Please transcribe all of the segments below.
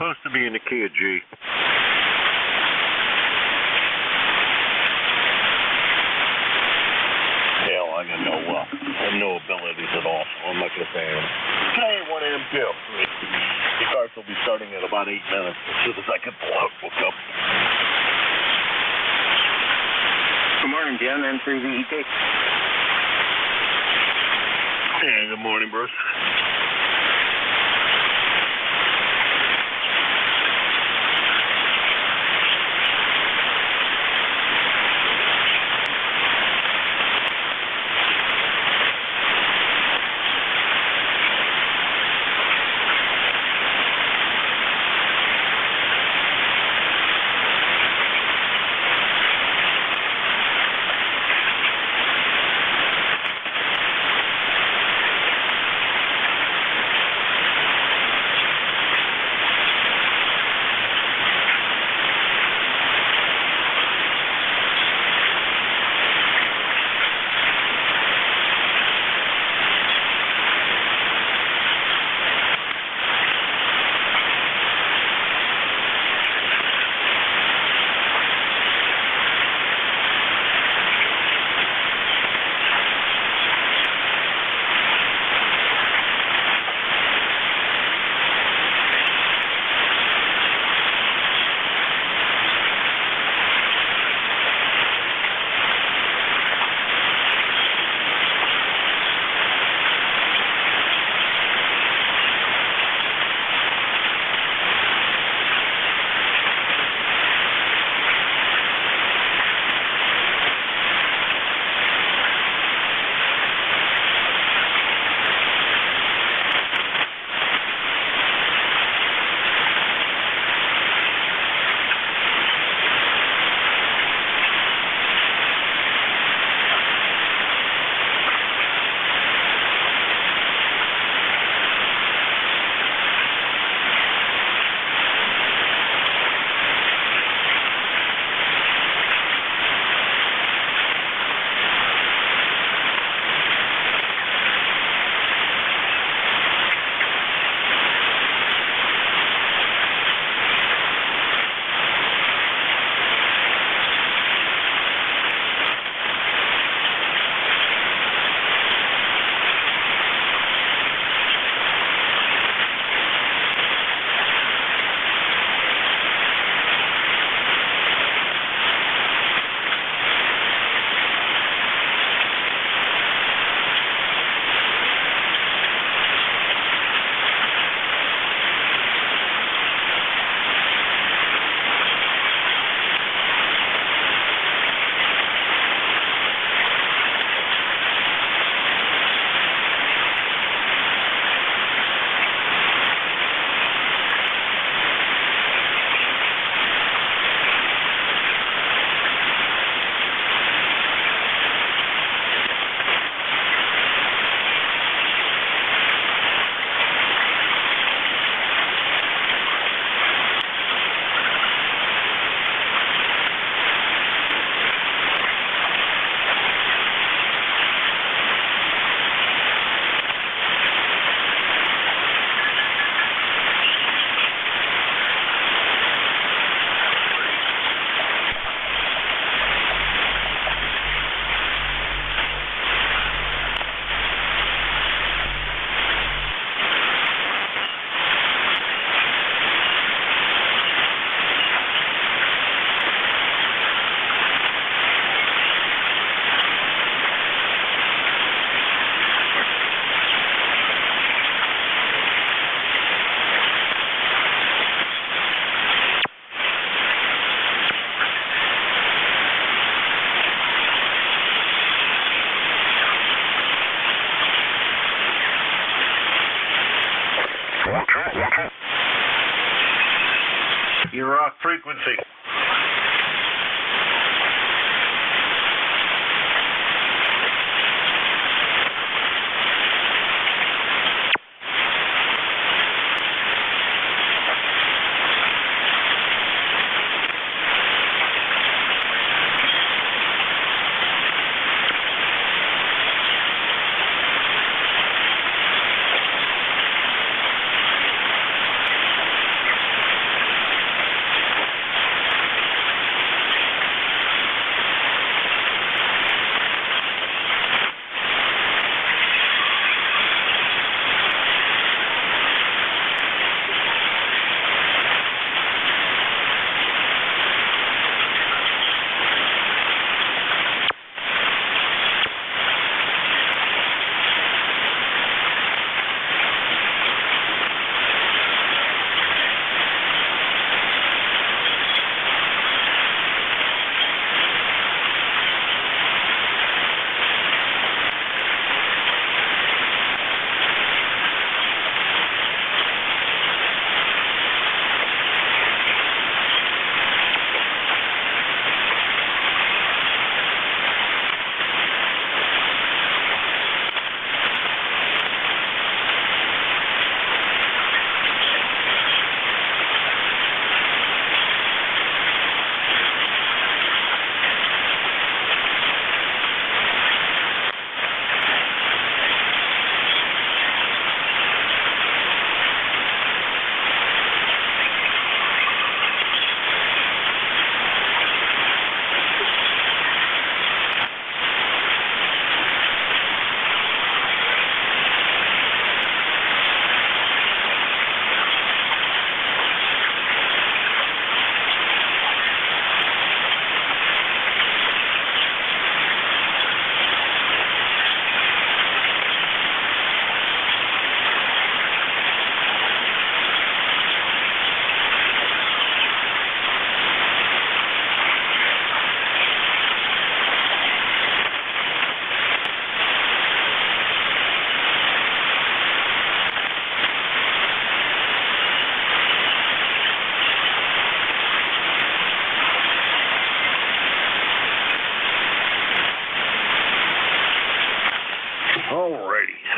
supposed to be in the Kia G. Hell, I got no abilities at all, so I'm not going to say anything. Okay, 1 a.m. too. ECARS will be starting in about 8 minutes as soon as I get the logbook up. Good morning, Jim. N3VET. Hey, good morning, Bruce. You're off frequency.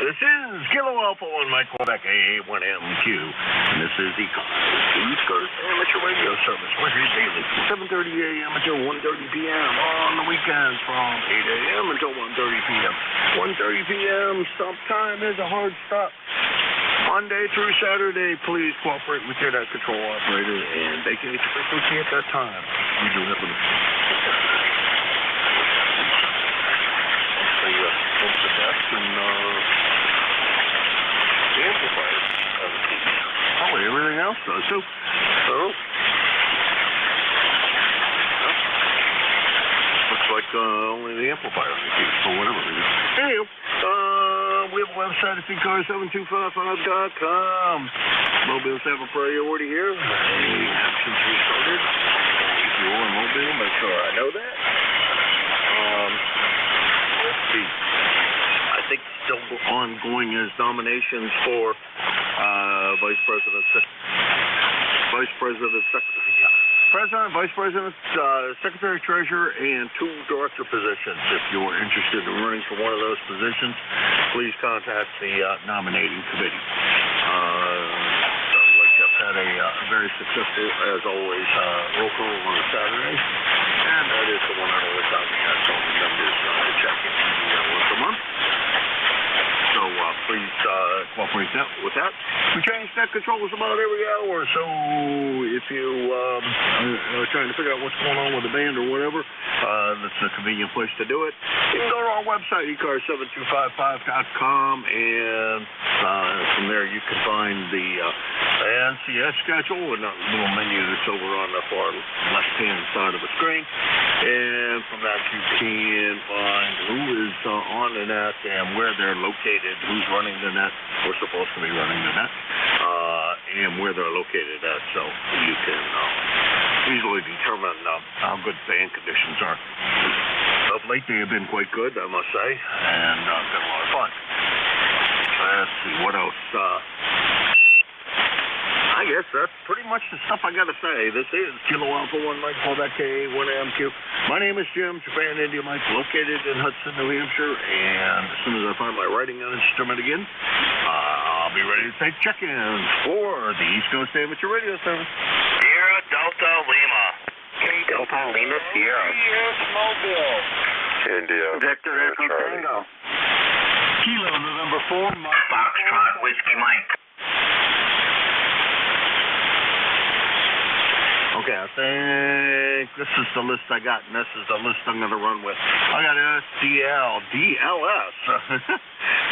This is Kilo Alpha 1 Mike Quebec AA1MQ, and this is ECARS Amateur Radio Service. We're here daily from 7:30 a.m. until 1:30 p.m. on the weekends from 8 a.m. until 1:30 p.m. 1:30 p.m. stop time is a hard stop. Monday through Saturday, please cooperate with your net control operator and vacate your frequency at that time. We do have a the desk and the amplifiers. Probably everything else does too. So looks like only the amplifiers are used for whatever reason. Anyway, we have a website at ECARS7255.com. Mobiles have a priority here. They have since we started. If you are mobile, make sure I know that. Let's see. I think still ongoing is nominations for Vice President, Secretary Treasurer, and 2 director positions. If you're interested in running for one of those positions, please contact the nominating committee. Sounds like Jeff had a very successful, as always, roll call on a Saturday, and that is the one I always have me at. So members check in once a month. So please cooperate with that. We change net controls about every hour, so if you are trying to figure out what's going on with the band or whatever, that's a convenient place to do it. You can go to our website, ECARS7255.com, and from there you can find the NCS schedule and that little menu that's over on the far left-hand side of the screen. And from that you can find who is on the net and where they're located, who's running the net, or supposed to be running the net, and where they're located at, so you can easily determine how good band conditions are. Of late they have been quite good, I must say, and been a lot of fun. Let's see, what else? I guess that's pretty much the stuff I got to say. This is Kilo Alpha 1 Mike Quebec AA1MQ. My name is Jim, Japan India Mike, located in Hudson, New Hampshire, and as soon as I find my writing instrument again, I'll be ready to take check-ins for the East Coast Amateur Radio Service. Sierra Delta Lima. Delta Lima Sierra. Yes, Mobile. India. Victor Echo Tango. Kilo November 4 Mike. Foxtrot Whiskey Mike. Okay, I think this is the list I got, and this is the list I'm going to run with. I got SDL, DLS.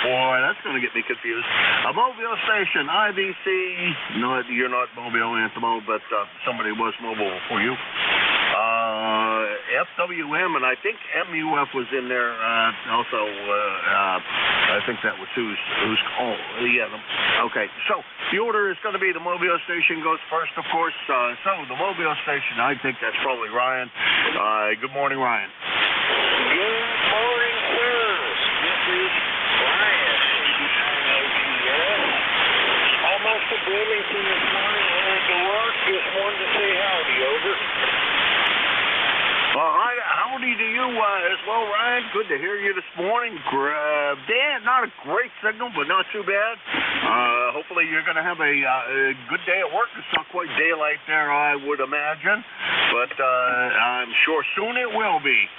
Boy, that's going to get me confused. A Mobile station, IBC. No, you're not Mobile, Anthemo, but somebody was mobile before you. FWM, and I think MUF was in there also. I think that was who's okay. So the order is going to be the Mobile station goes first, of course. So the Mobile station, I think that's probably Ryan. Good morning, Ryan. Good morning, sir. This is Ryan. Almost to Bloomington this morning. Headed to work. Just wanted to say howdy. Over. Howdy to you as well, Ryan. Good to hear you this morning. Dan, not a great signal, but not too bad. Hopefully you're going to have a good day at work. It's not quite daylight there, I would imagine, but I'm sure soon it will be.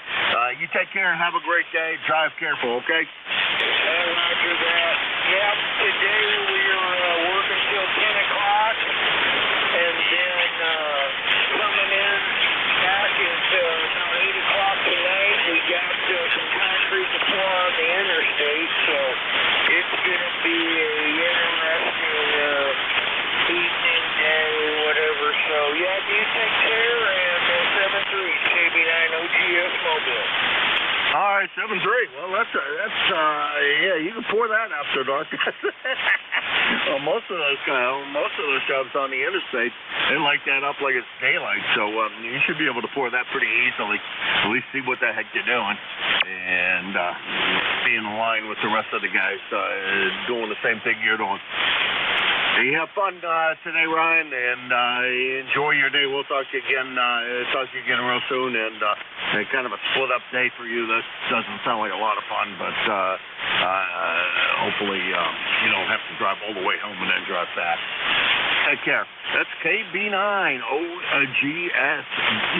You take care and have a great day. Drive careful, okay? Roger that. Yep, today we're working till 10 o'clock, and then coming in back at about 8 o'clock tonight. We got some concrete to pour on the interstate, so it's going to be a interesting evening, day, whatever. So, yeah, you take care, and 7-3, KB9 OGS Mobile. All right, 7-3. Well, that's yeah, you can pour that after dark. Well, most of those jobs on the interstate, they light that up like it's daylight. So you should be able to pour that pretty easily. At least see what the heck you're doing, and be in line with the rest of the guys doing the same thing you're doing. You have fun today, Ryan, and enjoy your day. We'll talk to you again. Real soon, and kind of a split-up day for you. That doesn't sound like a lot of fun, but hopefully you don't have to drive all the way home and then drive back. Take care. That's KB9OGS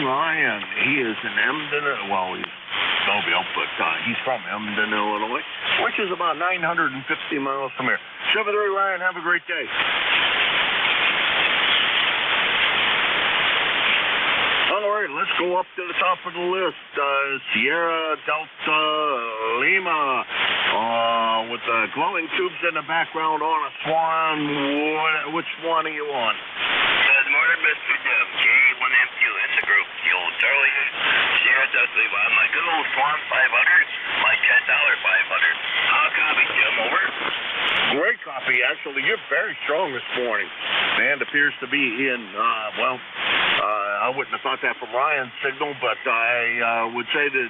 Ryan. He is in Emden. Well, he's Mobile, but he's from Emden, Illinois, which is about 950 miles from here. 7-3 Ryan, have a great day. All right, let's go up to the top of the list. Sierra Delta Lima with the glowing tubes in the background on a swan. Which swan are you on? Good morning, Mr. Jim. K1M2 in the group. The old Charlie Sierra Delta Lima. My good old Swan 500. My $10 500. I'll copy, Jim. Over. Great copy. Actually, you're very strong this morning. Band appears to be in, I wouldn't have thought that from Ryan's signal, but I would say that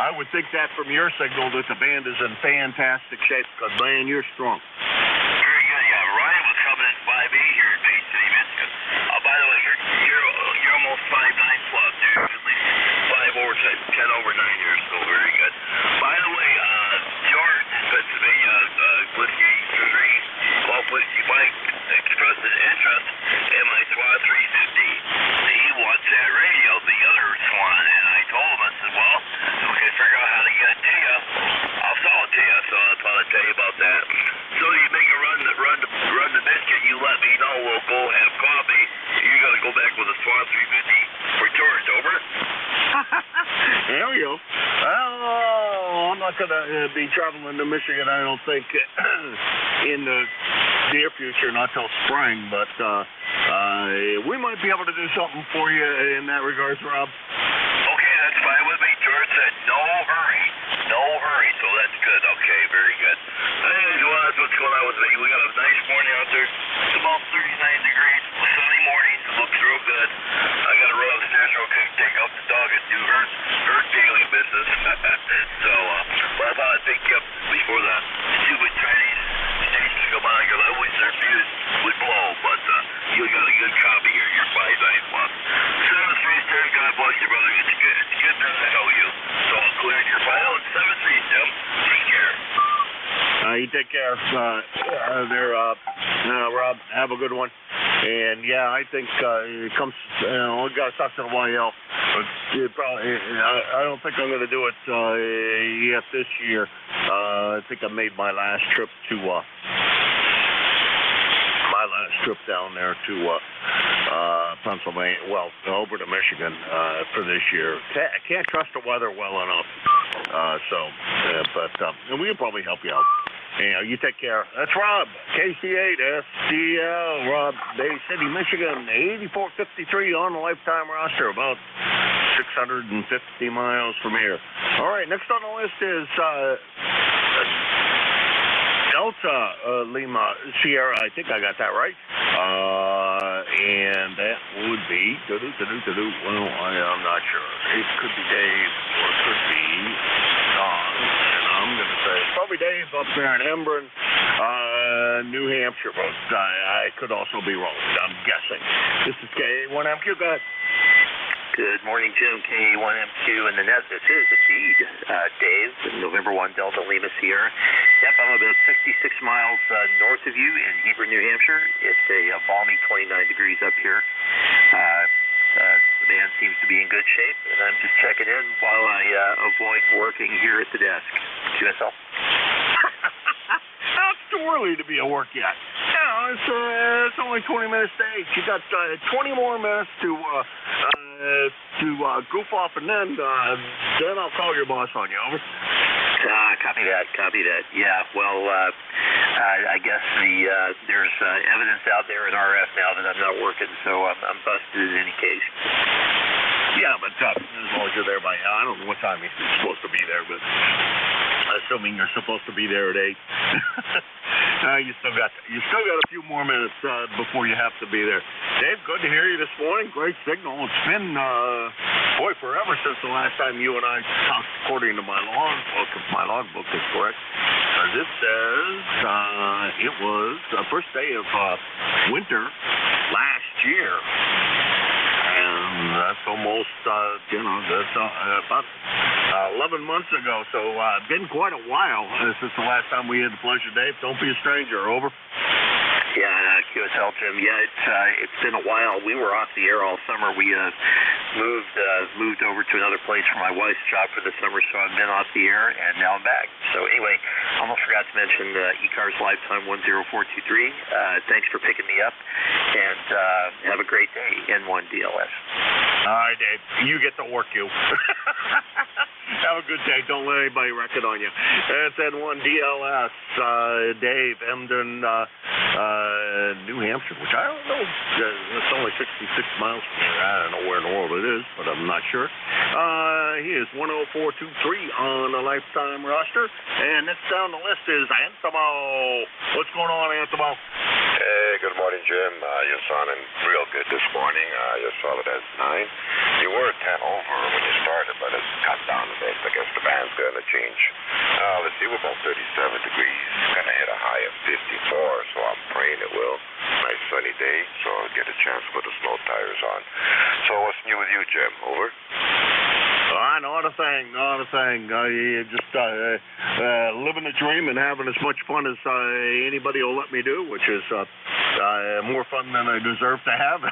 I would think that from your signal that the band is in fantastic shape because, man, you're strong. Very good. Yeah, Ryan was coming in 5'8" here in Bay City, Michigan. By the way, you're almost 5'9" plus, dude. At least 10 over 9 years, so very good. By the way, George, Pennsylvania, Whiskey 3, Golf Whiskey Mike, expressed his interest in my Swan 350. He wants that radio, the other Swan, and I told him, I said, well, if we can figure out how to get it to you, I'll sell it to you, so I thought I'd tell you about that. So you make a run to Michigan, you let me know, we'll go have coffee, you're going to go back with a Swan 350 for tourists, over? There we go. Well, I'm not going to be traveling to Michigan, I don't think, in the near future, not till spring, but we might be able to do something for you in that regards, Rob. Okay, that's fine with me. George said no hurry, so that's good. Okay, very good. Anyways, well, that's what's going on with me. We got a nice morning out there. It's about 39 degrees, sunny morning. It looks real good. I got to run upstairs real quick, take out the dog and do her daily business. So, well, I thought I'd pick you up before the stupid Chinese stations come on, because I wish their views would blow, but you got a good copy here. You're 5'9" plus. 7-3, God bless you, brother. It's good to know you. So I'll clear your file. 7-3, Jim. Take care. You take care Rob. Have a good one. And yeah, I think it comes. We got to talk to the YL. I don't think I'm going to do it yet this year. I think I made my last trip down there to Pennsylvania. Well, over to Michigan for this year. I can't trust the weather well enough. And we can probably help you out. You take care. That's Rob, KC8STL, Rob, Bay City, Michigan, 8453 on the lifetime roster, about 650 miles from here. All right, next on the list is Delta Lima Sierra. I think I got that right. And that would be, well, I'm not sure. It could be Dave or it could be Don. And I'm going to say probably Dave up there in Emden, New Hampshire. But I could also be wrong. I'm guessing. This is K1MQ. Go ahead. Good morning, Jim. K1M2 in the net. This is indeed Dave, November 1 Delta Lima Sierra. Yep, I'm about 66 miles north of you in Hebron, New Hampshire. It's a balmy 29 degrees up here. The band seems to be in good shape, and I'm just checking in while I avoid working here at the desk. QSL. It's too early to be at work yet. It's only 20 minutes to 8. You got 20 more minutes to goof off, and then I'll call your boss on you. Over. Copy that. Yeah, well, I guess there's evidence out there in RF now that I'm not working, so I'm busted in any case. Yeah, but as long as you're there by, I don't know what time you're supposed to be there, but assuming you're supposed to be there at 8. You still got a few more minutes before you have to be there. Dave, good to hear you this morning. Great signal. It's been forever since the last time you and I talked, according to my logbook, if my logbook is correct. This says it was the first day of winter last year. And that's almost, that's about 11 months ago. So been quite a while since the last time we had the pleasure, Dave. Don't be a stranger. Over. Yeah, QSL Jim. Yeah, it's been a while. We were off the air all summer. We moved over to another place for my wife's job for the summer, so I've been off the air, and now I'm back. So anyway, almost forgot to mention ECARS Lifetime 10423. Thanks for picking me up, and have a great day, N1DLS. All right, Dave. You get to work, you. Have a good day. Don't let anybody wreck it on you. It's N1DLS. Dave, Emden, New Hampshire, which I don't know. It's only 66 miles from here. I don't know where in the world it is, but I'm not sure. He is 10423 on the Lifetime roster. And next down the list is Anthemo. What's going on, Anthemo? Hey, good morning, Jim. You're sounding real good this morning. You're solid as 9. You were 10 over when you started, but it's cut down a bit. I guess the band's going to change. Let's see, we're about 37 degrees. Going to hit a high of 54, so I'm praying it will. Nice sunny day, so I'll get a chance to put the snow tires on. So what's new with you, Jim? Over? Not a thing. Just living the dream and having as much fun as anybody will let me do, which is more fun than I deserve to have.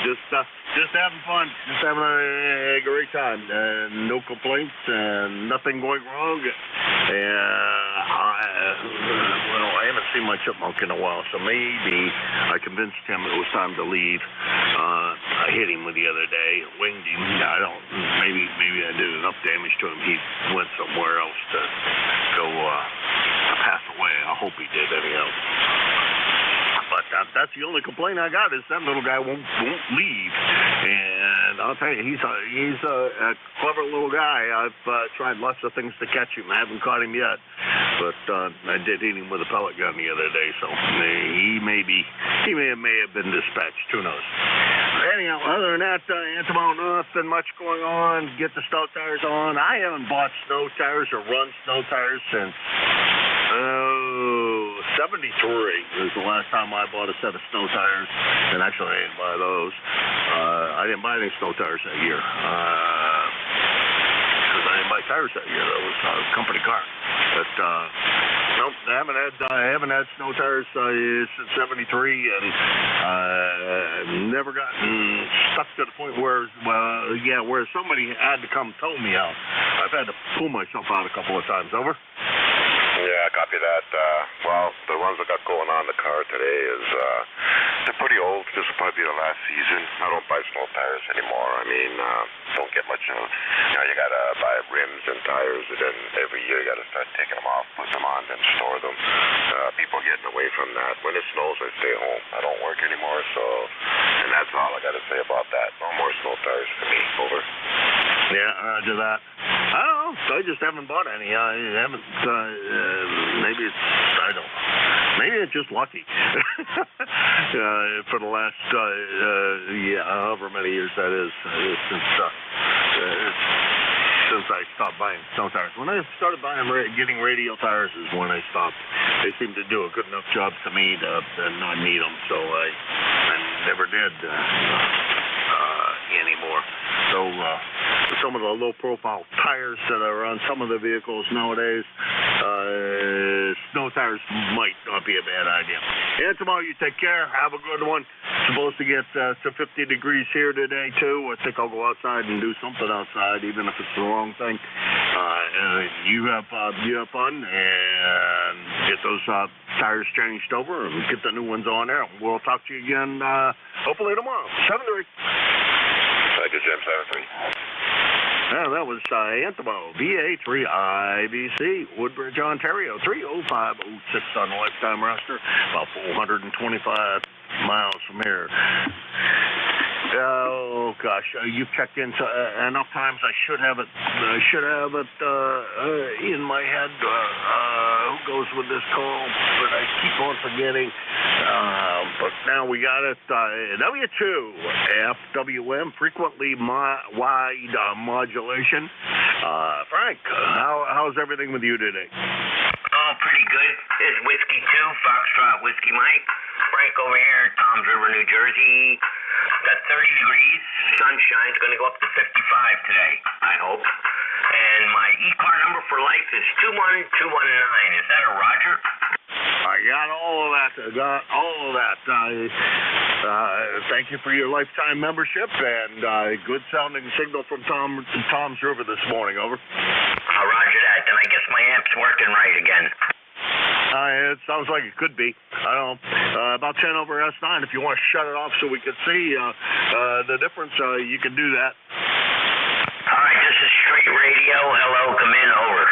Just having fun, just having a great time, and no complaints, and nothing going wrong. I haven't seen my chipmunk in a while, so maybe I convinced him it was time to leave. I hit him the other day, winged him. Maybe I did enough damage to him. He went somewhere else to go pass away. I hope he did anyhow. But that's the only complaint I got is that little guy won't leave. And I'll tell you, he's a clever little guy. I've tried lots of things to catch him. I haven't caught him yet, but I did hit him with a pellet gun the other day. So he may have been dispatched. Who knows? Anyhow, other than that, Anthemo, nothing much going on. Get the snow tires on. I haven't bought snow tires or run snow tires since 73 was the last time I bought a set of snow tires, and actually I didn't buy those. I didn't buy any snow tires that year because I didn't buy tires that year. That was a company car. But nope, I haven't had snow tires since '73, and I've never gotten stuck to the point where somebody had to come tow me out. I've had to pull myself out a couple of times. Over. Yeah, copy that. Well, the ones I got going on in the car today is, they're pretty old. This will probably be the last season. I don't buy snow tires anymore. I mean, don't get much of, you got to buy rims and tires, and then every year you got to start taking them off, put them on, then store them. People are getting away from that. When it snows, I stay home. I don't work anymore, and that's all I got to say about that. No more snow tires for me. Over. Yeah, roger that. I don't know. I just haven't bought any. I haven't. Maybe it's just lucky. For the last however many years that is since I stopped buying snow tires. When I started getting radial tires is when I stopped. They seemed to do a good enough job to me to not need them, so I never did anymore. So some of the low-profile tires that are on some of the vehicles nowadays, snow tires might not be a bad idea. And tomorrow, you take care. Have a good one. Supposed to get to 50 degrees here today, too. I think I'll go outside and do something outside, even if it's the wrong thing. You have fun and get those tires changed over and get the new ones on there. We'll talk to you again hopefully tomorrow. 7-3. Thank you, Jim. 7-3. Yeah, that was Anthemo, VA3IBC, Woodbridge, Ontario, 30506 on the Lifetime roster, about 425 miles from here. Oh gosh, you've checked in enough times. I should have it in my head. Who goes with this call? But I keep on forgetting. But now we got it. W2 FWM, frequently wide modulation. Frank, how's everything with you today? Oh, pretty good. It's Whiskey 2, Foxtrot Whiskey Mike. Frank over here, Toms River, New Jersey. Got 30 degrees, sunshine. It's going to go up to 55 today, I hope. And my ECAR number for life is 21219. Is that a Roger? I got all of that. Thank you for your lifetime membership and good sounding signal from Tom's River this morning. Over. Roger that. Then I guess my amp's working right again. It sounds like it could be. I don't know. About 10 over S9. If you want to shut it off so we can see the difference, you can do that. All right, this is straight radio. Hello, come in, over.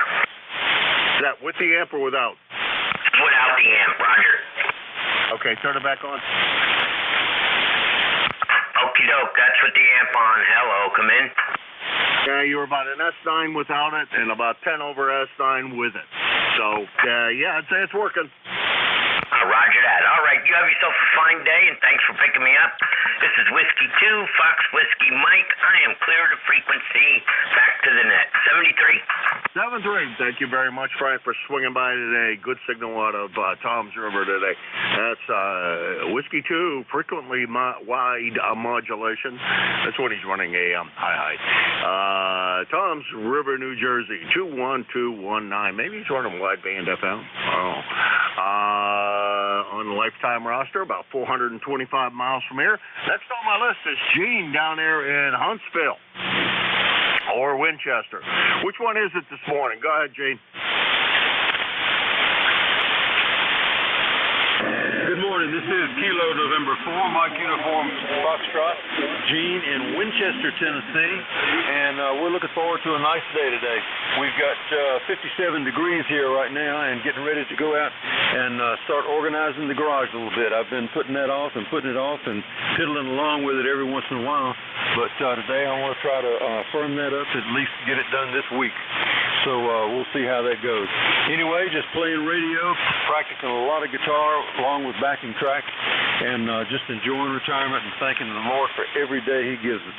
Is that with the amp or without? Without the amp, Roger. Okay, turn it back on. Okie doke, that's with the amp on. Hello, come in. Yeah, you were about an S9 without it and about 10 over S9 with it. So, yeah, I'd say it's working. Roger that. All right, you have yourself a fine day, and thanks for picking me up. This is Whiskey 2, Fox Whiskey Mike. I am clear to frequency. Back to the net. 73. 7-3. Thank you very much, Frank, for swinging by today. Good signal out of Tom's River today. That's Whiskey 2, frequently wide modulation. That's when he's running AM. Hi. Tom's River, New Jersey, 21219. Maybe he's running wideband FM. On the lifetime roster, about 425 miles from here. Next on my list is Gene down there in Huntsville or Winchester. Which one is it this morning? Go ahead, Gene. Good morning. This is Kilo November 4, Mike Uniform Foxtrot, Gene in Winchester, Tennessee, and we're looking forward to a nice day today. We've got 57 degrees here right now and getting ready to go out and start organizing the garage a little bit. I've been putting that off and putting it off and piddling along with it every once in a while, but today I want to try to firm that up, at least get it done this week. So we'll see how that goes. Anyway, just playing radio, practicing a lot of guitar along with backing tracks, and just enjoying retirement and thanking the Lord for every day He gives us.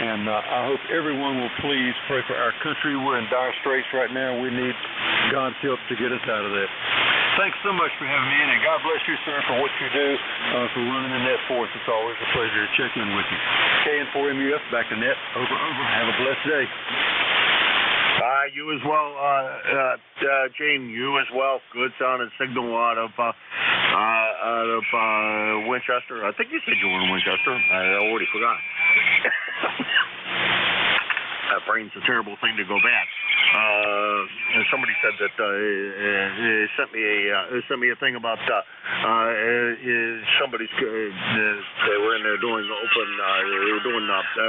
And I hope everyone will please pray for our country. We're in dire straits right now. We need God's help to get us out of that. Thanks so much for having me in, and God bless you, sir, for what you do, for running the net for us. It's always a pleasure to check in with you. KN4MUF, back to net. Over. Have a blessed day. You as well, Gene. You as well. Good sounding signal out of Winchester. I think you said you were in Winchester. I already forgot. That brain's a terrible thing to go bad. Somebody said that sent me a thing about somebody's they were in there doing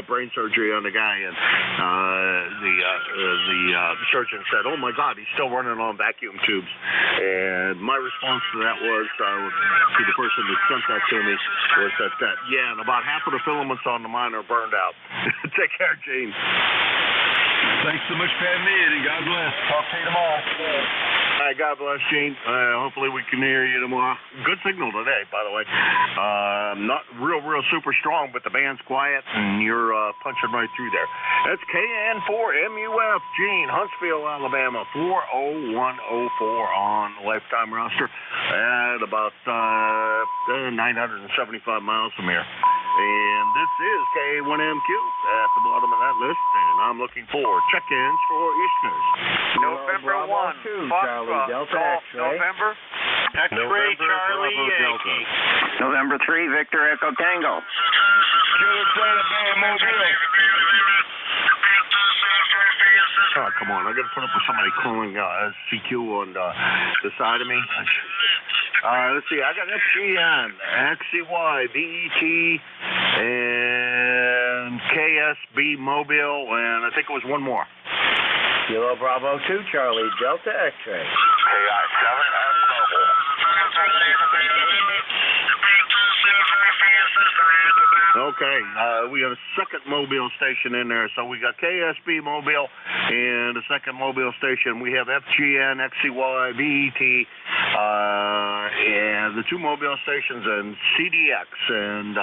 brain surgery on the guy, and the surgeon said, "Oh my God, he's still running on vacuum tubes." And my response to that was to the person that sent that to me was that yeah, and about half of the filaments on the mine are burned out. Take care, Gene. Thanks so much for having me in, and God bless. Talk to you tomorrow. All right, God bless, Gene. Hopefully we can hear you tomorrow. Good signal today, by the way. Not real super strong, but the band's quiet, and you're punching right through there. That's KN4MUF, Gene, Huntsville, Alabama, 40104 on the lifetime roster at about 975 miles from here. And this is K1MQ at the bottom of that list, and I'm looking for check-ins for Easterners. November 1, Foxtrot, November X-ray Charlie Yankee. November 3, Victor Echo Tango. Killer Planet Band Mobile. Oh, come on. I got to put up with somebody calling CQ on the side of me. Let's see. I got FGN, XCY, VET, and KSB Mobile, and I think it was one more. Kilo Bravo 2, Charlie Delta X-ray. KI7 and Mobile. Okay, we got a second mobile station in there. So we got KSB Mobile and a second mobile station. We have FGN, XCY, VET, and the two mobile stations and CDX. And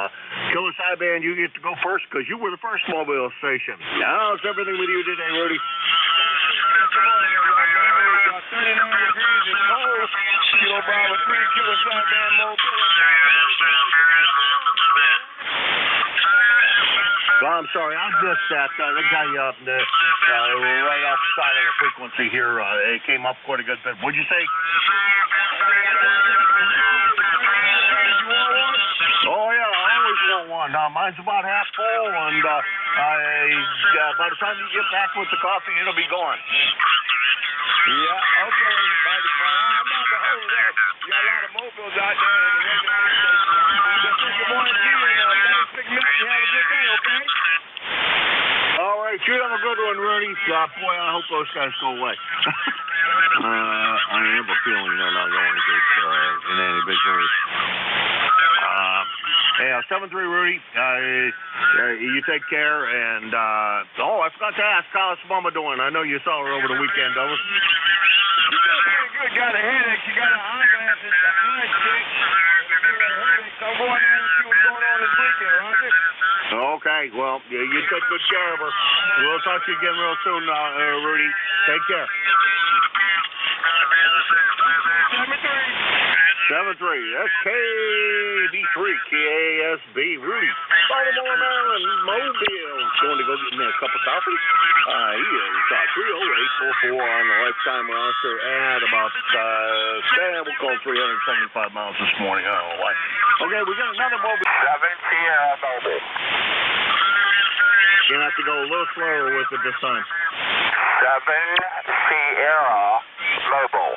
Killer Sideband, you get to go first because you were the first mobile station. How's everything with you today, Rudy? 39 degrees and cold. Kilo Bravo 3, Killer Sideband Mobile. I'm sorry, I missed that. The guy right off the side of the frequency here, it came up quite a good bit. What'd you say? Oh, yeah, I always want one. Mine's about half full, and by the time you get back with the coffee, it'll be gone. Yeah, okay. I'm not the whole that. You got a lot of mobiles out there in the regular station. Just good morning to you, and thanks for picking me up. You have a good day, okay? All right, you have a good one, Rudy. Boy, I hope those guys go away. I have a feeling they're not going to get in any big hurry. Yeah, 7-3, Rudy. You take care, and I forgot to ask, how's Mama doing? I know you saw her over the weekend, over. She's doing pretty good. Got a headache. She got her eyeglasses, the eye shake. So I'm going in and see what's going on this weekend, Roger. Okay, well, you took good care of her. We'll talk to you again real soon, Rudy. Take care. 7-3, that's KB3, KASB, Rudy, Baltimore, Maryland, Mobile. Going to go get me a cup of coffee? He is 30844 on the lifetime roster at about, we'll call 375 miles this morning. I don't know why. Okay, we got another Mobile. 7 Sierra Mobile. You're going to have to go a little slower with it this time. 7 Sierra Mobile.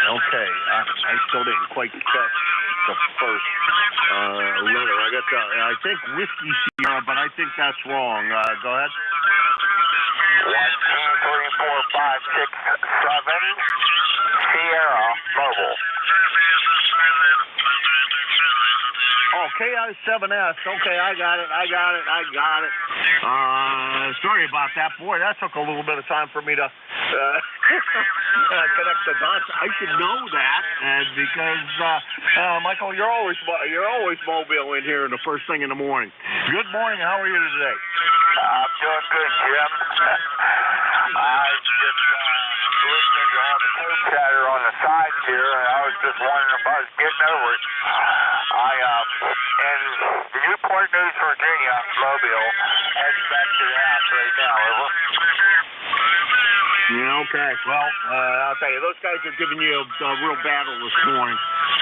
Okay, I still didn't quite catch the first letter. I think Whiskey Sierra, but I think that's wrong. Go ahead. 1, 2, 3, 4, 5, 6, 7 Sierra Mobile. Oh, KI7S. Okay, I got it. Sorry about that. Boy, that took a little bit of time for me to connect the dots. I should know that, because Michael, you're always mobile in here the first thing in the morning. Good morning. How are you today? I'm doing good, Jim. I just listening to all the tape chatter on the sides here, and I was just wondering if I was getting over it. In Newport News, Virginia, Mobile, heading back to the house right now, over. Yeah, okay. Well, I'll tell you, those guys are giving you a real battle this morning.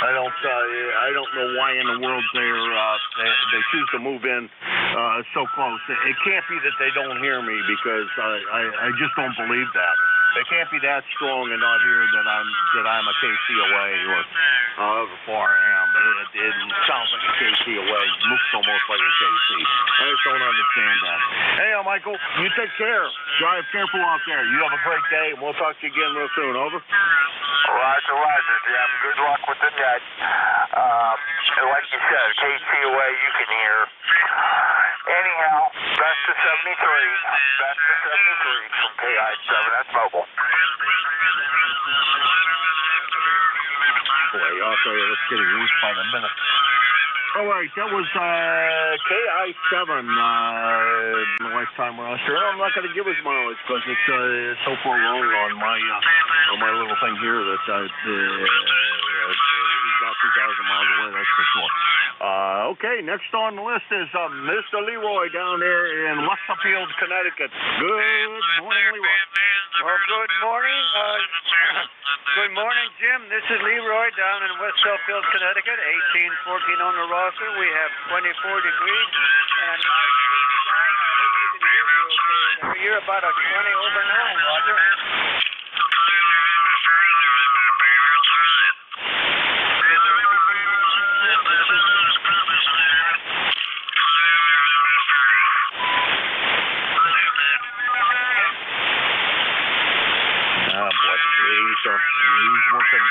I don't know why in the world they choose to move in so close. It can't be that they don't hear me, because I just don't believe that. It can't be that strong and not hear that I'm a KC away, or however far I am. But it sounds like a KC away. Looks almost like a KC. I just don't understand that. Hey, Michael, you take care. Drive careful out there. You have a great day, and we'll talk to you again real soon. Over. Roger, Jim. Good luck with the net. Like you said, KC away, you can hear. Anyhow, best of 73. Best of 73 from KI7. That's Mobile. Boy, I'll tell you, it's getting worse by the minute. All right, that was KI7, the lifetime roster. I'm not going to give his mileage because it's so far wrong on my little thing here that he's not 2,000 miles away, that's for sure. Okay, next on the list is Mr. Leroy down there in Westfield, Connecticut. Good morning, Leroy. Well, good morning. Good morning, Jim. This is Leroy down in West Southfield, Connecticut, 1814 on the roster. We have 24 degrees and a nice blue sky. I hope you can hear me okay there. You're about a 20 over 9, Roger. He's working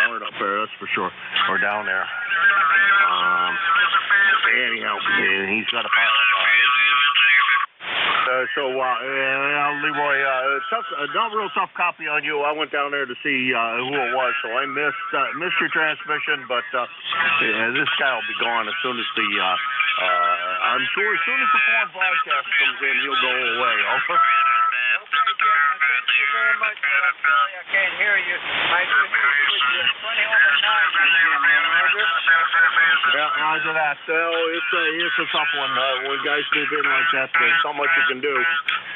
hard up there, that's for sure. Or down there. Anyhow, he's got a pilot on it. Leroy, not real tough copy on you. I went down there to see who it was, so I missed your transmission, but this guy will be gone as soon as I'm sure as soon as the foreign broadcast comes in, he'll go away. Over. Thank you very much. I'm sorry I can't hear you. I do hear you with 20 over 9, Roger. roger that. It's a tough one. When guys move in like that, there's not much you can do.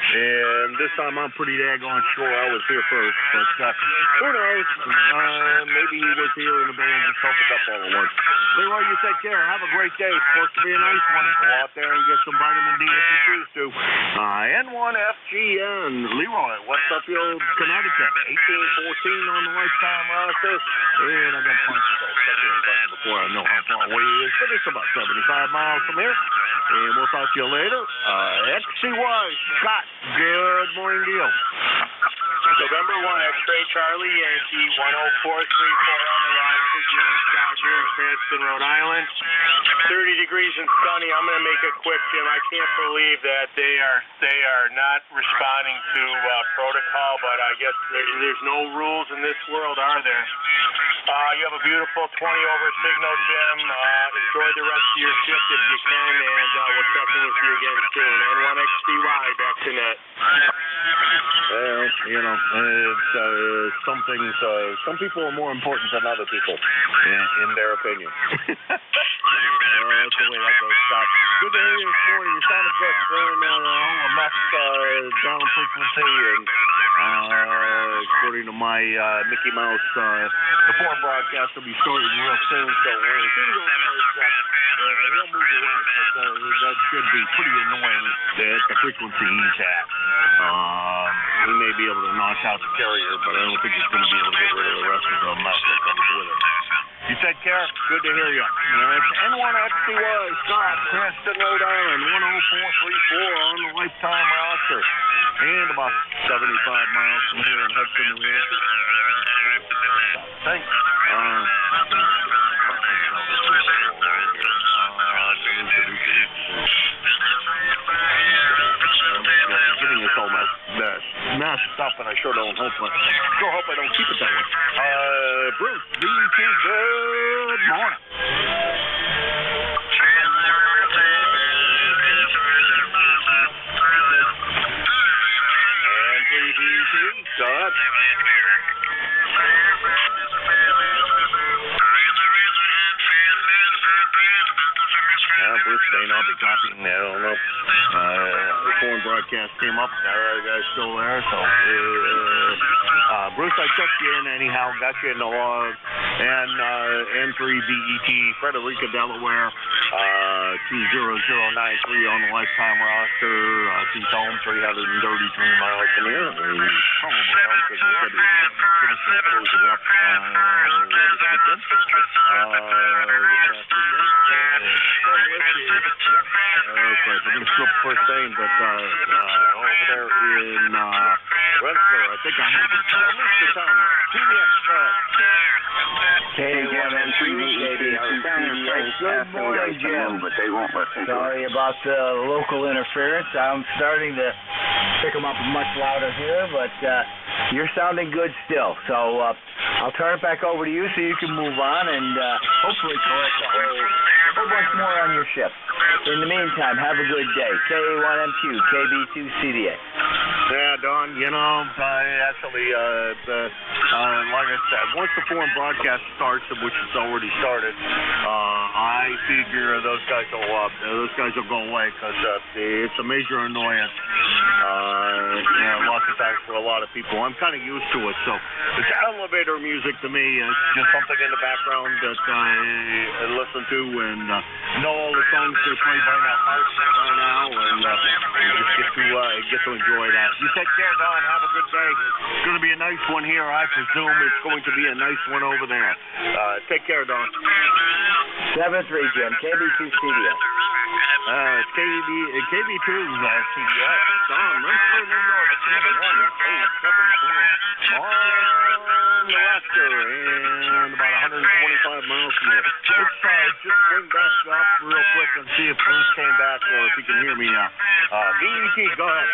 And this time I'm pretty daggone sure I was here first. But who knows? Maybe he was here and the band just opened up all at once. Leroy, you take care. Have a great day. It's supposed to be a nice one. Go out there and get some vitamin D if you choose to. N1FGN, Leroy, West Suffield, Connecticut. 1814 on the lifetime roster. And I got to punch it before I know how far away it is. But it's about 75 miles from here. And we'll talk to you later. XCY, Scott, good morning to you. November 1, X-Ray Charlie, Yankee, 10434 on the roster, Jim Scott here in Cranston, Rhode Island. 30 degrees and sunny. I'm going to make it quick, Jim. I can't believe that they are not responding to protocol, but I guess there's no rules in this world, are there? You have a beautiful 20 over signal, Jim. Enjoy the rest of your shift if you can, and we'll check in with you again soon. N1XCY, back to net. Well, you know, it's some things, some people are more important than other people, in their opinion. That's the way that goes, Scott. Good to hear you this morning. You sounded good. A mess down frequency, and according to my Mickey Mouse, the foreign broadcast will be starting real soon, so he'll move around, but that should be pretty annoying at the frequency he's at. He may be able to knock out the carrier, but I don't think he's going to be able to get rid of the rest of the mess that comes with it. You take care. Good to hear you. It's N1XCY, Scott, Cranston, Rhode Island, 10434 on the lifetime roster. And about 75 miles from here in Hudson, New Hampshire. Thanks. Getting this all messed up, and I sure don't hope I don't keep it that way. Bruce, BT, good morning. And 3BT, Scott. Bruce may not be copying that. I don't know. The foreign broadcast came up. The guy's still there. So, Bruce, I checked you in anyhow. Got you in the log. And N3BET, Frederica, Delaware, 20093 on the lifetime roster. He's home 333 miles from here. Probably home because he said he was closing up this weekend. Okay, we're going to flip first name, but over there in Rensselaer, I think I have the town. TBS, Good morning, Jim. But they won't listen. Sorry about the local interference. I'm starting to pick them up much louder here, but you're sounding good still. So I'll turn it back over to you so you can move on and hopefully correct a whole bunch more on your shift. In the meantime, have a good day. KA1MQ, KB2CDA. Yeah, Don, you know, actually, like I said, once the foreign broadcast starts, which it's already started, I figure those guys will go away because it's a major annoyance. Lots of times for a lot of people. I'm kind of used to it, so it's elevator music to me. It's just something in the background that I listen to and know all the songs that play by now, and just get to enjoy that. You take care, Don. Have a good day. It's going to be a nice one here. I presume it's going to be a nice one over there. Take care, Don. 7-3, Jim. KB2CDS. KB2 CDS. Don, Rensselaer, New York. 7-1-8-7-4. On the roster and about 125 miles from here. Let's just swing back up real quick and see if Bruce came back or if he can hear me now. BET, go ahead.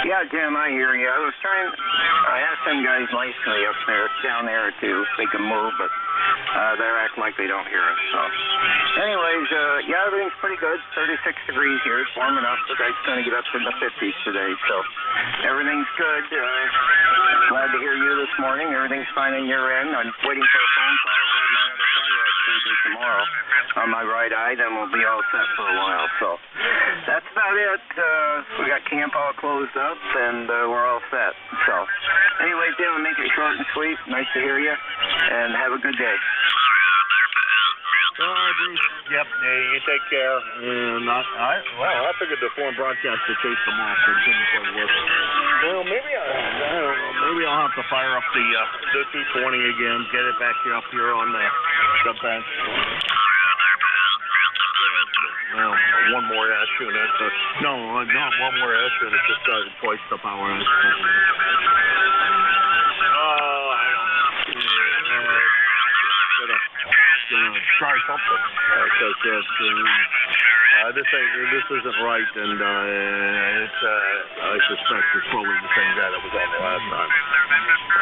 Yeah, Jim, I hear you. I asked them guys nicely up there, down there to they can move, but they're acting like they don't hear us. So, anyways, yeah, everything's pretty good. 36 degrees here. It's warm enough. The guy's going to get up to the 50s today, so everything's good. Glad to hear you this morning. Everything's fine on your end. I'm waiting for a phone call. I have my other phone to do some tomorrow on my right eye, then we'll be all set for a while. So that's about it. We got camp all closed up, and we're all set. So anyway, Dale, make it short and sweet. Nice to hear you, and have a good day. All right, Bruce. Yep. Hey, you take care. And I figured the foreign broadcaster chased them off and didn't quite work. Well, maybe I don't know. Maybe I'll have to fire up the 220 again. Get it back up here on the bench. Well, one more ash unit. No, not one more ash unit. Just twice the power. I don't try something because this isn't right, and it's I suspect it's probably the same guy that was on the last time.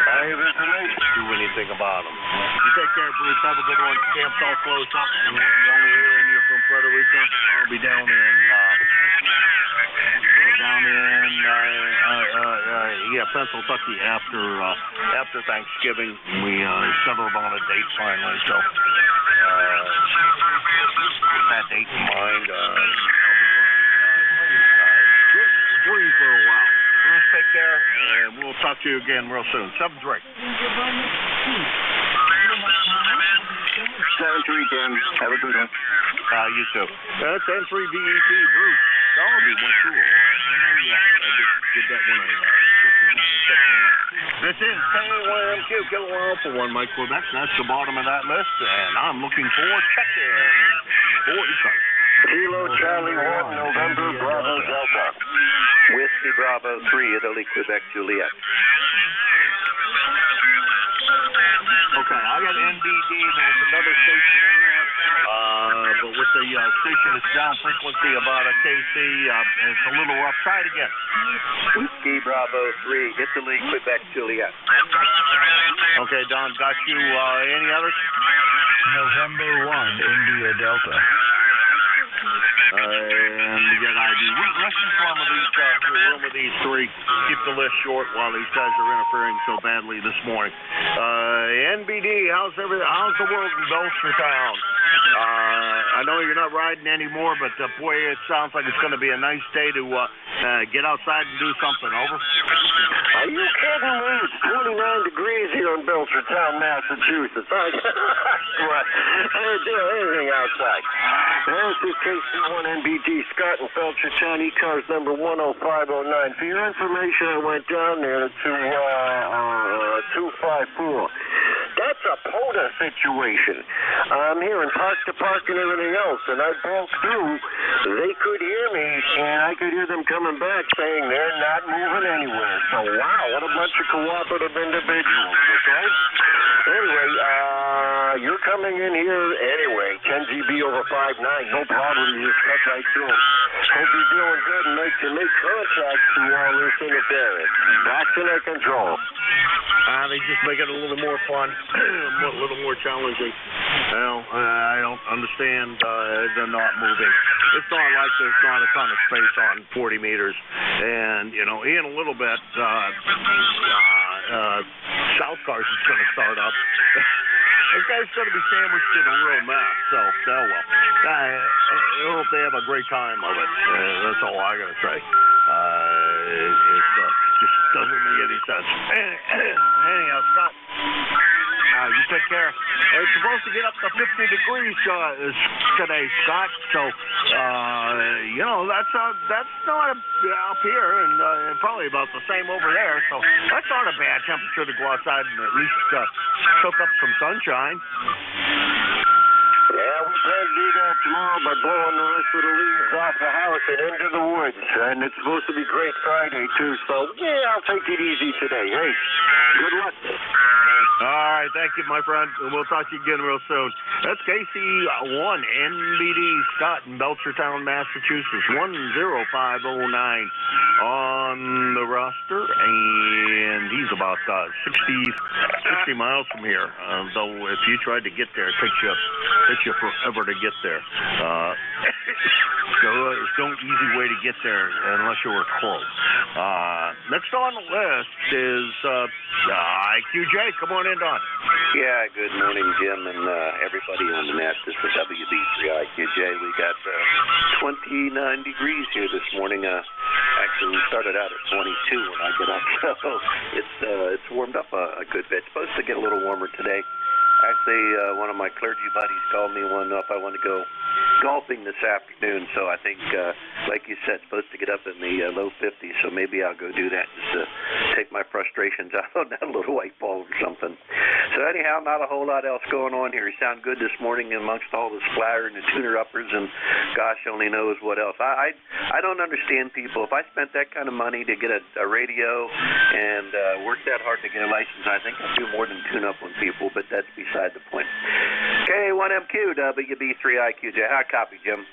I haven't do anything about him. You take care, Bruce. Have a good one. Camp's all closed up. We'll be only hearing you from Frederica. I'll be down in Pennsylvania after Thanksgiving. We settled on a date finally, so that date in mind. I'll be free for a while. Bruce, take care, and we'll talk to you again real soon. 7-3. 7-3, Tim. Have a good one. You too. That's N3 BET, Bruce. That would be much cooler. Yeah, I did that when I This is KYMQ, Kilo Alpha 1, Mike Quebec. That's the bottom of that list, and I'm looking for check-in for ECARS. Kilo Charlie 1, November Bravo Delta. Whiskey Bravo 3, Italy, Quebec, Juliet. Okay, I got NBD. There's another station in there, but with the station that's down frequency about a KC, it's a little rough. Try it again. Whiskey Bravo 3, Italy, Quebec, Juliet. Okay, Don, got you. Any others? November 1, India Delta. And we got ID. Let's just run with these three. Keep the list short while these guys are interfering so badly this morning. NBD, how's the world in Belchertown? I know you're not riding anymore, but boy, it sounds like it's going to be a nice day to get outside and do something. Over. Are you kidding me? It's 29 degrees here in Belchertown, Massachusetts. I can't do anything outside. This is KC1NBD, Scott and Belchertown, ECARS number 10509. For your information, I went down there to 254. That's a POTA situation. I'm hearing park to park and everything else, and I broke through. They could hear me, and I could hear them coming back saying they're not moving anywhere. So, wow, what a bunch of cooperative individuals, okay? Anyway, you're coming in here anyway, 10 GB over 5.9, no problem, you just cut right through them. Hope you're doing good and make contact through all this interference. Back to their control. They just make it a little more fun, a little more challenging. Well, I don't understand they're not moving. It's not like there's not a ton of space on 40 meters. And, in a little bit, South Cars is going to start up. This guy's going to be sandwiched in a real mess, so, well. I hope they have a great time of it. That's all I got to say. It just doesn't make any sense. Anyhow, Scott, you take care. It's supposed to get up to 50 degrees today, Scott, so, that's not up here, and probably about the same over there, so that's not a bad temperature to go outside and at least soak up some sunshine. Yeah, we plan to do that tomorrow by blowing the rest of the leaves off the house and into the woods. And it's supposed to be Great Friday, too, so, yeah, I'll take it easy today. Hey, good luck. All right, thank you, my friend. We'll talk to you again real soon. That's KC1 NBD, Scott in Belchertown, Massachusetts, 10509 on the roster, and he's about 60 miles from here. Though if you tried to get there, it takes you forever to get there. So it's no easy way to get there unless you were close. Next on the list is IQJ. Come on in, Don. Yeah, good morning, Jim, and everybody on the net. This is WB3IQJ. We got 29 degrees here this morning. Actually, we started out at 22 when I got up, so it's warmed up a good bit. It's supposed to get a little warmer today. Actually, one of my clergy buddies called me if I want to go golfing this afternoon. So I think, like you said, supposed to get up in the low 50s. So maybe I'll go do that just to take my frustrations out on that little white ball or something. So anyhow, not a whole lot else going on here. You sound good this morning amongst all the splatter and the tuner-uppers and gosh only knows what else. I don't understand people. If I spent that kind of money to get a radio and work that hard to get a license, I think I'd do more than tune up on people, but that's beside the point. K1MQ, WB3IQJ. How copy, Jim?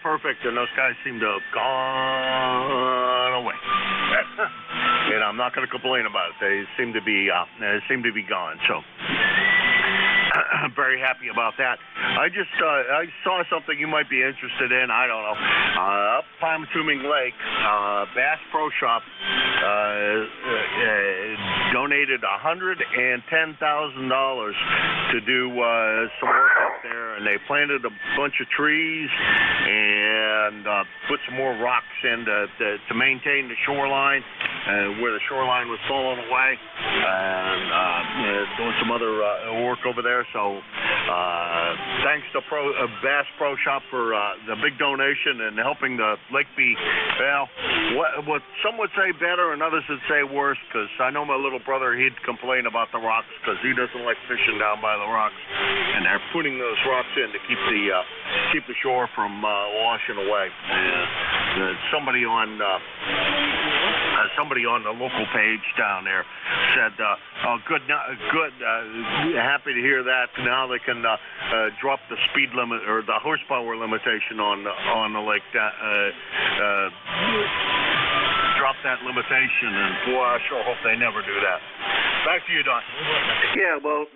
Perfect, and those guys seem to have gone away. And I'm not going to complain about it. They seem to be gone. So I'm very happy about that. I saw something you might be interested in. I don't know. Up Palm-Assuming Lake, Bass Pro Shop donated $110,000 to do some work up there, and they planted a bunch of trees and put some more rocks in to maintain the shoreline where the shoreline was falling away, and doing some other work over there. So thanks to Bass Pro Shop for the big donation and helping the lake be, well, what some would say better and others would say worse, because I know my little brother, he'd complain about the rocks because he doesn't like fishing down by the rocks, and they're putting those rocks in to keep the shore from washing away. And somebody on the local page down there said, "Oh, good, happy to hear that. Now they can drop the speed limit or the horsepower limitation on the lake. Drop that limitation, and boy, I sure hope they never do that." Back to you, Don. Yeah, well,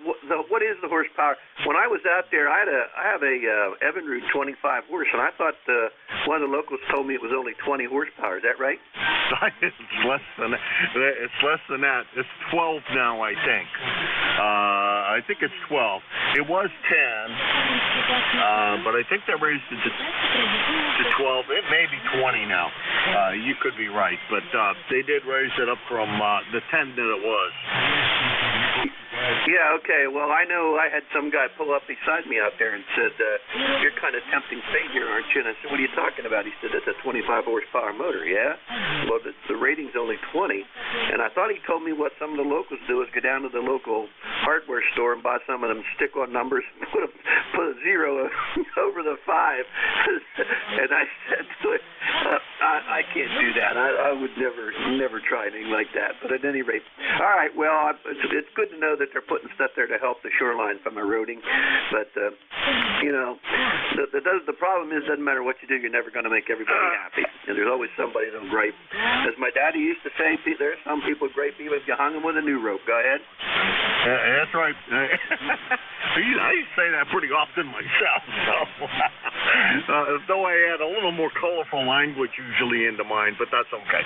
what is the horsepower? When I was out there, I have a Evinrude 25 horse, and I thought one of the locals told me it was only 20 horsepower. Is that right? It's less than that. It's 12 now, I think. I think it's 12. It was 10, but I think they raised it to 12. It may be 20 now. You could be right, but they did raise it up from the 10 that it was. Yeah, okay. Well, I know I had some guy pull up beside me out there and said, "You're kind of tempting fate here, aren't you?" And I said, "What are you talking about?" He said, "It's a 25 horsepower motor." Yeah? Well, the rating's only 20. And I thought he told me what some of the locals do is go down to the local hardware store and buy some of them stick-on numbers and put a 0 over the 5. And I said to him, I can't do that. I would never try anything like that. But at any rate, all right, well, it's good to know that they're putting stuff there to help the shoreline from eroding. But, the problem is, doesn't matter what you do, you're never going to make everybody happy. And there's always somebody that'll gripe. As my daddy used to say, there's some people gripe even if you hung them with a new rope. Go ahead. That's right. I used to say that pretty often myself. So, though I add a little more colorful language usually into mine, but that's okay.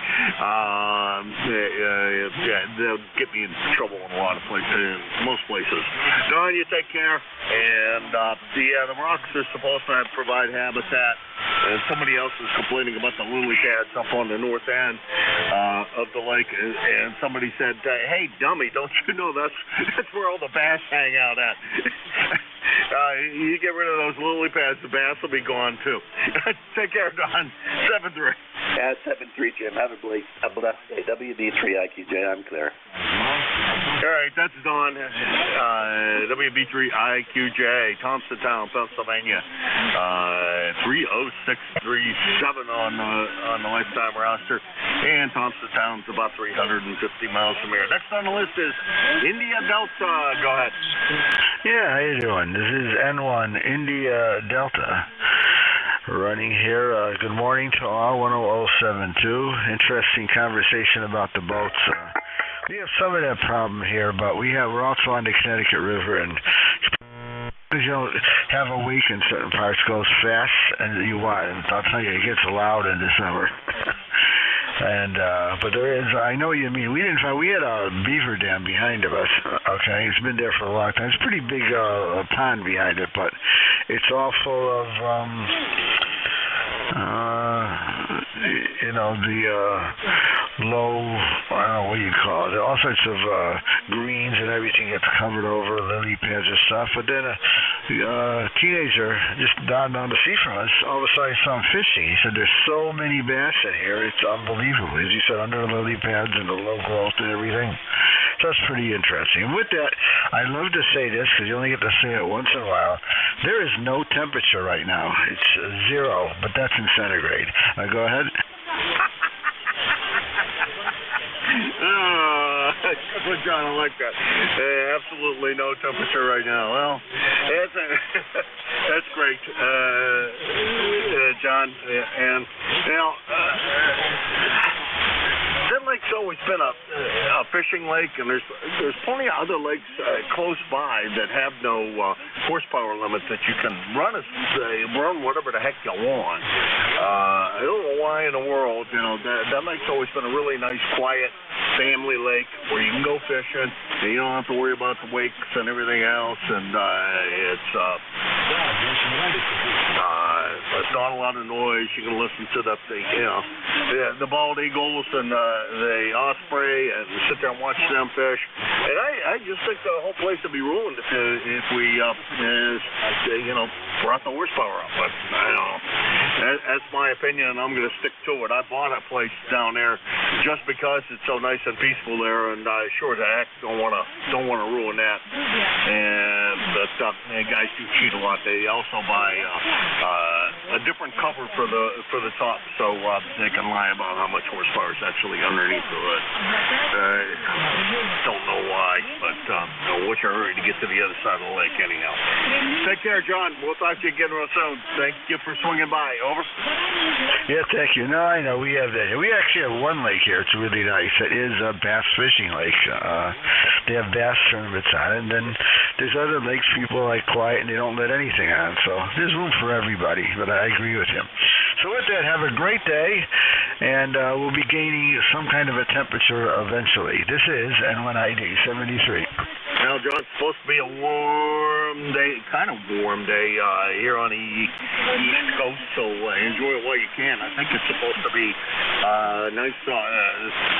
They'll get me in trouble in a lot of places, in most places. Don, you take care. And the rocks are supposed to provide habitat. And somebody else is complaining about the lily pads up on the north end of the lake. And somebody said, "Hey, dummy, don't you know that's where all the bass hang out at?" You get rid of those lily pads, the bass will be gone too. Take care, Don. 7-3. Yeah, 7-3, Jim. Have a blessed day. WB3IQJ, I'm clear. All right, that's Don. WB3IQJ, Thompsontown, Pennsylvania. 30637 on the lifetime roster. And Thompsontown's about 350 miles from here. Next on the list is India Delta. Go ahead. Yeah, how you doing? This is N1 India Delta running here. Good morning to all. 10072. Interesting conversation about the boats. We have some of that problem here, but we're also on the Connecticut River, and you don't have a week in certain parts goes fast, and I'll tell you, it gets loud in the summer. And but there is, I know what you mean. We had a beaver dam behind of us. Okay, it's been there for a long time. It's a pretty big pond behind it, but it's all full of the low, I don't know what you call it, all sorts of greens and everything gets covered over, lily pads and stuff. But then a teenager just down the sea from us, all of a sudden saw him fishing. He said, there's so many bass in here, it's unbelievable. As you said, under the lily pads and the low growth and everything. So that's pretty interesting. And with that, I love to say this because you only get to say it once in a while. There is no temperature right now. It's 0, but that's in centigrade. Go ahead. Good, John, I like that. Absolutely no temperature right now. Well, that's great, John. And that lake's always been a fishing lake, and there's plenty of other lakes close by that have no horsepower limit that you can run whatever the heck you want. I don't know why in the world, that lake's always been a really nice, quiet family lake where you can go fishing and you don't have to worry about the wakes and everything else, and it's not a lot of noise. You can listen to the bald eagles and the osprey and sit there and watch them fish. And I just think the whole place would be ruined if we brought the horsepower up. But I don't know. That's my opinion, and I'm going to stick to it. I bought a place down there just because it's so nice and peaceful there, and I sure as heck don't want to ruin that. But guys do cheat a lot. They also buy a different cover for the top, so they can lie about how much horsepower is actually underneath the hood. Don't know why, but what's your hurry to get to the other side of the lake anyhow? Take care, John. We'll talk to you again real soon. Thank you for swinging by. Over. Yeah, thank you. No, I know we have that. We actually have one lake here. It's really nice. It is a bass fishing lake. They have bass tournaments on it, and then there's other lakes people like quiet and they don't let anything on. So there's room for everybody. But I agree with him. So with that, have a great day, and we'll be gaining some kind of a temperature eventually. This is N1ID 73. Now, John, it's supposed to be a warm day, kind of warm day here on the East Coast, so enjoy it while you can. I think it's supposed to be nice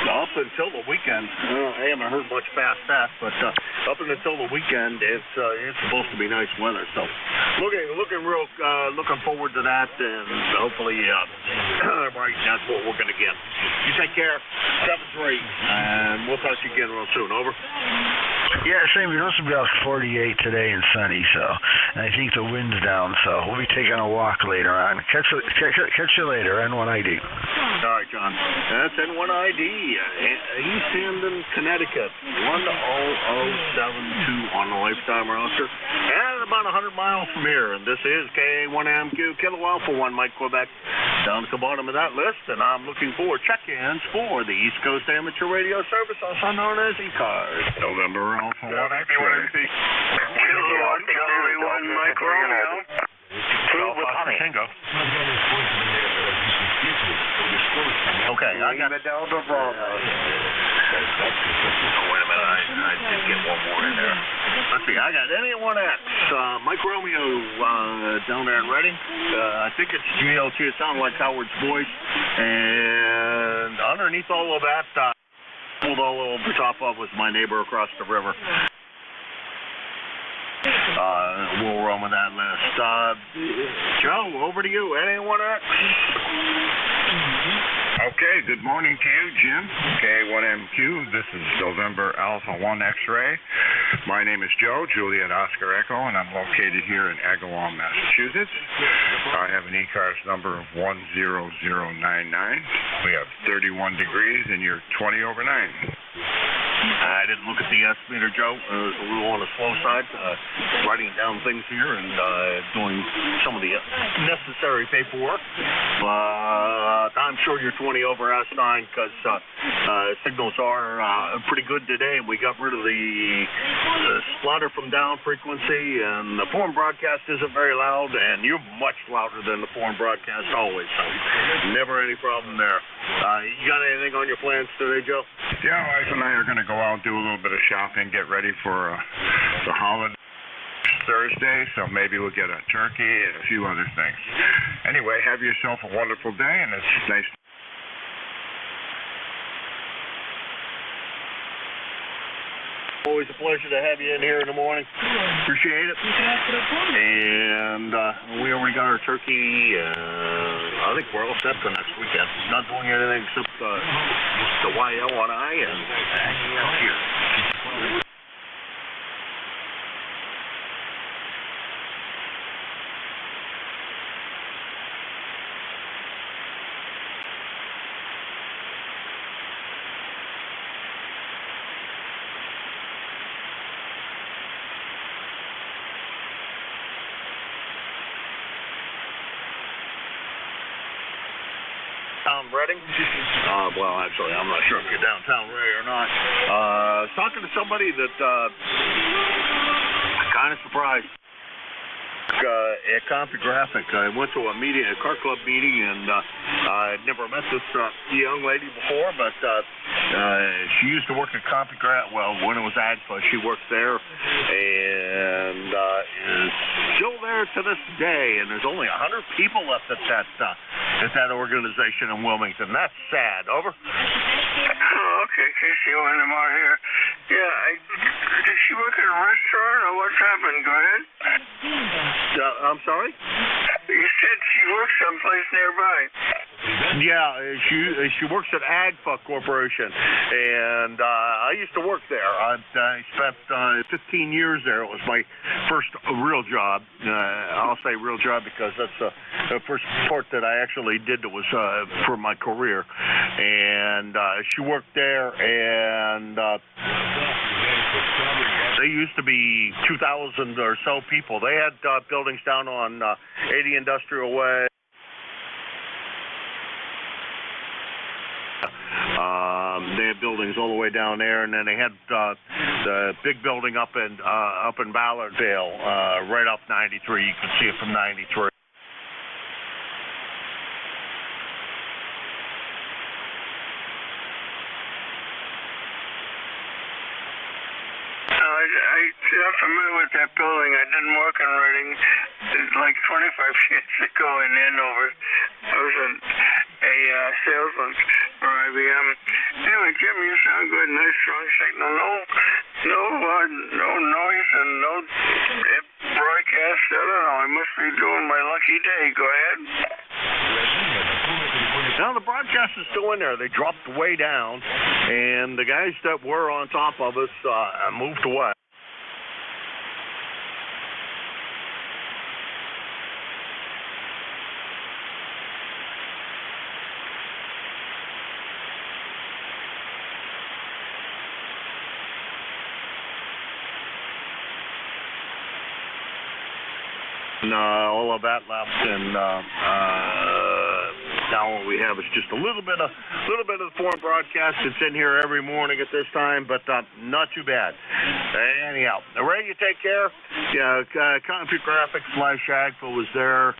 up until the weekend. I haven't heard much past that, but up until the weekend, it's supposed to be nice weather. So looking forward to that, and hopefully, right, that's what we're going to get. You take care. 7-3, and we'll talk to you again real soon. Over. Yeah, same. We're supposed to be about 48 today and sunny, and I think the wind's down, so we'll be taking a walk later on. Catch you later, N1ID. All right, John. That's N1ID, East Hampton, Connecticut, 10072 on the lifetime roster, and about 100 miles from here. And this is K1MQ Kilo Alpha 1 Mike Quebec. Down at the bottom of that list, and I'm looking for check-ins for the East Coast Amateur Radio Service, also known as ECARS. November Alpha 1 X-ray. Kilo Charlie 1 Mike Romeo. Prove with honey. Tango. Okay, I got the Delta Bravo. Wait a minute, I did get one more in there. Let's see, I got NA1X, Mike Romeo down there in Reading. I think it's GLT. It sounded like Howard's voice. And underneath all of that, pulled all over the top of was my neighbor across the river. We'll run with that list. Joe, over to you. NA1X. Okay, good morning to you, Jim. K1MQ, this is November Alpha 1 X-ray. My name is Joe, Juliet Oscar Echo, and I'm located here in Agawam, Massachusetts. I have an ECARS number of 10099. We have 31 degrees, and you're 20 over 9. I didn't look at the estimator, Joe. It was a little on the slow side, writing down things here and doing some of the necessary paperwork. But I'm sure you're 20 over S9 because signals are pretty good today. We got rid of the splatter from down frequency, and the foreign broadcast isn't very loud, and you're much louder than the foreign broadcast always. So never any problem there. You got anything on your plans today, Joe? Yeah, wife and I are going to go out, do a little bit of shopping, get ready for the holiday Thursday, so maybe we'll get a turkey and a few other things. Anyway, have yourself a wonderful day, and it's nice. Always a pleasure to have you in here in the morning. Appreciate it. And we already got our turkey. I think we're all set for next weekend. Not doing anything except the YL and I and hanging out here. Downtown Reading. Well, actually, I'm not sure if you're downtown Reading or not. I was talking to somebody that kind of surprised. At CompuGraphic, I went to a meeting, a car club meeting, and I'd never met this young lady before, but she used to work at CompuGraphic. Well, when it was AGFA, she worked there, and is still there to this day. And there's only 100 people left at that organization in Wilmington. That's sad. Over. Oh, okay, Casey Windemar here. Yeah, did she work at a restaurant or what's happened? Go ahead. I'm sorry? You said she works someplace nearby. Yeah, she works at AGFA Corporation, and I used to work there. I spent 15 years there. It was my first real job. I'll say real job because that's the first part that I actually did that was for my career. And she worked there, and they used to be 2,000 or so people. They had buildings down on 80 Industrial Way. They had buildings all the way down there, and then they had the big building up in Ballardvale, right off 93. You can see it from 93. I'm familiar with that building. I didn't work in Reading like 25 years ago in Andover. I was a salesman for IBM. Anyway, Jim, you sound good. Nice, strong signal. No noise and no broadcast. I don't know. I must be doing my lucky day. Go ahead. Now the broadcast is still in there. They dropped way down, and the guys that were on top of us moved away. And all of that left, and now what we have is just a little bit of the foreign broadcast. It's in here every morning at this time, but not too bad. Anyhow, Ray, you take care. Yeah, CompuGraphic/AGFA was there.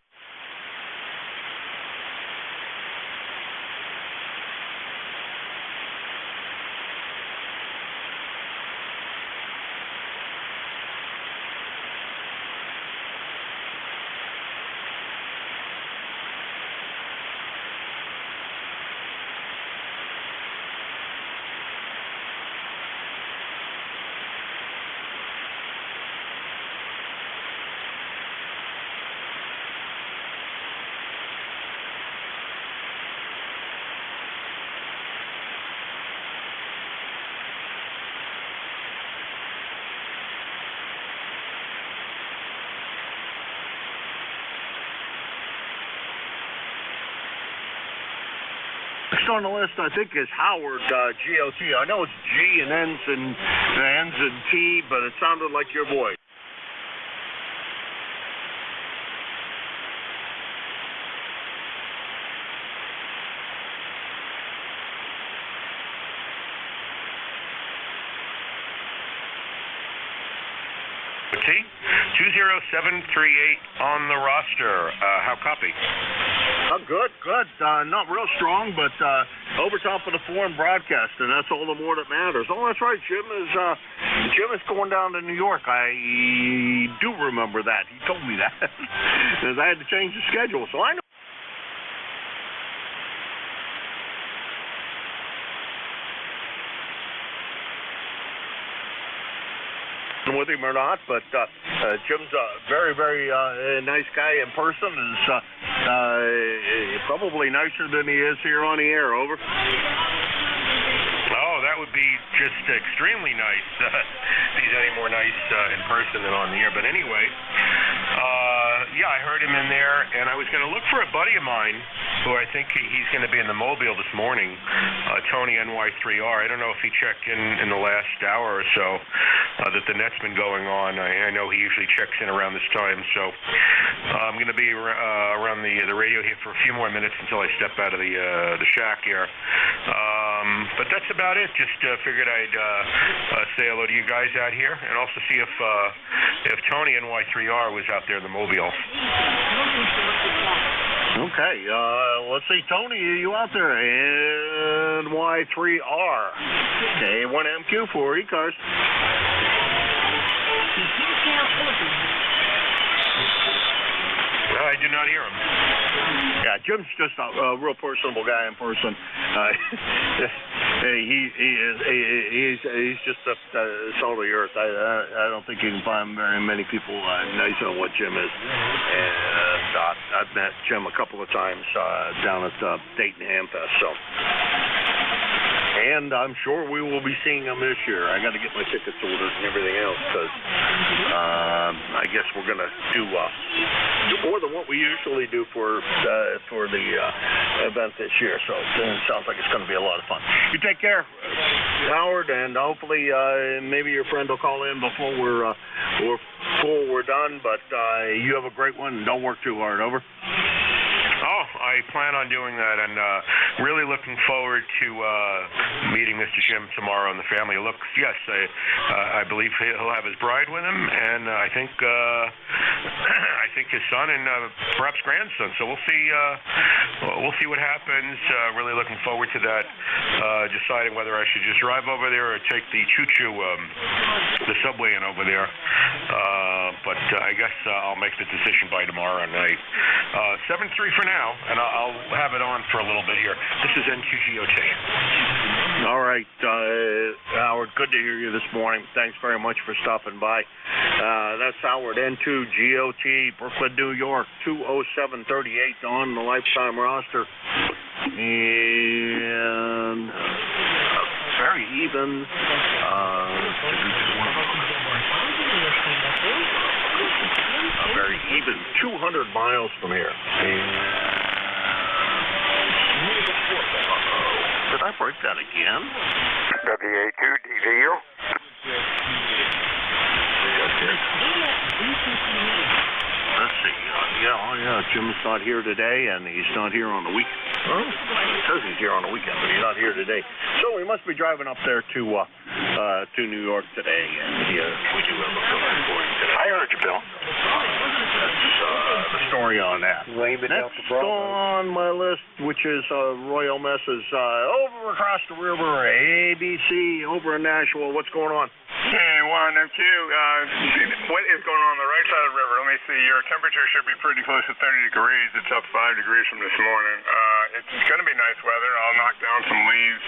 Next on the list, I think, is Howard, GOT. I know it's G and N's and T, but it sounded like your voice. 20738 on the roster. How copy? Good. Not real strong, but over top of the foreign broadcast, and that's all the more that matters. Oh, that's right. Jim is going down to New York. I do remember that. He told me that. Because I had to change the schedule, so I know. With him or not, but Jim's a very, very nice guy in person. Is probably nicer than he is here on the air. Over. Oh, that would be just extremely nice. If he's any more nice in person than on the air. But anyway, yeah, I heard him in there, and I was going to look for a buddy of mine who I think he's going to be in the Mobile this morning, Tony NY3R. I don't know if he checked in the last hour or so that the net's been going on. I know he usually checks in around this time, so I'm going to be around the radio here for a few more minutes until I step out of the shack here. But that's about it. Just figured I'd say hello to you guys out here, and also see if Tony NY3R was out there in the Mobile. Okay, let's see, Tony, are you out there? NY3R. K1MQ for ECARS. I did not hear him. Yeah, Jim's just a real personable guy in person. He's just a salt of the earth. I don't think you can find very many people nice on what Jim is. And I've met Jim a couple of times down at Dayton Hamfest. So. And I'm sure we will be seeing him this year. I got to get my tickets ordered and everything else because I guess we're going to do more than what we usually do for the event this year. So it sounds like it's going to be a lot of fun. You take care, Howard, and hopefully maybe your friend will call in before we're done. But you have a great one and don't work too hard. Over. Oh, I plan on doing that, and really looking forward to meeting Mr. Jim tomorrow and the family. Look, yes, I believe he'll have his bride with him, and I think his son and perhaps grandson. So we'll see what happens. Really looking forward to that. Deciding whether I should just drive over there or take the choo-choo, the subway in over there. But I guess I'll make the decision by tomorrow night. 7-3 for now, and I'll have it on for a little bit here. This is NQGOT. All right, Howard, good to hear you this morning. Thanks very much for stopping by. That's Howard, N2GOT, Brooklyn, New York, 20738 on the lifetime roster. And very even. Very even, 200 miles from here. Did I break that again? WA2, DVU. Let's see. Yeah, Jim's not here today, and he's not here on the weekend. Well, it says he's here on the weekend, but he's not here today. So he must be driving up there to New York today, and we do have a film for him today. I heard you, Bill. That's the story on that. Next on my list, which is Royal Mess's over across the river, ABC, over in Nashville. What's going on? Hey, 1MQ. What is going on the right side of the river? Let me see. Your temperature should be pretty close to 30 degrees. It's up 5 degrees from this morning. It's going to be nice weather. I'll knock down some leaves.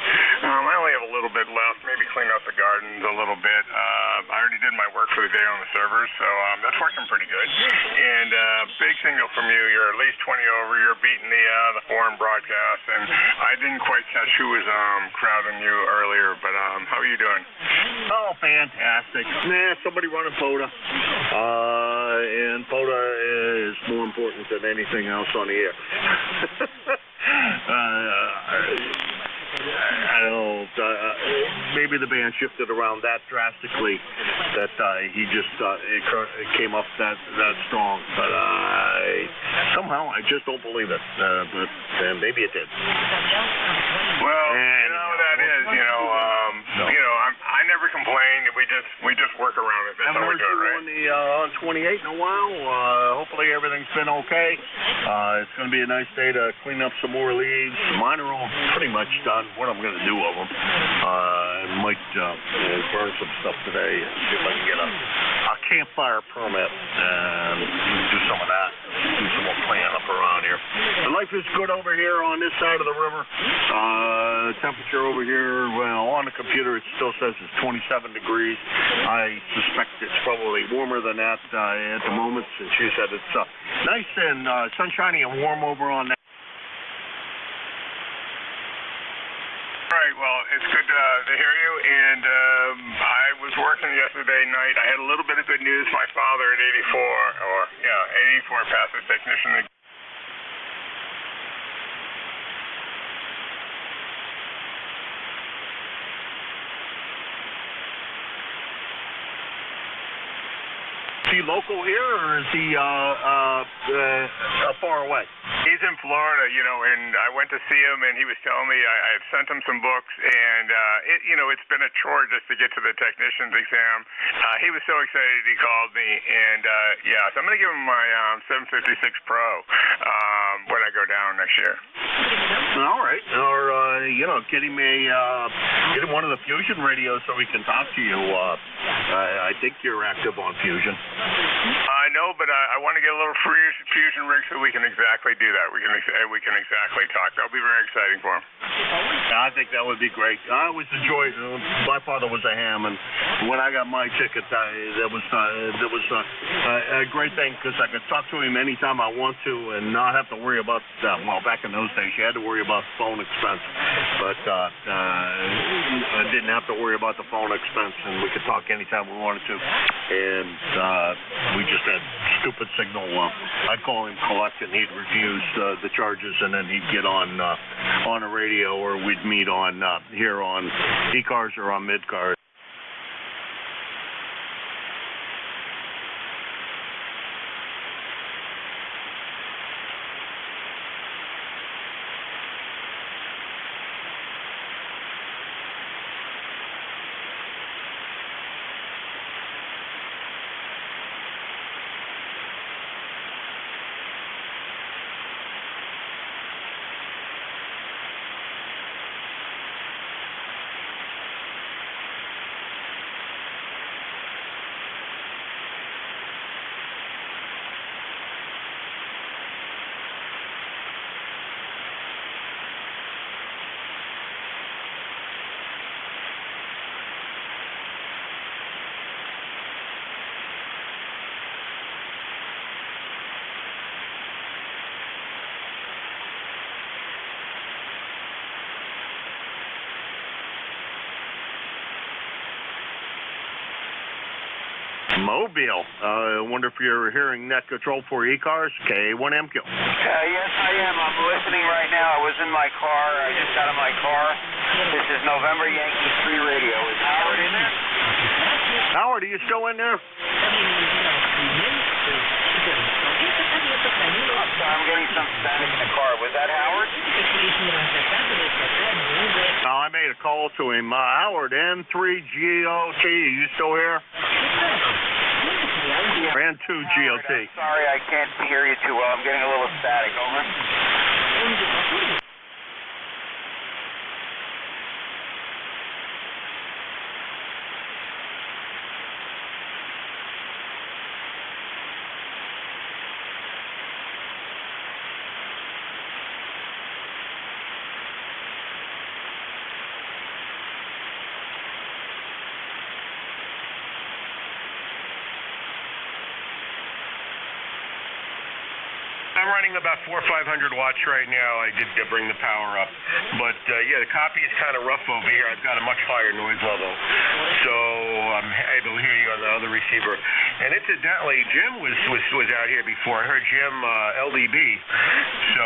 I only have a little bit left. Maybe clean up the gardens a little bit. I already did my work for the day on the servers, so that's working pretty good. And big signal from you. You're at least 20 over. You're beating the foreign broadcast. And I didn't quite catch who was crowding you earlier, but how are you doing? Oh, fantastic. Somebody running POTA. And POTA is more important than anything else on the air. I don't know. Maybe the band shifted around that drastically that he just it came up that strong. But somehow I just don't believe it. But maybe it did. Well, you know that is. I never complain. We just work around it. That's how we're doing, right? On 28 in a while. Hopefully everything's been okay. It's going to be a nice day to clean up some more leaves. Mine are all pretty much done. What I'm going to do of them. I might burn some stuff today and see if I can get a campfire permit and do some of that. Do some more cleaning up around here. The life is good over here on this side of the river. Temperature over here, well, on the computer it still says it's 27 degrees. I suspect it's probably warmer than that at the moment, since you said it's nice and sunshiny and warm over on that. All right, well, it's good to hear you, and I was working yesterday night. I had a little bit of good news. My father at 84 passed his technician. Is he local here, or is he far away? He's in Florida, and I went to see him, and he was telling me I had sent him some books, and it's been a chore just to get to the technician's exam. He was so excited he called me, and so I'm going to give him my 756 Pro when I go down next year. All right, or get him one of the Fusion radios so he can talk to you. I think you're active on Fusion. I know, but I want to get a little Fusion rig so we can exactly do that. We can exactly talk. That'll be very exciting for him. I think that would be great. I always enjoyed. My father was a ham, and when I got my ticket, that was a great thing because I could talk to him anytime I want to and not have to worry about. Back in those days, you had to worry about phone expense, but I didn't have to worry about the phone expense, and we could talk anytime we wanted to. And we just had stupid signal. I'd call him collect, and he'd refuse the charges, and then he'd get on a radio, or we'd meet on here on ECARS or on MidCars. Mobile. I wonder if you're hearing net control for ECARS, K1MQ. Yes, I am. I'm listening right now. I was in my car. I just got in my car. This is November Yankee 3 radio. Is Howard in there? Howard, are you still in there? I'm getting some static in the car. Was that Howard? No, I made a call to him. Howard, N3GOT. You still here? N2GOT. Sorry, I can't hear you too well. I'm getting a little static. Over. I'm running about 400 or 500 watts right now. I did bring the power up, but the copy is kind of rough over here. I've got a much higher noise level, so I'm able to hear you on the other receiver. And incidentally, Jim was out here before. I heard Jim LDB. So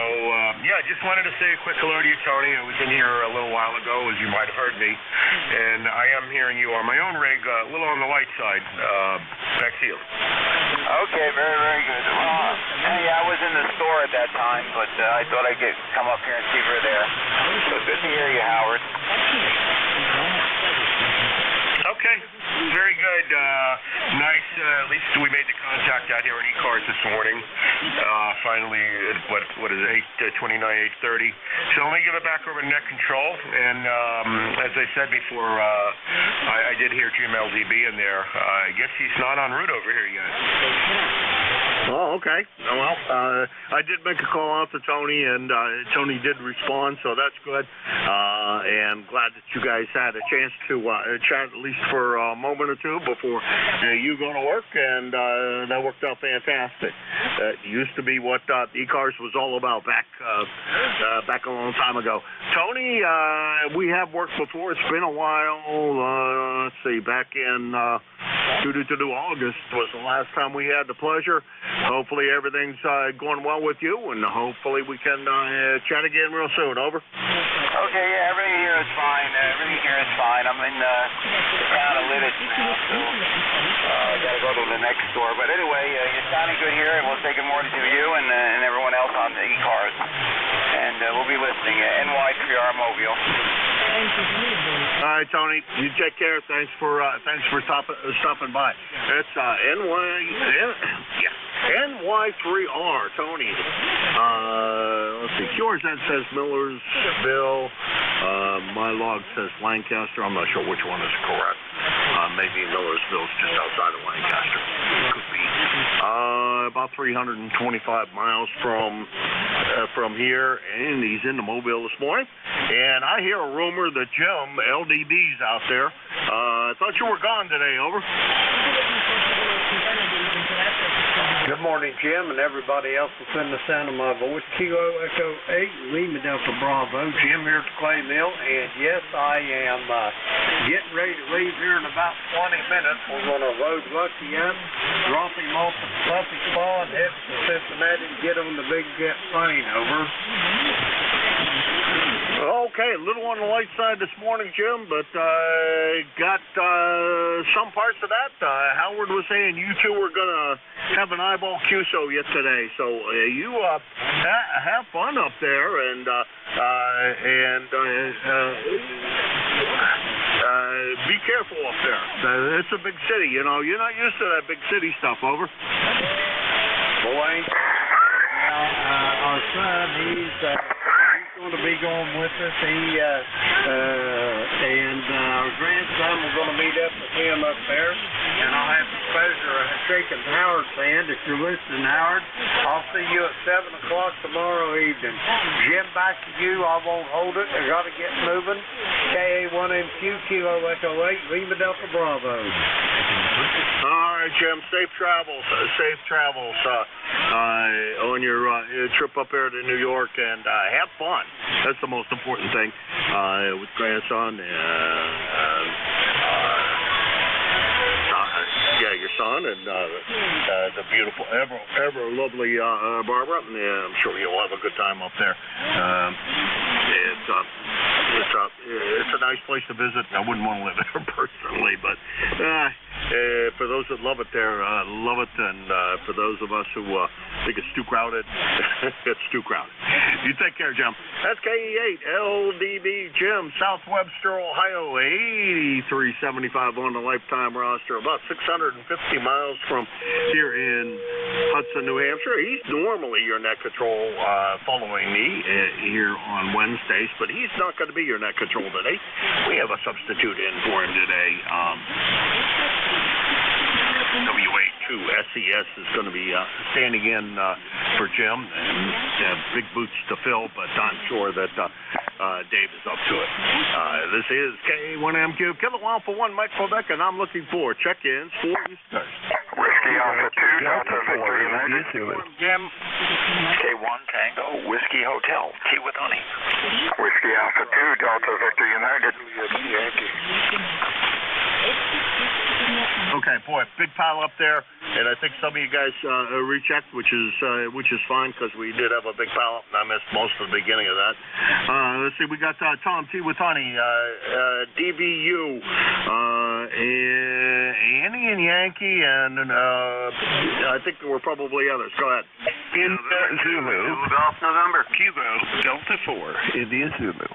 I just wanted to say a quick hello to you, Tony. I was in here a little while ago, as you might have heard me, and I am hearing you on my own rig, a little on the light side. Back to you. Okay, very, very good. I was in the store at that time, but I thought I'd come up here and see if you're there. So good to hear you, Howard. Okay, very good. Nice. At least we made the contact out here in ECARS this morning. Finally, what is it, 8:29, 8:30. So let me give it back over to Net Control. And as I said before, I did hear Jim LDB in there. I guess he's not en route over here yet. Oh, okay. Well, I did make a call out to Tony, and Tony did respond, so that's good. And glad that you guys had a chance to chat at least for a moment or two before you go to work, and that worked out fantastic. It used to be what ECARS was all about back a long time ago. Tony, we have worked before. It's been a while. Let's see, back in August was the last time we had the pleasure. Hopefully everything's going well with you, and hopefully we can chat again real soon. Over. Okay, yeah, everything here is fine. I'm in the town of Lidditz now, so I got to go to the next store. But anyway, you're sounding good here, and we'll take it more to you and everyone else on the ECARS. And we'll be listening. NY2US Mobile. All right, Tony. You take care. Thanks for stopping by. It's NY3R, Tony. Let's see. Yours that says Millersville. My log says Lancaster. I'm not sure which one is correct. Maybe Millersville's just outside of Lancaster. Could be. About 325 miles from here, and he's in the Mobile this morning. And I hear a rumor that Jim LDB's out there. I thought you were gone today. Over. Good morning, Jim, and everybody else that's in the sound of my voice. Kilo Echo 8, Lima Delta Bravo. Jim here at the Clay Mill, and yes, I am getting ready to leave here in about 20 minutes. We're going to load Lucky up, drop him off at the Puppy Spa, and head to Cincinnati and get on the big jet plane. Over. Okay, a little on the light side this morning, Jim, but got some parts of that. Howard was saying you two were going to have an eyeball QSO yet today, so you have fun up there, and be careful up there. It's a big city, you know. You're not used to that big city stuff. Over. Boy, our son, he's going to be going with us. And our grandson, we're going to meet up with him up there. And I'll have the pleasure of shaking Howard's hand. If you're listening, Howard, I'll see you at 7 o'clock tomorrow evening. Jim, back to you. I won't hold it. I got to get moving. KA1MQ, Kilo Echo 8, Lima Delta Bravo. All right, Jim. Safe travels. On your trip up there to New York, and have fun. That's the most important thing with grandson. Your son and the beautiful, ever lovely Barbara. I'm sure you'll have a good time up there. It's a nice place to visit. I wouldn't want to live there personally, but for those that love it there, love it. And for those of us who think it's too crowded, it's too crowded. You take care, Jim. That's KE8 LDB Jim, South Webster, Ohio, 8375 on the lifetime roster, about 650 miles from here in Hudson, New Hampshire. He's normally your net control following me here on Wednesdays, but he's not going to be your net control today. We have a substitute in for him today. NJ2US is going to be standing in for Jim, and big boots to fill, but I'm sure that Dave is up to it. This is K1MQ, Kilo Alpha 1, Mike Quebec, and I'm looking for check-ins for Easter. Whiskey Alpha 2, Delta Victory United. Jim. K1 Tango, Whiskey Hotel, Key with Honey. Whiskey Alpha 2, Delta Victory United. Okay, boy, big pile up there, and I think some of you guys rechecked, which is fine because we did have a big pile up, and I missed most of the beginning of that. Let's see, we got Tom T. with Honey, DBU, Annie and Yankee, and I think there were probably others. Go ahead. India Zulu, Golf November. Kilo Delta 4, India Zulu.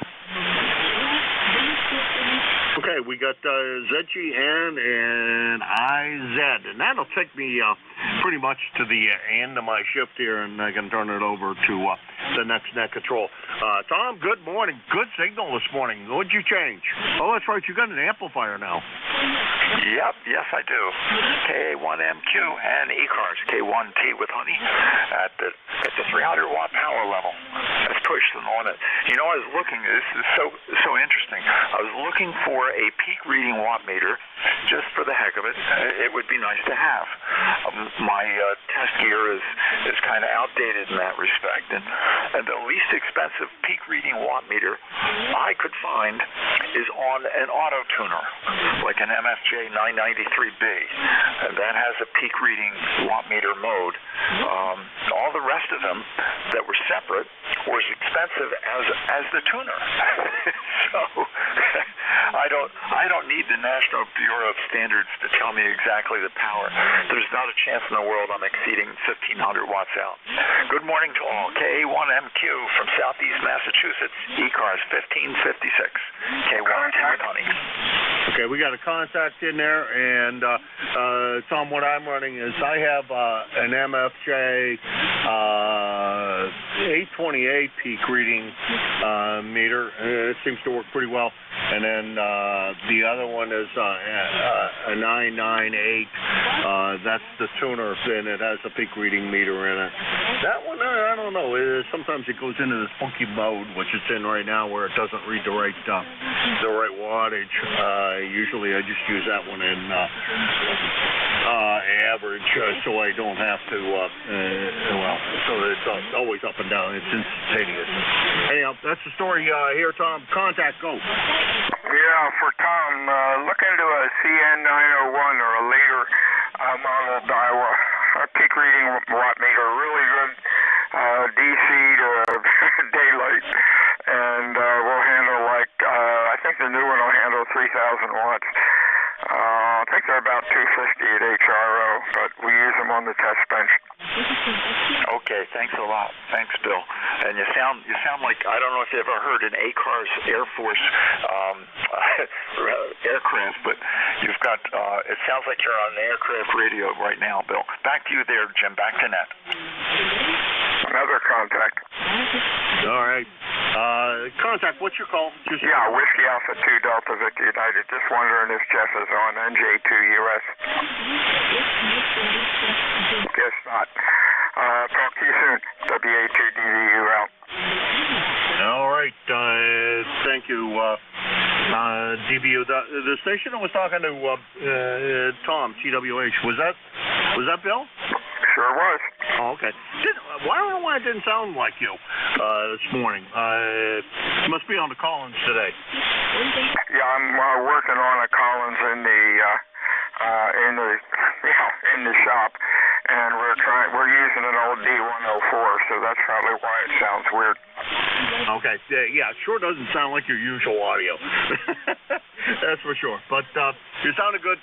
Okay, we got ZGN and IZ, and that'll take me pretty much to the end of my shift here, and I can turn it over to the next net control. Tom, good morning. Good signal this morning. What'd you change? Oh, that's right. You got an amplifier now. Yep, yes I do. K1MQ and ECARS, K1T with honey at the 300 watt power level. Let's push them on it. You know, I was looking, this is so interesting. I was looking for a peak reading watt meter just for the heck of it. It would be nice to have. My test gear is kind of outdated in that respect, and the least expensive peak reading watt meter I could find is on an auto tuner, like an MFJ 993B, and that has a peak reading watt meter mode. All the rest of them that were separate were as expensive as the tuner. So I don't need the National Bureau of Standards to tell me exactly the power. There's not a chance in the world I'm exceeding 1,500 watts out. Good morning to all. K1MQ from Southeast Massachusetts, ECARS 1556. K1T with honey. Okay, we got a contact in there, and Tom, what I'm running is I have an MFJ 828 peak reading meter. It seems to work pretty well. And then the other one is a 998. That's the tuner, and it has a peak reading meter in it. That one, I don't know. Sometimes it goes into this funky mode, which it's in right now, where it doesn't read the right wattage. Usually, I just use that one in average, so I don't have to. So it's always up and down. It's instantaneous. Anyhow, that's the story here, Tom. Contact, go. Yeah, for Tom, look into a CN901 or a later model Daiwa, a peak reading watt meter, really good DC to daylight, and will handle I think the new one will handle 3,000 watts. I think they're about 250 at HRO, but we use them on the test bench. Okay, thanks a lot. Thanks, Bill. And you sound like, I don't know if you ever heard an ECARS Air Force aircraft, but you've got, it sounds like you're on an aircraft radio right now, Bill. Back to you there, Jim. Back to net. Another contact. All right. Contact, what's your call? Yeah, Whiskey Alpha 2 Delta Victor United. Just wondering if Jeff is on NJ2US. Guess not. Talk to you soon. WA2DVU out. All right. Thank you, DBU. The station I was talking to Tom, TWH, was that Bill? Sure was. Oh, okay. I don't know why it didn't sound like you this morning. You must be on the Collins today. Yeah, I'm working on a Collins in the shop, and we're using an old D104, so that's probably why it sounds weird. Okay. Yeah, it sure doesn't sound like your usual audio. That's for sure. But you sounded good,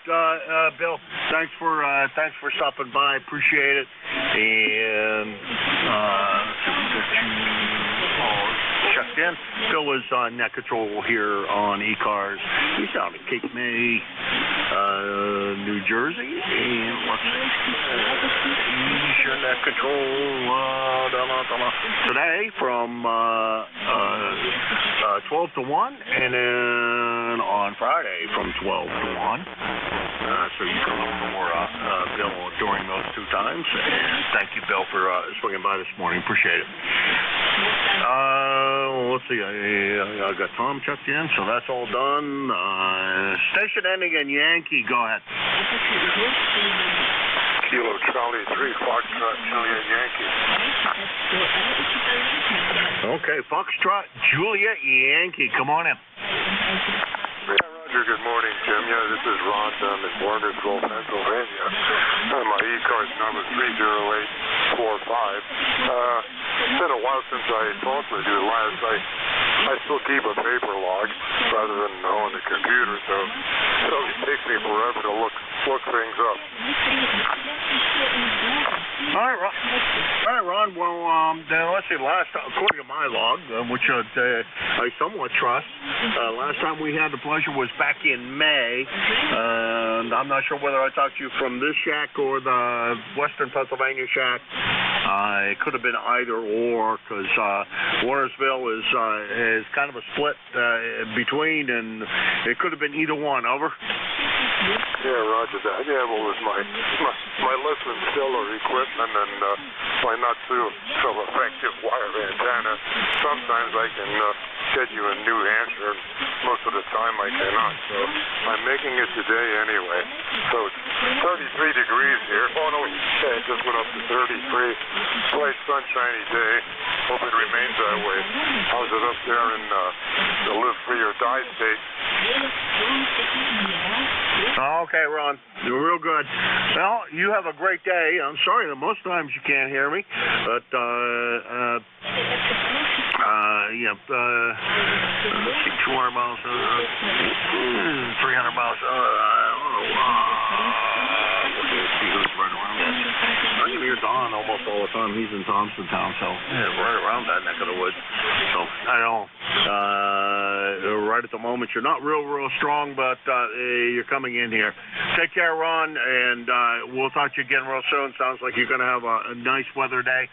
Bill. Thanks for stopping by. Appreciate it. And checked in. Bill was on net control here on ECARS. He's out of Cape May, New Jersey. And let's see. He's net control today from 12 to 1, and then on Friday from 12 to 1. So you can look for Bill during those two times. And thank you, Bill, for swinging by this morning. Appreciate it. Let's see. I got Tom checked in, so that's all done. Station ending in Yankee. Go ahead. Kilo Charlie 3, Foxtrot, Juliet, Yankee. Okay, Foxtrot, Juliet, Yankee. Come on in. Yeah, Roger, good morning, Jim. Yeah, this is Ron down in Warnersville, Pennsylvania. My ECARS number is 30845. It's been a while since I talked with you last. I still keep a paper log rather than on the computer, so it takes me forever to look things up. All right, Ron. Well, let's see. According to my log, which I somewhat trust, last time we had the pleasure was back in May. And I'm not sure whether I talked to you from this shack or the Western Pennsylvania shack. It could have been either or, because Warnersville is kind of a split between, and it could have been either one. Over. Yeah, roger that. Yeah, well, with my listening stellar equipment and my not so effective wire antenna, sometimes I can get you in New Hampshire, and most of the time I cannot. So I'm making it today anyway. So it's 33 degrees here. Oh no, yeah, it just went up to 33. Bright sunshiny day. Hope it remains that way. How's it up there in the live free or die state? Okay, Ron. You're real good. Well, you have a great day. I'm sorry that most times you can't hear me, but let's see, 200 miles, 300 miles. Let's see who's right around that. I can hear Don almost all the time. He's in Thompsontown, so right around that neck of the woods. So I don't know. Right at the moment, you're not real strong, but you're coming in here. Take care, Ron, and we'll talk to you again real soon. Sounds like you're going to have a nice weather day.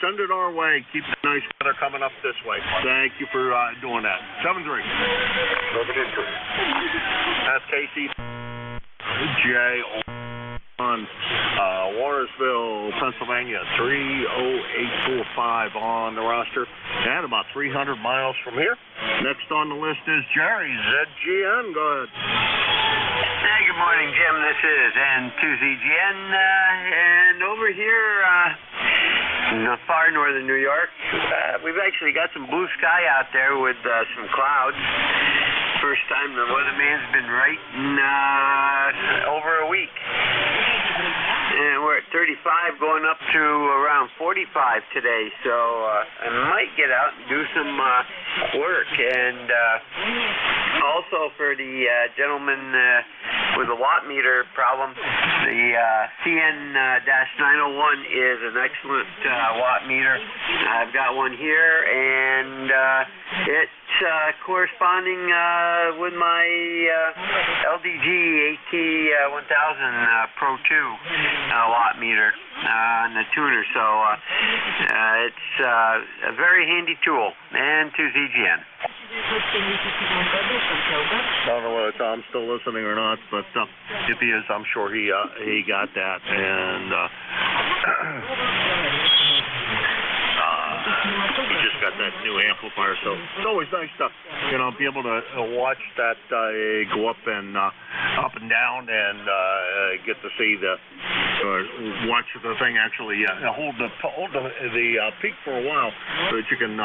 Send it our way. Keep the nice weather coming up this way. Thank you for doing that. 7-3. That's Casey J. on Warnersville, Pennsylvania, 30845 on the roster, and about 300 miles from here. Next on the list is Jerry, ZGN. Go ahead. Hey, good morning, Jim. This is N2ZGN, and over here in far northern New York, we've actually got some blue sky out there with some clouds. First time the weatherman's been right in over a week. And we're at 35 going up to around 45 today, so I might get out and do some work. And also for the gentleman with the watt meter problem, the CN-901 is an excellent watt meter. I've got one here, and it's corresponding with my LDG AT1000 Pro 2 watt meter on the tuner, so it's a very handy tool. And to ZGN. I don't know whether Tom's still listening or not, but if he is, I'm sure he got that. And he just got that new amplifier, so it's always nice to be able to watch that go up and down, and get to see watch the thing actually hold the peak for a while, so that you can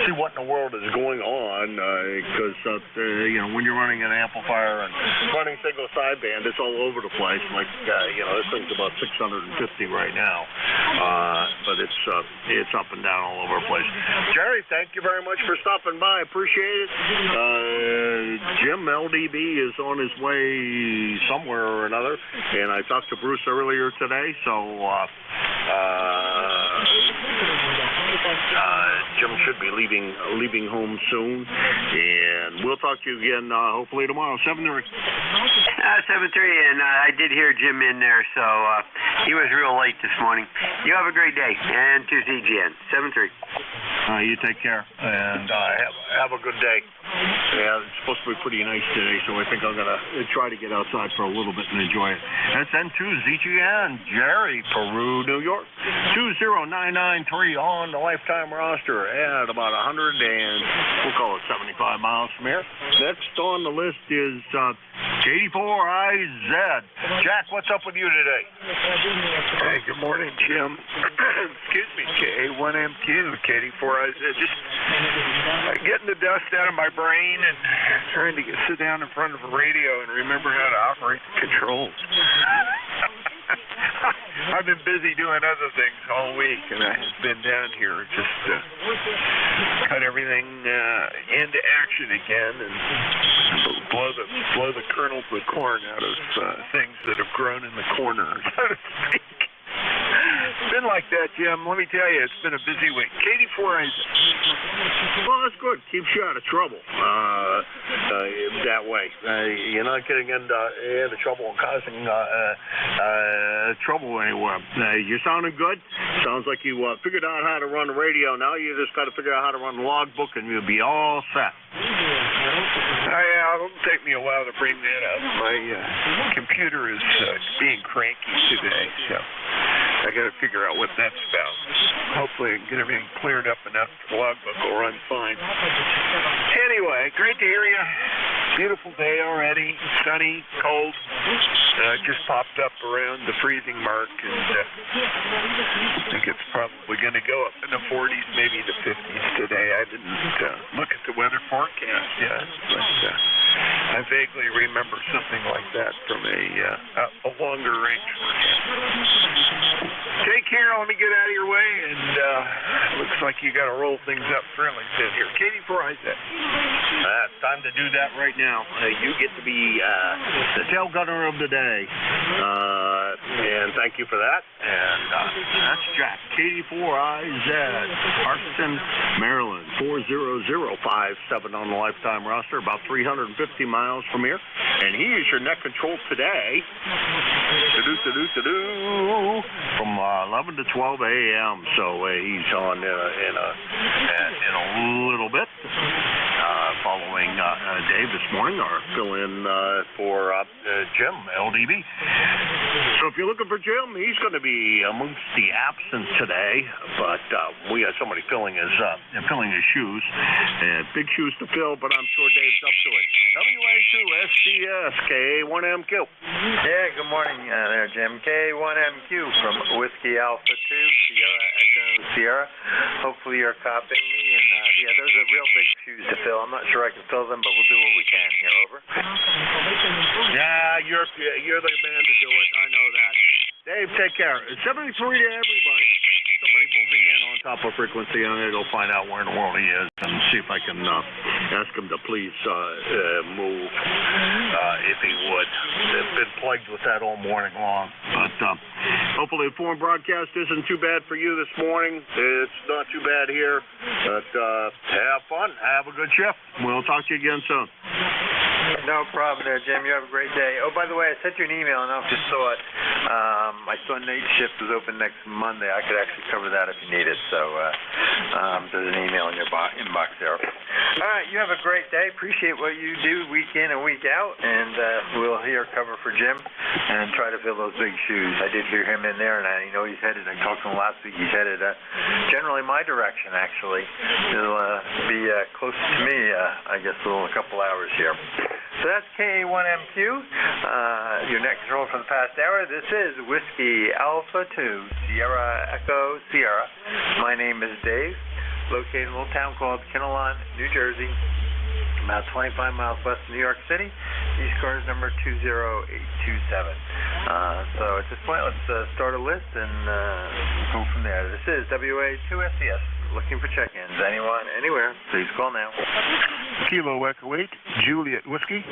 see what in the world is going on. Because when you're running an amplifier and running single sideband, it's all over the place. Like this thing's about 650 right now, but it's up and down all over the place. Jerry, thank you very much for stopping by. Appreciate it. Jim LDB is on his way somewhere or another, and I talked to Bruce earlier today, so Jim should be leaving home soon, and we'll talk to you again hopefully tomorrow. 7-3. 7-3, and I did hear Jim in there, so he was real late this morning. You have a great day, and to ZGN. 7-3. You take care, and have a good day. Yeah, it's supposed to be pretty nice today, so I think I'm going to try to get outside for a little bit and enjoy it. That's N2ZGN, Jerry, Peru, New York. 20993 on the lifetime roster at about 100 and we'll call it 75 miles from here. Next on the list is K84IZ. Jack, what's up with you today? Hey, good morning, Jim. Excuse me, K1MQ, K84IZ. Just getting the dust out of my brain and trying to sit down in front of a radio and remember how to operate the controls. I've been busy doing other things all week, and I have been down here just to cut everything into action again and blow the kernels of corn out of things that have grown in the corner, so to speak. been like that, Jim. Let me tell you, it's been a busy week. Katie, before I... Well, that's good. Keeps you out of trouble that way. You're not getting into trouble and causing trouble anywhere. You're sounding good. Sounds like you figured out how to run the radio. Now you just got to figure out how to run the logbook, and you'll be all set. It'll take me a while to bring that up. My computer is being cranky today, so I got to figure out what that's about. Hopefully I can get everything cleared up enough. The logbook will run fine. Anyway, great to hear you. Beautiful day already. Sunny, cold. Just popped up around the freezing mark, and I think it's probably going to go up in the 40s, maybe the 50s today. I didn't look at the weather forecast yet, but I vaguely remember something like that from a longer range forecast. Take care. Let me get out of your way, and looks like you got to roll things up fairly soon here. Katie, before I say. It's time to do that right now. You get to be the tail gunner of the day, and thank you for that. And that's Jack, KD4IZ, Parkton, Maryland, 40057 on the lifetime roster, about 350 miles from here. And he is your net control today. From 11 to 12 a.m. So he's on in a little bit. Following Dave this morning, our fill-in for Jim, LDB. So if you're looking for Jim, he's going to be amongst the absent today, but we got somebody filling his shoes. Big shoes to fill, but I'm sure Dave's up to it. WA2SDS, KA1MQ. Yeah, good morning there, Jim. KA1MQ from Whiskey Alpha 2, Sierra Echo Sierra. Hopefully you're copying me, and those are real big shoes to fill. I'm not sure I can fill them, but we'll do what we can here. Over. Yeah, you're the man to do it. I know that. Dave, take care. 73 to everybody. Somebody moving in on top of frequency. I'm going to go find out where in the world he is and see if I can ask him to please move if he would. They've been plagued with that all morning long. But hopefully the foreign broadcast isn't too bad for you this morning. It's not too bad here. But have fun. Have a good shift. We'll talk to you again soon. No problem there, Jim. You have a great day. Oh, by the way, I sent you an email. I don't know if you saw it. My son Nate's shift is open next Monday. I could actually cover that if you need it. So there's an email in your inbox there. All right, you have a great day. Appreciate what you do week in and week out. And we'll hear cover for Jim and try to fill those big shoes. I did hear him in there, and I know he's headed. I talked to him last week. He's headed generally my direction, actually. He'll be close to me, I guess, a couple hours here. So that's KA1MQ, your net control for the past hour. This is Whiskey Alpha 2, Sierra Echo Sierra. My name is Dave, located in a little town called Kinnelon, New Jersey, about 25 miles west of New York City. ECARS number 20827. So at this point, let's start a list and go from there. This is WA2SCS. Looking for check-ins. Anyone, anywhere, please call now. Kilo Echo 8, Juliet Whiskey.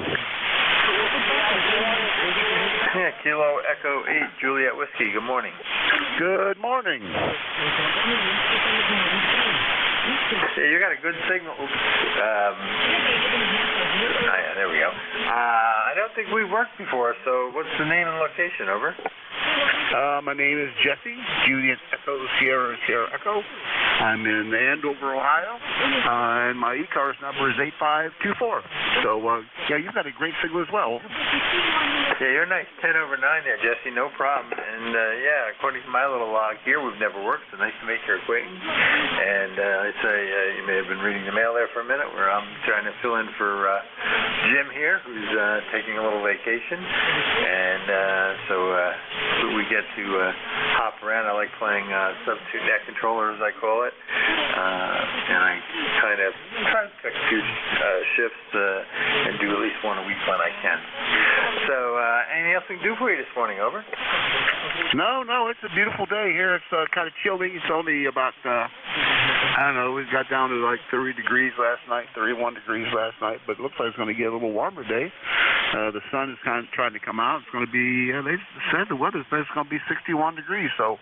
Yeah, Kilo Echo 8, Juliet Whiskey. Good morning. Good morning. Yeah, you got a good signal. Yeah, there we go. I don't think we've worked before, so what's the name and location? Over. My name is Jesse, Juliet Echo Sierra Echo. I'm in Andover, Ohio, and my ECARS number is 8524. So, yeah, you've got a great signal as well. Yeah, you're nice 10 over 9 there, Jesse, no problem. And, yeah, according to my little log here, we've never worked, so nice to make your acquaintance. And I'd say you may have been reading the mail there for a minute, where I'm trying to fill in for Jim here, who's taking a little vacation. And so we get to hop around. I like playing substitute net controller, as I call it. And I kind of try to pick a few shifts and do at least one a week when I can. So anything else we can do for you this morning? Over. No, it's a beautiful day here. It's kind of chilly. It's only about I don't know, we got down to like 30 degrees last night, 31 degrees last night, but it looks like it's going to get a little warmer today. The sun is kind of trying to come out. It's going to be, they said the weather says it's going to be 61 degrees, so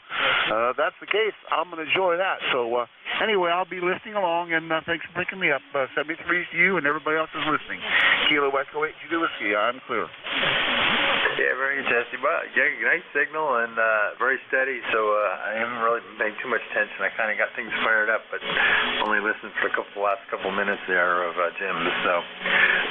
that's the case. I'm going to enjoy that. So anyway, I'll be listening along, and thanks for picking me up. 73 to you and everybody else is listening. Kilo Echo 8 to Whiskey, I'm clear. Yeah, very interesting. Well, yeah, nice signal and very steady, so I haven't really paid too much attention. I kind of got things fired up, but only listened for the last couple minutes there of Jim, so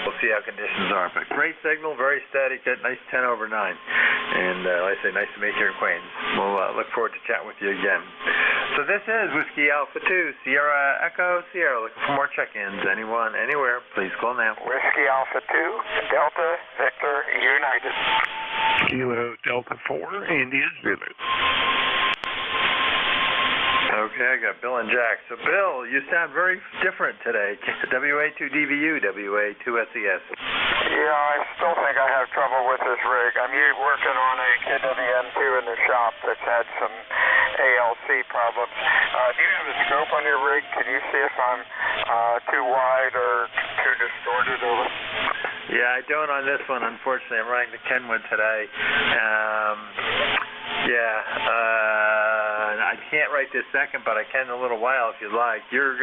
we'll see how conditions are. But great signal, very steady, good, nice 10 over 9. And like I say, nice to make your acquaintance. We'll look forward to chatting with you again. So this is Whiskey Alpha 2, Sierra Echo Sierra. Looking for more check-ins. Anyone, anywhere, please call now. Whiskey Alpha 2, Delta Victor United. Kilo Delta 4, Indian Zulu. Okay, I got Bill and Jack. So, Bill, you sound very different today. WA2DVU, WA2SES. Yeah, I still think I have trouble with this rig. I'm working on a KWM2 in the shop that's had some ALC problems. Do you have a scope on your rig? Can you see if I'm too wide or too distorted? Over? Yeah, I don't on this one, unfortunately. I'm running the Kenwood today. I can't right this second, but I can in a little while if you'd like. You're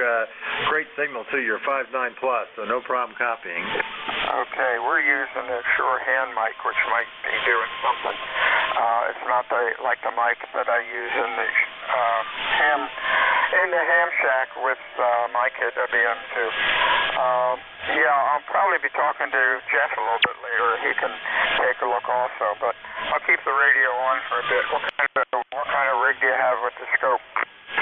great signal, too. You're 5.9 plus, so no problem copying. Okay, we're using the Shure hand mic, which might be doing something. It's not like the mic that I use in the ham shack with my KWM2. I'll probably be talking to Jeff a little bit later. He can take a look also, but I'll keep the radio on for a bit. What kind of rig do you have with the scope?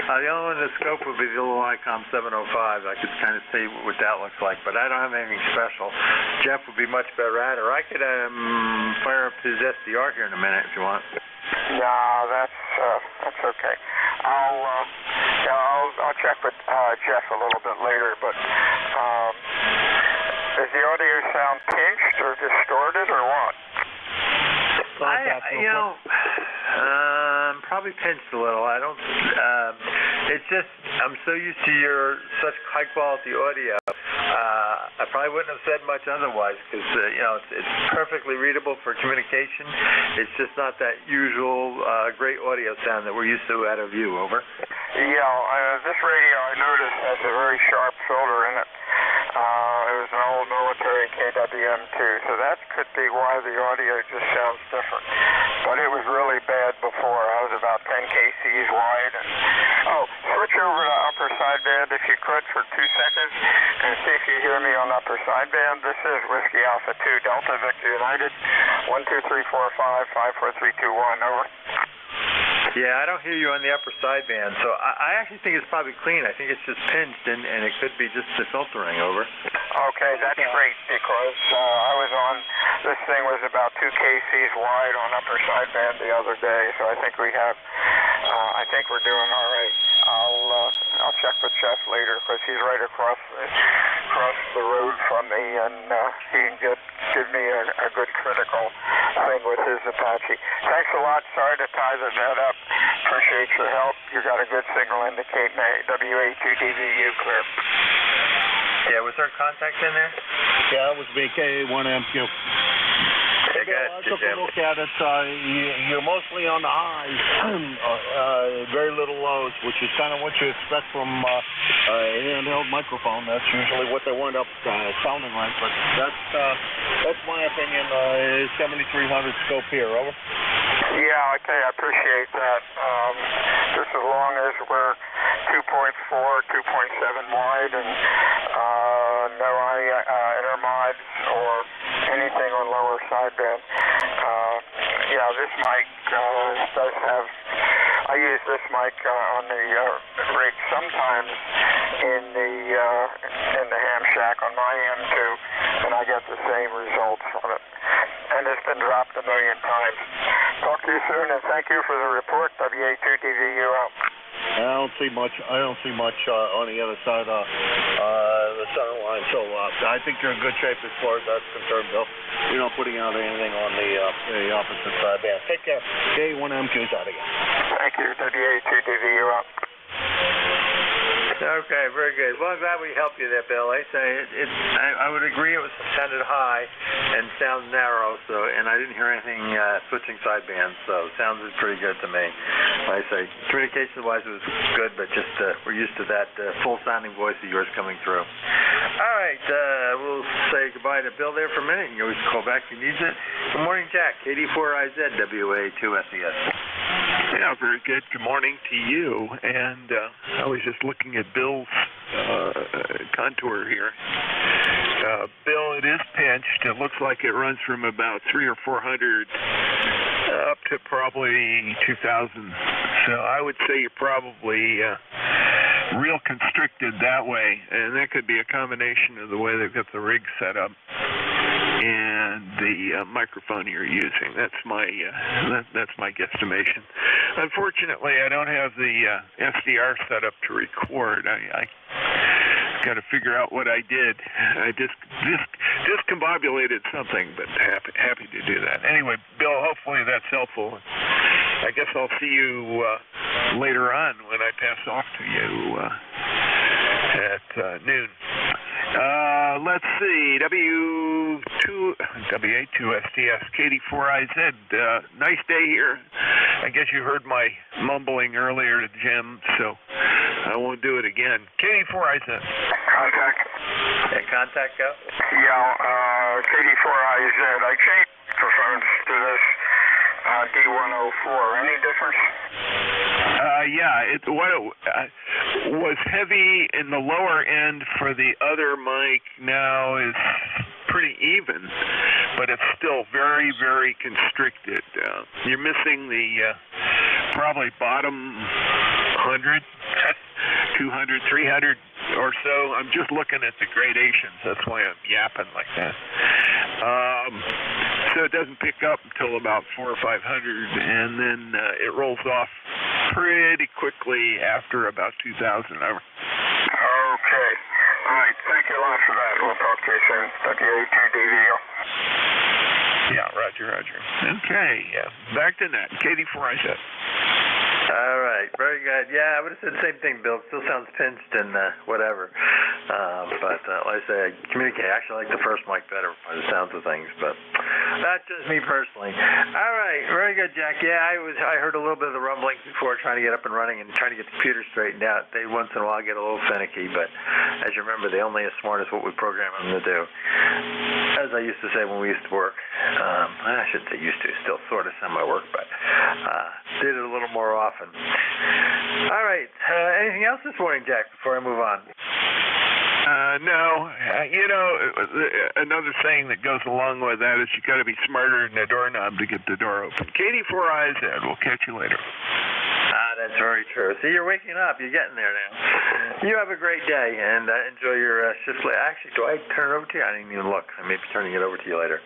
The only one in the scope would be the little ICOM 705. I could kind of see what that looks like, but I don't have anything special. Jeff would be much better at it, or I could fire up his SDR here in a minute if you want. No, that's okay. I'll check with Jeff a little bit later, but does the audio sound pinched or distorted or what? Probably pinched a little. I don't. It's just I'm so used to your such high quality audio. I probably wouldn't have said much otherwise because it's perfectly readable for communication. It's just not that usual great audio sound that we're used to out of you. Over. Yeah, this radio I noticed has a very sharp filter in it. It was an old military KWM2, so that could be why the audio just sounds different. But it was really bad before. I was about 10 kcs wide. Switch over to upper sideband if you could for 2 seconds and see if you hear me on upper sideband. This is Whiskey Alpha 2, Delta Victor United, 12345 54321. Over. Yeah, I don't hear you on the upper sideband, so I actually think it's probably clean. I think it's just pinched, and it could be just the filtering. Over. Okay, that's great because I was on, this thing was about 2 kcs wide on upper sideband the other day, so I think we have, I think we're doing all right. I'll check with Jeff later because he's right across the road from me, and he can give me a good critical thing with his Apache. Thanks a lot. Sorry to tie the net up. Appreciate your help. You got a good signal indicating WA2DVU clear. Yeah, was there contact in there? Yeah, it was BK1MQ. I took a look at it. You're mostly on the highs, very little lows, which is kind of what you expect from a handheld microphone. That's usually what they wind up sounding like. But that's my opinion. 7300 scope here. Over. Yeah, okay, I appreciate that. Just as long as we're 2.4, 2.7 wide, and no intermods or anything on lower sideband. This mic does have. I use this mic on the rig sometimes in the ham shack on my end too, and I get the same results from it. And it's been dropped 1 million times. Talk to you soon, and thank you for the report. WA2DVU out. I don't see much on the other side of the center line, so I think you're in good shape as far as that's concerned, Bill. You're not putting out anything on the opposite side band. Take care. K1MQ's out again. Thank you. WA2DVU out. Okay, very good. Well, I'm glad we helped you there, Bill. I say I would agree it sounded high and sounds narrow, and I didn't hear anything switching sidebands, so it sounded pretty good to me. I say communication-wise it was good, but just we're used to that full-sounding voice of yours coming through. All right, we'll say goodbye to Bill there for a minute. You can always call back if you need it. Good morning, Jack. 84IZ, WA2SES. Yeah, very good. Good morning to you. And I was just looking at Bill's contour here. Bill, it is pinched. It looks like it runs from about 300 or 400 up to probably 2,000. So I would say you're probably real constricted that way, and that could be a combination of the way they've got the rig set up and the microphone you're using. That's my guesstimation. Unfortunately, I don't have the SDR set up to record. I got to figure out what I did. I discombobulated something, but happy to do that. Anyway, Bill, hopefully that's helpful. I guess I'll see you later on when I pass off to you at noon. Let's see, WA2STS, KD4IZ, nice day here. I guess you heard my mumbling earlier to Jim, so I won't do it again. KD4IZ. Contact. Yeah, contact go? Yeah, KD4IZ. I changed microphones to this D104. Any difference? Yeah, what it was heavy in the lower end for the other mic now is pretty even, but it's still very, very constricted. You're missing the probably bottom 100, 200, 300 or so. I'm just looking at the gradations. That's why I'm yapping like that. So it doesn't pick up until about 400 or 500, and then it rolls off pretty quickly after about 2,000 over. Okay. All right. Thank you a lot for that. We'll talk to you soon. WA2DVO. Yeah, roger. Okay, back to net. KD4IZ. All right, very good. Yeah, I would have said the same thing, Bill. Still sounds pinched and whatever. But like I say, I communicate. Actually, I like the first mic better by the sounds of things, but that's just me personally. All right, very good, Jack. Yeah, I heard a little bit of the rumbling before trying to get up and running and trying to get the computer straightened out. They once in a while get a little finicky, but as you remember, they only as smart as what we program them to do. As I used to say when we used to work, I shouldn't say used to, still sort of semi-work, but did it a little more often. All right, anything else this morning, Jack, before I move on? No. Another thing that goes along with that is you got to be smarter than the doorknob to get the door open. KD4IZ, we'll catch you later. That's very true. See, you're waking up. You're getting there now. You have a great day, and enjoy your shift. Actually, do I turn it over to you? I didn't even look. I may be turning it over to you later.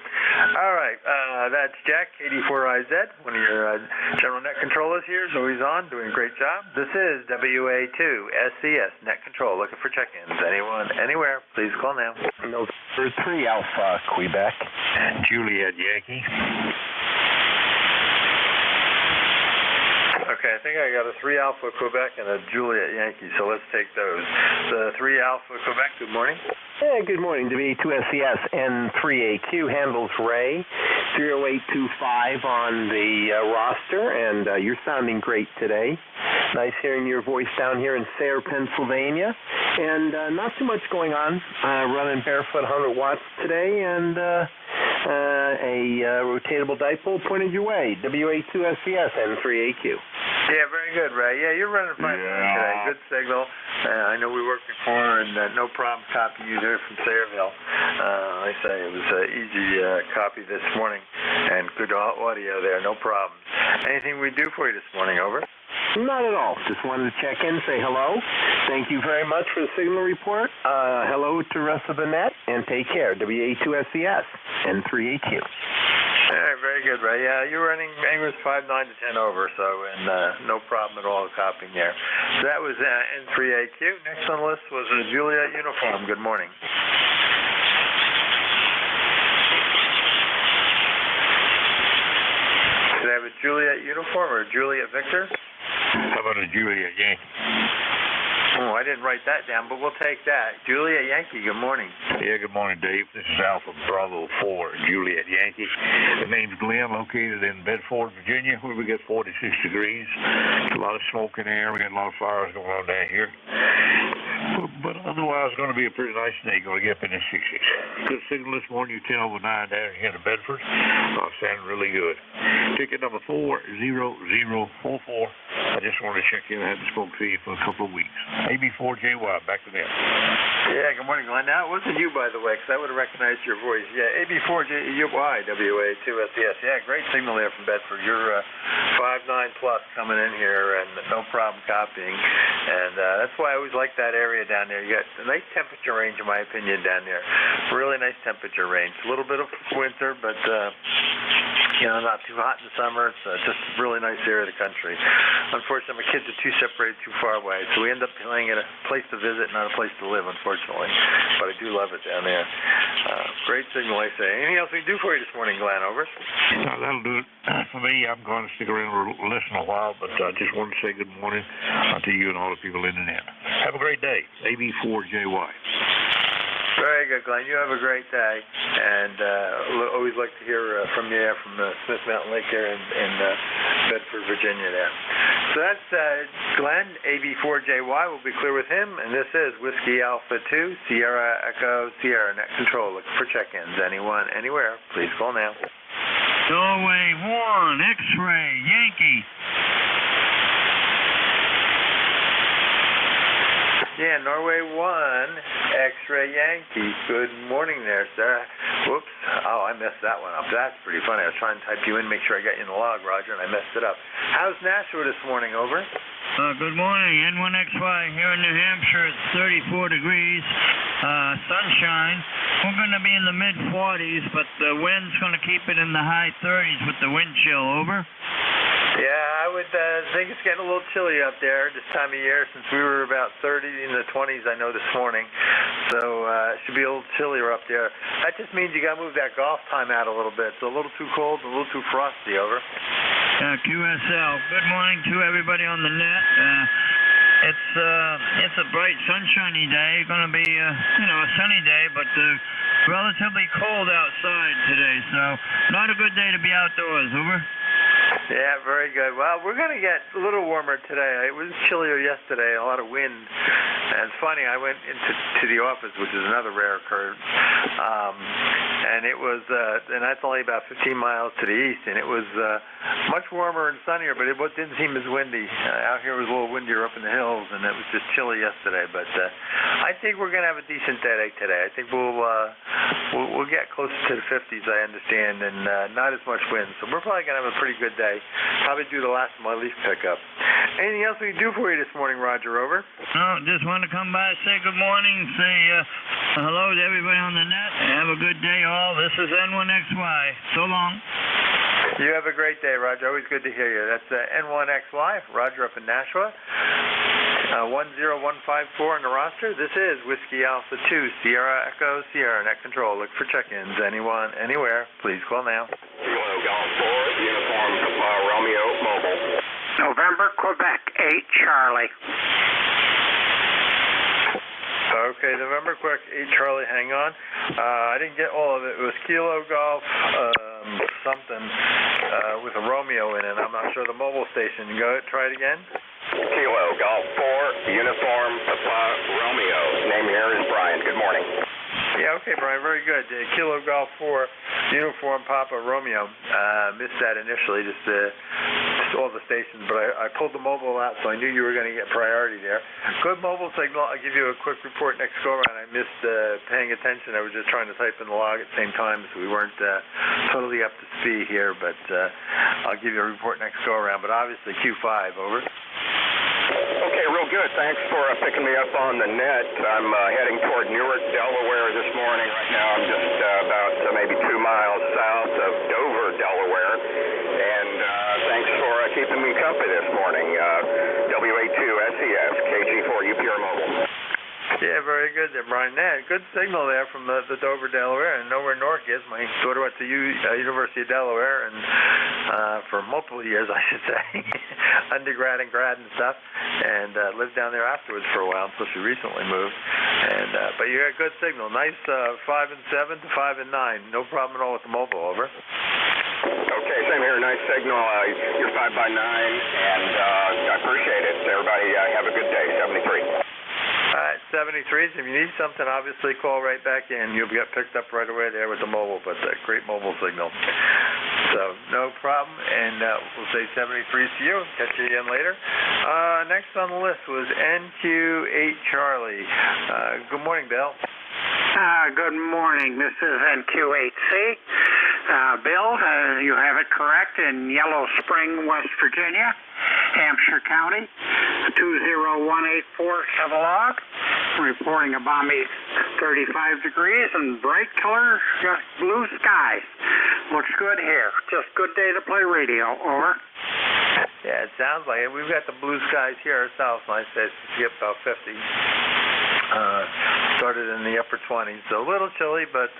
All right. That's Jack, KD4IZ, one of your general net controllers here. Is always on, doing a great job. This is WA2SCS Net Control, looking for check-ins. Anyone, anywhere, please call now. November 3 Alpha, Quebec. Juliet Yankee. Okay, I think I got a 3 Alpha Quebec and a Juliet Yankee, so let's take those. The 3 Alpha Quebec, good morning. Yeah, good morning. WA2SCS N3AQ handles Ray, 0825 on the roster, and you're sounding great today. Nice hearing your voice down here in Sayre, Pennsylvania, and not too much going on. Running barefoot 100 watts today, and a rotatable dipole pointed your way. WA2SCS N3AQ. Yeah, very good, Ray. Yeah, you're running fine today. Good signal. I know we worked before, and no problem copying you there from Sayreville. Like I say, it was an easy copy this morning, and good audio there, no problems. Anything we do for you this morning, over? Not at all. Just wanted to check in, say hello. Thank you very much for the signal report. Hello to the rest of the net, and take care. WA2SCS N3AQ. All right, very good, Ray. Yeah, you're running anglers 5, 9 to 10 over, so and no problem at all copying there. So that was N3AQ. Next on the list was a Juliet Uniform. Good morning. Did I have a Juliet Uniform or a Juliet Victor? How about a Juliet Yankee? Oh, I didn't write that down, but we'll take that. Juliet Yankee, good morning. Yeah, good morning, Dave. This is Alpha Bravo 4, Juliet Yankee. The name's Glenn, located in Bedford, Virginia, where we get 46 degrees. A lot of smoke in the air. We got a lot of fires going on down here. But otherwise, it's going to be a pretty nice day. Going to get up in the 60s. Good signal this morning. You tell with 9 down here in Bedford. Sounding really good. Ticket number 40044. I just wanted to check in. I haven't spoken to you for a couple of weeks. AB4JY, back to them. Yeah, good morning, Glenn. Now, it wasn't you, by the way, because I would have recognized your voice. Yeah, AB4JY, WA2SES. Yeah, great signal there from Bedford. You're 5.9 plus coming in here, and no problem copying. And that's why I always like that area down there. You got a nice temperature range, in my opinion, down there. Really nice temperature range. A little bit of winter, but not too hot in the summer. It's just a really nice area of the country. Unfortunately, my kids are separated too far away, so we end up playing at a place to visit, not a place to live, unfortunately. But I do love it down there. Great signal, I say. Anything else we can do for you this morning, Glenn? Over. No, that'll do it for me. I'm going to stick around and listen a while, but I just wanted to say good morning to you and all the people in the net. Have a great day. AB4JY. Very good, Glenn. You have a great day, and always like to hear from you from Smith Mountain Lake there in Bedford, Virginia there. So that's Glenn, AB4JY. We'll be clear with him, and this is Whiskey Alpha 2, Sierra Echo, Sierra Net Control. Looking for check-ins. Anyone, anywhere, please call now. Norway 1, X-Ray, Yankee. Yeah, Norway 1, X-Ray Yankee. Good morning there, sir. Whoops. Oh, I messed that one up. That's pretty funny. I was trying to type you in, make sure I got you in the log, Roger, and I messed it up. How's Nashua this morning? Over. Good morning. N1XY here in New Hampshire. It's 34 degrees. Sunshine. We're going to be in the mid-40s, but the wind's going to keep it in the high 30s with the wind chill. Over. Yeah, I would think it's getting a little chilly up there this time of year since we were about 30 in the 20s, I know, this morning. So it should be a little chillier up there. That just means you got to move that golf time out a little bit. It's a little too cold, a little too frosty. Over. QSL. Good morning to everybody on the net. It's a bright, sunshiny day. Going to be, a sunny day, but relatively cold outside today. So not a good day to be outdoors. Over. Yeah, very good. Well, we're going to get a little warmer today. It was chillier yesterday, a lot of wind. And it's funny, I went into the office, which is another rare occurrence, and it was, and that's only about 15 miles to the east, and it was much warmer and sunnier, but it didn't seem as windy. Out here it was a little windier up in the hills, and it was just chilly yesterday. But I think we're going to have a decent day today. I think we'll get closer to the 50s, I understand, and not as much wind. So we're probably going to have a pretty good day. Probably do the last of my leaf pickup. Anything else we can do for you this morning, Roger? Over. No, just want to come by, say good morning, say hello to everybody on the net. Have a good day, all. This is N1XY. So long. You have a great day, Roger. Always good to hear you. That's N1XY, Roger up in Nashua. 10154 in the roster. This is Whiskey Alpha 2, Sierra Echo, Sierra Net Control. Look for check-ins. Anyone, anywhere, please call now. Kilo Golf 4, Uniform Papa Romeo Mobile. November, Quebec 8, Charlie. Okay, November, Quebec 8, Charlie, hang on. I didn't get all of it. It was Kilo Golf something with a Romeo in it. I'm not sure the mobile station. Go ahead, try it again. Kilo Golf 4, Uniform Papa Romeo. Name here is Brian. Good morning. Yeah, okay, Brian, very good. Kilo Golf 4, Uniform Papa Romeo. Missed that initially, just all the stations, but I pulled the mobile out, so I knew you were going to get priority there. Good mobile signal. I'll give you a quick report next go-around. I missed paying attention. I was just trying to type in the log at the same time, so we weren't totally up to speed here, but I'll give you a report next go-around. But obviously, Q5, over. Okay, real good. Thanks for picking me up on the net. I'm heading toward Newark, Delaware this morning. Right now I'm just about maybe 2 miles south of Dover, Delaware. And thanks for keeping me company this morning. WA2SES, KG4, UPR Mobile. Yeah, very good there, Brian. Yeah, good signal there from the Dover, Delaware, and know where Nork is. My daughter went to University of Delaware, and for multiple years, I should say, undergrad and grad and stuff, and lived down there afterwards for a while until she recently moved. And but you got good signal. Nice 5 and 7 to 5 and 9. No problem at all with the mobile. Over. Okay, same here. Nice signal. You're 5 by 9, and I appreciate it. Everybody, have a good day. 73. All right, 73s. If you need something, obviously call right back in. You'll get picked up right away there with the mobile, but great mobile signal. So no problem, and we'll say 73s to you. Catch you again later. Next on the list was NQ8 Charlie. Good morning, Bill. Good morning. This is NQ8C. Bill, you have it correct in Yellow Spring, West Virginia, Hampshire County, 20184 civil log, reporting a balmy 35 degrees and bright color, blue skies. Looks good here. Just good day to play radio. Over. Yeah, it sounds like it. We've got the blue skies here ourselves. Nice day to see about 50. Started in the upper 20s, so a little chilly, but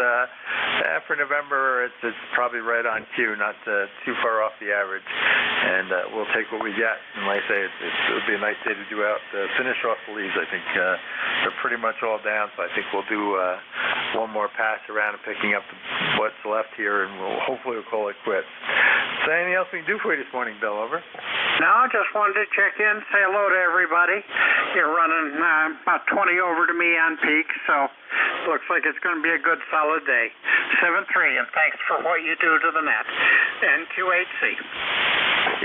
for November, it's probably right on cue, not too far off the average, and we'll take what we get. And like I say, it'll be a nice day to do out, finish off the leaves. I think they're pretty much all down, so I think we'll do one more pass around and picking up what's left here, and hopefully we'll call it quits. So anything else we can do for you this morning, Bill? Over. No, just wanted to check in, say hello to everybody. You're running about 20 over to me on peak, so looks like it's going to be a good solid day. 7-3, and thanks for what you do to the net. NQ8C.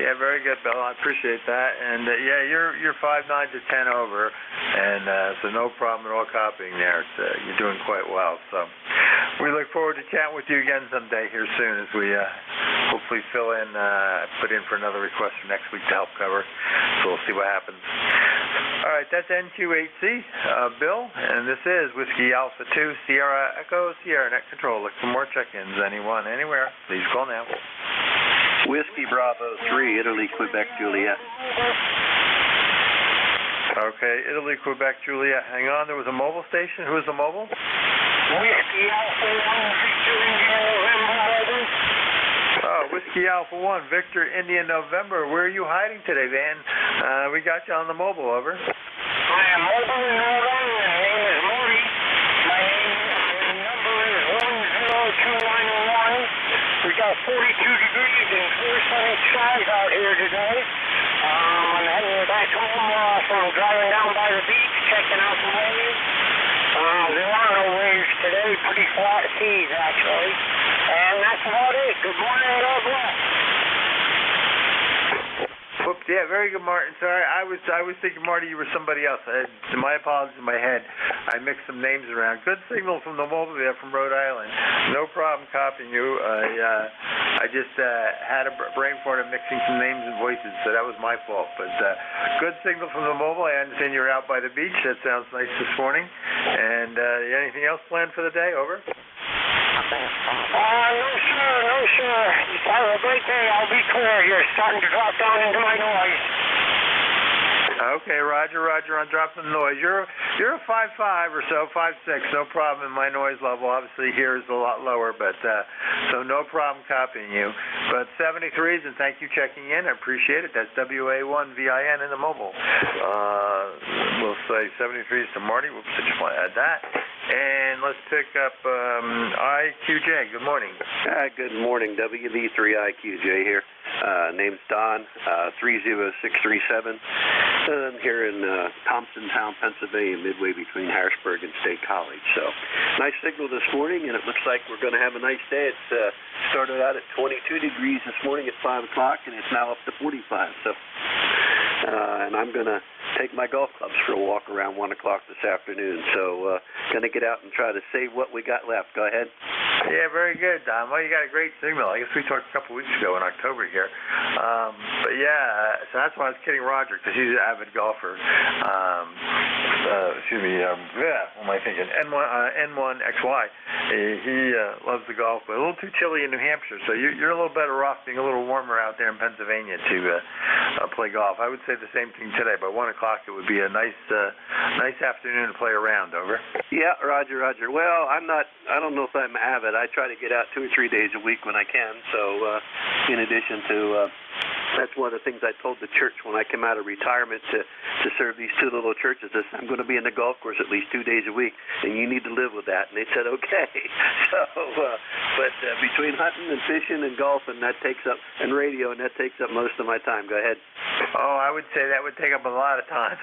Yeah, very good, Bill. I appreciate that. And yeah, you're 5-9 to 10 over, and so no problem at all copying there. You're doing quite well. So we look forward to chatting with you again someday here soon as we hopefully put in for another request for next week to help cover. So we'll see what happens. All right, that's NQ8C, Bill, and this is Whiskey Alpha 2 Sierra Echo Sierra Net Control. Look for more check-ins. Anyone, anywhere, please call now. Whiskey Bravo 3, Italy, Quebec, Juliet. Okay, Italy, Quebec, Juliet. Hang on, there was a mobile station. Who was the mobile? Whiskey Alpha 1, Victor India November. Oh, Whiskey Alpha 1, Victor India November. Where are you hiding today, Van? We got you on the mobile. Over. I am mobile in Rhode Island. My name is Morty. My number is 10291. We got 42 degrees and clear sunny skies out here today. I'm heading back home from driving down by the beach, checking out the waves. There are no waves today, pretty flat seas actually. And that's about it. Good morning and God bless. Whoops, yeah, very good, Martin. Sorry, I was thinking, Marty, you were somebody else. My apologies in my head. I mixed some names around. Good signal from the mobile there from Rhode Island. No problem copying you. I just had a brain fart of mixing some names and voices, so that was my fault. But good signal from the mobile. I understand you're out by the beach. That sounds nice this morning. And anything else planned for the day? Over. No, sir. Have a great day. I'll be clear. You're starting to drop down into my noise. Okay, Roger. I'm dropping the noise. You're a 5.5 or so, 5.6. No problem in my noise level. Obviously, here is a lot lower, but so no problem copying you. But 73s, and thank you checking in. I appreciate it. That's WA1VIN in the mobile. We'll say 73s to Marty. Whoops, I just want to add that. And let's pick up IQJ. Good morning. Good morning, WV3IQJ here. Name's Don, 30637. I'm here in Thompsontown, Pennsylvania, midway between Harrisburg and State College. So, nice signal this morning, and it looks like we're going to have a nice day. It started out at 22 degrees this morning at 5 o'clock, and it's now up to 45. So, and I'm going to take my golf clubs for a walk around 1 o'clock this afternoon. So, going to get out and try to save what we got left. Go ahead. Yeah, very good, Don. Well, you got a great signal. I guess we talked a couple weeks ago in October here. But yeah, so that's why I was kidding Roger, because he's an avid golfer. What am I thinking? N1XY. He loves the golf, but a little too chilly in New Hampshire, so you're a little better off being a little warmer out there in Pennsylvania to play golf. I would say the same thing today. By 1 o'clock, it would be a nice afternoon to play around. Over. Yeah, Roger. Well, I don't know if I'm avid. I try to get out 2 or 3 days a week when I can. So, in addition to, that's one of the things I told the church when I came out of retirement to serve these two little churches. Is I'm going to be in the golf course at least 2 days a week, and you need to live with that. And they said, okay. So, but between hunting and fishing and golfing, and radio, and that takes up most of my time. Go ahead. Oh, I would say that would take up a lot of time.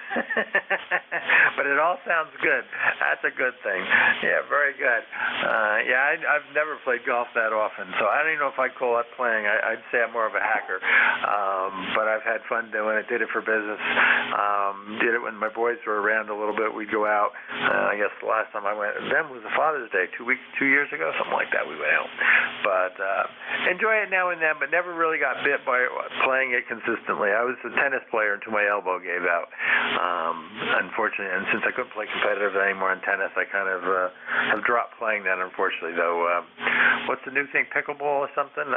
But it all sounds good. That's a good thing. Yeah, very good. I've never played golf that often, so I don't even know if I'd call that playing. I'd say I'm more of a hacker. But I've had fun doing it. Did it for business. Did it when my boys were around a little bit. We'd go out. I guess the last time I went, then was the Father's Day, 2 years ago, something like that. We went out. But enjoy it now and then, but never really got bit by playing it consistently. I was a tennis player until my elbow gave out. Unfortunately, and since I couldn't play competitive anymore in tennis, I kind of have dropped playing that, unfortunately, though. What's the new thing, pickleball or something?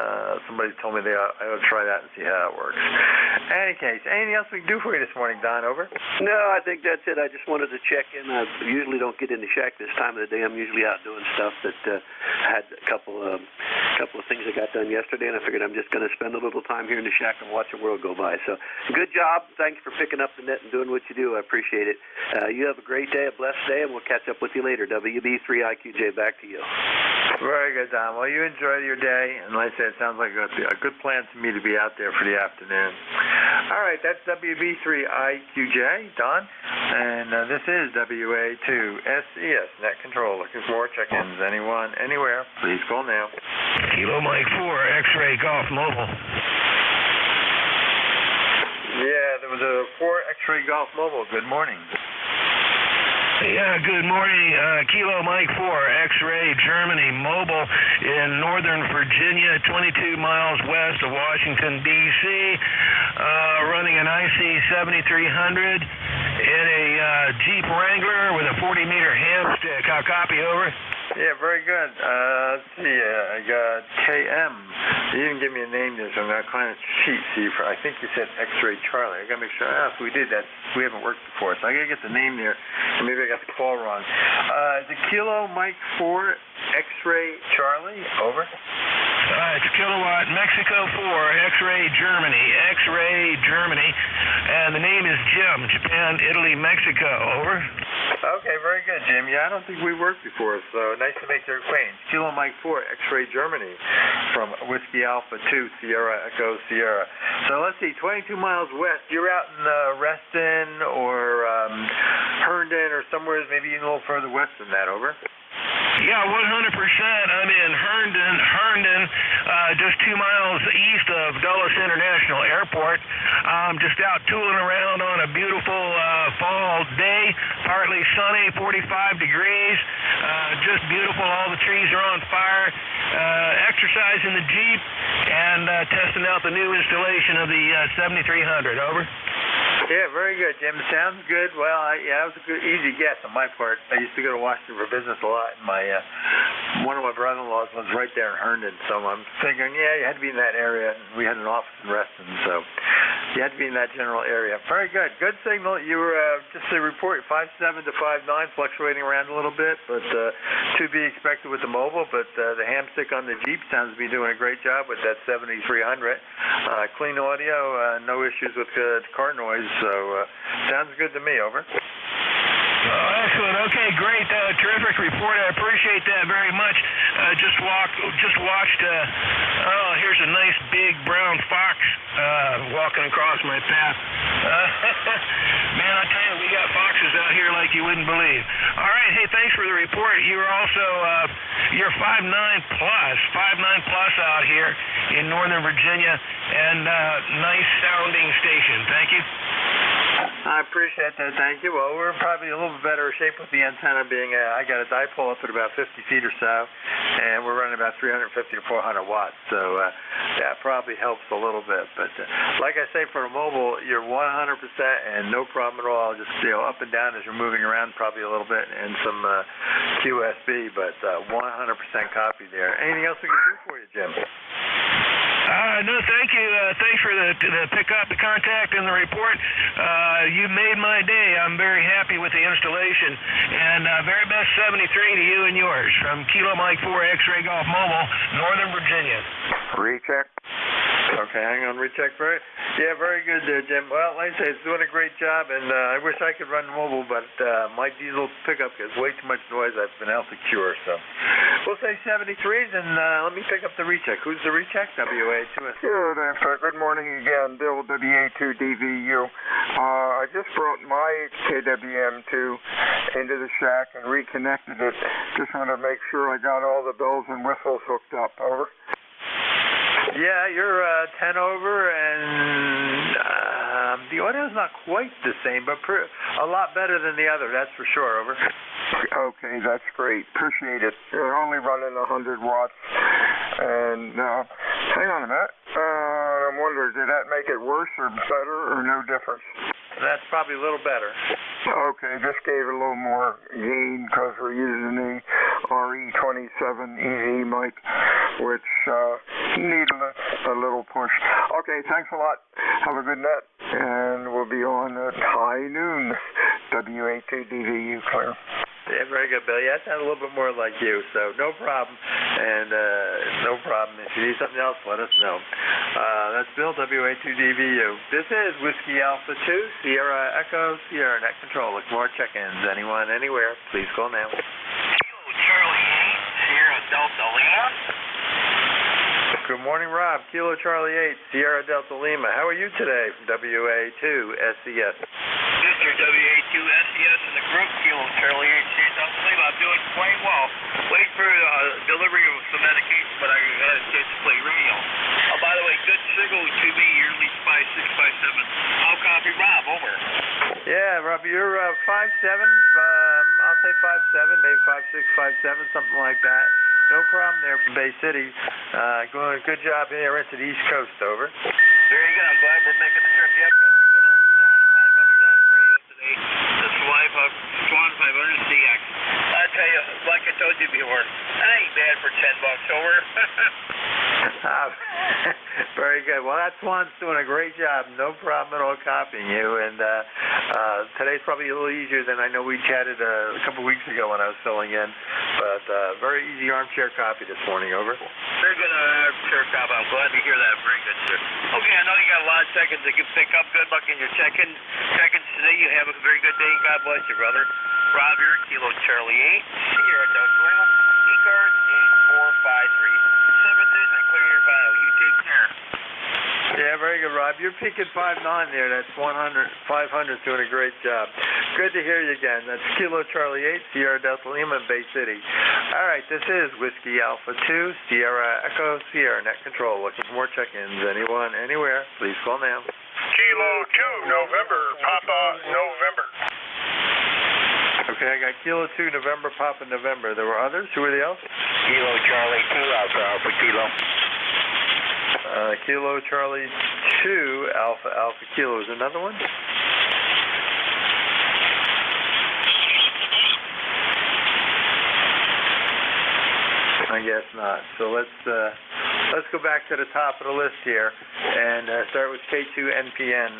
Somebody told me I ought to try that and see how it works. In any case, anything else we can do for you this morning, Don? Over? No, I think that's it. I just wanted to check in. I usually don't get in the shack this time of the day. I'm usually out doing stuff that I had a couple of things I got done yesterday, and I figured I'm just going to spend a little time here in the shack and watch the world go by. So good job. Thanks for picking up the net and doing what you do. I appreciate it. You have a great day, a blessed day, and we'll catch up with you later. WB3IQJ, back to you. Very good, Don. Well, you enjoy your day, and like I said, it sounds like a good plan to me to be out there for the afternoon. All right, that's WB3IQJ, Don, and this is WA2SES Net Control. Looking for check-ins. Anyone, anywhere, please call now. Kilo Mike 4, X-Ray Golf Mobile. Yeah, there was a 4 X-Ray Golf Mobile. Good morning. Yeah, good morning. Kilo Mike 4, X-Ray Germany Mobile in Northern Virginia, 22 miles west of Washington, D.C., running an IC 7300 in a Jeep Wrangler with a 40-meter ham stick. I'll copy, over. Yeah, very good. Let's see, I got KM. You didn't give me a name there, so I'm going to kind of cheat. See, I think you said X-Ray Charlie. I got to make sure. If we did that, we haven't worked before, so I got to get the name there. Maybe I got the call wrong. Is it Kilo Mike 4 X-Ray Charlie? Over. It's Kilowatt Mexico 4 X-Ray Germany. X-Ray Germany, and the name is Jim. Japan, Italy, Mexico. Over. Okay, very good, Jim. Yeah, I don't think we worked before, so nice to make your acquaintance. Kilo Mike 4 X-Ray Germany from Whiskey Alpha 2 Sierra Echo Sierra. So let's see, 22 miles west. You're out in Reston or Herndon or somewhere maybe a little further west than that. Over. Yeah, 100%. I'm in Herndon, just 2 miles east of Dulles International Airport. Just out tooling around on a beautiful fall day, partly sunny, 45 degrees. Just beautiful. All the trees are on fire. Exercising the Jeep and testing out the new installation of the 7300. Over. Yeah, very good, Jim. Sounds good. Well, that was a good, easy guess on my part. I used to go to Washington for business a lot, and one of my brother-in-laws lives right there in Herndon, so I'm thinking, yeah, you had to be in that area. We had an office in Reston, so you had to be in that general area. Very good. Good signal. You were, just to report, 5.7 to 5.9, fluctuating around a little bit, but to be expected with the mobile, but the ham stick on the Jeep sounds to be doing a great job with that 7300. Clean audio, no issues with car noise. So, sounds good to me. Over. Oh, excellent. Okay, great. Terrific report. I appreciate that very much. Just watched, here's a nice big brown fox walking across my path. Man, I tell you, we got foxes out here like you wouldn't believe. All right, hey, thanks for the report. You were also, you're 5.9 plus out here in Northern Virginia, and nice sounding station. Thank you. I appreciate that. Thank you. Well, we're probably a little bit better shape with the antenna being, I got a dipole up at about 50 feet or so, and we're running about 350 to 400 watts. So that probably helps a little bit. But like I say, for a mobile, you're 100% and no problem at all. Just up and down as you're moving around probably a little bit, and some QSB, but 100% copy there. Anything else we can do for you, Jim? No, thank you. Thanks for the pickup, the contact, and the report. You made my day. I'm very happy with the installation. And very best 73 to you and yours from Kilo Mike 4 X-Ray Golf Mobile, Northern Virginia. Recheck. Okay, hang on, recheck for it. Yeah, very good there, Jim. Well, like I say, it's doing a great job, and I wish I could run mobile, but my diesel pickup gets way too much noise. I've been able to cure, so we'll say 73s, and let me pick up the recheck. Who's the recheck? WA2S. Good morning again, Bill, WA2DVU. I just brought my KWM2 into the shack and reconnected it. Just want to make sure I got all the bells and whistles hooked up. Over. Yeah, you're 10 over, and the audio's not quite the same, but a lot better than the other, that's for sure. Over. Okay, that's great. Appreciate it. You're only running 100 watts. And hang on a minute. I'm wondering, did that make it worse or better or no difference? That's probably a little better. Okay, just gave it a little more gain because we're using the RE27 EV mic, which needed a little push. Okay, thanks a lot. Have a good net, and we'll be on at high noon. WA2DVU clear. Yeah, very good, Bill. Yeah, that sounds a little bit more like you, so no problem. And no problem. If you need something else, let us know. That's Bill, WA2DVU. This is Whiskey Alpha 2, Sierra Echo, Sierra Net Control. Look for more check-ins. Anyone, anywhere, please call now. Charlie 8, Sierra Delta Lima. Good morning, Rob. Kilo Charlie 8, Sierra Delta Lima. How are you today from WA2SES? Mr. WA2SES in the group, Kilo Charlie 8, Sierra Delta Lima. I'm doing quite well. Wait for delivery of some medication, but I had a chance to play radio. Oh, by the way, good signal to me. You're at least 5657. I'll copy Rob. Over. Yeah, Rob, you're 5'7". I'll say 5'7", maybe 5'6", 5'7", something like that. No problem there from Bay City. Going good job here into the East Coast. Over. Very good. I'm glad we're making the trip. Yep, got the good old Swan 500 on the radio today. The Swan 500 CX. I tell you, like I told you before, that ain't bad for $10. Over. Very good. Well, that Swan's doing a great job. No problem at all copying you. And today's probably a little easier than I know we chatted a couple weeks ago when I was filling in. But very easy armchair copy this morning. Over. Very good armchair copy. I'm glad to hear that. Very good, sir. Okay, I know you got a lot of seconds that you pick up. Good luck in your check-ins today. You have a very good day. God bless you, brother. Rob here, Kilo Charlie 8, Sierra Delta Lima, ECARS 8453. Services and clear your file. You take care. Yeah, very good, Rob. You're peaking 5'9" there. That's 500's doing a great job. Good to hear you again. That's Kilo Charlie 8, Sierra Delta Lima, Bay City. All right, this is Whiskey Alpha 2, Sierra Echo, Sierra Net Control. Looking for more check-ins. Anyone, anywhere, please call now. Kilo 2, November, Papa, November. Okay, I got Kilo 2, November, Papa, November. There were others? Who were the else? Kilo Charlie 2, Alpha, Alpha, Kilo. Kilo Charlie 2, Alpha, Alpha, Kilo. Is another one? I guess not. So let's go back to the top of the list here and start with K2NPN.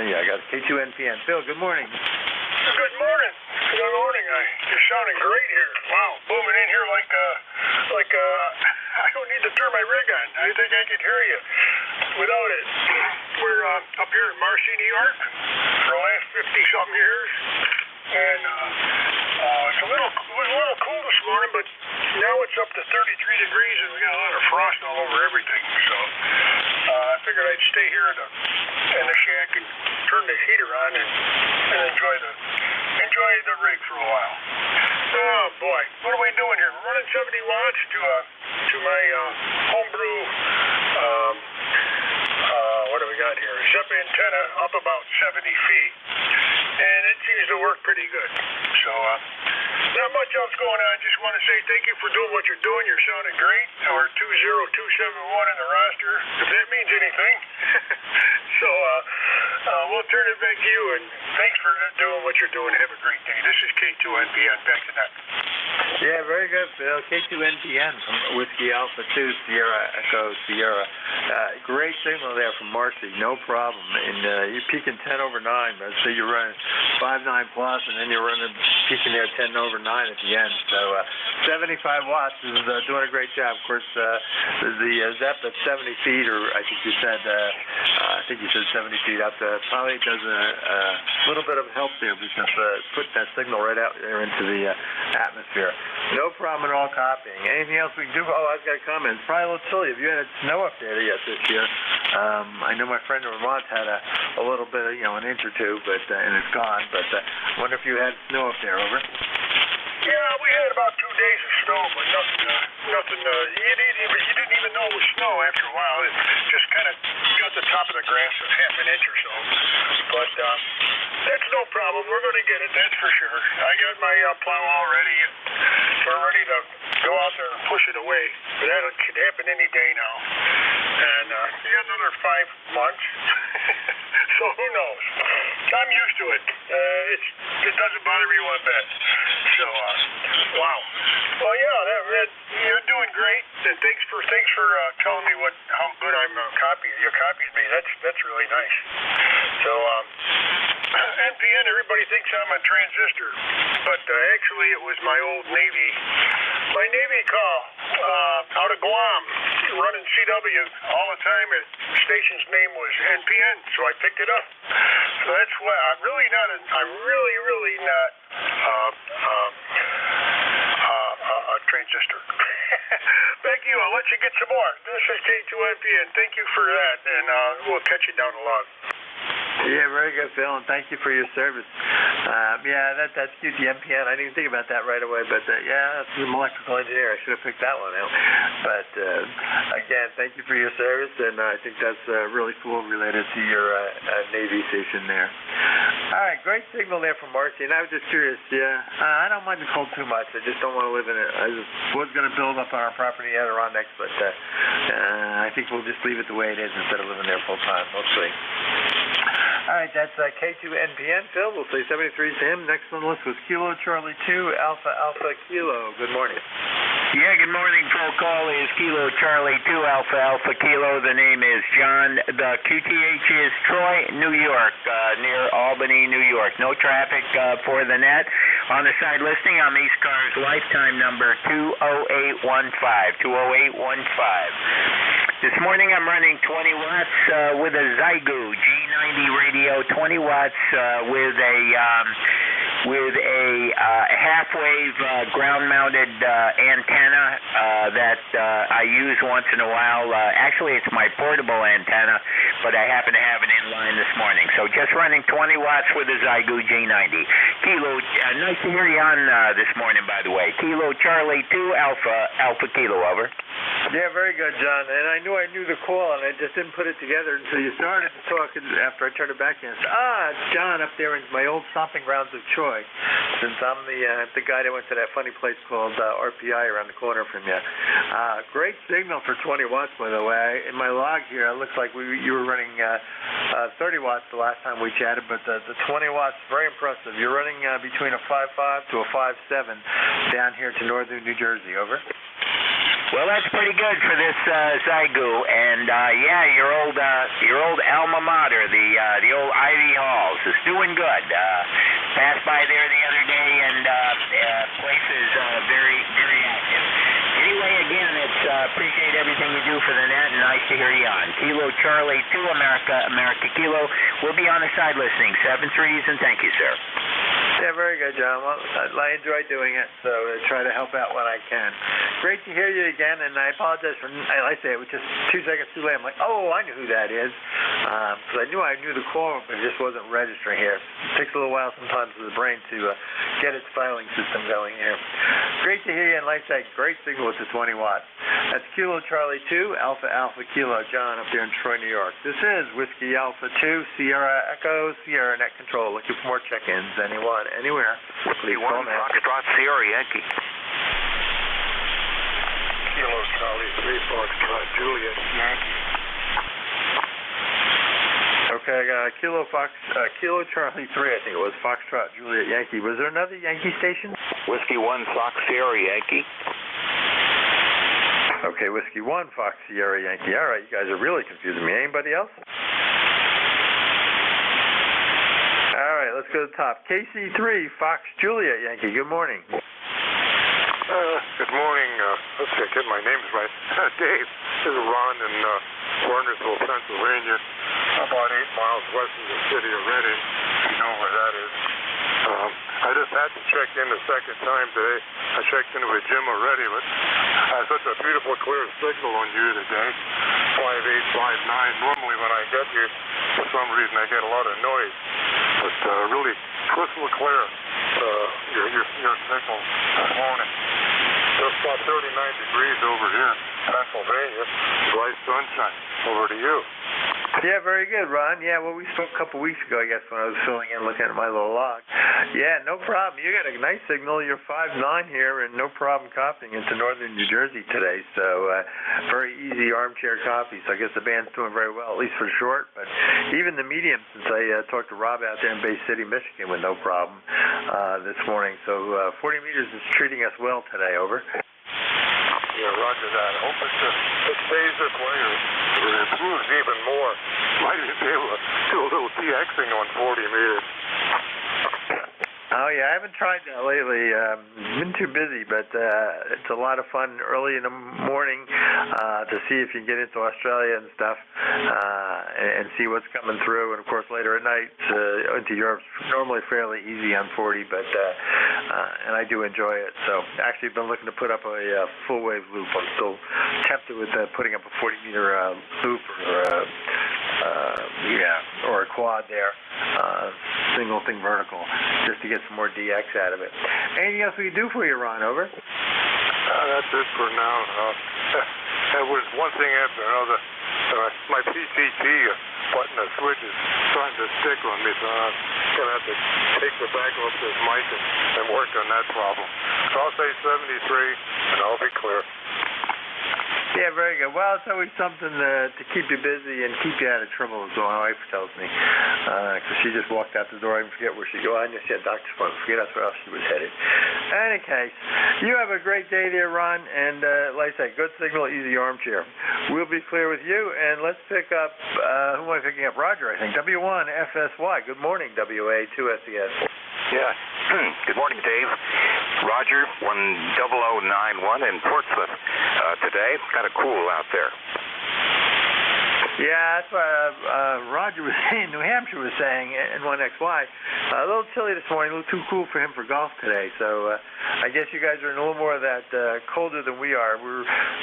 Yeah, I got K2NPN. Phil, good morning. Good morning. Good morning. You're sounding great here. Wow, booming in here like I don't need to turn my rig on. I think I can hear you without it. We're up here in Marcy, New York for the last 50-something years. And it's a little cool this morning, but now it's up to 33 degrees and we got a lot of frost all over everything. So I figured I'd stay here in the shack and turn the heater on and enjoy the rig for a while. Oh boy, what are we doing here? We're running 70 watts to my homebrew. What do we got here? zip antenna up about 70 feet, and it seems to work pretty good. So, not much else going on. Just want to say thank you for doing what you're doing. You're sounding great. We're 20271 in the roster, if that means anything. So, we'll turn it back to you, and thanks for doing what you're doing. Have a great day. This is K2NPN. Back to that. Yeah, very good, Phil. K2NPN from Whiskey Alpha 2, Sierra Echo Sierra. Great signal there from Marcy, no problem. And you're peaking 10 over 9, but so you're running 5.9 plus, and then you're peaking there 10 over 9 at the end. So 75 watts is doing a great job. Of course, the ZEP at 70 feet, or I think you said 70 feet up, probably does a little bit of help there because putting that signal right out there into the atmosphere. No problem at all copying. Anything else we can do? Oh, I've got a comment. It's probably a little chilly. Have you had snow up there yet this year? I know my friend in Vermont had a little bit of, an inch or two, but and it's gone. But I wonder if you had snow up there, over? Yeah, we had about 2 days of snow, but nothing. You didn't even know it was snow after a while. It just kind of got the top of the grass a half an inch or so. But that's no problem. We're going to get it, that's for sure. I got my plow all ready, and we're ready to go out there and push it away. But that could happen any day now. And we got another 5 months. So who knows? I'm used to it. It doesn't bother me one bit. So, wow. Well, yeah, you're doing great. And thanks for telling me how good I'm copying. You copied me. That's really nice. So, NPN, everybody thinks I'm a transistor, but actually it was my old Navy call out of Guam, running CW all the time. The station's name was NPN, so I picked it up. So that's why I'm really not a transistor. Back to you. I'll let you get some more. This is K2NPN. Thank you for that, and we'll catch you down the log. Yeah, very good, Phil, and thank you for your service. That's cute, the NPN. I didn't even think about that right away, but that's an electrical engineer. I should have picked that one out. But again, thank you for your service, and I think that's really cool related to your Navy station there. All right, great signal there from Marcy, and I was just curious. I don't mind the cold too much. I just don't want to live in it. I was going to build up on our property at Adirondacks, but I think we'll just leave it the way it is instead of living there full time. We'll see. All right, that's K2NPN. Phil, we'll say 73 to him. Next on the list was Kilo Charlie 2 Alpha Alpha Kilo. Good morning. Yeah, good morning. Full call is Kilo Charlie 2 Alpha Alpha Kilo. The name is John. The QTH is Troy, New York, near Albany, New York. No traffic for the net. On the side listing, I'm ECARS lifetime number 20815. 20815. This morning I'm running 20 watts with a Zygu G90 radio, 20 watts with a half-wave ground-mounted antenna that I use once in a while. Actually, it's my portable antenna, but I happen to have it in line this morning. So just running 20 watts with a Zygu G90. Kilo, nice to hear you on this morning, by the way. Kilo Charlie 2 Alpha Kilo, over. Yeah, very good, John. And I knew the call, and I just didn't put it together until you started talking after I turned it back in. It's John up there in my old stomping grounds of Troy, since I'm the guy that went to that funny place called RPI around the corner from you. Great signal for 20 watts, by the way. In my log here, it looks like you were running 30 watts the last time we chatted, but the 20 watts, very impressive. You're running between a 5.5 to a 5.7 down here to northern New Jersey, over. Well, that's pretty good for this Zygu, and your old alma mater, the old Ivy Halls, is doing good. Passed by there the other day, and place is very, very active. Anyway, again, it's appreciate everything you do for the net, and nice to hear you on. Kilo Charlie 2 America Kilo. We'll be on the side listening. 7 threes, and thank you, sir. Yeah, very good, John. Well, I enjoy doing it, so I try to help out when I can. Great to hear you again, and I apologize for, I say it was just 2 seconds too late. I'm like, I knew who that is. Because I knew the call, but it just wasn't registering here. It takes a little while sometimes for the brain to get its filing system going here. Great to hear you, and like I said, great signal with the 20 watts. That's Kilo Charlie 2, Alpha Alpha Kilo, John up there in Troy, New York. This is Whiskey Alpha 2, Sierra Echo, Sierra Net Control. Looking for more check-ins. Anyone, anywhere. Please call now. Foxtrot Sierra Yankee. Kilo Charlie 3, Foxtrot Juliet Yankee. Okay, I got Kilo Charlie 3, I think it was, Foxtrot Juliet Yankee. Was there another Yankee station? Whiskey 1 Fox Sierra Yankee. Okay, Whiskey 1 Fox Sierra Yankee. All right, you guys are really confusing me. Anybody else? All right, let's go to the top. KC3 Fox Juliet Yankee. Good morning. Good morning. Let's see, I get my names right. Dave. This is Ron in Warnersville, Pennsylvania, about 8 miles west of the city of Reading. You know where that is. I just had to check in the second time today. I checked in with Jim already, but I had such a beautiful, clear signal on you today. 5859. Normally when I get here, for some reason I get a lot of noise. But really crystal clear, your signal this morning. Just about 39 degrees over here, Pennsylvania. Bright sunshine. Over to you. Yeah, very good, Ron. Yeah, well, we spoke a couple weeks ago, I guess, when I was filling in, looking at my little log. Yeah, no problem. You got a nice signal. You're 5'9" here, and no problem copying into northern New Jersey today. So very easy armchair copy. So I guess the band's doing very well, at least for short. But even the medium, since I talked to Rob out there in Bay City, Michigan, with no problem this morning. So 40 meters is treating us well today. Over. Yeah, roger that. Hope it stays this way or it improves even more. Might even be able to do a little TXing on 40 meters. Oh, yeah, I haven't tried that lately. Been too busy, but it's a lot of fun early in the morning to see if you can get into Australia and stuff and see what's coming through. And, of course, later at night into Europe's normally fairly easy on 40, but and I do enjoy it. So actually been looking to put up a full-wave loop. I'm still tempted with putting up a 40-meter loop or a quad there, single thing vertical, just to get some more DX out of it. Anything else we can do for you, Ron? Over. That's it for now. That was one thing after another. My PCT button and switch is trying to stick on me, so I'm going to have to take the back off this mic and work on that problem. So I'll say 73, and I'll be clear. Yeah, very good. Well, it's always something to keep you busy and keep you out of trouble, is what my wife tells me. Because she just walked out the door and forget where she go. I just had doctor's appointment. Forget that's where else she was headed. In any case, you have a great day there, Ron. And like I say, good signal, easy armchair. We'll be clear with you. And let's pick up, who am I picking up? Roger, I think. W1FSY. Good morning, WA2SES. Yeah. Good morning, Dave. Roger, 10091 in Portsmouth today. Kind of cool out there. Yeah, that's what Roger was saying. New Hampshire was saying, N1XY. A little chilly this morning, a little too cool for him for golf today. So I guess you guys are in a little more of that colder than we are.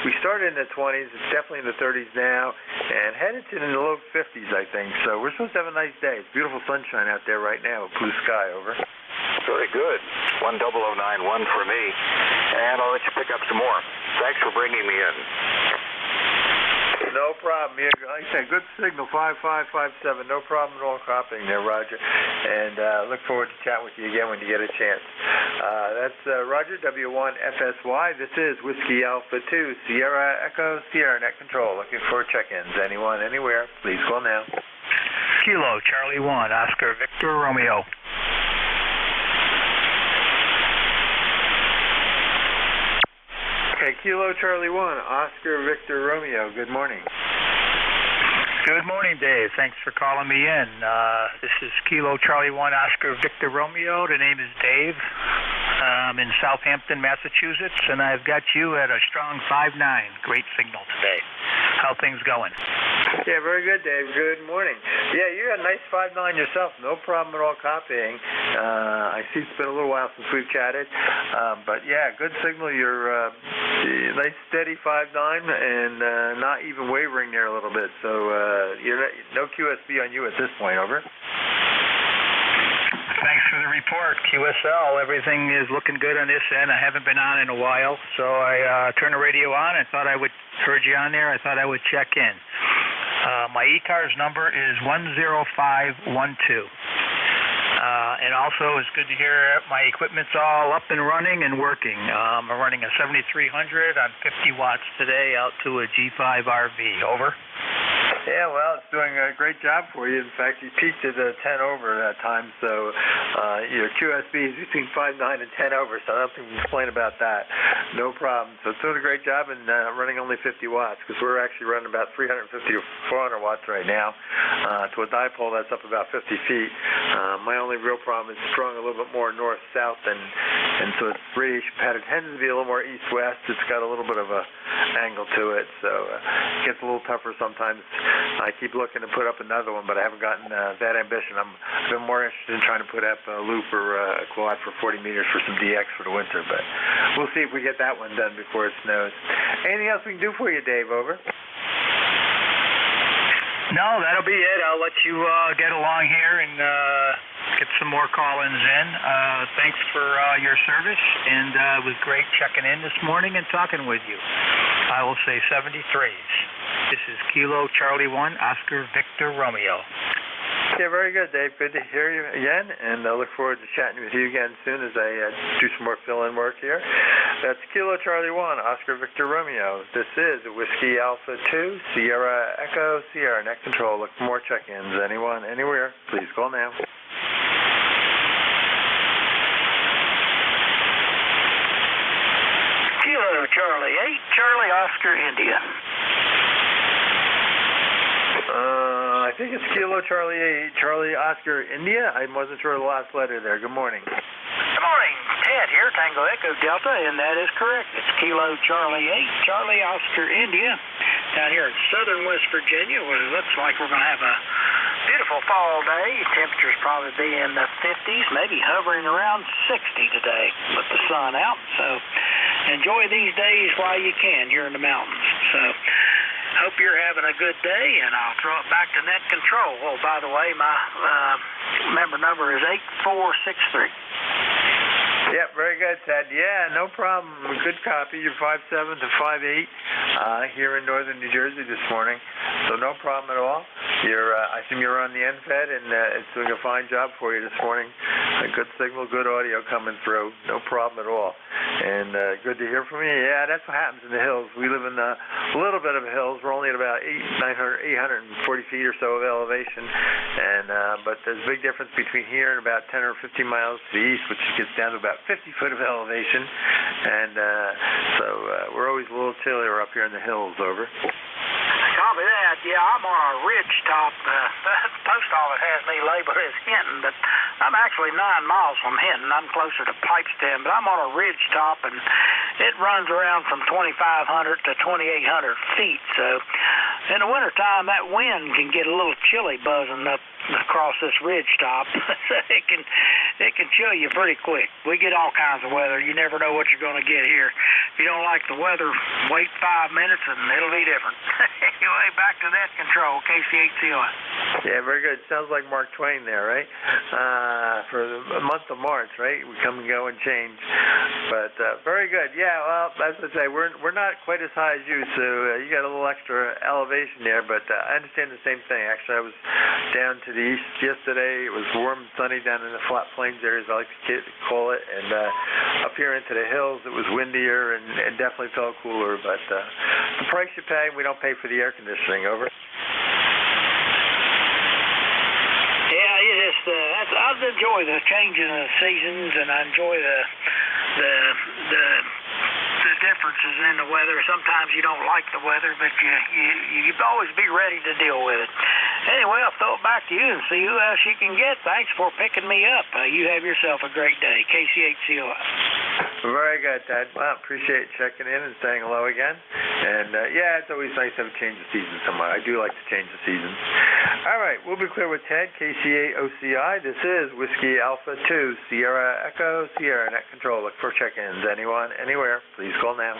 We started in the 20s. It's definitely in the 30s now, and headed to the low 50s, I think. So we're supposed to have a nice day. It's beautiful sunshine out there right now with blue sky. Over. Very good. 10091 for me, and I'll let you pick up some more. Thanks for bringing me in. No problem. Yeah, like I said, good signal, 5557. No problem at all copying there, Roger. And look forward to chatting with you again when you get a chance. That's Roger, W1FSY. This is Whiskey Alpha 2, Sierra Echo, Sierra Net Control. Looking for check-ins. Anyone, anywhere, please call now. Kilo, Charlie 1, Oscar, Victor, Romeo. Okay, Kilo Charlie 1, Oscar Victor Romeo. Good morning. Good morning, Dave. Thanks for calling me in. This is Kilo Charlie 1, Oscar Victor Romeo. The name is Dave. I'm in Southampton, Massachusetts, and I've got you at a strong 5'9". Great signal today. How things going? Yeah, very good, Dave. Good morning. Yeah, you got a nice 5'9" yourself. No problem at all copying. I see it's been a little while since we've chatted. But, yeah, good signal. You're nice, steady 5'9", and not even wavering there a little bit. So you're no QSB on you at this point. Over. Thanks for the report, QSL. Everything is looking good on this end. I haven't been on in a while, so I turned the radio on and heard you on there. I thought I would check in. My ECARS number is 10512. And also, it's good to hear my equipment's all up and running and working. I'm running a 7300 on 50 watts today out to a G5 RV. Over. Yeah, well, it's doing a great job for you. In fact, you peaked at 10 over that time, so your QSB is between 5.9 and 10 over, so I don't think we can complain about that. No problem. So it's doing a great job and running only 50 watts, because we're actually running about 350 to 400 watts right now. To a dipole, that's up about 50 feet. My only real problem is throwing a little bit more north-south, and so its radiation pattern tends to be a little more east-west. It's got a little bit of a angle to it, so it gets a little tougher sometimes. I keep looking to put up another one, but I haven't gotten that ambition. I've been more interested in trying to put up a loop or a quad for 40 meters for some DX for the winter, but we'll see if we get that one done before it snows. Anything else we can do for you, Dave? Over. No, that'll be it. I'll let you get along here and get some more call-ins in. Thanks for your service, and it was great checking in this morning and talking with you. I will say 73s. This is Kilo Charlie 1, Oscar Victor Romeo. Yeah, very good, Dave. Good to hear you again, and I look forward to chatting with you again soon as I do some more fill-in work here. That's Kilo Charlie 1, Oscar Victor Romeo. This is Whiskey Alpha 2, Sierra Echo, Sierra Net Control. Look for more check-ins. Anyone, anywhere, please call now. Kilo Charlie 8, Charlie Oscar India. I think it's Kilo Charlie 8, Charlie Oscar India. I wasn't sure of the last letter there. Good morning. Good morning. Ted here, Tango Echo Delta, and that is correct. It's Kilo Charlie 8, Charlie Oscar India. Down here in southern West Virginia, where it looks like we're going to have a beautiful fall day. Temperatures probably be in the 50s, maybe hovering around 60 today with the sun out. So enjoy these days while you can here in the mountains. So hope you're having a good day, and I'll throw it back to Net Control. Oh, by the way, my member number is 8463. Yep, very good, Ted. Yeah, no problem. Good copy. You're 5'7" to 5'8" here in northern New Jersey this morning, so no problem at all. I assume you're on the NFED, and it's doing a fine job for you this morning. A good signal, good audio coming through. No problem at all. And good to hear from you. Yeah, that's what happens in the hills. We live in a little bit of hills. We're only at about 840 feet or so of elevation, but there's a big difference between here and about 10 or 15 miles to the east, which gets down to about 50 foot of elevation, and so we're always a little chillier up here in the hills. Over. Copy that. Yeah, I'm on a ridge top. The post office has me labeled as Hinton, but I'm actually 9 miles from Hinton. I'm closer to Pipestem, but I'm on a ridge top, and it runs around from 2,500 to 2,800 feet. So in the wintertime, that wind can get a little chilly buzzing up across this ridge top. it can chill you pretty quick. We get all kinds of weather. You never know what you're going to get here. If you don't like the weather, wait 5 minutes and it'll be different. Anyway, back to Net Control, KC8COS. Yeah, very good. Sounds like Mark Twain there, right? For the month of March, right? We come and go and change. But very good. Yeah, well, as I say, we're not quite as high as you, so you got a little extra elevation there, but I understand the same thing. Actually, I was down to the east yesterday. It was warm and sunny down in the flat plains areas, I like to call it, and up here into the hills, it was windier and definitely felt cooler, but the price you pay, we don't pay for the air conditioning. Over. Yeah, I enjoy the changing of the seasons, and I enjoy the differences in the weather. Sometimes you don't like the weather, but you always be ready to deal with it. Anyway, I'll throw it back to you and see who else you can get. Thanks for picking me up. You have yourself a great day. KC8COS. Very good, Ted. Well, appreciate checking in and saying hello again. And yeah, it's always nice to have a change of season somewhere. I do like to change the seasons. All right, we'll be clear with Ted, KC8OCI. This is Whiskey Alpha 2, Sierra Echo, Sierra Net Control. Look for check-ins. Anyone, anywhere, please call now.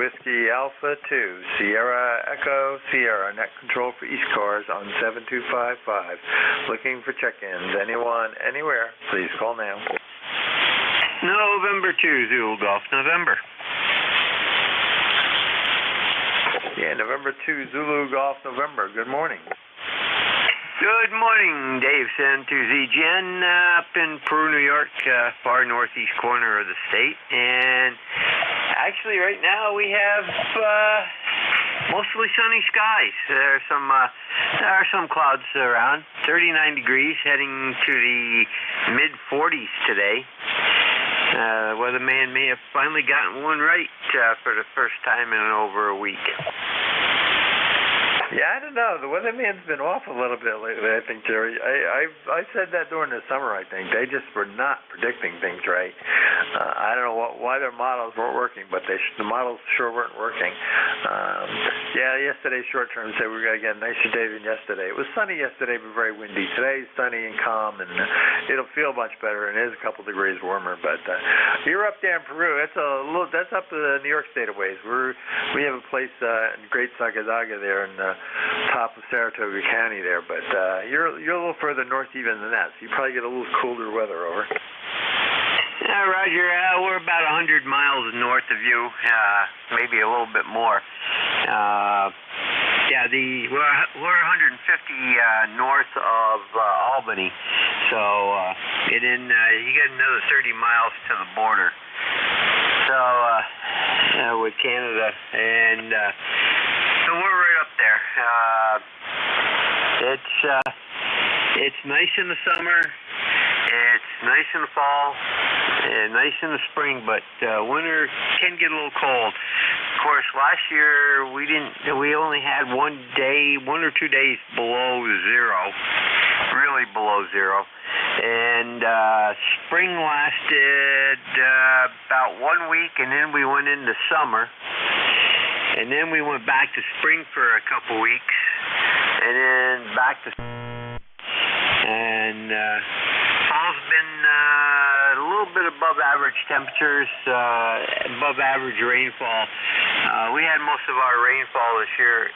Whiskey Alpha 2, Sierra Echo Sierra, net control for ECARS on 7255. Looking for check-ins. Anyone, anywhere, please call now. November 2, Zulu Golf, November. Yeah, November 2, Zulu Golf, November. Good morning. Good morning, Dave San2ZGN, up in Peru, New York, far northeast corner of the state. And actually right now we have mostly sunny skies. There are some clouds around, 39 degrees, heading to the mid-40s today. Weatherman may have finally gotten one right for the first time in over a week. Yeah, I don't know. The weatherman's been off a little bit lately, I think, Jerry. I said that during the summer, I think. They just were not predicting things right. I don't know why their models weren't working, but the models sure weren't working. Yeah, yesterday's short term said we were going to get a nicer day than yesterday. It was sunny yesterday, but very windy. Today's sunny and calm, and it'll feel much better, and it is a couple degrees warmer. But you're up there in Peru. That's up the New York State a ways. We have a place in Great Sagadaga there in top of Saratoga County there, but you're a little further north even than that, so you probably get a little cooler weather over. Yeah, Roger, we're about 100 miles north of you, maybe a little bit more. We're 150 north of Albany, so you get another 30 miles to the border. So with Canada, and so we're right up there. It's nice in the summer. It's nice in the fall, and nice in the spring, but winter can get a little cold. Of course, last year we only had 1 or 2 days below zero, really below zero. And spring lasted about 1 week, and then we went into summer. And then we went back to spring for a couple weeks, and then back to and fall's been a little bit above average temperatures, above average rainfall. We had most of our rainfall this year.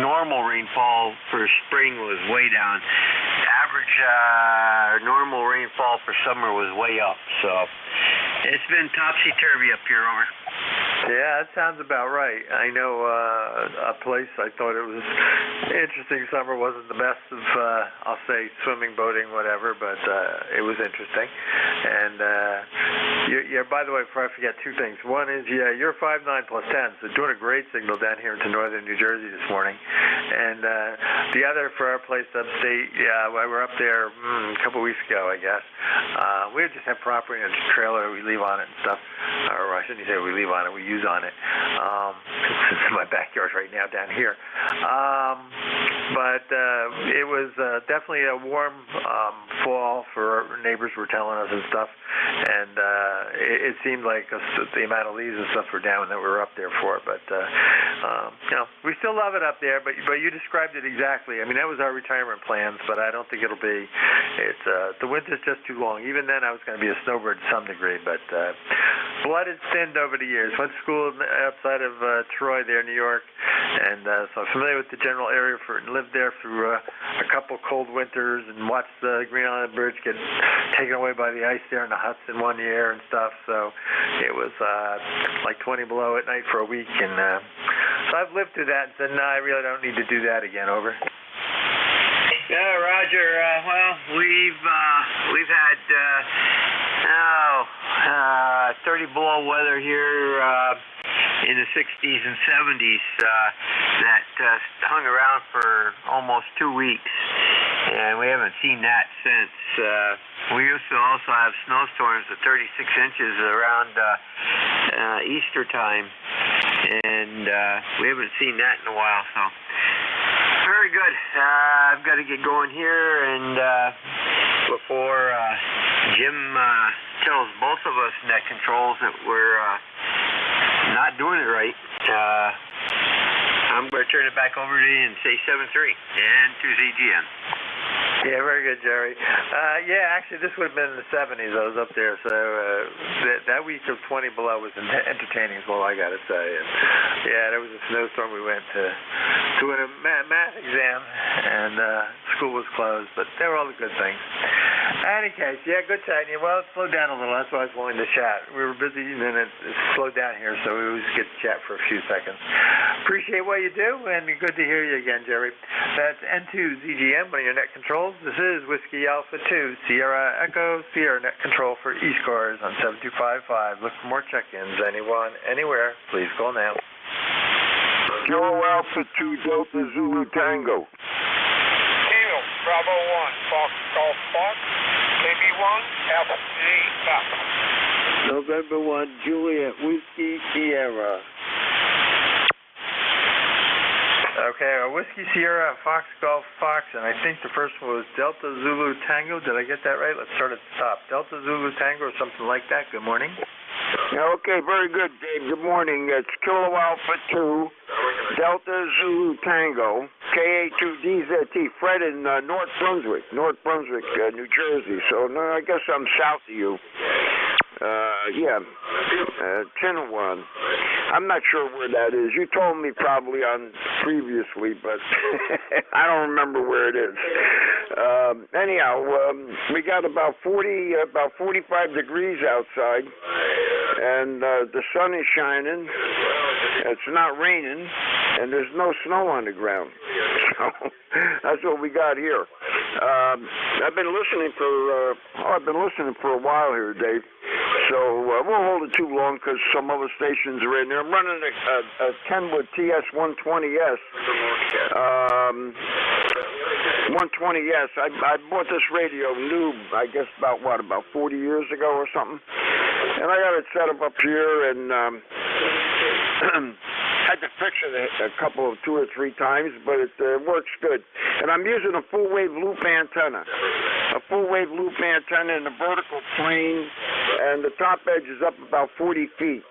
Normal rainfall for spring was way down. Average normal rainfall for summer was way up. So it's been topsy-turvy up here, over. Yeah, that sounds about right. I know a place I thought it was interesting. Summer wasn't the best of, I'll say, swimming, boating, whatever, but it was interesting. And by the way, before I forget, two things. One is, you're 5'9" plus 10, so doing a great signal down here into northern New Jersey this morning. And the other for our place upstate, we were up there a couple weeks ago, I guess. We just have property in a trailer we leave on it and stuff. Or I shouldn't say we leave on it, we use on it. It's in my backyard right now down here. But it was definitely a warm fall for our neighbors were telling us and stuff. And it seemed like the amount of leaves and stuff were down that we were up there for. But, we still love it up there. But you described it exactly. I mean, that was our retirement plans, but I don't think it'll be. The winter's just too long. Even then, I was going to be a snowbird to some degree. But blood has thinned over the years. Went to school outside of Troy there, New York. And so I'm familiar with the general area, lived there through a couple cold winters and watched the Green Island Bridge get taken away by the ice there in the Hudson one year and stuff. So it was like 20 below at night for a week. And so I've lived through that and said, no, I really don't need to do that again, over. Yeah, Roger. Well, we've had 30 below weather here in the 60s and 70s that hung around for almost 2 weeks, and we haven't seen that since. We used to also have snowstorms of 36 inches around Easter time, and we haven't seen that in a while. So very good. I've got to get going here, and before Jim tells both of us net controls that we're not doing it right, I'm going to turn it back over to you and say 7-3 and 2ZGN. Yeah, very good, Jerry. Yeah, actually, this would have been in the 70s. I was up there, so that week of 20 below was entertaining, is all I got to say. And yeah, there was a snowstorm. We went to a math exam, and school was closed, but they were all the good things. In any case, yeah, good chatting you. Well, it slowed down a little. That's why I was willing to chat. We were busy, and then it slowed down here, so we always get to chat for a few seconds. Appreciate what you do, and good to hear you again, Jerry. That's N2ZGM, one of your net controls. This is Whiskey Alpha 2, Sierra Echo, Sierra Net Control for ECARS on 7255. Look for more check-ins. Anyone, anywhere, please call now. Kilo Alpha 2, Delta Zulu Tango. Kilo, Bravo 1, Fox Golf Fox, KB1, Alpha G, Alpha. November 1, Juliet Whiskey Sierra. Okay, Whiskey Sierra, Fox Golf Fox, and I think the first one was Delta Zulu Tango. Did I get that right? Let's start at the top. Delta Zulu Tango or something like that. Good morning. Okay, very good, Dave. Good morning. It's Kilo Alpha 2, Delta Zulu Tango, KA2DZT, Fred in North Brunswick, New Jersey. So no, I guess I'm south of you. Yeah, Chinawan. I'm not sure where that is. You told me probably on previously, but I don't remember where it is. Anyhow, we got about 45 degrees outside, and the sun is shining. It's not raining, and there's no snow on the ground. So that's what we got here. I've been listening for a while here, Dave. So won't hold it too long because some other stations are in there. I'm running a Kenwood TS120S. 120S. I bought this radio new, I guess about 40 years ago or something. And I got it set up here and had to fix it two or three times, but it works good. And I'm using a full wave loop antenna. A full wave loop antenna in the vertical plane, and the top edge is up about 40 feet.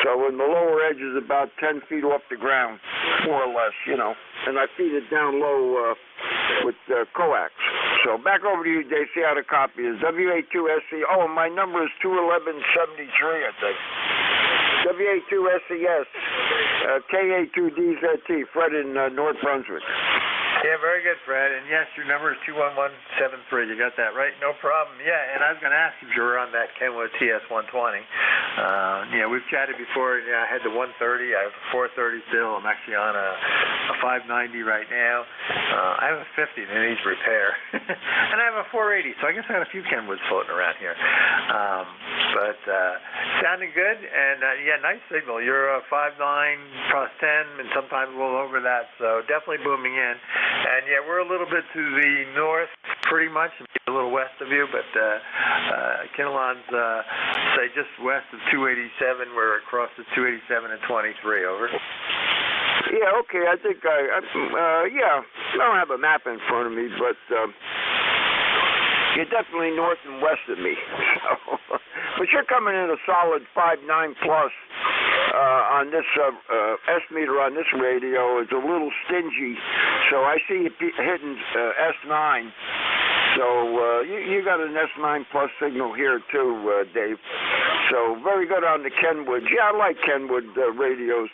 So in the lower edge is about 10 feet off the ground, more or less, you know. And I feed it down low with coax. So back over to you, Dave. See how the copy is. WA2SC. Oh, my number is 21173, I think. WA2SCS, KA2DZT, Fred in North Brunswick. Yeah, very good, Fred. And yes, your number is 21173. You got that right? No problem. Yeah, and I was going to ask if you were on that Kenwood TS120. Yeah, we've chatted before. Yeah, I had the 130. I have a 430 still. I'm actually on a 590 right now. I have a 50 that needs repair. And I have a 480, so I guess I got a few Kenwoods floating around here. But sounding good, and yeah, nice signal. You're a 5.9 cross 10, and sometimes a little over that, so definitely booming in. And yeah, we're a little bit to the north, pretty much, a little west of you, but Kinnelon's, say, just west of 287. We're across the 287 and 23, over. Yeah, okay, I think yeah, I don't have a map in front of me, but you're definitely north and west of me. So, but you're coming in a solid 5.9 plus. On this S-meter on this radio is a little stingy, so I see it hitting S9. So you got an S9 plus signal here too, Dave. So very good on the Kenwood. Yeah, I like Kenwood radios.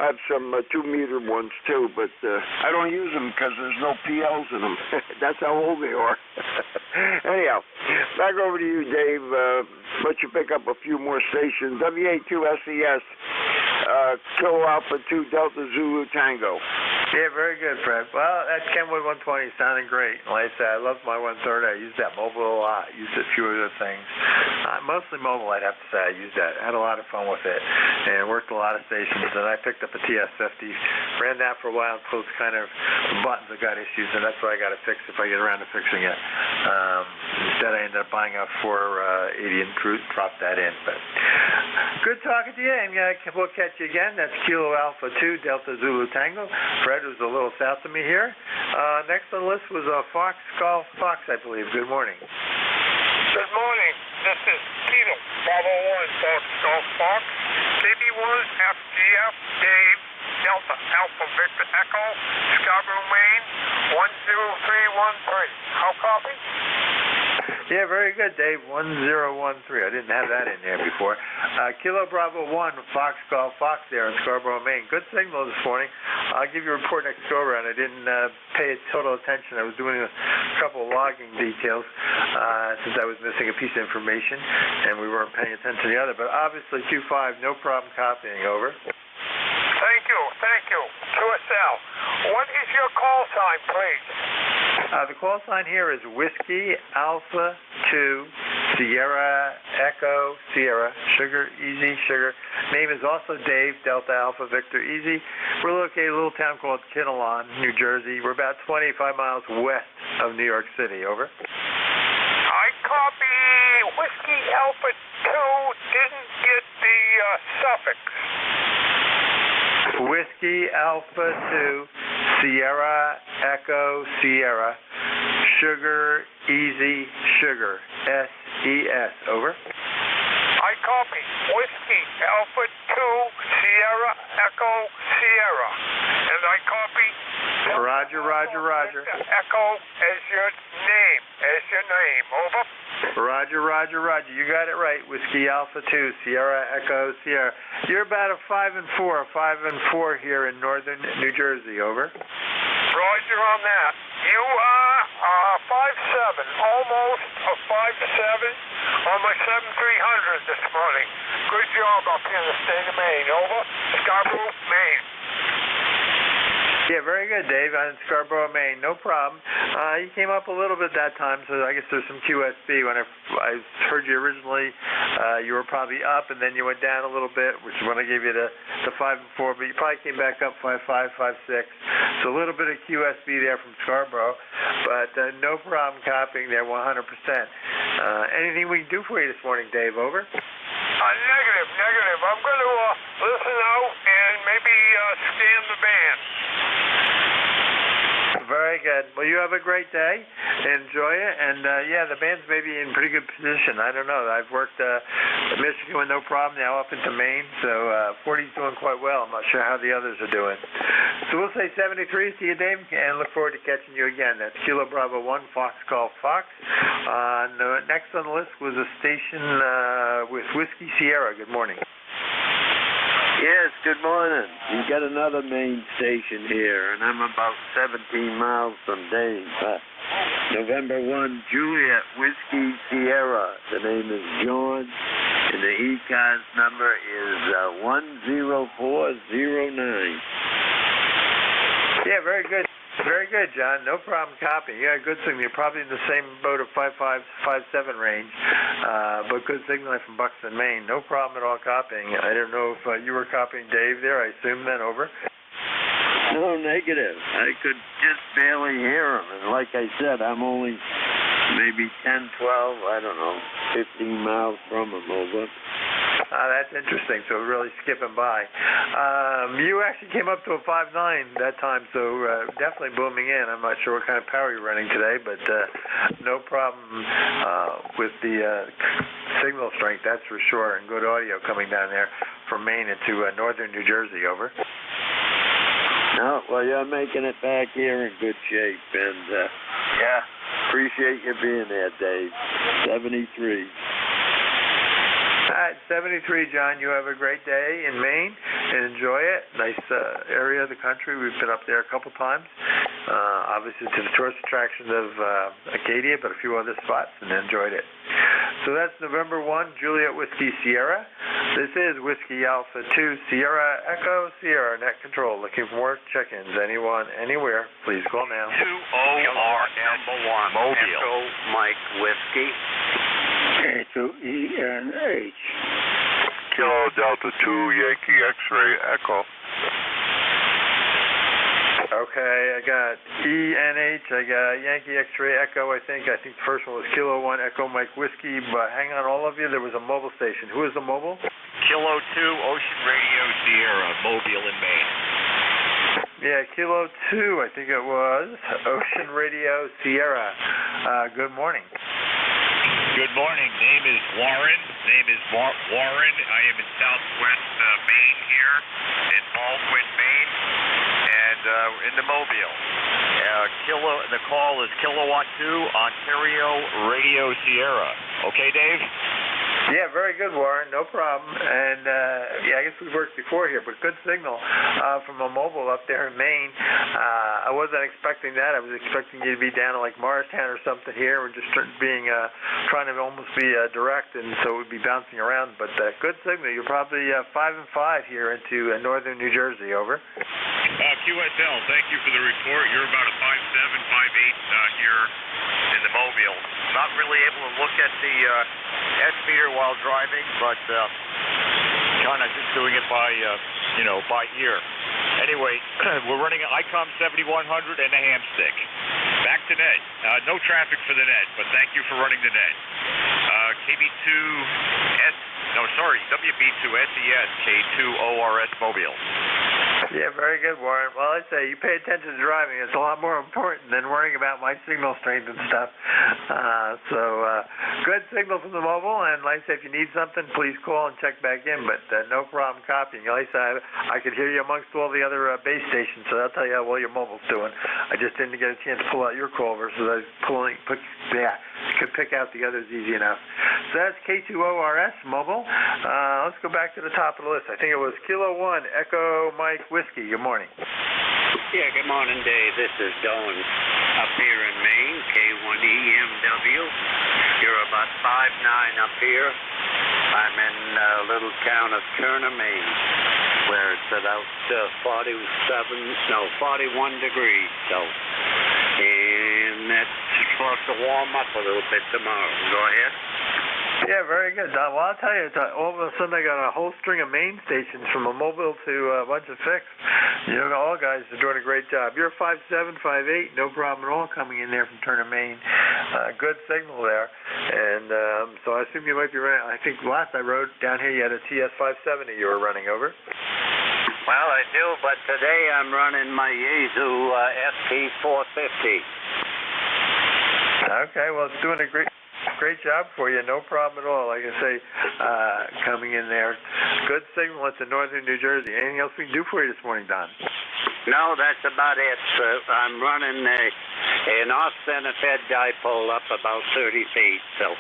I have some 2-meter ones too, but I don't use them because there's no PLs in them. That's how old they are. Anyhow, back over to you, Dave. Let you pick up a few more stations. WA2SCS, Kilo Alpha 2, Delta Zulu Tango. Yeah, very good, Fred. Well, that Kenwood 120 sounding great. Like I said, I love my 130. I use that mobile a lot. I used a few other things. Mostly mobile, I'd have to say. I used that. I had a lot of fun with it. And worked a lot of stations. And I picked up a TS50. Ran that for a while until it's kind of the buttons that got issues. And that's why I got to fix if I get around to fixing it. Instead, I ended up buying a 480 and dropped that in. But good talking to you. And we'll catch you again. That's Kilo Alpha 2, Delta Zulu Tango. Fred was a little south of me here. Next on the list was Fox Golf Fox, I believe. Good morning. Good morning. This is Kilo, Bravo 1, Fox Golf Fox, KB1, FGF, Dave, Delta, Alpha Victor Echo, Scarborough, Maine, 1031. How copy? Yeah, very good, Dave. 1013. I didn't have that in there before. Kilo Bravo 1, Fox Golf Fox there in Scarborough, Maine. Good signal this morning. I'll give you a report next go around. I didn't pay total attention. I was doing a couple of logging details since I was missing a piece of information, and we weren't paying attention to the other. But obviously, Q5, no problem copying. Over. Thank you. QSL. What is your call sign, please? The call sign here is Whiskey Alpha 2 Sierra Echo Sierra Sugar Easy Sugar. Name is also Dave Delta Alpha Victor Easy. We're located in a little town called Kinnelon, New Jersey. We're about 25 miles west of New York City. Over. I copy. Whiskey Alpha 2 didn't get the suffix. Whiskey Alpha 2 Sierra Echo Sierra Sugar Easy Sugar SES. Over. I copy. Whiskey Alpha 2 Sierra Echo Sierra. And I copy. Roger. Echo as your name. Over. Roger. You got it right. Whiskey Alpha 2 Sierra Echo Sierra. You're about a 5 and 4 here in northern New Jersey. Over. Roger on that. You are 5'7", almost a 5'7", on my 7300 this morning. Good job up here in the state of Maine. Over. Scarborough, Maine. Yeah, very good, Dave. I'm in Scarborough, Maine. No problem. You came up a little bit that time, so I guess there's some QSB. When I heard you originally, you were probably up, and then you went down a little bit, which is when I gave you the 5 and 4, but you probably came back up 5.5, 5.6. So a little bit of QSB there from Scarborough, but no problem copying there 100%. Anything we can do for you this morning, Dave? Over. Negative. I'm going to listen out and maybe scan the band. Very good. Well, you have a great day. Enjoy it. And, the band's maybe in pretty good position. I don't know. I've worked Michigan with no problem, now up into Maine. So 40's doing quite well. I'm not sure how the others are doing. So we'll say 73. See you, Dave, and look forward to catching you again. That's Kilo Bravo 1, Fox Golf Fox. Next on the list was a station with Whiskey Sierra. Good morning. Yes, good morning. You got another main station here, and I'm about 17 miles from Dave. November 1, Juliet Whiskey Sierra. The name is John, and the ECARS number is 10409. Yeah, very good. Very good, John. No problem copying. You got a good signal. You're probably in the same boat of 5.5, 5.7 range, but good signal from Buxton, Maine. No problem at all copying. I don't know if you were copying Dave there. I assume then. Over. No, negative. I could just barely hear him, and like I said, I'm only maybe 10, 12, I don't know, 15 miles from him. Over. That's interesting. So really skipping by. You actually came up to a 5.9 that time, so definitely booming in. I'm not sure what kind of power you're running today, but no problem with the signal strength, that's for sure, and good audio coming down there from Maine into northern New Jersey. Over. No, well, you're making it back here in good shape, and appreciate you being there, Dave. 73. All right, 73, John. You have a great day in Maine and enjoy it. Nice area of the country. We've been up there a couple times. Obviously to the tourist attractions of Acadia, but a few other spots, and enjoyed it. So that's November 1, Juliet Whiskey Sierra. This is Whiskey Alpha 2 Sierra Echo Sierra Net Control. Looking for more check-ins. Anyone, anywhere, please call now. 2ORS1 Mobile. Echo Mike Whiskey. H-O-E-N-H. Kilo Delta 2 Yankee X-Ray Echo. Okay, I got ENH, I got Yankee X-Ray Echo, I think. the first one was Kilo 1 Echo Mike Whiskey, but hang on, all of you, there was a mobile station. Who is the mobile? Kilo 2 Ocean Radio Sierra, Mobile in Maine. Yeah, Kilo 2, I think it was. Ocean Radio Sierra. Good morning. Good morning. Name is Warren. Warren. I am in southwest Maine here, in Baldwin, Maine. And in the Mobile. The call is Kilowatt 2, Ontario Radio Sierra. Okay, Dave? Yeah, very good, Warren. No problem. And I guess we've worked before here, but good signal from a mobile up there in Maine. I wasn't expecting that. I was expecting you to be down at like Morristown or something here. We're just being trying to almost be direct, and so we'd be bouncing around. But good signal. You're probably 5 and 5 here into northern New Jersey. Over. QSL, thank you for the report. You're about a 5.7, 5.8 here in the Mobile. Not really able to look at the S meter while driving, but kind of just doing it by by ear. Anyway, we're running an ICOM 7100 and a ham stick. Back to net. No traffic for the net, but thank you for running the net. WB2SES K2ORS Mobile. Yeah, very good, Warren. Well, I'd say you pay attention to driving. It's a lot more important than worrying about my signal strength and stuff. Good signal from the mobile, and like I say, if you need something, please call and check back in, but no problem copying. Like I said, I could hear you amongst all the other base stations, so that'll tell you how well your mobile's doing. I just didn't get a chance to pull out your call versus I was could pick out the others easy enough. So that's K2ORS mobile. Let's go back to the top of the list. I think it was Kilo 1, Echo Mike Whiskey. Good morning. Yeah, good morning, Dave. This is Don up here in Maine, K1EMW. You're about 5'9" up here. I'm in a little town of Turner, Maine, where it's about 41 degrees. So, and that's supposed to warm up a little bit tomorrow. Go ahead. Yeah, very good, Don. Well, I'll tell you, all of a sudden I got a whole string of main stations from a mobile to a bunch of fixed. All guys are doing a great job. You're 5'7", 5'8", no problem at all coming in there from Turner, Maine. Good signal there. And so I assume you might be running, I think last I rode down here you had a TS 570 you were running over. Well, I do, but today I'm running my Yaesu ST 450. Okay, well, it's doing a great job for you. No problem at all. Like I say, coming in there. Good signal. It's in northern New Jersey. Anything else we can do for you this morning, Don? No, that's about it. I'm running an off-center fed dipole up about 30 feet. So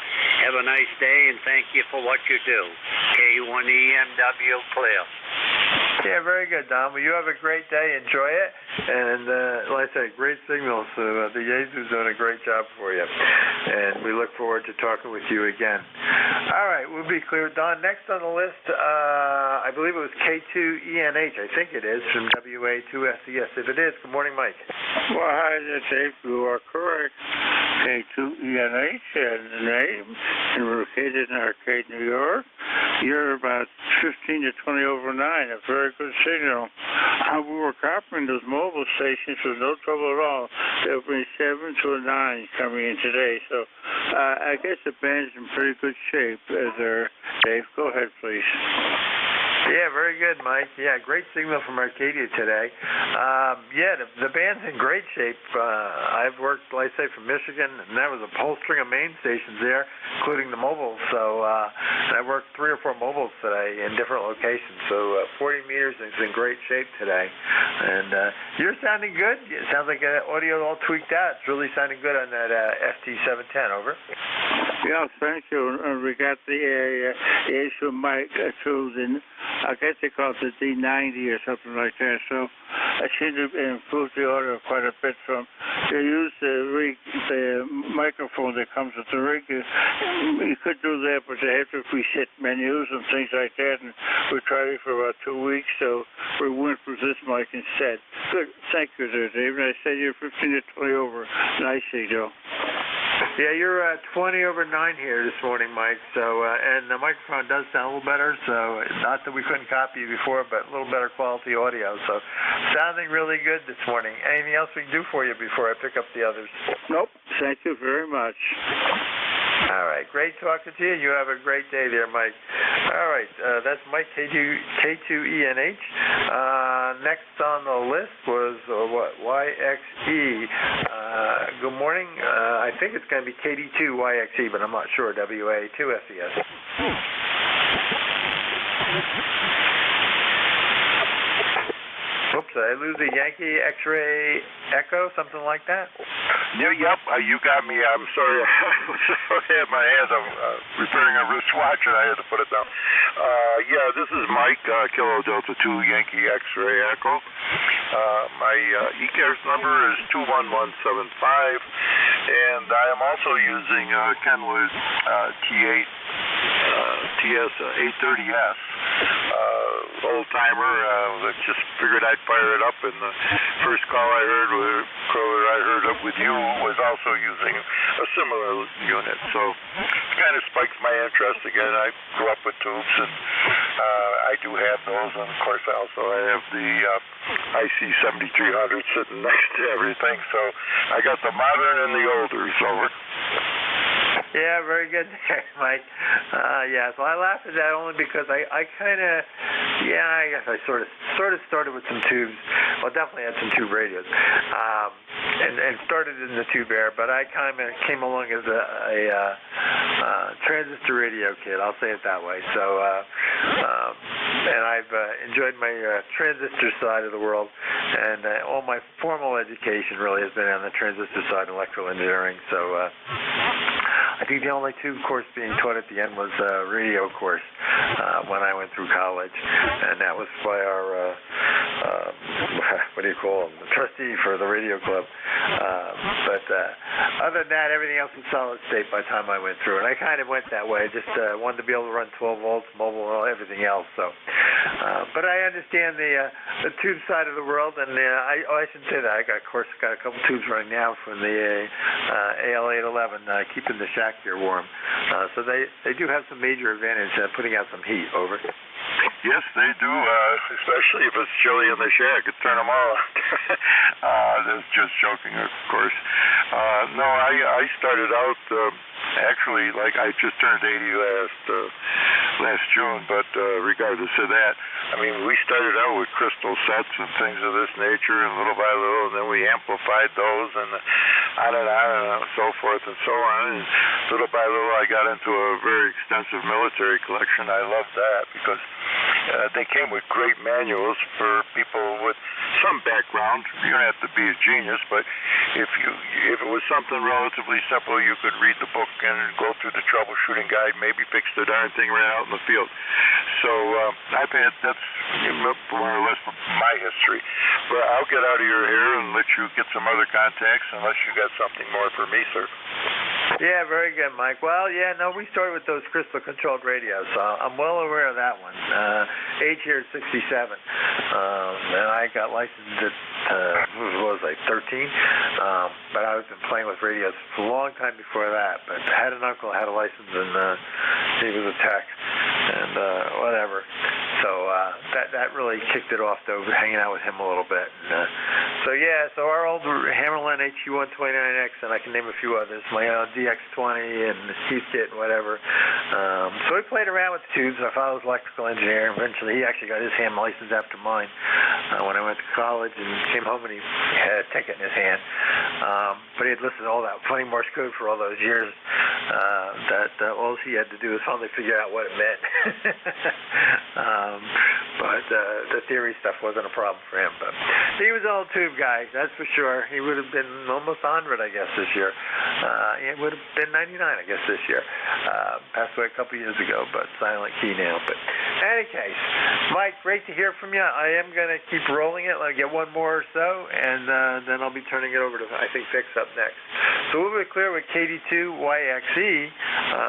have a nice day, and thank you for what you do. K1EMW clear. Yeah, very good, Don. Well, you have a great day. Enjoy it. And like I say, great signals. So the Yaesu's doing a great job for you. And we look forward to talking with you again. All right, we'll be clear. Don, next on the list, I believe it was K2ENH. I think it is, from WA2SES. If it is, good morning, Mike. Well, hi, Dave. You are correct. K2ENH and the name, and we're located in Arcade, New York. You're about 15 to 20 over 9, a very good signal. We were copying those mobile stations with no trouble at all. There were 7 to a 9 coming in today, so I guess the band's in pretty good shape there. Dave, go ahead, please. Yeah, very good, Mike. Yeah, great signal from Arcadia today. The band's in great shape. I've worked, like I say, from Michigan, and that was a whole string of main stations there, including the mobiles. So I worked 3 or 4 mobiles today in different locations. So 40 meters is in great shape today. And you're sounding good. It sounds like audio all tweaked out. It's really sounding good on that FT710. Over. Yeah, thank you. We got the issue mic too. I guess they call it the D90 or something like that. So I seem to improve the audio quite a bit from. They use the microphone that comes with the rig. You could do that, but they have to reset menus and things like that. And we tried it for about 2 weeks, so we went with this mic instead. Good. Thank you there, David. I said you're 15 to 20 over. Nice, Joe. Yeah, you're 20 over 9 here this morning, Mike. So, and the microphone does sound a little better. So, not that we couldn't copy you before, but a little better quality audio. So, sounding really good this morning. Anything else we can do for you before I pick up the others? Nope. Thank you very much. All right. Great talking to you. You have a great day there, Mike. All right. That's Mike K2ENH. Next on the list was YXE. Good morning. I think it's going to be KD2YXE, but I'm not sure. WA2SES. Whoops, did I lose the Yankee X-ray Echo, something like that? Yeah, yep, you got me. I'm sorry. I had my hands. I'm repairing a wristwatch, and I had to put it down. Yeah, this is Mike, Kilo Delta 2 Yankee X-ray Echo. My ECARS number is 21175, and I am also using Kenwood T8 TS 830S. Old timer. Just figured I'd fire it up, and the first call I heard up with you was also using a similar unit. So it kind of spikes my interest again. I grew up with tubes, and I do have those, and of course I have the IC 7300 sitting next to everything. So I got the modern and the older. So. Yeah, very good there, Mike. Yeah, so I laughed at that only because I kind of, I guess I sort of started with some tubes. Well, definitely had some tube radios, and started in the tube era. But I kind of came along as a transistor radio kid. I'll say it that way. So, and I've enjoyed my transistor side of the world, and all my formal education really has been on the transistor side, electrical engineering. So. I think the only tube course being taught at the end was a radio course when I went through college, and that was by our what do you call him, the trustee for the radio club. But other than that, everything else was solid state by the time I went through, and I kind of went that way. Just wanted to be able to run 12 volts, mobile, everything else. So, but I understand the tube side of the world, and I shouldn't say that. I got a couple tubes running now from the AL811, keeping the shack here warm. So they do have some major advantage putting out some heat. Over. Yes, they do, especially if it's chilly in the shack. It turn them all out. That's just joking, of course. No, I started out actually, like I just turned 80 last June, but regardless of that, I mean, we started out with crystal sets and things of this nature, and little by little, and then we amplified those, and on and so forth and so on. And little by little, I got into a very extensive military collection. I loved that because they came with great manuals for people with some background. You don't have to be a genius, but if it was something relatively simple, you could read the book and go through the troubleshooting guide, maybe fix the darn thing right out in the field. So that's more or less my history. But I'll get out of your hair and let you get some other contacts, unless you got something more for me, sir. Yeah, very good, Mike. Well, yeah, no, we started with those crystal-controlled radios, so I'm well aware of that one. Age here is 67, and I got licensed at, what was I, 13? But I've been playing with radios for a long time before that. But I had an uncle had a license, and he was a tech, and whatever. So that really kicked it off, though, hanging out with him a little bit. And, so our old Hammerlin HU129X, and I can name a few others, my DX20 and Heathkit and whatever. So we played around with the tubes. My father was an electrical engineer. Eventually, he actually got his ham license after mine when I went to college, and came home and he had a ticket in his hand. But he had listened to all that funny Morse code for all those years. That all he had to do was finally figure out what it meant. But the theory stuff wasn't a problem for him. But he was an old tube guy, that's for sure. He would have been almost 100, I guess, this year. It would have been 99, I guess, this year. Passed away a couple years ago, but silent key now. But in any case, Mike, great to hear from you. I am going to keep rolling it. Let me get one more or so, and then I'll be turning it over to, I think, Fix up next. So we'll be clear with KD2YXE.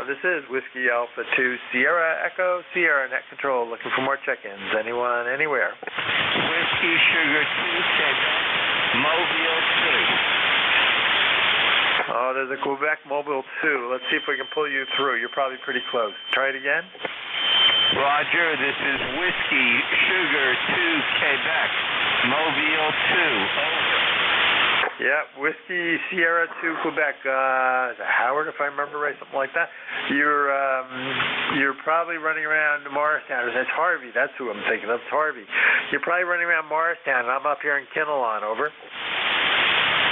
This is Whiskey Alpha 2 Sierra Echo Sierra Net Control. Looking for more check-ins. Anyone, anywhere? Whiskey Sugar 2, Mobile 2. Oh, there's a Quebec Mobile 2. Let's see if we can pull you through. You're probably pretty close. Try it again. Roger, this is Whiskey Sugar 2, Quebec, Mobile 2, over. Yeah, Whiskey Sierra 2, Quebec. Is it Howard, if I remember right, something like that? You're probably running around Morristown. That's Harvey. That's who I'm thinking of. It's Harvey. You're probably running around Morristown, and I'm up here in Kinnelon. Over.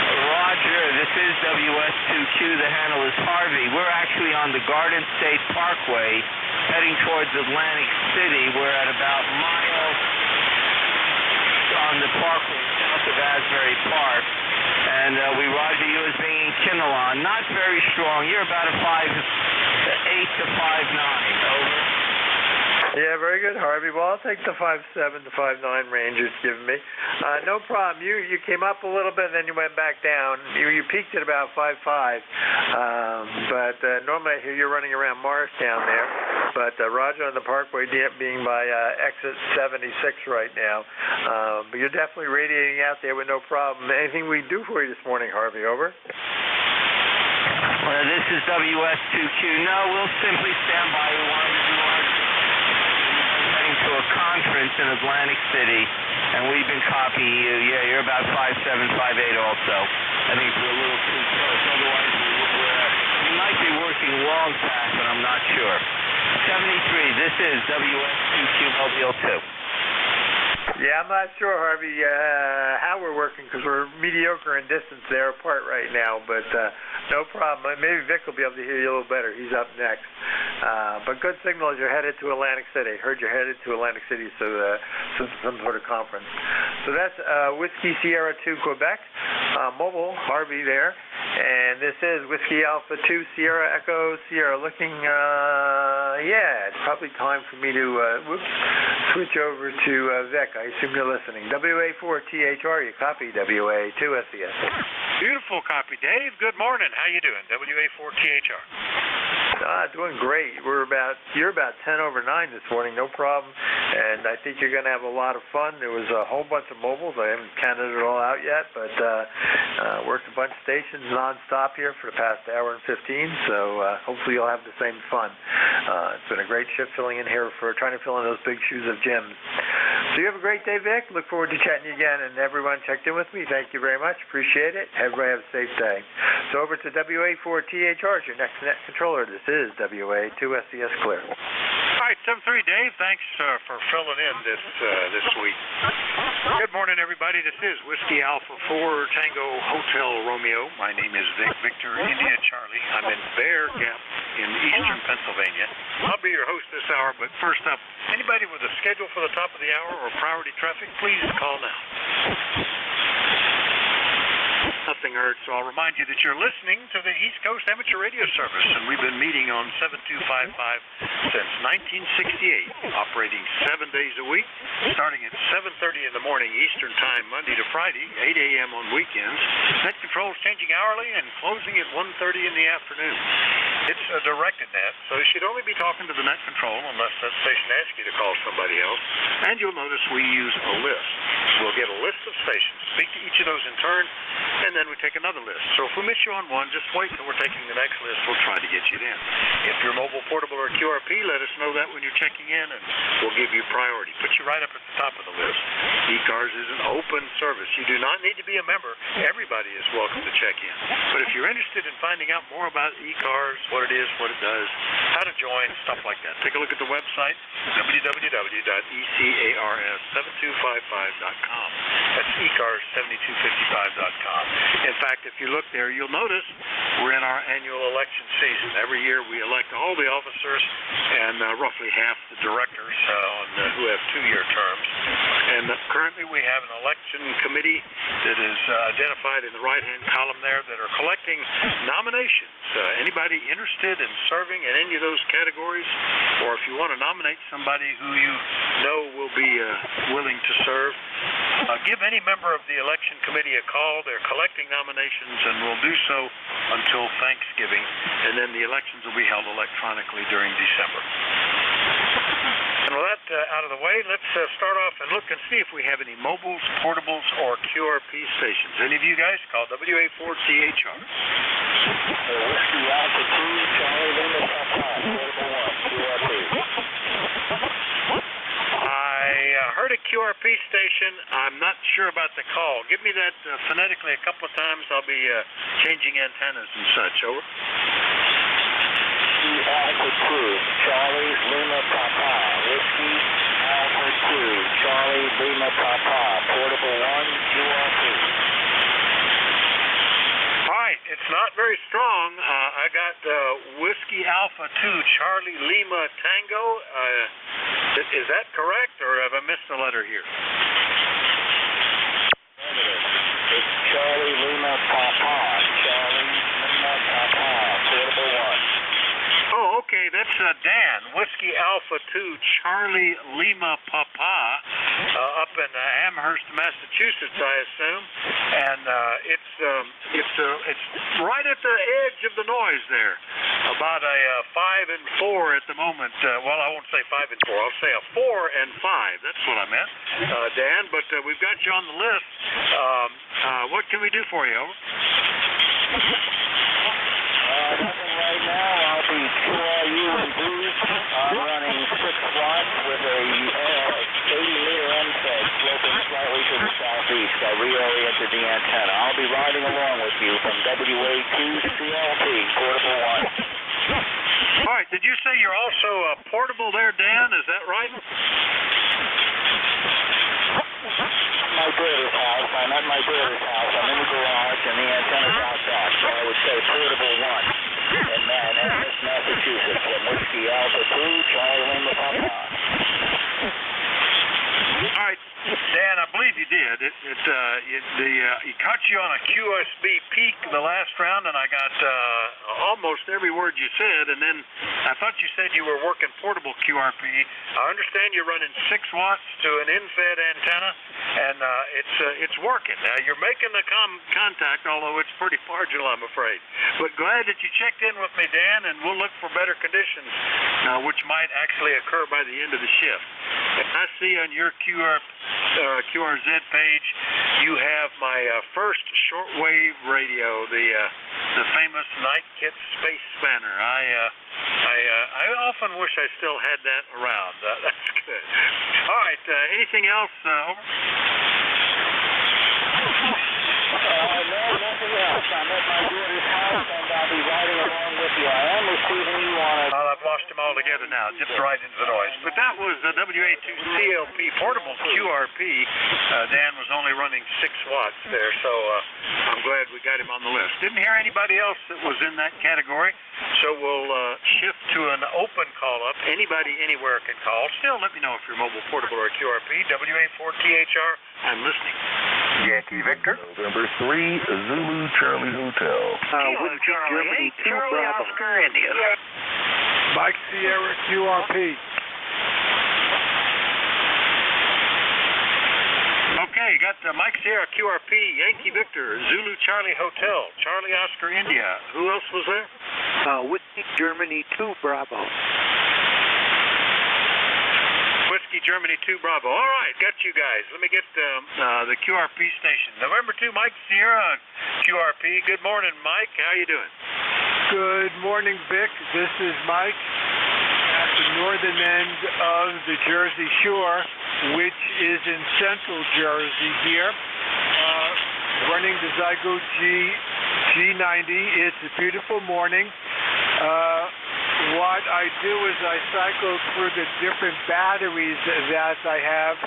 Roger, this is WS2Q. The handle is Harvey. We're actually on the Garden State Parkway, heading towards Atlantic City. We're at about mile on the parkway south of Asbury Park, and we roger you as being Kinnelon. Not very strong. You're about a 5'8" to 5'9". Over. Yeah, very good, Harvey. Well, I'll take the 5'7" to 5'9" range you've given me. No problem. You came up a little bit, and then you went back down. You peaked at about 5'5", but normally I hear you're running around Morristown there. But Roger on the Parkway being by exit 76 right now. But you're definitely radiating out there with no problem. Anything we do for you this morning, Harvey? Over. Well, this is WS2Q. No, we'll simply stand by. We wanted to do our to a conference in Atlantic City, and we've been copying you. Yeah, you're about 5'7", 5'8" also. I think we're a little too close. Otherwise, we might be working long path, but I'm not sure. 73, this is WS2Q Mobile 2. Yeah, I'm not sure, Harvey, how we're working because we're mediocre in distance there apart right now, but no problem. Maybe Vic will be able to hear you a little better. He's up next. But good signal as you're headed to Atlantic City. Heard you're headed to Atlantic City, so some sort of conference. So that's Whiskey Sierra 2 Quebec, mobile, Harvey there. And this is Whiskey Alpha 2 Sierra Echo Sierra looking, yeah, it's probably time for me to switch over to Vic. I assume you're listening. WA4THR, you copy WA2SES. Beautiful copy, Dave. Good morning. How you doing? WA4THR. Doing great. You're about 10 over 9 this morning, no problem. And I think you're going to have a lot of fun. There was a whole bunch of mobiles. I haven't counted it all out yet, but worked a bunch of stations nonstop here for the past hour and 15. So hopefully you'll have the same fun. It's been a great shift filling in here for trying to fill in those big shoes of Jim's. So you have a great day, Vic. Look forward to chatting you again. And everyone checked in with me. Thank you very much. Appreciate it. Everybody have a safe day. So over to WA4THR, your next net controller. This is WA2SES Clear. All right, 7-3, Dave. Thanks for filling in this week. Good morning, everybody. This is Whiskey Alpha 4 Tango Hotel Romeo. My name is Vic Victor India Charlie. I'm in Bear Gap in eastern Pennsylvania. I'll be your host this hour, but first up, anybody with a schedule for the top of the hour or priority traffic, please call now. Nothing heard, so I'll remind you that you're listening to the East Coast Amateur Radio Service, and we've been meeting on 7255 since 1968, operating 7 days a week, starting at 7:30 in the morning Eastern Time, Monday to Friday, 8 a.m. on weekends. Net control is changing hourly and closing at 1:30 in the afternoon. It's a directed net, so you should only be talking to the net control unless that station asks you to call somebody else. And you'll notice we use a list. We'll get a list of stations, speak to each of those in turn, and then we take another list. So if we miss you on one, just wait till we're taking the next list. We'll try to get you in. If you're mobile, portable, or QRP, let us know that when you're checking in, and we'll give you priority. Put you right up at the top of the list. ECARS is an open service. You do not need to be a member. Everybody is welcome to check in. But if you're interested in finding out more about ECARS, what it is, what it does, how to join, stuff like that, take a look at the website, www.ECARS7255.com. That's ECARS7255.com. In fact, if you look there, you'll notice we're in our annual election season. Every year we elect all the officers and roughly half the directors who have 2-year terms. And currently we have an election committee that is identified in the right-hand column there that are collecting nominations. Anybody interested in serving in any of those categories, or if you want to nominate somebody who you know will be willing to serve, give any member of the election committee a call. They're collecting nominations and will do so until Thanksgiving, and then the elections will be held electronically during December. And with that out of the way, let's start off and look and see if we have any mobiles, portables, or QRP stations. Any of you guys call WA4THR. Whiskey Alpha 2, Charlie Lima Papa, portable 1, QRP. I heard a QRP station. I'm not sure about the call. Give me that phonetically a couple of times. I'll be changing antennas and such. Over. Whiskey Alpha 2, Charlie Lima Papa. Whiskey Alpha 2, Charlie Lima Papa, portable 1, QRP. All right, it's not very strong. I got Whiskey Alpha 2, Charlie Lima Tango. Is that correct, or have I missed a letter here? Negative. It's Charlie Lima Papa. Charlie Lima Papa. Portable 1. Oh, okay. That's Dan. Whiskey Alpha 2, Charlie Lima Papa, up in Amherst, Massachusetts, I assume. And it's right at the edge of the noise there. About a 5 and 4 at the moment. Well, I won't say 5 and 4. I'll say a 4 and 5. That's what I meant, Dan. But we've got you on the list. What can we do for you? Nothing right now. I'll be QRU and booze. I'm running 6 watts with a 80-liter MSEG sloping slightly to the southeast. I reoriented the antenna. I'll be riding along with you from WA2CLP, portable 1. All right. Did you say you're also portable there, Dan? Is that right? My daughter's house. I'm at my daughter's house. I'm in the garage, and the antenna's out back. So I would say portable 1 in Amherst, Massachusetts, from Whiskey Alpha 2, Charlie Lima Papa. All right, Dan, I believe you did. He caught you on a QSB peak the last round, and I got almost every word you said. And then I thought you said you were working portable QRP. I understand you're running 6 watts to an in-fed antenna, and it's working. You're making the contact, although it's pretty marginal, I'm afraid. But glad that you checked in with me, Dan, and we'll look for better conditions, which might actually occur by the end of the shift. And I see on your QRZ page, you have my first shortwave radio, the famous Night Kit Space Spanner. I often wish I still had that around. That's good. All right. Anything else? Over. No, nothing else. I'm at my daughter's house, and I'll be riding along with you. I am receiving you on a... I've lost him altogether now. Dipped right into the noise. But that was the WA2CLP portable QRP. Dan was only running 6 watts there, so I'm glad we got him on the list. Didn't hear anybody else that was in that category, so we'll shift to an open call-up. Anybody anywhere can call. Still, let me know if you're mobile, portable, or QRP. WA4THR, I'm listening. Yankee Victor. November 3, Zulu Charlie Hotel. Whiskey Germany 2 Bravo. Oscar India. Mike Sierra QRP. Okay, got Mike Sierra QRP, Yankee Victor, Zulu Charlie Hotel, Charlie Oscar India. Who else was there? Whiskey Germany 2 Bravo. Whiskey Germany 2 Bravo. All right, got you guys. Let me get the QRP station. November 2, Mike Sierra QRP. Good morning, Mike. How you doing? Good morning, Vic. This is Mike at the northern end of the Jersey Shore, which is in central Jersey here, running the Zygo G90. It's a beautiful morning. What I do is I cycle through the different batteries that I have,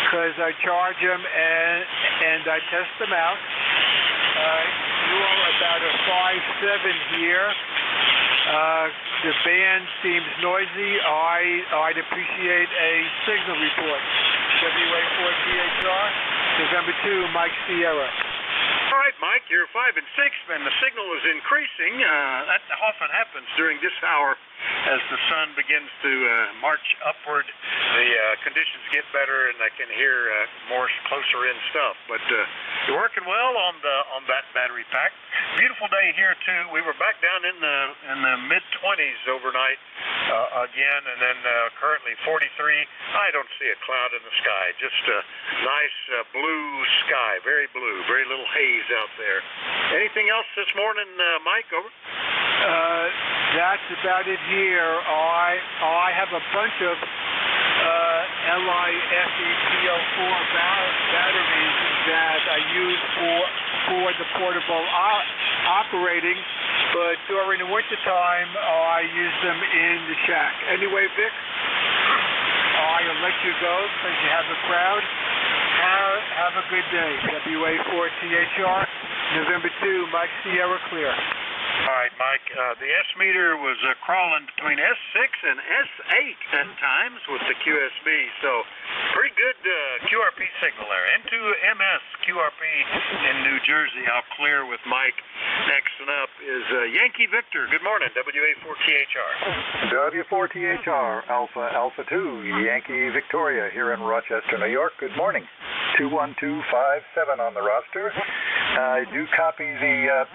because I charge them and I test them out. You are about a 5.7 here. The band seems noisy. I'd appreciate a signal report. WA4THR, November 2, Mike Sierra. All right, Mike, you're 5 and 6, and the signal is increasing. That often happens during this hour as the sun begins to march upward. The conditions get better, and I can hear more closer in stuff. But you're working well on that battery pack. Beautiful day here too. We were back down in the mid-20s overnight again, and then currently 43. I don't see a cloud in the sky. Just a nice blue sky, very blue, very little haze out there. Anything else this morning, Mike? Over. That's about it here. I have a bunch of LiFePO4 batteries that I use for the portable operating, but during the wintertime, I use them in the shack. Anyway, Vic, I'll let you go because you have a crowd. Have a good day. WA4THR, November 2, Mike Sierra Clear. All right, Mike. The S meter was crawling between S6 and S8 at times with the QSB, so pretty good QRP signal there. N2MS QRP in New Jersey. I'll clear with Mike. Next up is Yankee Victor. Good morning, WA4THR. W4THR, Alpha 2, Yankee Victoria here in Rochester, New York. Good morning. 21257 on the roster. I do copy the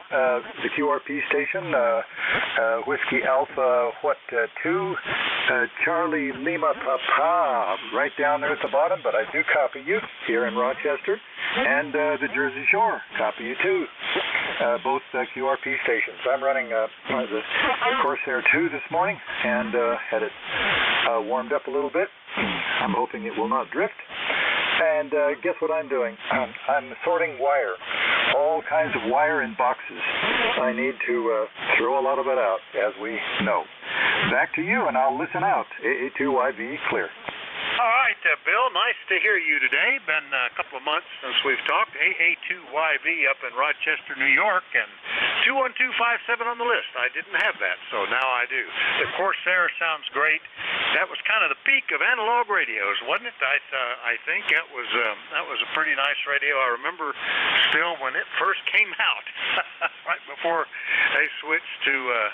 QRP station, Whiskey Alpha 2, Charlie Lima Papa, right down there at the bottom, but I do copy you here in Rochester, and the Jersey Shore, copy you too. Both QRP stations. I'm running the Corsair 2 this morning, and had it warmed up a little bit. I'm hoping it will not drift. And guess what I'm doing? I'm sorting wire, all kinds of wire in boxes. I need to throw a lot of it out, as we know. Back to you, and I'll listen out. AA2YV clear. All right, Bill, nice to hear you today. Been a couple of months since we've talked. AA2YV up in Rochester, New York, and 21257 on the list. I didn't have that, so now I do. The Corsair sounds great. That was kind of the peak of analog radios, wasn't it? I think that was a pretty nice radio. I remember still when it first came out, right before they switched to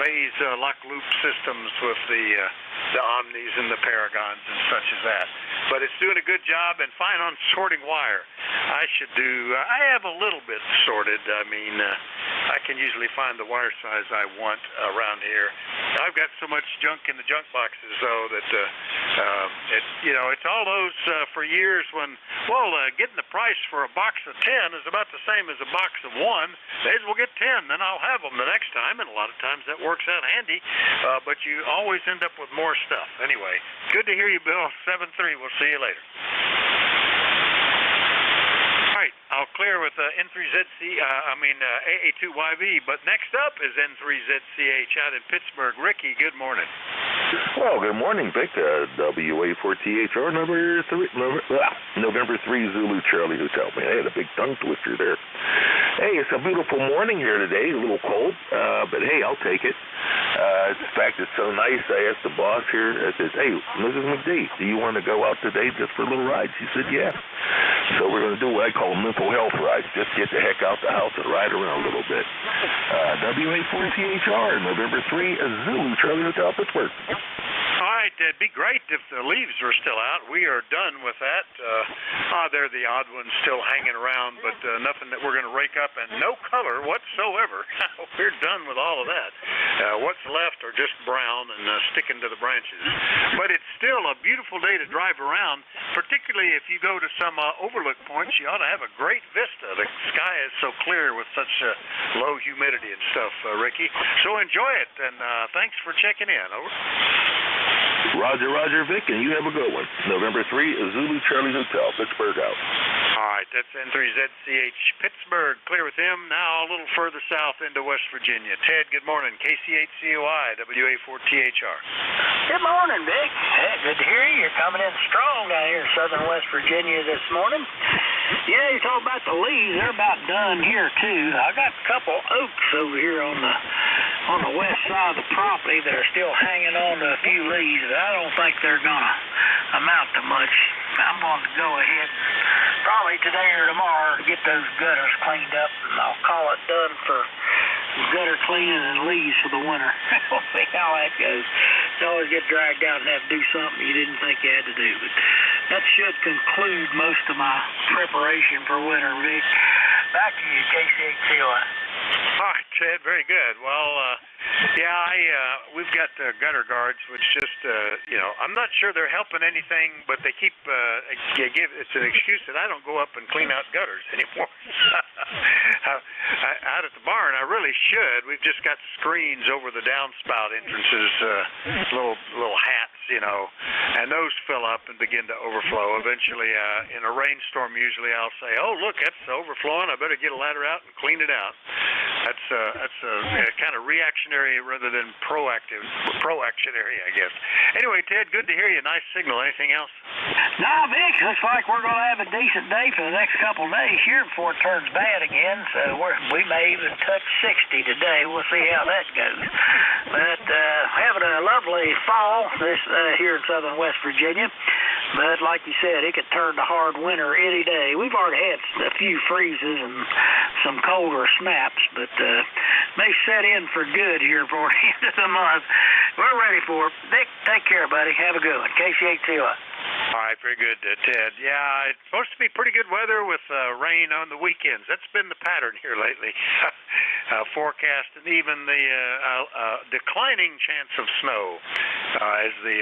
phase lock loop systems with the Omnis and the Paragons and such as that. But it's doing a good job and fine on sorting wire. I have a little bit sorted. I mean, I can usually find the wire size I want around here. I've got so much junk in the junk boxes, though, that it's all those for years when, getting the price for a box of 10 is about the same as a box of 1. May as well get 10, then I'll have them the next time, and a lot of times that works out handy, but you always end up with more stuff. Anyway, good to hear you, Bill. 7-3. We'll see you later. All right, I'll clear with AA2YV, but next up is N3ZCH out in Pittsburgh. Ricky, good morning. Well, good morning, Vic. WA4THR, November 3 Zulu Charlie Hotel. Man, I had a big tongue twister there. Hey, it's a beautiful morning here today. A little cold, but hey, I'll take it. In fact, it's so nice. I asked the boss here, I says, hey, Mrs. McD, do you want to go out today just for a little ride? She said, yeah. So we're going to do what I call mental health rides. Just get the heck out the house and ride around a little bit. WA4THR, November 3 Zulu Charlie Hotel, Pittsburgh. All right, it'd be great if the leaves were still out. We are done with that. They're the odd ones still hanging around, but nothing that we're going to rake up, and no color whatsoever. We're done with all of that. What's left are just brown and sticking to the branches. But it's still a beautiful day to drive around, particularly if you go to some overlook points. You ought to have a great vista. The sky is so clear with such low humidity and stuff, Ricky. So enjoy it, and thanks for checking in. Over. Roger, Vic, and you have a good one. November 3, Zulu Charlie Hotel, Pittsburgh out. All right, that's N3ZCH Pittsburgh. Clear with him. Now a little further south into West Virginia. Ted, good morning. KC8COI, WA4THR. Good morning, Vic. Hey, good to hear you. You're coming in strong down here in southern West Virginia this morning. Yeah, you talk about the leaves. They're about done here, too. I got a couple oaks over here on the west side of the property that are still hanging on to a few leaves, but I don't think they're going to amount to much. I'm going to go ahead probably today or tomorrow get those gutters cleaned up, and I'll call it done for gutter cleaning and leaves for the winter. We'll see how that goes. You always get dragged out and have to do something you didn't think you had to do, but that should conclude most of my preparation for winter, Vic. Back to you, KC8COI. All right, Ted, very good. Well, we've got gutter guards, which just, I'm not sure they're helping anything, but they keep, it's an excuse that I don't go up and clean out gutters anymore. Out at the barn, I really should. We've just got screens over the downspout entrances, little hats, and those fill up and begin to overflow. Eventually, in a rainstorm, usually I'll say, oh, look, that's overflowing. I better get a ladder out and clean it out. That's kind of reactionary rather than proactionary, I guess. Anyway, Ted, good to hear you. Nice signal. Anything else? Nah, Vic, looks like we're going to have a decent day for the next couple of days here before it turns bad again. So we may even touch 60 today. We'll see how that goes. But having a lovely fall this here in southern West Virginia. But like you said, it could turn to hard winter any day. We've already had a few freezes and some colder snaps, but may set in for good here before the end of the month. We're ready for it. Dick, take care, buddy. Have a good one. KC8COI. All right, very good, Ted. Yeah, it's supposed to be pretty good weather with rain on the weekends. That's been the pattern here lately. Forecast and even the declining chance of snow as the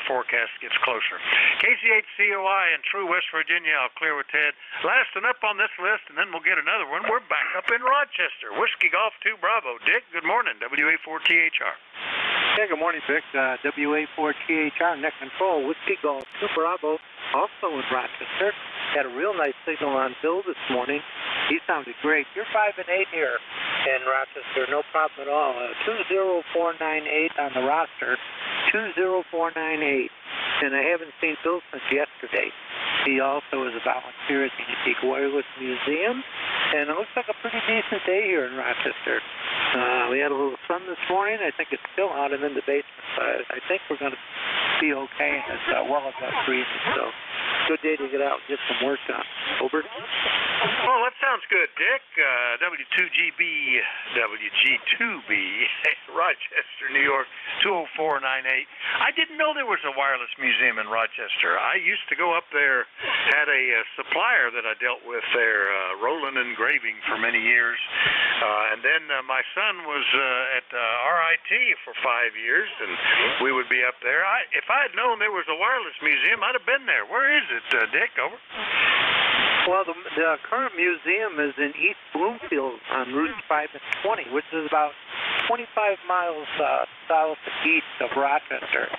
forecast gets closer. KC8COI in True West Virginia. I'll clear with Ted. Last and up on this list, and then we'll get another one. We're back up in Rochester. Whiskey Golf 2 Bravo. Dick, good morning. WA4THR. Yeah, good morning, Vic. WA4THR, net control, Whiskey Golf 2 Bravo, also in Rochester. Had a real nice signal on Bill this morning. He sounded great. You're 5 and 8 here in Rochester, no problem at all. 20498 on the roster, 20498. And I haven't seen Bill since yesterday. He also is a volunteer at the Antique Wireless Museum. And it looks like a pretty decent day here in Rochester. We had a little sun this morning. I think it's still out and in the basement, but I think we're going to be okay, and it's well above freezing. So, good day to get out and get some work done. Over. Well, that sounds good, Dick. W2GB, WG2B, Rochester, New York, 20498. I didn't know there was a wireless museum in Rochester. I used to go up there, had a supplier that I dealt with there, Roland Engraving, for many years. And then my son was at RIT for 5 years, and we would be up there. If I had known there was a wireless museum, I'd have been there. Where is it, Dick? Over. Well, the current museum is in East Bloomfield on Routes 5 and 20, which is about 25 miles southeast of Rochester.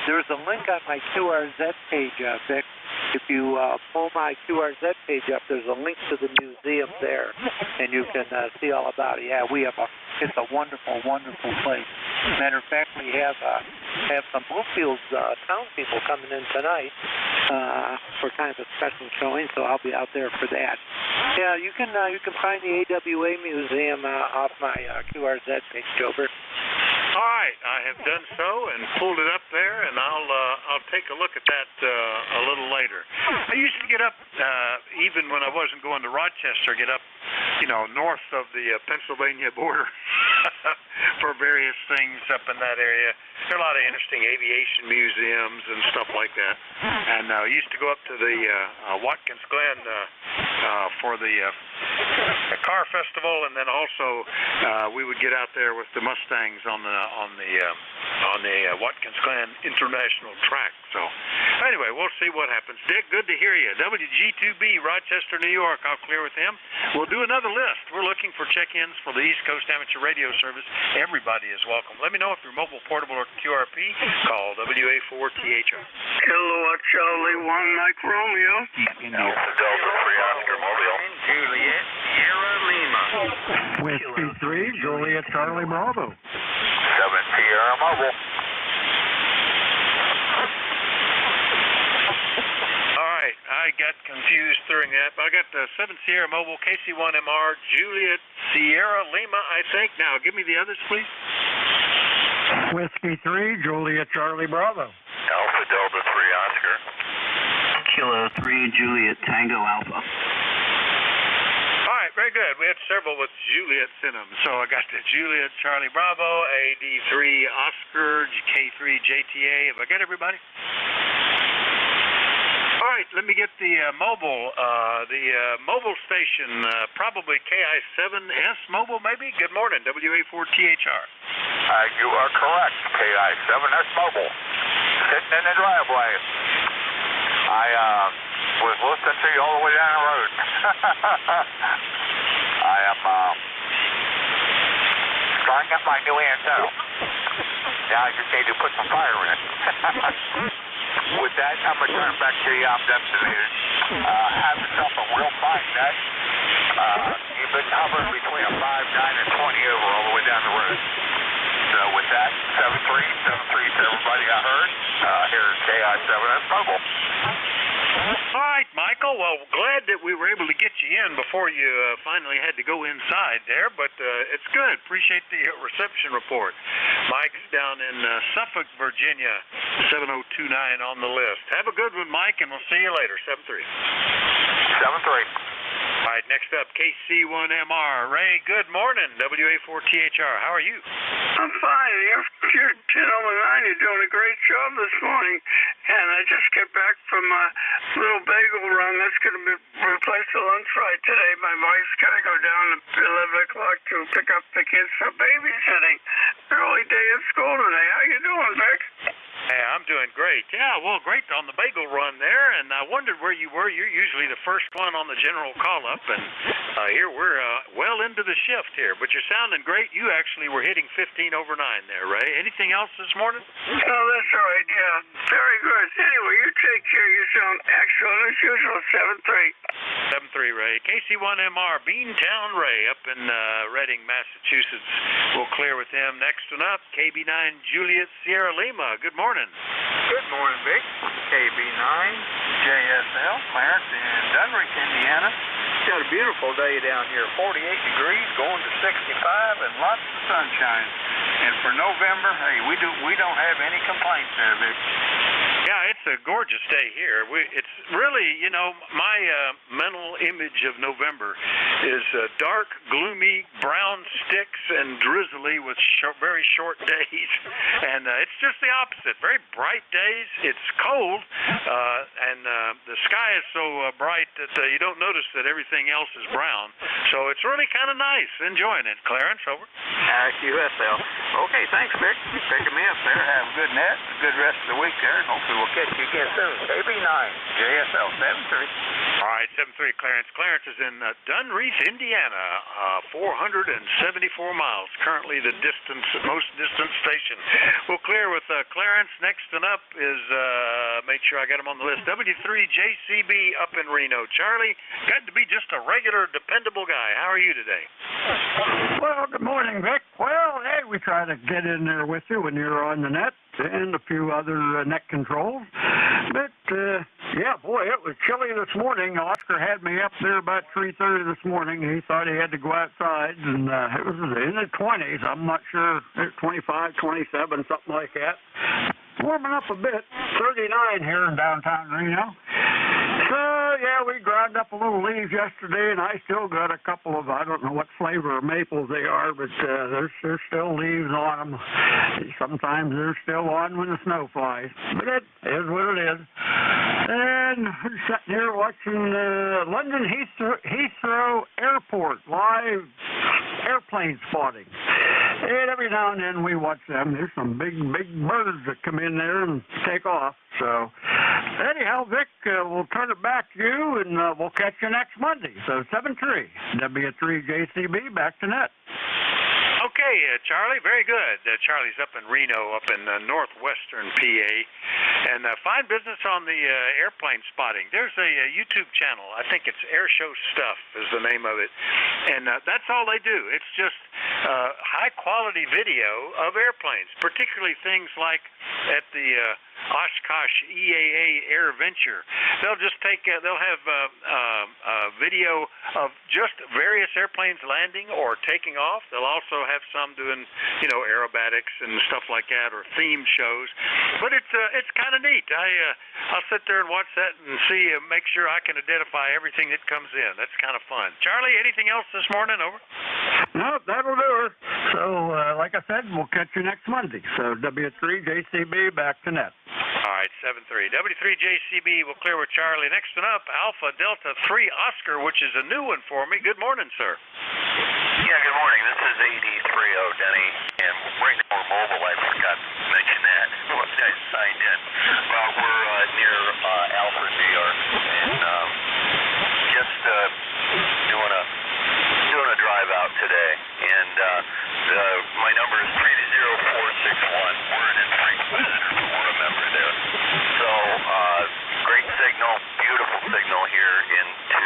There's a link on my QRZ page, Vic. If you pull my QRZ page up, there's a link to the museum there, and you can see all about it. Yeah, it's a wonderful, wonderful place. Matter of fact, we have some Bloomfield townspeople coming in tonight for kind of a special showing, so I'll be out there for that. Yeah, you can find the AWA Museum off my QRZ page, Gilbert. All right, I have done so and pulled it up there, and I'll take a look at that a little later. I used to get up, even when I wasn't going to Rochester, get up, north of the Pennsylvania border for various things up in that area. There are a lot of interesting aviation museums and stuff like that. And I used to go up to the Watkins Glen for the car festival, and then also we would get out there with the Mustangs on the Watkins Glen International Track. So anyway, we'll see what happens. Dick, good to hear you. WG2B, Rochester, New York. I'll clear with him. We'll do another list. We're looking for check-ins for the East Coast Amateur Radio Service. Everybody is welcome. Let me know if you're mobile, portable, or QRP. Call WA4THR. Kilowatt Charlie 1 Mike Romeo. Delta 3 Oscar Mobile. Juliet, Sierra Lima. Whiskey 3, Juliet Charlie Bravo. 7 Sierra Mobile. All right, I got confused during that. I got the 7 Sierra Mobile, KC1MR, Juliet Sierra Lima, I think. Now, give me the others, please. Whiskey 3, Juliet Charlie Bravo. Alpha Delta 3 Oscar. Kilo 3, Juliet Tango Alpha. All right, very good. We had several with Juliets in them. So I got the Juliet Charlie Bravo, AD3 Oscar, K3 JTA. Have I got everybody? All right, let me get the mobile station, probably KI7S mobile, maybe. Good morning, WA4THR. You are correct, KI7S Mobile. Sitting in the driveway. I was listening to you all the way down the road. I am trying out my new antenna. Now I just need to put some fire in it. With that, I'm going to turn back to you. I'm destinated. Have yourself a real fine day. You've been hovering between a 5, 9, and 20 over all the way down the road. So with that, 7-3 to everybody I heard. Here's KI7S Mobile. All right, Michael. Well, glad that we were able to get you in before you finally had to go inside there, but it's good. Appreciate the reception report. Mike's down in Suffolk, Virginia, 7029 on the list. Have a good one, Mike, and we'll see you later. 7-3. 7-3. All right, next up, KC1MR. Ray, good morning. WA4THR. How are you? I'm fine. You're 10:09. You're doing a great job this morning. And I just got back from a little bagel run. That's going to replace the lunch ride today. My wife's got to go down at 11 o'clock to pick up the kids for babysitting. Early day of school today. How you doing, Vic? Hey, I'm doing great. Yeah, well, great on the bagel run there, and I wondered where you were. You're usually the first one on the general call-up, and here we're well into the shift here, but you're sounding great. You actually were hitting 15 over 9 there, Ray. Anything else this morning? Oh, that's all right, yeah. Very good. Anyway, you take care. You sound excellent as usual. 7-3. 7-3, Ray. KC1MR, Beantown Ray up in Reading, Massachusetts. We'll clear with him. Next one up, KB9 Juliet Sierra Lima. Good morning. Good morning, Vic. KB9 JSL, Clarence in Dunrich, Indiana. Got a beautiful day down here, 48 degrees, going to 65, and lots of sunshine. And for November, hey, we don't have any complaints there, Vic. Yeah, it's a gorgeous day here. It's really, my mental image of November is dark, gloomy, brown sticks and drizzly with very short days. And it's just the opposite. Very bright days. It's cold, and the sky is so bright that you don't notice that everything else is brown. So it's really kind of nice. Enjoying it. Clarence, over. QSL. Okay, thanks, Vic. Picking me up there. Have a good net, a good rest of the week there, and hopefully we'll catch you again soon. KB9 JSL 7-3. All right, 7-3, Clarence. Clarence is in Dunreath, Indiana, 474 miles. Currently the most distant station. We'll clear with Clarence. Next one up is, make sure I got him on the list, W3JCB up in Reno. Charlie, got to be just a regular, dependable guy. How are you today? Well, good morning, Vic. Well, hey, we try to get in there with you when you're on the net and a few other net controls. But, yeah, boy, it was chilly this morning. Oscar had me up there about 3:30 this morning. He thought he had to go outside, and it was in the 20s. I'm not sure, 25, 27, something like that. Warming up a bit, 39 here in downtown Reno. So, yeah, we ground up a little leaves yesterday, and I still got a couple of, I don't know what flavor of maples they are, but there's still leaves on them. Sometimes they're still on when the snow flies. But it is what it is. And we're sitting here watching London Heathrow Airport live airplane spotting. And every now and then we watch them. There's some big birds that come in there and take off. So, anyhow, Vic, we'll turn it back to you, and we'll catch you next Monday. So, 7-3, W3JCB, back to net. Okay, Charlie, very good. Charlie's up in Reno, up in northwestern PA, and fine business on the airplane spotting. There's a YouTube channel. I think it's Air Show Stuff is the name of it, and that's all they do. It's just high-quality video of airplanes, particularly things like at the Oshkosh EAA Air Venture. They'll just they'll have video of just various airplanes landing or taking off. They'll also have some doing, aerobatics and stuff like that, or theme shows. But it's kind of neat. I'll sit there and watch that and see, make sure I can identify everything that comes in. That's kind of fun. Charlie, anything else this morning? Over. No, that'll do her. So, like I said, we'll catch you next Monday. So, W3JCB, back to net. All right, 7-3. W3JCB will clear with Charlie. Next one up, Alpha Delta 3 Oscar, which is a new one for me. Good morning, sir. Yeah, good morning. This is AD30, Denny, and right now we're mobile. I forgot to mention that. Once I signed in. Well, we're near Alfred, New York, and just doing a drive out today. And my number is 30461. We're an infrequent visitor, but we're a member there. So, great signal, beautiful signal here into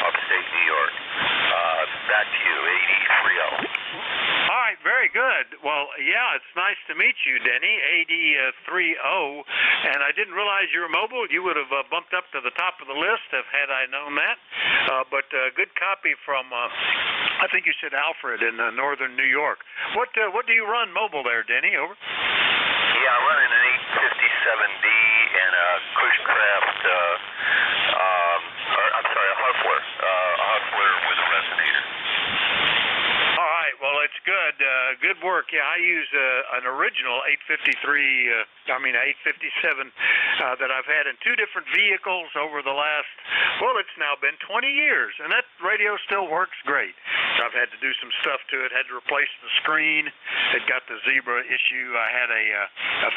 upstate New York. Back to you, 80. good. Well, yeah, it's nice to meet you, Denny, AD30, and I didn't realize you were mobile. You would have bumped up to the top of the list had I known that. But good copy from, I think you said Alfred in northern New York. What do you run mobile there, Denny? Over. Yeah, I'm running an 857D and a Cushcraft, a Hustler with a resonator. All right, well, it's good. Good work. Yeah, I use an original 857 that I've had in two different vehicles over the last, well, it's now been 20 years, and that radio still works great. I've had to do some stuff to it, had to replace the screen. It got the zebra issue. I had a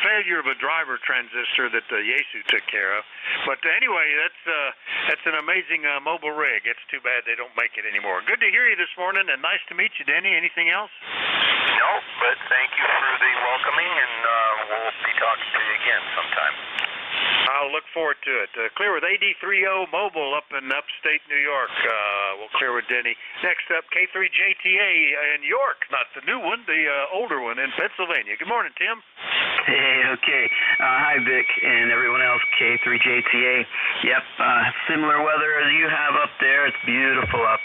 failure of a driver transistor that Yaesu took care of. But anyway, that's an amazing mobile rig. It's too bad they don't make it anymore. Good to hear you this morning, and nice to meet you, Denny. Anything else? No, but thank you for the welcoming, and we'll be talking to you again sometime. I'll look forward to it. Clear with AD30 Mobile up in upstate New York. We'll clear with Denny. Next up, K3JTA in York. Not the new one, the older one in Pennsylvania. Good morning, Tim. Hey, okay. Hi, Vic, and everyone else, K3JTA. Yep, similar weather as you have up there. It's beautiful up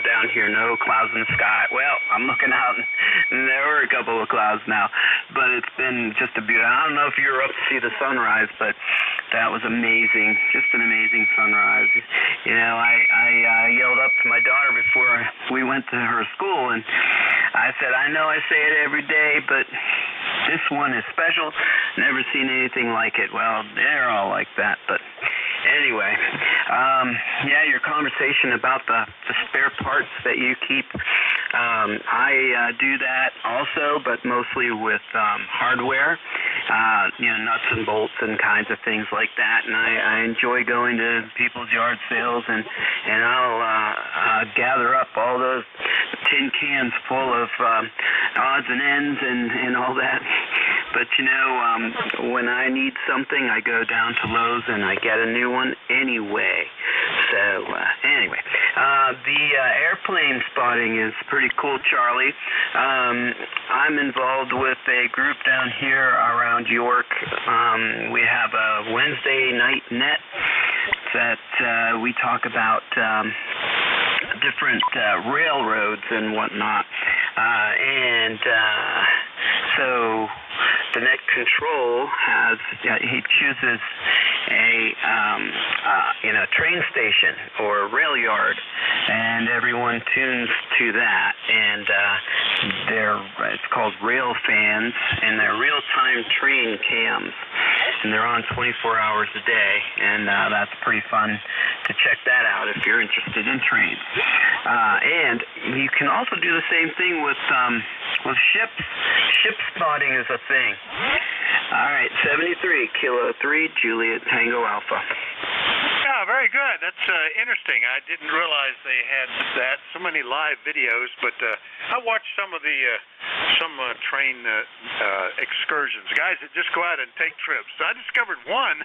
down here. No clouds in the sky. Well, I'm looking out, and there were a couple of clouds now, but it's been just a beautiful. I don't know if you were up to see the sunrise, but that was amazing. Just an amazing sunrise. You know, I yelled up to my daughter before we went to her school, and I said, I know I say it every day, but this one is special. Never seen anything like it. Well, they're all like that, but anyway, yeah, your conversation about the spare parts that you keep, I do that also, but mostly with hardware, nuts and bolts and kinds of things like that, and I enjoy going to people's yard sales, and I'll gather up all those tin cans full of odds and ends and all that. But, when I need something, I go down to Lowe's and I get a new one anyway. So, anyway, the airplane spotting is pretty cool, Charlie. I'm involved with a group down here around York. We have a Wednesday night net that we talk about different railroads and whatnot. So the net control has, he chooses a train station or a rail yard, and everyone tunes to that, and it's called rail fans, and they're real-time train cams, and they're on 24 hours a day, and that's pretty fun to check that out if you're interested in trains. And you can also do the same thing with ships. Ship spotting is a thing. All right, 73, Kilo 3, Juliet Tango Alpha. Yeah, very good. That's interesting. I didn't realize they had that, so many live videos, but I watched some of the train excursions, guys that just go out and take trips. I discovered one.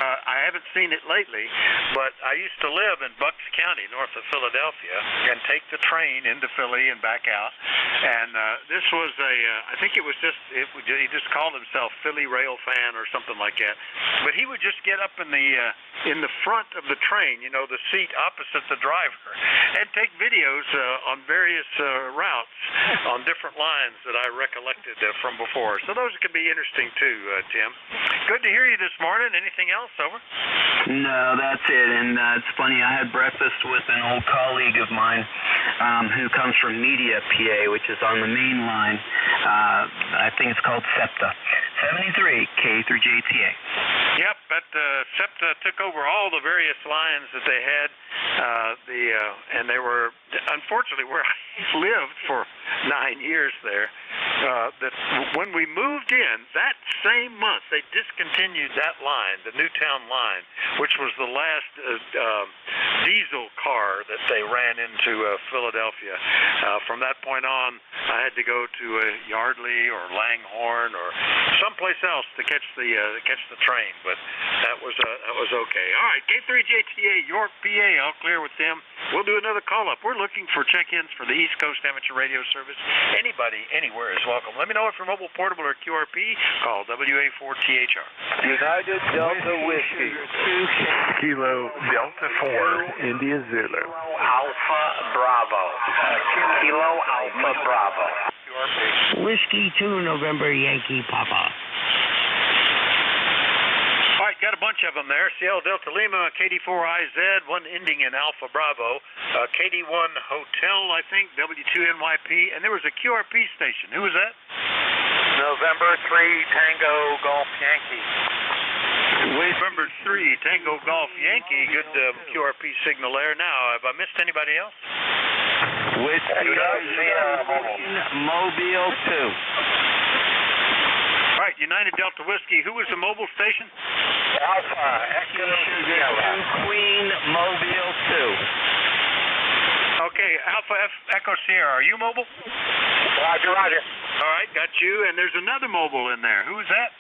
I haven't seen it lately, but I used to live in Bucks County, north of Philadelphia, and take the train into Philly and back out. And this was I think it was he just called himself Philly Rail Fan or something like that. But he would just get up in the front of the train, the seat opposite the driver, and take videos on various routes on different lines that I recollected from before. So those could be interesting too, Tim. Good to hear you this morning. Anything else? Over? No, that's it. And it's funny, I had breakfast with an old colleague of mine who comes from Media, PA, which is on the main line. I think it's called SEPTA. 73, K through JTA. Yep, but SEPTA took over all the various lines that they had, and they were, unfortunately, where I lived for 9 years there, that when we moved in, that same month, they discontinued that line, the Newtown line, which was the last diesel car that they ran into Philadelphia. From that point on, I had to go to Yardley or Langhorne or someplace else to catch the train, but that was okay. All right, K3JTA, York, PA, I'll clear with them. We'll do another call-up. We're looking for check-ins for the East Coast Amateur Radio Service. Anybody, anywhere is welcome. Let me know if you're mobile, portable, or QRP. Call WA4THR. United Delta Whiskey. Kilo Delta 4, India Zulu. Alpha Bravo. Kilo Alpha Bravo. Whiskey 2 November Yankee Papa. All right, got a bunch of them there. Sierra Delta Lima, KD4IZ, one ending in Alpha Bravo, KD1 Hotel, I think, W2NYP, and there was a QRP station. Who was that? November 3 Tango Golf Yankee. November 3 Tango Golf Yankee. Good QRP signal there. Now, have I missed anybody else? Whiskey Mobile 2. All right, United Delta Whiskey. Who was the mobile station? Alpha Echo Sierra. Queen Mobile 2. Okay, Alpha Echo Sierra. Are you mobile? Roger, roger. All right, got you. And there's another mobile in there. Who is that?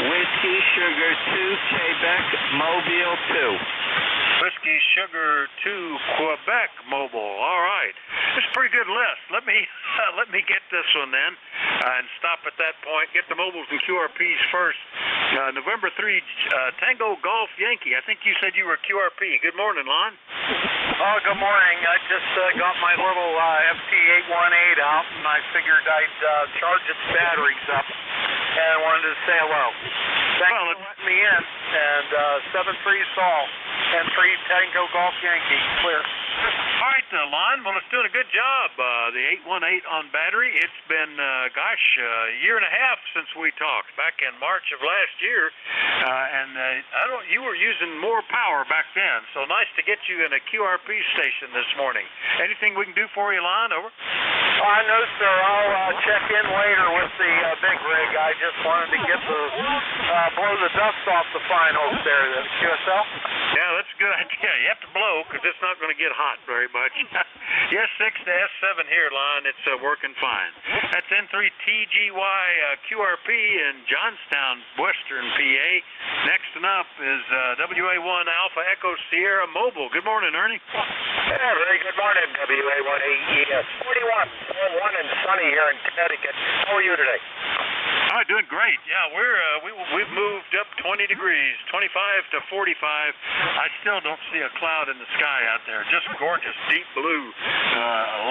Whiskey Sugar 2 Quebec Mobile 2. Whiskey Sugar 2 Quebec Mobile. All right. It's a pretty good list. Let me get this one then and stop at that point. Get the mobiles and QRPs first. November 3 Tango Golf Yankee. I think you said you were QRP. Good morning, Lon. Oh, good morning. I just got my little FT818 out, and I figured I'd charge its batteries up, and I wanted to say hello. Thanks for letting me in, and 7-3 Saul, and 3 Tango Golf Yankee, clear. All right, Lon. Well, it's doing a good job. The 818 on battery. It's been, a year and a half since we talked, back in March of last year, and you were using more power back then, so nice to get you in a QRP station this morning. Anything we can do for you, Lon? Over. No, sir. I'll check in later with the big rig. I just wanted to get blow the dust off the finals there, the QSL. Yeah, that's a good idea. You have to blow because it's not going to get hot very much. Yes, 6 to S7 here, Lon. It's working fine. That's N3TGY QRP in Johnstown, Western PA. Next up is WA1 Alpha Echo Sierra Mobile. Good morning, Ernie. Yeah, very good morning, WA1AES. 41 and sunny here in Connecticut. How are you today? All right, doing great. Yeah, we've moved up 20 degrees, 25 to 45. I still don't see a cloud in the sky out there. Just gorgeous, deep blue,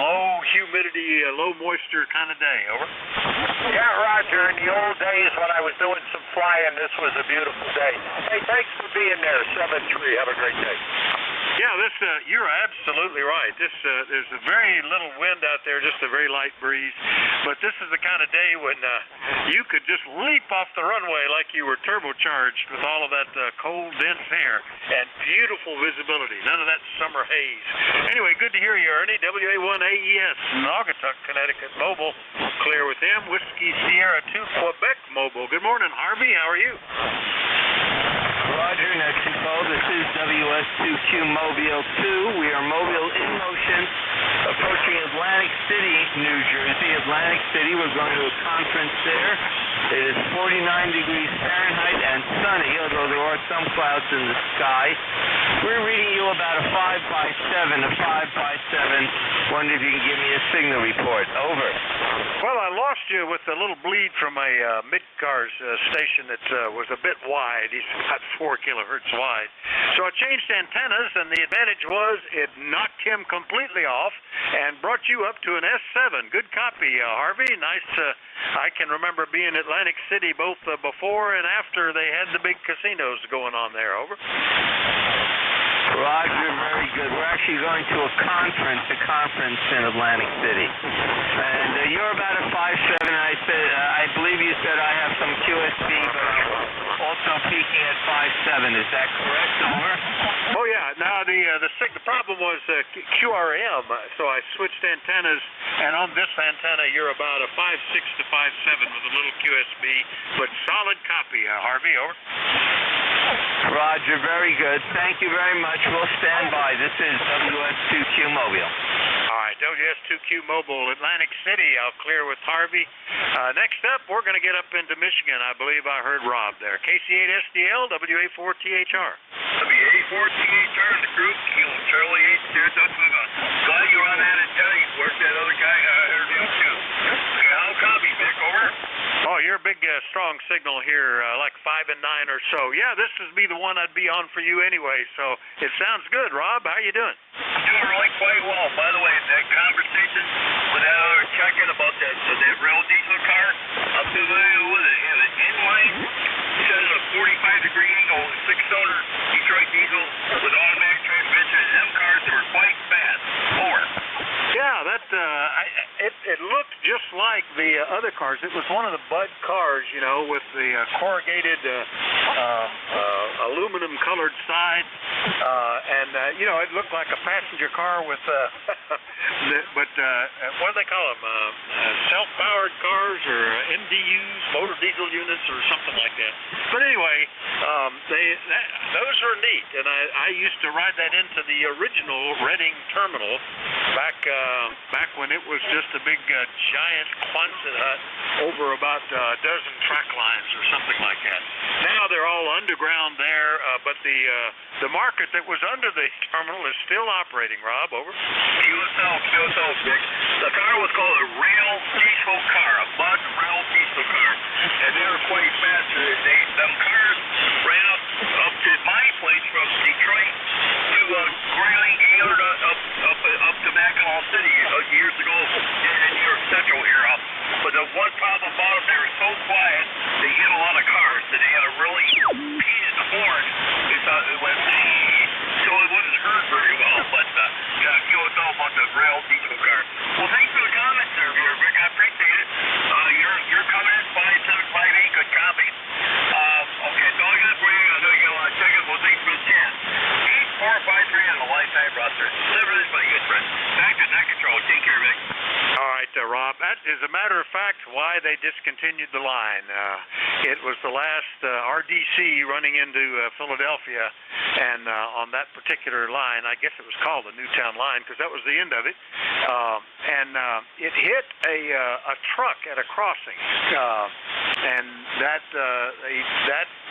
low humidity, low moisture kind of day. Over. Yeah, Roger. In the old days when I was doing some flying, this was a beautiful day. Hey, thanks for being there. 7-3. Have a great day. Yeah, you're absolutely right. There's a very little wind out there, just a very light breeze. But this is the kind of day when you could just leap off the runway like you were turbocharged with all of that cold, dense air and beautiful visibility. None of that summer haze. Anyway, good to hear you, Ernie. WA1AES, Naugatuck, Connecticut Mobile. Clear with them. Whiskey Sierra 2 Quebec Mobile. Good morning, Harvey. How are you? Roger, Mexico. This is WS2Q Mobile 2. We are mobile in motion, approaching Atlantic City, New Jersey. Atlantic City, we're going to a conference there. It is 49 degrees Fahrenheit and sunny, although there are some clouds in the sky. We're reading you about a 5x7, a 5x7. Wonder if you can give me a signal report. Over. Well, I lost you with a little bleed from a ECARS station that was a bit wide. He's about 4 kilohertz wide. So I changed antennas, and the advantage was it knocked him completely off and brought you up to an S7. Good copy, Harvey. Nice. I can remember being in Atlantic City both before and after they had the big casinos going on there. Over. Roger, very good. We're actually going to a conference in Atlantic City. And you're about a 5.7. I believe you said I have some QSB, but I'm also peaking at 5.7. Is that correct, Over? Oh, yeah. Now, the problem was QRM, so I switched antennas, and on this antenna, you're about a 5.6 to 5.7 with a little QSB, but solid copy, Harvey. Over. Roger, very good. Thank you very much. We'll stand by. This is WS2Q Mobile. All right. right, WS2Q Mobile, Atlantic City. I'll clear with Harvey. Next up, we're going to get up into Michigan. I believe I heard Rob there. KC8SDL, WA4THR. WA4THR in the group, Kilo Charlie 8, Saratoga. Glad you're on that antenna. You worked that other guy, heard him too. Okay, how copy, Vic, over? Oh, you're a big, strong signal here, like 5 and 9 or so. Yeah, this would be the one I'd be on for you anyway, so it sounds good. Rob, how you doing? Doing really quite well. By the way, that conversation with that other check-in about that real diesel car, I'm familiar with it. Yeah, the inline says a 45-degree angle, 6-cylinder Detroit diesel with automatic transmission. Them cars were quite fast. Over. Yeah, that it looked just like the other cars. It was one of the Bud cars, you know, with the corrugated aluminum-colored sides, and you know, it looked like a passenger car with, what do they call them? Self-powered cars or MDUs, motor diesel units, or something like that. But anyway, those are neat, and I used to ride that into the original Reading terminal back when it was just a big giant Quonset hut over about a dozen track lines or something like that. Now they're all underground there, but the market that was under the terminal is still operating. Rob, over. QSL, Vic. The car was called a rail diesel car, a Bud rail diesel car, and they were quite fast. Them cars ran up to my place from Detroit to Grayling Gaylord up to Mackinac City years ago in New York Central here. But the one problem about them, they were so quiet, they hit a lot of cars, and they had a really painted horn. It went, so it wasn't heard very well. But yeah, QSL about the rail diesel car. Well, thanks for the comments there, Rick. I appreciate it. You're coming in 5758. Good copy. Okay, so I got for you. I know you got a lot of chickens. Well, thanks for the chance. 8453 on the lifetime roster. Deliver this by you, friend. Back to net control. Take care, Vic. All right, Rob. That is a matter of fact why they discontinued the line. It was the last RDC running into Philadelphia, and on that particular line, I guess it was called the Newtown line because that was the end of it. And it hit a truck at a crossing, and that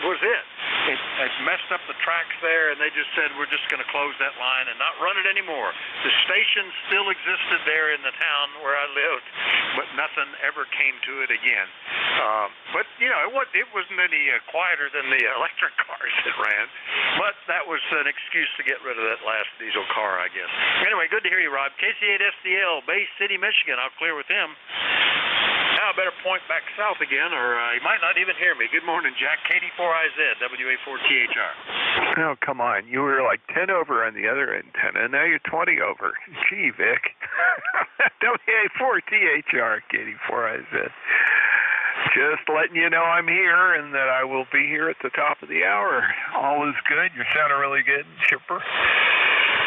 was it. It messed up the tracks there, and they just said, we're just going to close that line and not run it anymore. The station still existed there in the town where I lived, but nothing ever came to it again. But, you know, it wasn't any quieter than the electric cars that ran, but that was an excuse to get rid of that last diesel car, I guess. Anyway, good to hear you, Rob. KC8SDL, Bay City, Michigan. I'll clear with him. Now I better point back south again, or he might not even hear me. Good morning, Jack. KD4IZ, WA4THR. Oh, come on. You were like 10 over on the other antenna, and now you're 20 over. Gee, Vic. WA4THR, KD4IZ. Just letting you know I'm here and that I will be here at the top of the hour. All is good. You're sounding really good, chipper.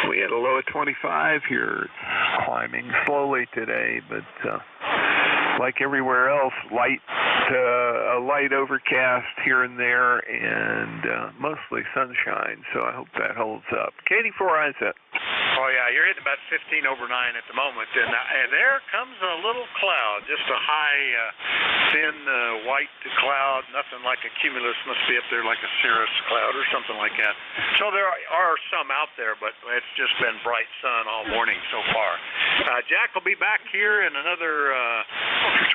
We had a low of 25 here, climbing slowly today, but like everywhere else, a light overcast here and there, and mostly sunshine, so I hope that holds up. KD4IZ. Oh, yeah, you're hitting about 15 over 9 at the moment, and there comes a little cloud, just a high, thin, white cloud, nothing like a cumulus, must be up there like a cirrus cloud or something like that. So there are some out there, but it's just been bright sun all morning so far. Jack will be back here in another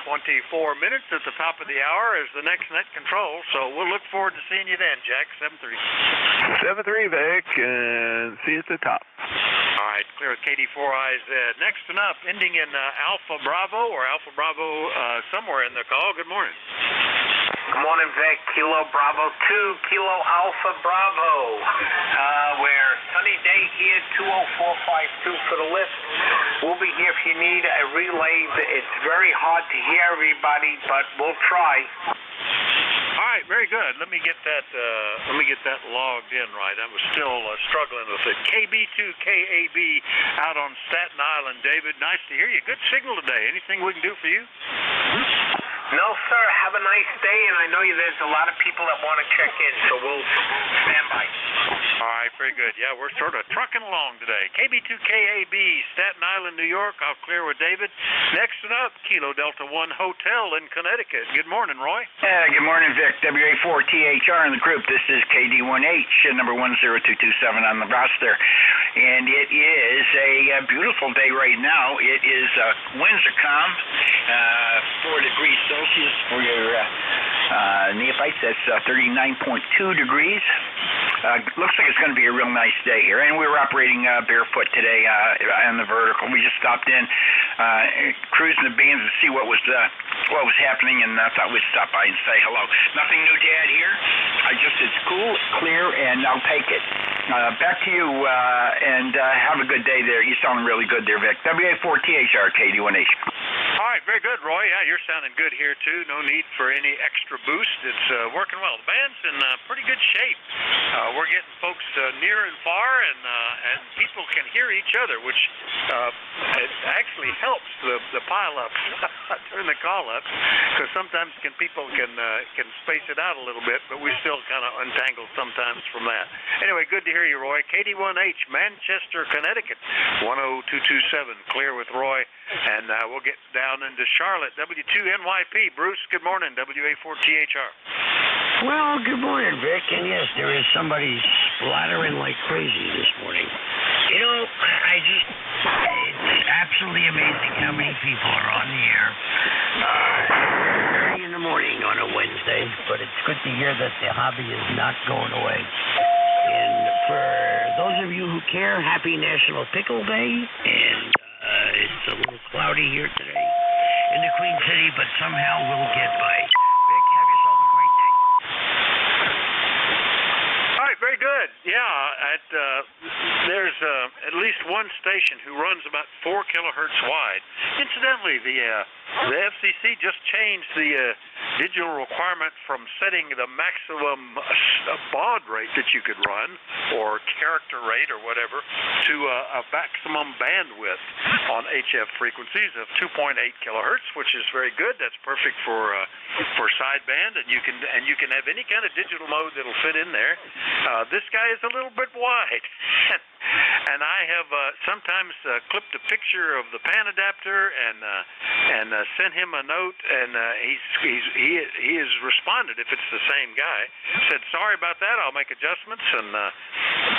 24 minutes at the top of the hour as the next net control, so we'll look forward to seeing you then, Jack. 7-3. 7-3, Vic, and see you at the top. All right, clear with KD4IZ. Next and up, ending in Alpha Bravo or Alpha Bravo somewhere in the call. Good morning. Good morning, Vic. Kilo Bravo 2, Kilo Alpha Bravo. We're sunny day here, 20452 for the lift. We'll be here if you need a relay. It's very hard to hear everybody, but we'll try. All right, very good. Let me get that logged in right. I was still struggling with it. KB2KAB out on Staten Island. David, nice to hear you. Good signal today. Anything we can do for you? No, sir. Have a nice day, and I know there's a lot of people that want to check in, so we'll stand by. All right, very good. Yeah, we're sort of trucking along today. KB2KAB, Staten Island, New York. I'll clear with David. Next up, Kilo Delta 1 Hotel in Connecticut. Good morning, Roy. Yeah, good morning, Vic. WA4THR in the group. This is KD1H, number 10227 on the roster. And it is a beautiful day right now. It is winds are calm, 4 degrees Celsius for your neophytes. That's 39.2 degrees. Looks like it's going to be a real nice day here. And we were operating barefoot today on the vertical. We just stopped in, cruising the beams to see what was happening, and I thought we'd stop by and say hello. Nothing new to add here. It's cool, clear, and I'll take it. Back to you, and have a good day there. You sound really good there, Vic. WA4THR, KD1H. All right, very good, Roy. Yeah, you're sounding good here, too. No need for any extra boost. It's working well. The band's in pretty good shape. We're getting folks near and far, and people can hear each other, which it actually helps the pile-ups during the call-ups, because sometimes people can space it out a little bit, but we still kind of untangle sometimes from that. Anyway, good to hear you, Roy. KD1H, Manchester, Connecticut, 10227, clear with Roy, and we'll get down into Charlotte, W2NYP. Bruce, good morning, WA4THR. Well, good morning, Vic. And yes, there is somebody splattering like crazy this morning. You know, it's absolutely amazing how many people are on the air. Early in the morning on a Wednesday, but it's good to hear that the hobby is not going away. And for those of you who care, happy National Pickle Day. And it's a little cloudy here today in the Queen City, but somehow we'll get by. Vic, have yourself a great day. All right, very good. Yeah, there's at least one station who runs about 4 kilohertz wide. Incidentally, the FCC just changed the digital requirement from setting the maximum baud rate that you could run, or character rate, or whatever, to a maximum bandwidth on HF frequencies of 2.8 kilohertz, which is very good. That's perfect for sideband, and you can have any kind of digital mode that'll fit in there. This guy is a little bit wide, and I have sometimes clipped a picture of the pan adapter and sent him a note, and he has responded. If it's the same guy, said sorry about that. I'll make adjustments,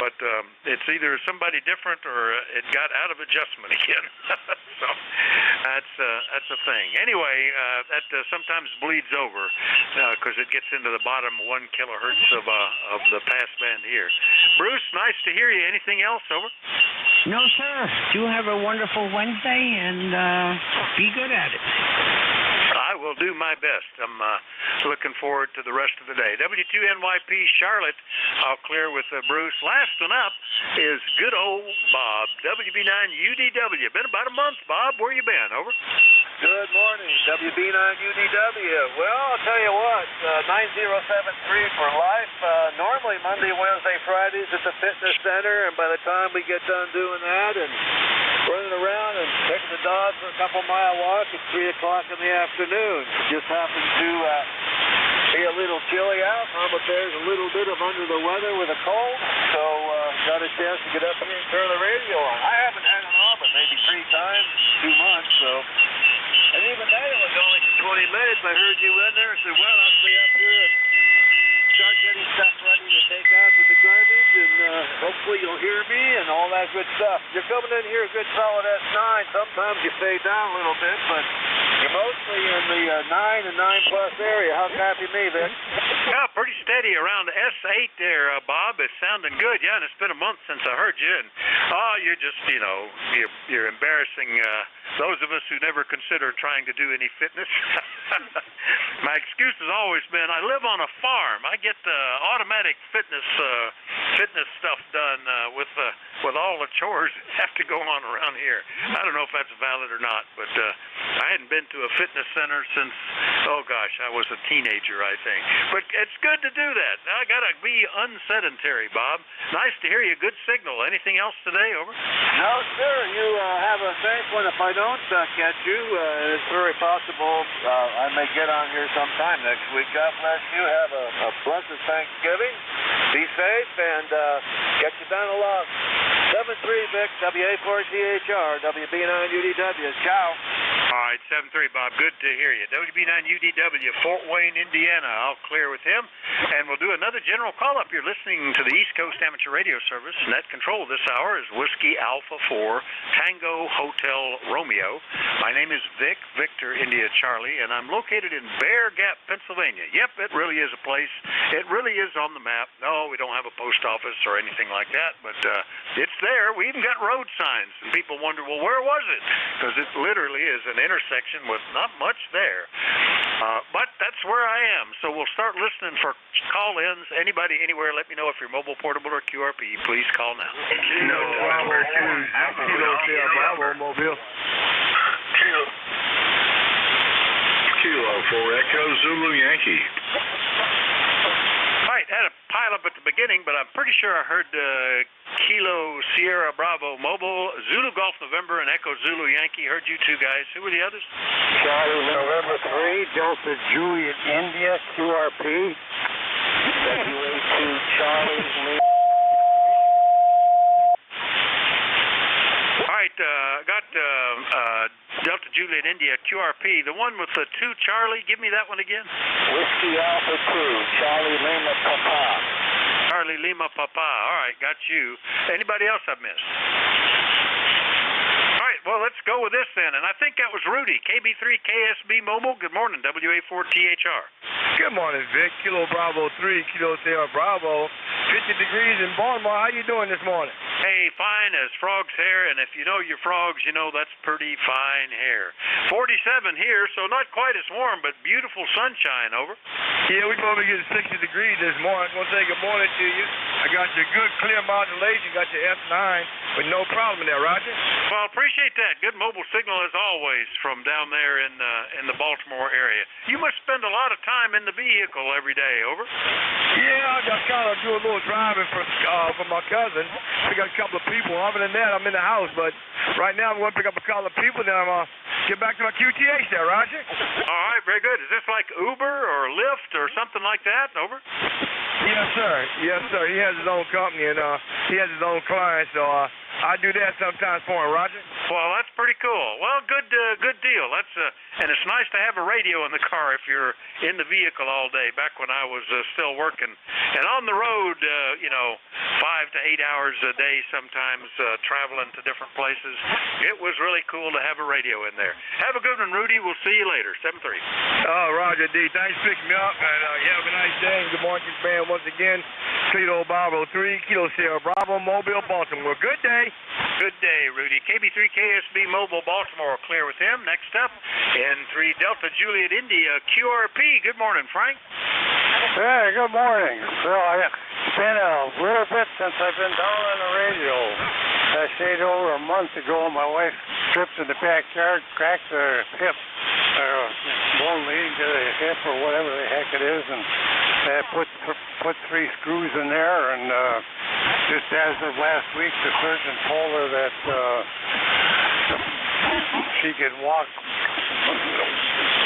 but it's either somebody different or it got out of adjustment again. So that's a thing. Anyway, that sometimes bleeds over because it gets into the bottom 1 kilohertz of the pass band here. Bruce, nice to hear you. Anything else? Over. No, sir. Do have a wonderful Wednesday, and be good at it. I will do my best. I'm looking forward to the rest of the day. W2NYP Charlotte, I'll clear with Bruce. Last one up is good old Bob, WB9UDW. Been about a month, Bob. Where you been? Over. Good morning, WB9UDW. Well, I'll tell you what, 9073 for life. Normally Monday, Wednesday, Fridays at the fitness center, and by the time we get done doing that and running around and taking the dog for a couple-mile walk, it's 3 o'clock in the afternoon. Just happens to be a little chilly out. Mama Bear's a little bit of under the weather with a cold, so got a chance to get up here and turn the radio on. I haven't had it on, but maybe 3 times in 2 months, so. And even then, it was only for 20 minutes. I heard you in there and said, well, I'll stay up here and start getting stuff ready to take out with the garbage, and hopefully you'll hear me and all that good stuff. You're coming in here good solid S9. Sometimes you fade down a little bit, but you're mostly in the 9 and 9+ area. How copy me, Vic? Yeah, pretty steady around S8 there, Bob. It's sounding good. Yeah, and it's been a month since I heard you. And you're just, you're embarrassing those of us who never consider trying to do any fitness. My excuse has always been I live on a farm. I get automatic fitness stuff done with all the chores that have to go on around here. I don't know if that's valid or not, but I I hadn't been to a fitness center since, oh gosh, I was a teenager, I think. But it's good to do that. I got to be unsedentary, Bob. Nice to hear you. Good signal. Anything else today? Over. No, sir. You have a safe one. If I don't catch you, it's very possible I may get on here sometime next week. God bless you. Have a blessed Thanksgiving. Be safe and get you done a lot. 7-3 Vic, WA4THR, WB9UDW. Ciao. All right, 7-3, Bob. Good to hear you. WB9UDW, Fort Wayne, Indiana. I'll clear with him. And we'll do another general call-up. You're listening to the East Coast Amateur Radio Service. Net control this hour is Whiskey Alpha 4, Tango Hotel Romeo. My name is Vic, Victor India Charlie, and I'm located in Bear Gap, Pennsylvania. Yep, it really is a place. It really is on the map. No, we don't have a post office or anything like that, but it's there. We even got road signs, and people wonder, well, where was it? Because it literally is an intersection with not much there. But that's where I am. So we'll start listening for call-ins. Anybody, anywhere, let me know if you're mobile, portable, or QRP. Please call now. No, Bravo 2. Bravo, mobile. Kilo 4 Echo Zulu Yankee. All right, had a pile up at the beginning, but I'm pretty sure I heard Kilo Sierra Bravo Mobile, Zulu Golf November, and Echo Zulu Yankee. Heard you two guys. Who were the others? Charlie November 3, Delta Juliet India, QRP. WA2 Charlie Lee. All right, got Delta Juliet India QRP. The one with the 2 Charlie, give me that one again. Whiskey Alpha 2, Charlie Lima Papa. Charlie Lima Papa. All right, got you. Anybody else I've missed? All right, well, let's go with this then. And I think that was Rudy, KB3 KSB Mobile. Good morning, WA4THR. Good morning, Vic. Kilo Bravo 3, Kilo Sierra Bravo. 50 degrees in Baltimore. How you doing this morning? Hey, fine as frog's hair, and if you know your frogs, you know that's pretty fine hair. 47 here, so not quite as warm, but beautiful sunshine, over. Yeah, we're probably getting 60 degrees this morning. I want to say good morning to you. I got your good clear modulation, got your F9 with no problem there, Roger. Well, appreciate that. Good mobile signal as always from down there in the Baltimore area. You must spend a lot of time in the vehicle every day, over. Yeah, I got kind of do a little driving for my cousin. We got a couple of people. Other than that, I'm in the house, but right now I'm going to pick up a couple of people, then I'm going to get back to my QTH there, Roger. All right, very good. Is this like Uber or Lyft or something like that, over? Yes, sir. Yes, sir. He has his own company, and he has his own clients, so I do that sometimes for him, Roger. Well, that's pretty cool. Well, good deal. That's and it's nice to have a radio in the car if you're in the vehicle all day. Back when I was still working and on the road, 5 to 8 hours a day, sometimes traveling to different places. It was really cool to have a radio in there. Have a good one, Rudy. We'll see you later. 7-3. Oh, Roger D. Thanks for picking me up, and you have a nice day. And good morning, man. Once again, Kilo Bravo 3, Kilo Sierra Bravo, Mobile, Baltimore. Good day. Good day, Rudy. KB3 KSB Mobile, Baltimore. Clear with him. Next up, N3 Delta Juliet India QRP. Good morning, Frank. Hey, good morning. Well, it's been a little bit since I've been down on the radio. I stayed over a month ago. My wife tripped in the backyard, cracked her hip, or bone leading to the hip, or whatever the heck it is, and I put 3 screws in there, and just as of last week, the surgeon told her that she could walk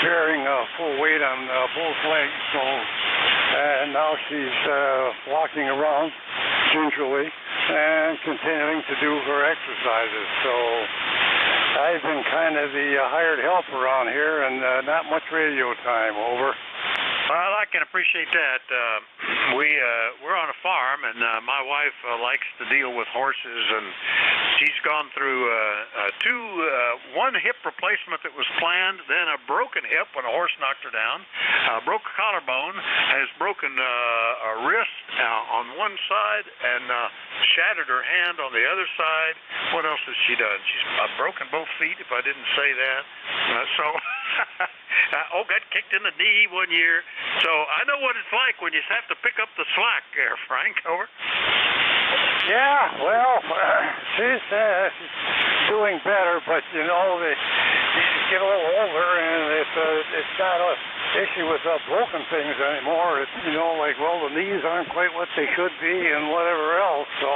bearing full weight on both legs, so and now she's walking around gingerly and continuing to do her exercises. So I've been kind of the hired help around here, and not much radio time, over. Well, I can appreciate that. We're on a farm, and my wife likes to deal with horses, and she's gone through one hip replacement that was planned, then a broken hip when a horse knocked her down, broke a collarbone, has broken a wrist on one side, and shattered her hand on the other side. What else has she done? She's broken both feet, if I didn't say that. Got kicked in the knee one year. So I know what it's like when you have to pick up the slack there, Frank. Over. Yeah, well, she's doing better, but get a little older, and it's not a issue with broken things anymore. It's, you know, like, well, the knees aren't quite what they should be and whatever else. So,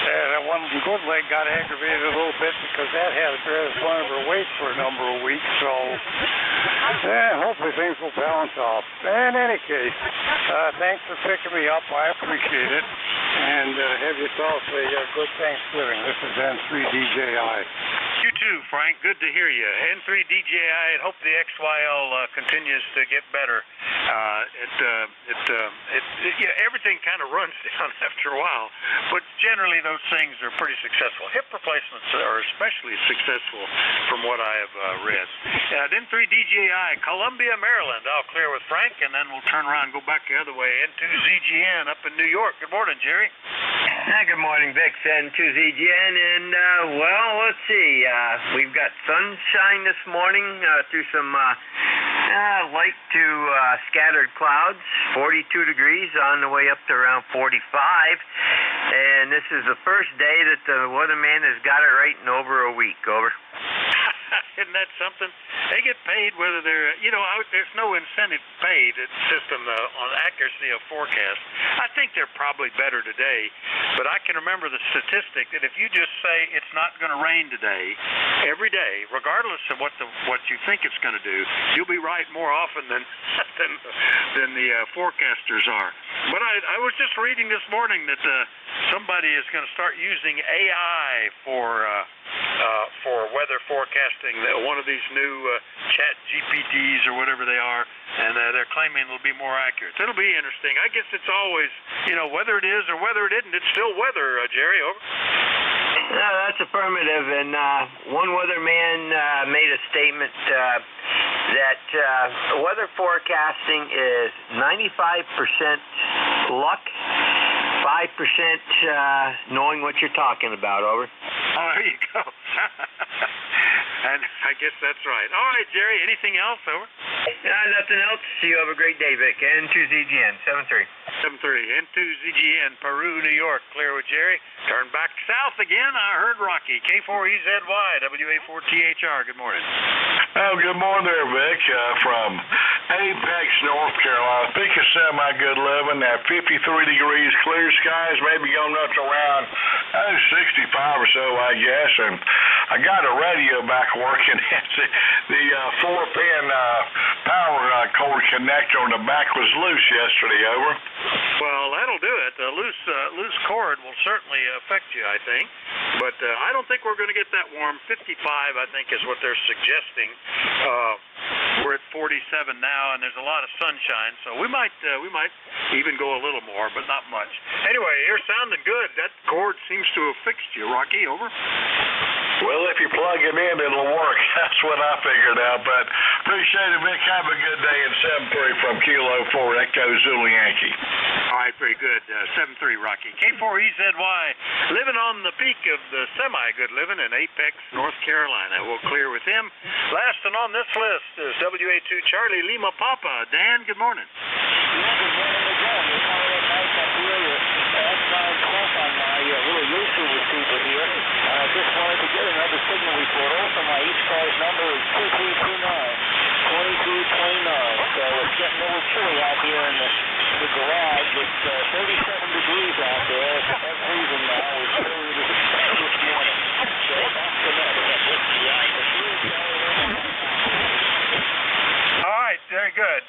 and one good leg got aggravated a little bit because that had to bear one of her weights for a number of weeks. So, hopefully things will balance off. In any case, thanks for picking me up. I appreciate it. And have yourself a good Thanksgiving. This is N3DJI. You too, Frank. Good to hear you. N3DJI, and hope the XYL continues to get better. Everything kind of runs down after a while, but generally those things are pretty successful. Hip replacements are especially successful from what I have read. N3DJI, Columbia, Maryland. I'll clear with Frank, and then we'll turn around and go back the other way. N2ZGN up in New York. Good morning, Jerry. Good morning, Vic. N2ZGN, and well, let's see. We've got sunshine this morning through some light to scattered clouds, 42 degrees on the way up to around 45. And this is the first day that the weatherman has got it right in over a week. Over. Isn't that something? They get paid whether they're, there's no incentive paid system on accuracy of forecast. I think they're probably better today, but I can remember the statistic that if you just say it's not going to rain today, every day, regardless of what you think it's going to do, you'll be right more often than the forecasters are. But I was just reading this morning that somebody is going to start using AI for weather forecasting. One of these new chat GPTs or whatever they are, and they're claiming it'll be more accurate. So it'll be interesting. I guess it's always, whether it is or whether it isn't, it's still weather, Jerry. Over. No, that's affirmative. And one weatherman made a statement that weather forecasting is 95% luck, 5% knowing what you're talking about. Over. Oh, there you go. And I guess that's right. All right, Jerry, anything else? Over. Nothing else. You have a great day, Vic. N2ZGN, 7-3. N2ZGN, Peru, New York. Clear with Jerry. Turn back south again. I heard Rocky. K4EZY, WA4THR. Good morning. Oh, good morning there, Vic. From Apex, North Carolina. I think it's semi-good living at 53 degrees, clear skies, maybe going up to around 65 or so, I guess. And I got a radio back working. The 4-pin power cord connector on the back was loose yesterday. Over. Well, that'll do it. A loose cord will certainly affect you, I think. But I don't think we're going to get that warm. 55, I think, is what they're suggesting. We're at 47 now, and there's a lot of sunshine, so we might even go a little more, but not much. Anyway, you're sounding good. That cord seems to have fixed you, Rocky. Over. Well, if you plug it in, it'll work. That's what I figured out. But appreciate it, Vic. Have a good day. And 7-3 from Kilo 4 Echo Zulu Yankee. All right, very good. 7-3, Rocky. K4EZY, living on the peak of the semi-good living in Apex, North Carolina. We'll clear with him. Last and on this list is WA2 Charlie Lima Papa. Dan, good morning. Yeah, good morning again. It's already nice up here. That's my clock on my little YouTube receiver here. I just wanted to get another signal report. Also, my ECARS number is 2329. So it's getting a little chilly out here in the garage. It's 37 degrees out there. It's freezing now. It's chilly this morning. So back to that. All right, very good.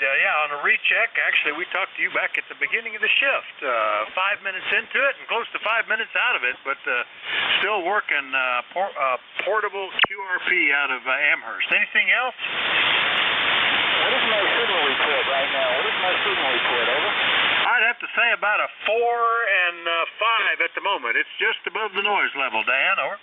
On a recheck, actually, we talked to you back at the beginning of the shift. 5 minutes into it and close to 5 minutes out of it, but still working portable QRP out of Amherst. Anything else? What is my signal report right now? What is my signal report? Over. I'd have to say about a 4 and 5 at the moment. It's just above the noise level. Dan, over.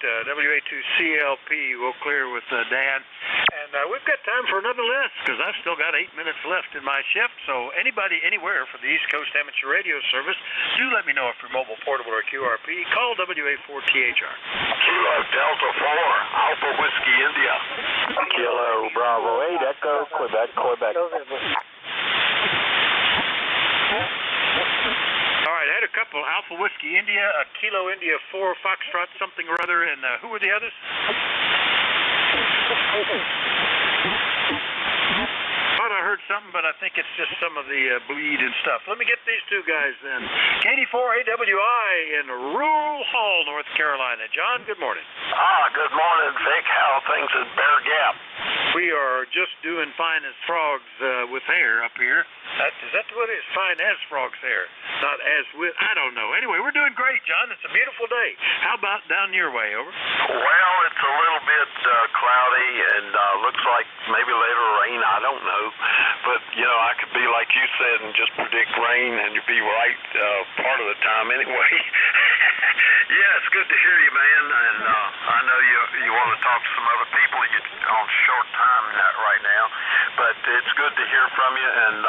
WA2CLP, we'll clear with Dan. And we've got time for another list because I've still got 8 minutes left in my shift. So anybody, anywhere for the East Coast Amateur Radio Service, do let me know if you're mobile, portable, or QRP. Call WA4THR. Kilo Delta 4, Alpha Whiskey India. Kilo Bravo 8, Echo, Quebec. a couple. Alpha Whiskey India, Kilo India 4, Foxtrot something or other, and who were the others? Thought I heard something, but I think it's just some of the bleed and stuff. Let me get these two guys then. KD4AWI in Rural Hall, North Carolina. John, good morning. Good morning, Vic. How are things at Bear Gap? We are just doing fine as frogs with hair up here. Is that what it is? Fine as frogs hair, not as with, I don't know. Anyway, we're doing great, John. It's a beautiful day. How about down your way, over? Well, it's a little bit cloudy and looks like maybe later rain. I don't know. But, you know, I could be like you said and just predict rain and you'd be right part of the time anyway. Yeah, it's good to hear you, man. And I know you want to talk to some other people. You're on short time right now. But it's good to hear from you. And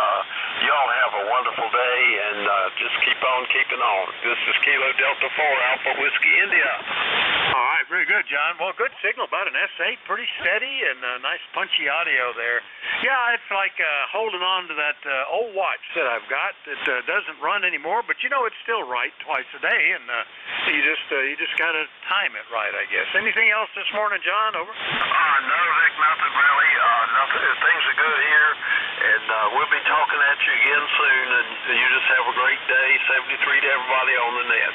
y'all have a wonderful day. And just keep on keeping on. This is Kilo Delta 4, Alpha Whiskey India. All right, very good, John. Well, good signal about an S8. Pretty steady and nice punchy audio there. Yeah, it's like holding on to that old watch that I've got that doesn't run anymore, but you know it's still right twice a day, and you just got to time it right, I guess. Anything else this morning, John? Over. No, Vic, nothing really. Nothing. Things are good here, and we'll be talking at you again soon. And you just have a great day. 73 to everybody on the net.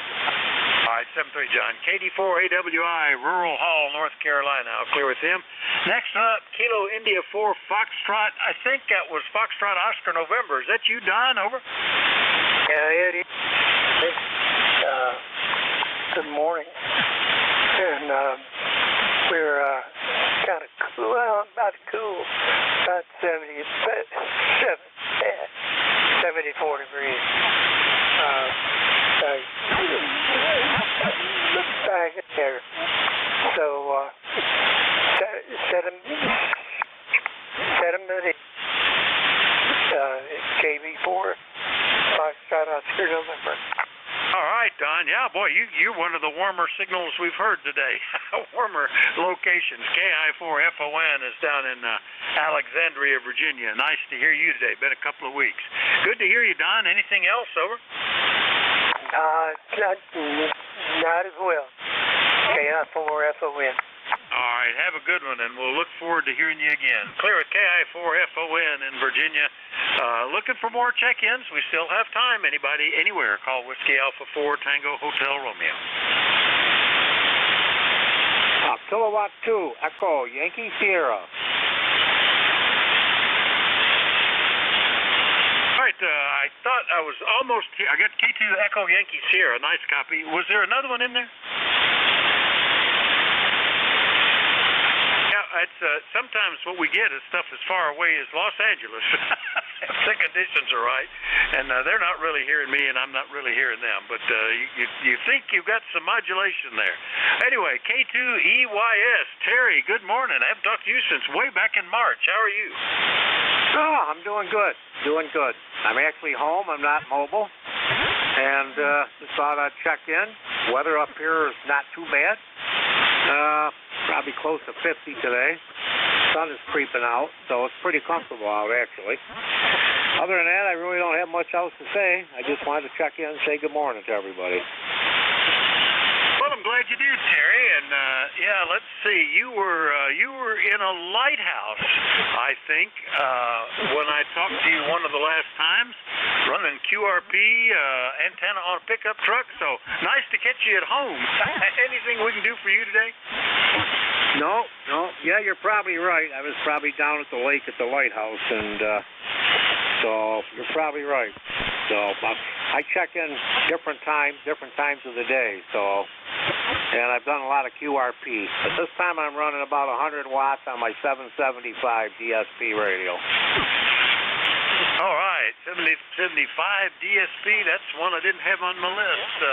All right, 73, John. KD4AWI, Rural Hall, North Carolina. I'll clear with him. Next up, Kilo India 4, Foxtrot. I think that was Foxtrot Oscar November. Is that you, Don? Over. Yeah, it is. Good morning. And we're kind of cool. Well, about cool. About 74 degrees. Back in there. So, set them at KB4, Foxtrot Oscar November. All right, Don. Yeah, boy, you're one of the warmer signals we've heard today. Warmer locations. KI4FON is down in Alexandria, Virginia. Nice to hear you today. Been a couple of weeks. Good to hear you, Don. Anything else, over? Not as well. KI4FON. All right, have a good one, and we'll look forward to hearing you again. Clear with KI4FON in Virginia. Looking for more check-ins. We still have time. Anybody, anywhere, call Whiskey Alpha 4 Tango Hotel Romeo. Kilowatt 2, Echo, Yankee Sierra. All right, I thought I was almost here. I got K2 Echo Yankee Sierra. Nice copy. Was there another one in there? It's sometimes what we get is stuff as far away as Los Angeles. If the conditions are right, and they're not really hearing me, and I'm not really hearing them. But you think you've got some modulation there. Anyway, K2EYS, Terry, good morning. I haven't talked to you since way back in March. How are you? Oh, I'm doing good. Doing good. I'm actually home. I'm not mobile. And just thought I'd check in. Weather up here is not too bad. Probably close to 50 today. Sun is creeping out, so it's pretty comfortable out, actually. Other than that, I really don't have much else to say. I just wanted to check in and say good morning to everybody. Well, I'm glad you did, Terry. And yeah, let's see. You were in a lighthouse, I think, when I talked to you one of the last times, running QRP antenna on a pickup truck. So nice to catch you at home. Anything we can do for you today? No. Yeah, you're probably right. I was probably down at the lake at the lighthouse, and so you're probably right. So I check in different times of the day. So, and I've done a lot of QRP. But this time I'm running about 100 watts on my 775 DSP radio. All right, 75 DSP, that's one I didn't have on my list,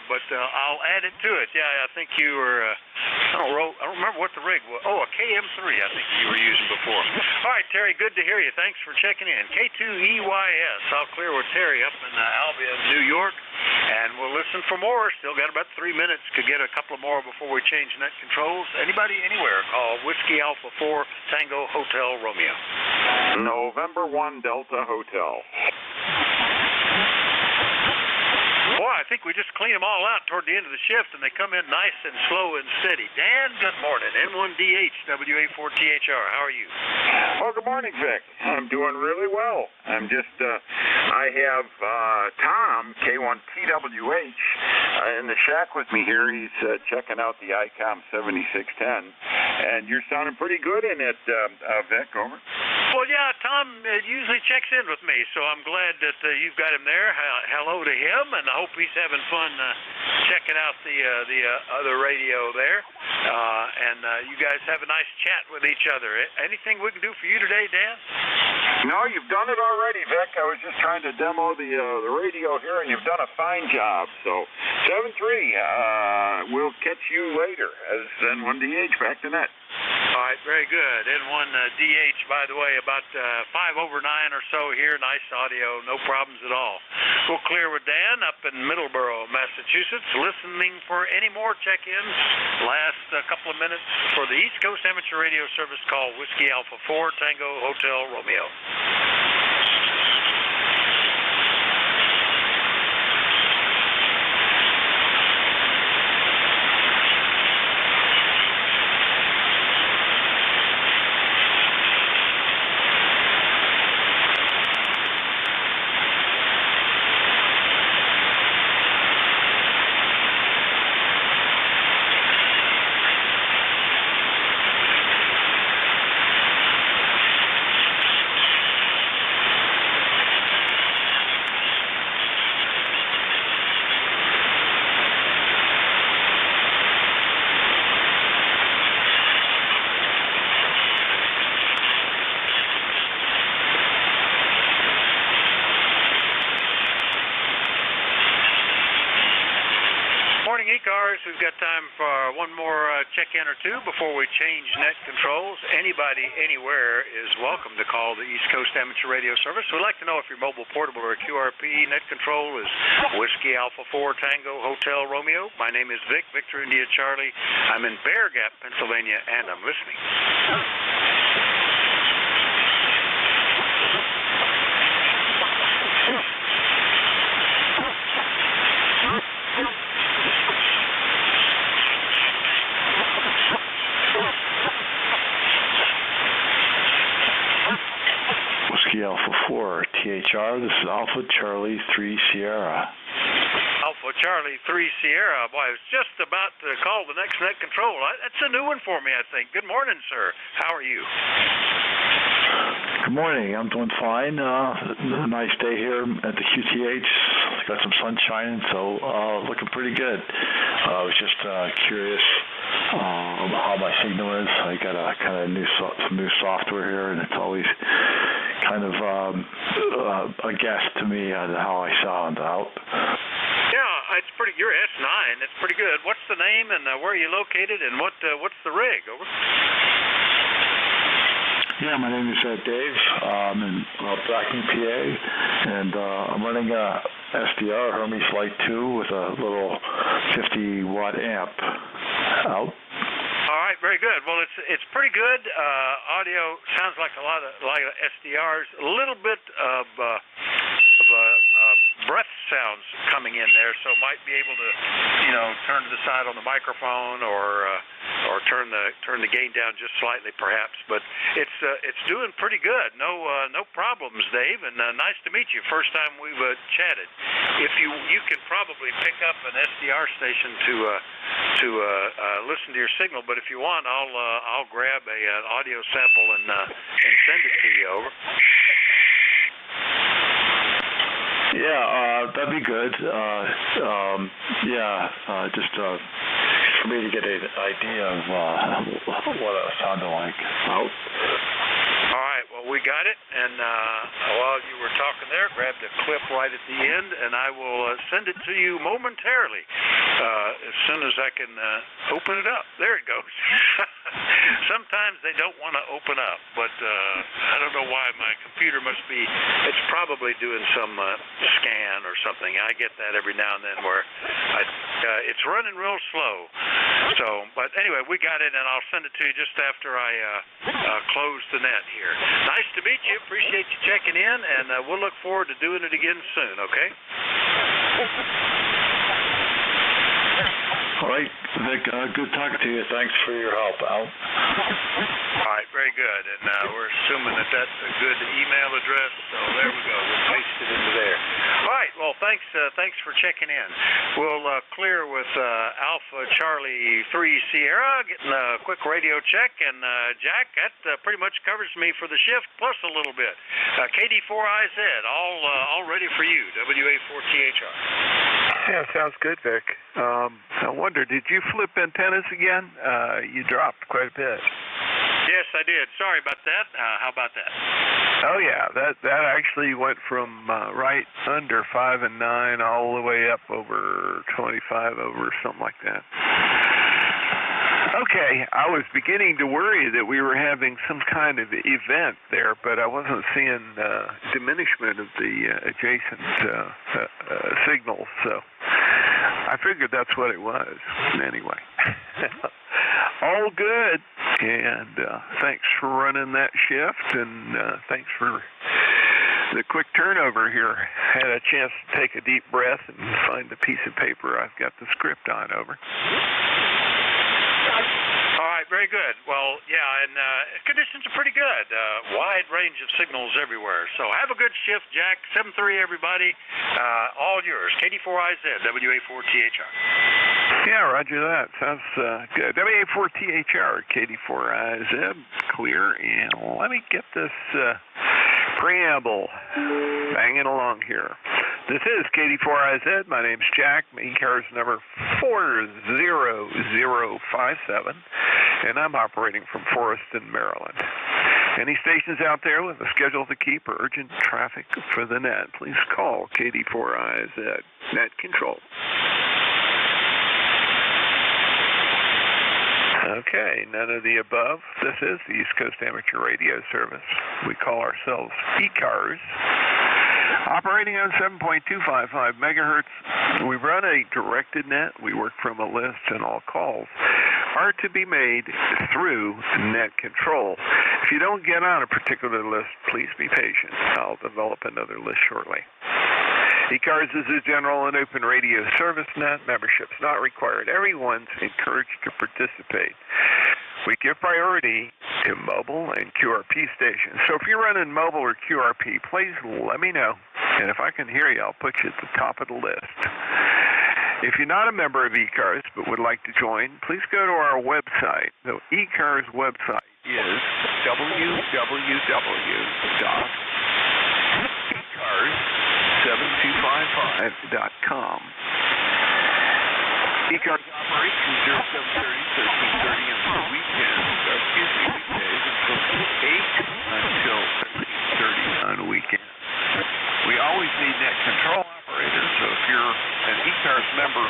but I'll add it to it. Yeah, I think you were, I don't remember what the rig was. Oh, a KM3 I think you were using before. All right, Terry, good to hear you. Thanks for checking in. K2EYS, I'll clear with Terry up in Albion, New York, and we'll listen for more. Still got about 3 minutes to get a couple more before we change net controls. Anybody, anywhere, call Whiskey Alpha 4 Tango Hotel Romeo. November 1 Delta Hotel. Boy, I think we just clean them all out toward the end of the shift, and they come in nice and slow and steady. Dan, good morning. N1DH, WA4THR. How are you? Well, good morning, Vic. I'm doing really well. I'm just, I have Tom, K1TWH, in the shack with me here. He's checking out the ICOM 7610, and you're sounding pretty good in it, Vic. Over. Well, yeah, Tom usually checks in with me, so I'm glad that you've got him there. Hello to him, and I hope he's having fun checking out the other radio there. And you guys have a nice chat with each other. Anything we can do for you today, Dan? No, you've done it already, Vic. I was just trying to demo the radio here, and you've done a fine job. So 7-3, we'll catch you later as N1DH back to net. All right, very good. N1DH, by the way, about 5 over 9 or so here. Nice audio, no problems at all. We'll clear with Dan up in Middleborough, Massachusetts, listening for any more check-ins. Last couple of minutes for the East Coast Amateur Radio Service call Whiskey Alpha 4 Tango Hotel Romeo. ECARS, we've got time for one more check-in or two before we change net controls. Anybody, anywhere is welcome to call the East Coast Amateur Radio Service. We'd like to know if your mobile, portable, or QRP net control is Whiskey Alpha 4 Tango Hotel Romeo. My name is Vic, Victor India Charlie. I'm in Bear Gap, Pennsylvania, and I'm listening. Alpha 4 THR, this is Alpha Charlie 3 Sierra. Alpha Charlie 3 Sierra. Boy, I was just about to call the next net control. That's a new one for me, I think. Good morning, sir. How are you? Good morning. I'm doing fine. Nice day here at the QTH. Got some sun shining, so looking pretty good. I was just curious how my signal is. I got a kind of some new software here, and it's always kind of a guess to me on how I sound out. Yeah, it's pretty. You're S9. It's pretty good. What's the name and where are you located, and what's the rig? Over. Yeah, my name is Dave. I'm in Blackney, PA, and I'm running a SDR Hermes Light 2 with a little 50-watt amp out. All right, very good. Well, it's pretty good. Audio sounds like a lot of SDRs. A little bit of breath sounds coming in there, so might be able to, turn to the side on the microphone or turn the gain down just slightly, perhaps. But it's doing pretty good. No problems, Dave. And nice to meet you. First time we've chatted. If you can probably pick up an SDR station to listen to your signal, but if you want, I'll grab an audio sample and send it to you. Over. Yeah, that'd be good. Just for me to get an idea of what it sounded like out. All right, well, we got it, and while you were talking there, grabbed a clip right at the end, and I will send it to you momentarily as soon as I can open it up. There it goes. Sometimes they don't want to open up, but I don't know why. My computer must be, it's probably doing some scan or something. I get that every now and then where it's running real slow. So, but anyway, we got it, and I'll send it to you just after I close the net here. Nice to meet you. Appreciate you checking in, and we'll look forward to doing it again soon, okay? Vic. Good talking to you. Thanks for your help, Al. All right, very good. And we're assuming that that's a good email address, so there we go. We'll paste it into there. All right, well, thanks for checking in. We'll clear with Alpha Charlie 3 Sierra, getting a quick radio check. And, Jack, that pretty much covers me for the shift, plus a little bit. KD4IZ, all ready for you, WA4THR. Yeah, sounds good, Vic. I wonder, did you flip antennas again? You dropped quite a bit. Yes, I did. Sorry about that. How about that? Oh yeah, that actually went from right under 5 and 9 all the way up over 25 over something like that. Okay, I was beginning to worry that we were having some kind of event there, but I wasn't seeing diminishment of the adjacent signals, so I figured that's what it was. Anyway, all good, and thanks for running that shift, and thanks for the quick turnover here. Had a chance to take a deep breath and find the piece of paper I've got the script on. Over. All right, very good. Well, yeah, and conditions are pretty good. Wide range of signals everywhere. So have a good shift, Jack. 7-3, everybody. All yours. KD4IZ, WA4THR. Yeah, roger that. Sounds good. WA4THR, KD4IZ, clear. And let me get this preamble banging along here. This is KD4IZ. My name's Jack. My ECARS number 40057, and I'm operating from Forreston, Maryland. Any stations out there with a schedule to keep or urgent traffic for the net, please call KD4IZ. Net control. Okay, none of the above. This is the East Coast Amateur Radio Service. We call ourselves ECARS. Operating on 7.255 megahertz, we run a directed net. We work from a list, and all calls are to be made through net control. If you don't get on a particular list, please be patient. I'll develop another list shortly. ECARS is a general and open radio service net. Membership's not required. Everyone's encouraged to participate. We give priority to mobile and QRP stations. So if you're running mobile or QRP, please let me know. And if I can hear you, I'll put you at the top of the list. If you're not a member of ECARS but would like to join, please go to our website. The ECARS website is www.ecars7255.com. ECARS operations 0730, 1330 on the weekends, weekdays until 8 until 13:30 on weekends. We always need net control operators, so if you're an ECARS member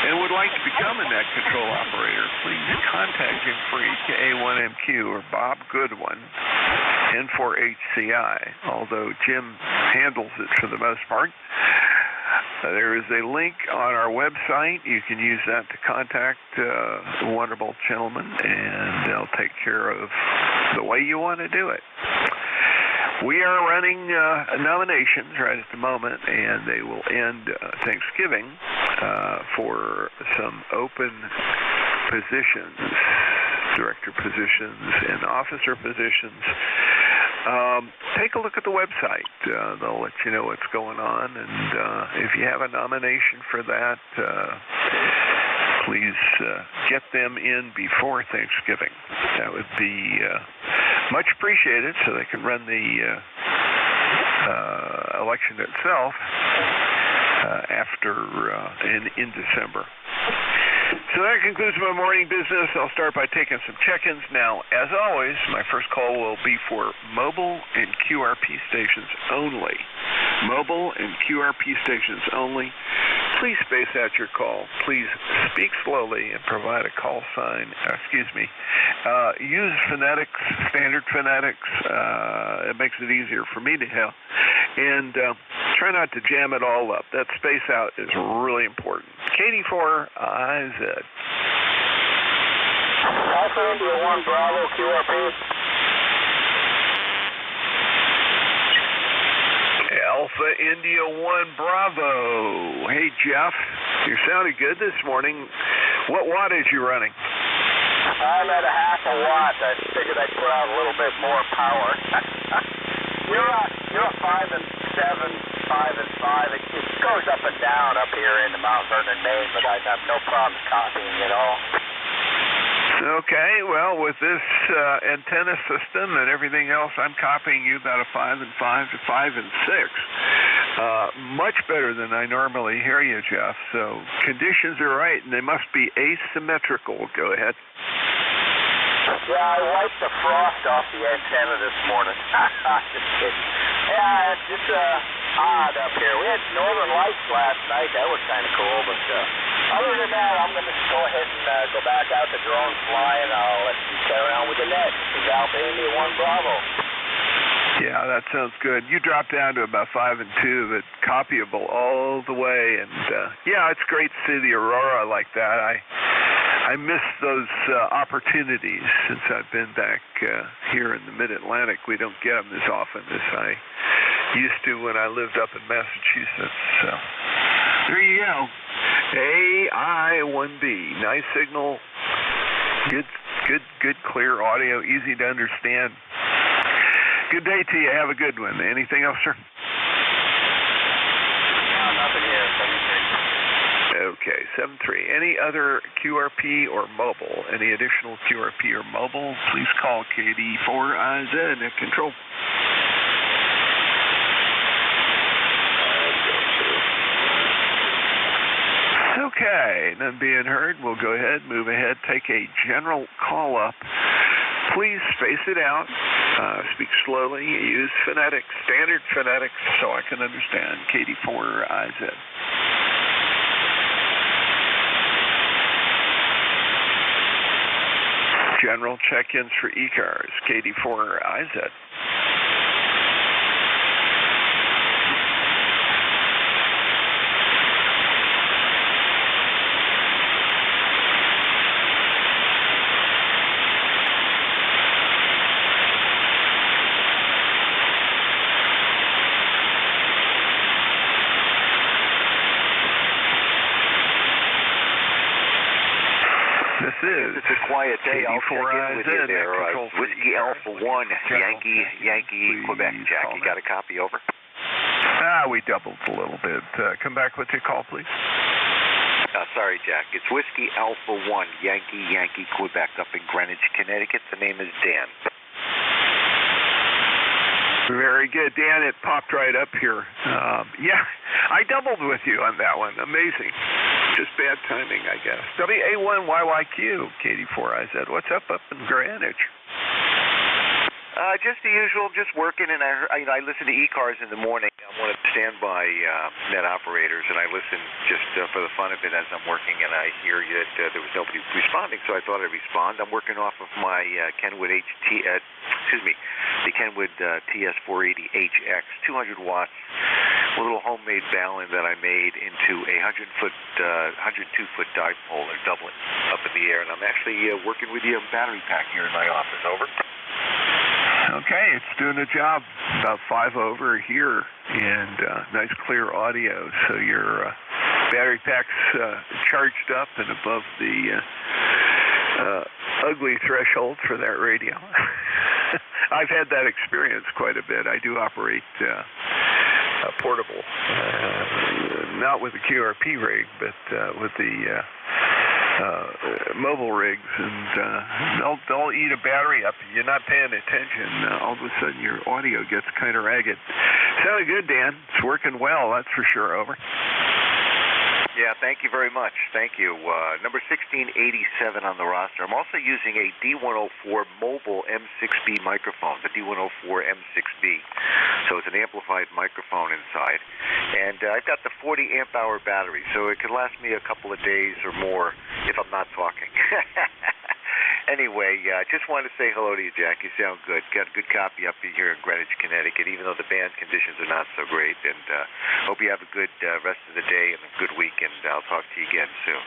and would like to become a net control operator, please contact Jim Freak, A1MQ, or Bob Goodwin, N4HCI, although Jim handles it for the most part. There is a link on our website. You can use that to contact the wonderful gentleman, and they'll take care of the way you want to do it. We are running nominations right at the moment, and they will end Thanksgiving for some open positions, director positions and officer positions. Take a look at the website. They'll let you know what's going on, and if you have a nomination for that, please get them in before Thanksgiving. That would be much appreciated, so they can run the election itself after in December. So that concludes my morning business. I'll start by taking some check-ins. Now, as always, my first call will be for mobile and QRP stations only. Mobile and QRP stations only. Please space out your call. Please speak slowly and provide a call sign. Use phonetics, standard phonetics. It makes it easier for me to help. And try not to jam it all up. That space out is really important. KD4IZ. Alpha India 1 Bravo QRP. Alpha India 1 Bravo. Hey, Jeff, you sounded good this morning. What wattage you running? I'm at a half a watt. I figured I'd put out a little bit more power. You're 5 and 7, 5 and 5. It goes up and down up here in the Mount Vernon, Maine, but I have no problem copying it all. Okay, well, with this antenna system and everything else, I'm copying you about a 5 and 5 to 5 and 6. Much better than I normally hear you, Jeff. So conditions are right, and they must be asymmetrical. Go ahead. Yeah, I wiped the frost off the antenna this morning. Just kidding. Yeah, it's just odd up here. We had northern lights last night. That was kind of cool, but other than that, I'm going to go ahead and go back out the drone flying. I'll let you carry on with the net. This is Alpha India 1 Bravo. Yeah, that sounds good. You dropped down to about 5 and 2, but copyable all the way. And yeah, it's great to see the aurora like that. I miss those opportunities since I've been back here in the Mid-Atlantic. We don't get them as often as I used to when I lived up in Massachusetts. So there you go. AI-1B, nice signal, good, clear audio, easy to understand. Good day to you. Have a good one. Anything else, sir? Nothing here. 73. Okay, 73. Any other QRP or mobile? Any additional QRP or mobile? Please call KD4IZ at control. Okay, none being heard. We'll go ahead, move ahead, take a general call up. Please space it out. Speak slowly. Use phonetics, standard phonetics, so I can understand. KD4IZ. General check-ins for ECARS, KD4IZ. It's a quiet day. I'll check in with you there. Whiskey Alpha 1, Yankee, Quebec. Jack, you got a copy? Over. We doubled a little bit. Come back with your call, please. Sorry, Jack. It's Whiskey Alpha 1, Yankee, Quebec, up in Greenwich, Connecticut. The name is Dan. Very good, Dan. It popped right up here. Yeah, I doubled with you on that one. Amazing. Just bad timing, I guess. WA1YYQ, KD4IZ. What's up in Greenwich? Just the usual, just working, and I listen to ECARS in the morning. I'm one of the standby net operators, and I listen just for the fun of it as I'm working, and I hear that there was nobody responding, so I thought I'd respond. I'm working off of my Kenwood the Kenwood TS480HX, 200 watts, a little homemade balun that I made into a 102-foot dipole or doublet up in the air, and I'm actually working with the battery pack here in my office. Over. Okay, it's doing the job. About 5 over here, and nice clear audio. So your battery pack's charged up and above the ugly threshold for that radio. I've had that experience quite a bit. I do operate portable, not with the QRP rig, but with the mobile rigs, and they'll eat a battery up. You're not paying attention. All of a sudden, your audio gets kind of ragged. Sounded good, Dan. It's working well, that's for sure. Over. Yeah, thank you very much. Thank you. Number 1687 on the roster. I'm also using a D104 mobile M6B microphone, the D104 M6B. So it's an amplified microphone inside. And I've got the 40 amp hour battery, so it could last me a couple of days or more if I'm not talking. Anyway, just wanted to say hello to you, Jack. You sound good. Got a good copy up here in Greenwich, Connecticut, even though the band conditions are not so great. And hope you have a good rest of the day and a good week, and I'll talk to you again soon.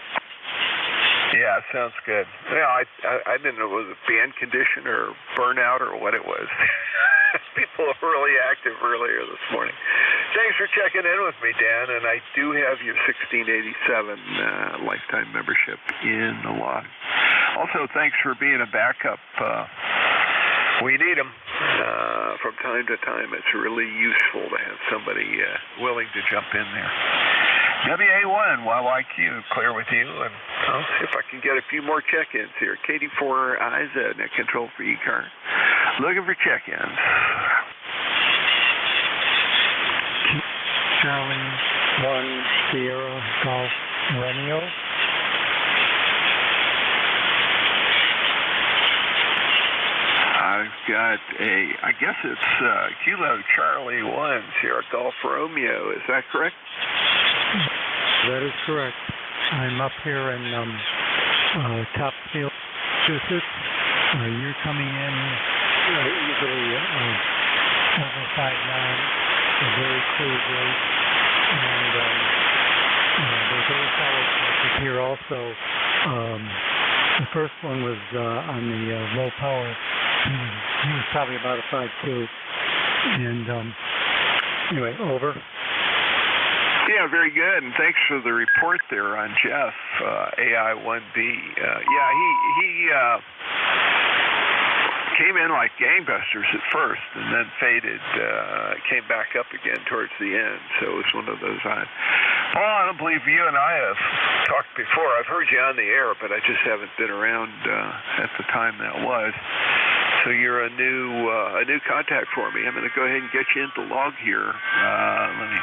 Yeah, sounds good. Yeah, I didn't know it was a band condition or burnout or what it was. People were really active earlier this morning. Thanks for checking in with me, Dan, and I do have your 1687 lifetime membership in the log. Also, thanks for being a backup. We need them from time to time. It's really useful to have somebody willing to jump in there. WA1, YYQ, clear with you, and I'll see if I can get a few more check-ins here. KD4 net control for ECARS. Looking for check-ins. Charlie 1 Sierra Golf Romeo. I've got I guess it's Kilo Charlie 1 Sierra Golf Romeo. Is that correct? That is correct. I'm up here in Topsfield, Massachusetts. You're coming in easily over 5'9", a very clear voice, and there's other fellows here also. The first one was on the low power. He was probably about a 5'2", and anyway, over. Yeah, very good, and thanks for the report there on Jeff, AI1B. He came in like gangbusters at first and then faded, came back up again towards the end, so it was one of those Paul, I don't believe you and I have talked before. I've heard you on the air, but I just haven't been around at the time that was. So you're a new contact for me. I'm going to go ahead and get you into log here. Let me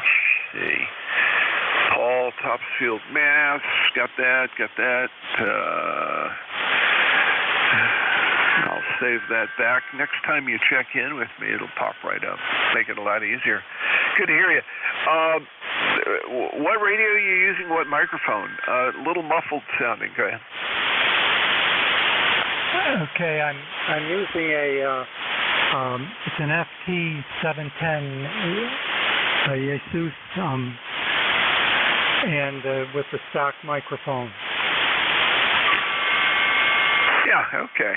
see. Paul, Topsfield, Mass. Got that. I'll save that back. Next time you check in with me, it'll pop right up. Make it a lot easier. Good to hear you. What radio are you using? What microphone? A little muffled sounding. Go ahead. Okay, I'm using it's an FT710 Asus and with the stock microphone. Yeah, okay.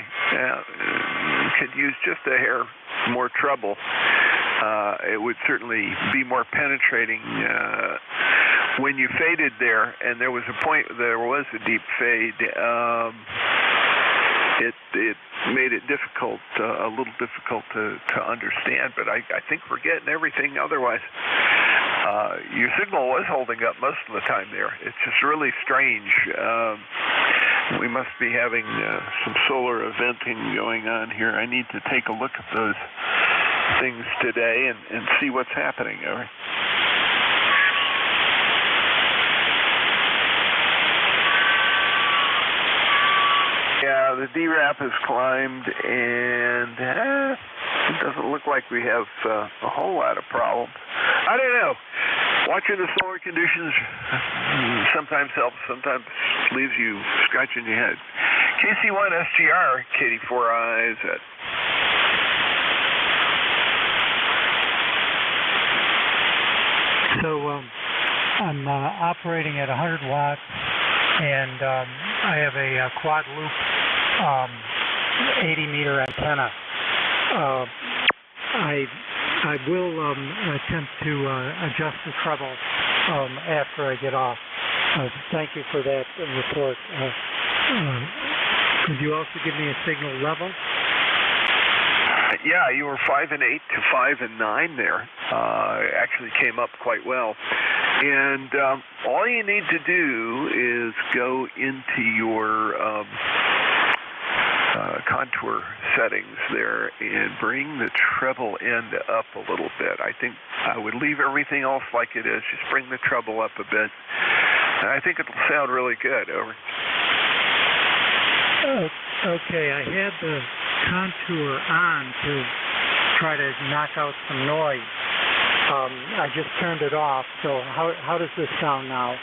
Could use just a hair more treble. It would certainly be more penetrating. When you faded there, and there was a point, there was a deep fade, it made it difficult, a little difficult to understand, but I think we're getting everything otherwise. Your signal was holding up most of the time there. It's just really strange. We must be having some solar eventing going on here. I need to take a look at those things today and see what's happening. All right. Yeah, the DRAP has climbed, and it doesn't look like we have a whole lot of problems. I don't know. Watching the solar conditions sometimes helps, sometimes leaves you scratching your head. KC1 SGR, KD4 IZ. So I'm operating at 100 watts, and I have a quad loop 80-meter antenna. I will attempt to adjust the treble after I get off. Thank you for that report. Could you also give me a signal level? Yeah, you were 5 and 8 to 5 and 9 there. Actually came up quite well. And all you need to do is go into your contour settings there and bring the treble end up a little bit. I think I would leave everything else like it is. Just bring the treble up a bit. And I think it'll sound really good. Over. Okay, I had the contour on to try to knock out some noise. I just turned it off, so how does this sound now?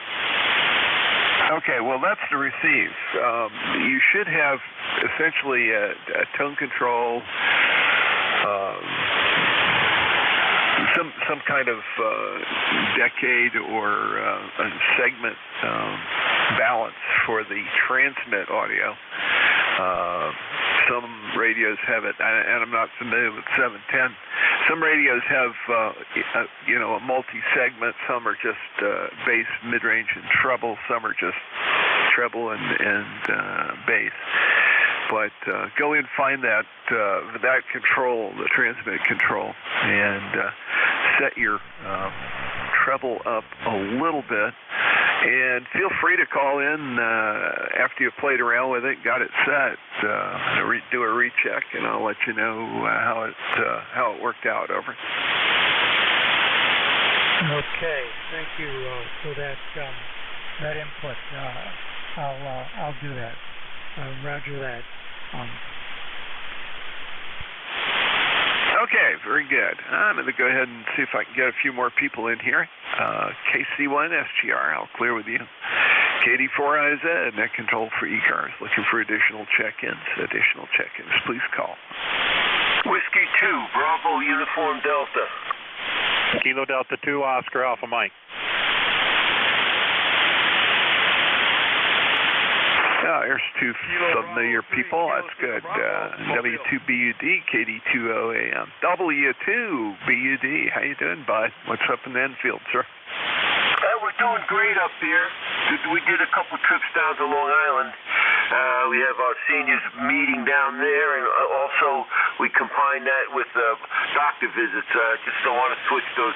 Okay, well, that's to receive. You should have essentially a tone control, some kind of decade or a segment balance for the transmit audio. Some radios have it, and I'm not familiar with 710. some radios have, a multi-segment. Some are just bass, mid-range, and treble. Some are just treble and bass. But go in and find that control, the transmit control, and set your treble up a little bit. And feel free to call in after you've played around with it, got it set. Do a recheck, and I'll let you know how it worked out. Over. Okay, thank you for that input. I'll do that. Roger that. Okay, very good. I'm going to go ahead and see if I can get a few more people in here. KC1SGR, I'll clear with you. KD4IZ, net control for ECARS. Looking for additional check-ins. Please call. Whiskey 2, Bravo Uniform Delta. Kilo Delta 2, Oscar Alpha Mike. There's two familiar people. That's good. W2BUD, KD20AM. W2BUD. How you doing, bud? What's up in Enfield, sir? We're doing great up here. We did a couple trips down to Long Island. We have our seniors meeting down there, and also we combine that with doctor visits. Just don't want to switch those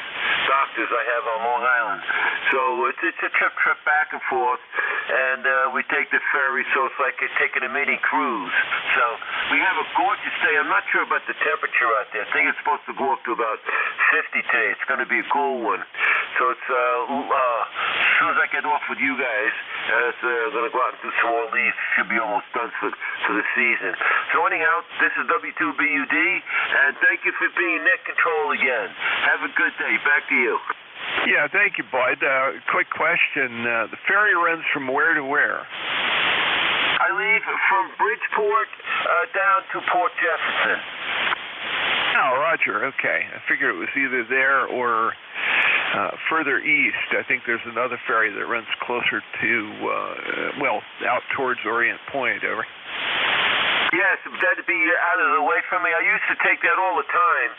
doctors I have on Long Island. So it's a trip back and forth, and we take the ferry, so it's like taking a mini cruise. So we have a gorgeous day. I'm not sure about the temperature out there. I think it's supposed to go up to about 50 today. It's going to be a cool one. So it's as soon as I get off with you guys, I'm going to go out and do some more leaves. Should be almost done for the season. So anyhow, this is W2BUD, and thank you for being net control again. Have a good day. Back to you. Yeah, thank you, Bud. Quick question. The ferry runs from where to where? I leave from Bridgeport down to Port Jefferson. Oh, Roger. Okay. I figured it was either there or further east. I think there's another ferry that runs closer to, out towards Orient Point. Over. Yes, that'd be out of the way from me. I used to take that all the time.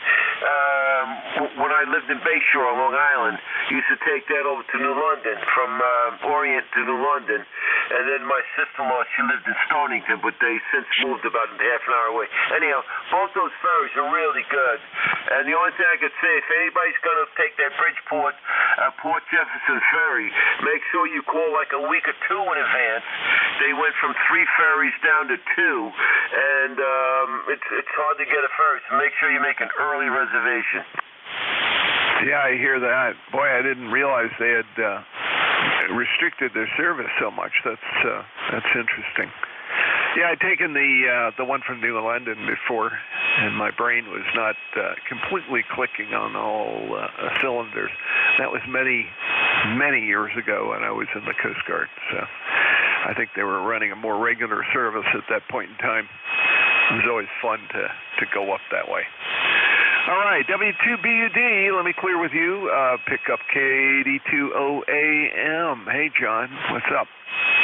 When I lived in Bayshore on Long Island, used to take that over to New London, from Orient to New London. And then my sister-in-law, she lived in Stonington, but they since moved about half an hour away. Anyhow, both those ferries are really good. And the only thing I could say, if anybody's going to take that Bridgeport, Port Jefferson ferry, make sure you call like a week or two in advance. They went from 3 ferries down to 2, and it's hard to get a ferry, so make sure you make an early reservation. Yeah, I hear that. Boy, I didn't realize they had restricted their service so much. That's interesting. Yeah, I'd taken the one from New London before, and my brain was not completely clicking on all cylinders. That was many, many years ago when I was in the Coast Guard. So I think they were running a more regular service at that point in time. It was always fun to go up that way. All right, W2BUD, let me clear with you. Pick up KD20AM. Hey, John, what's up?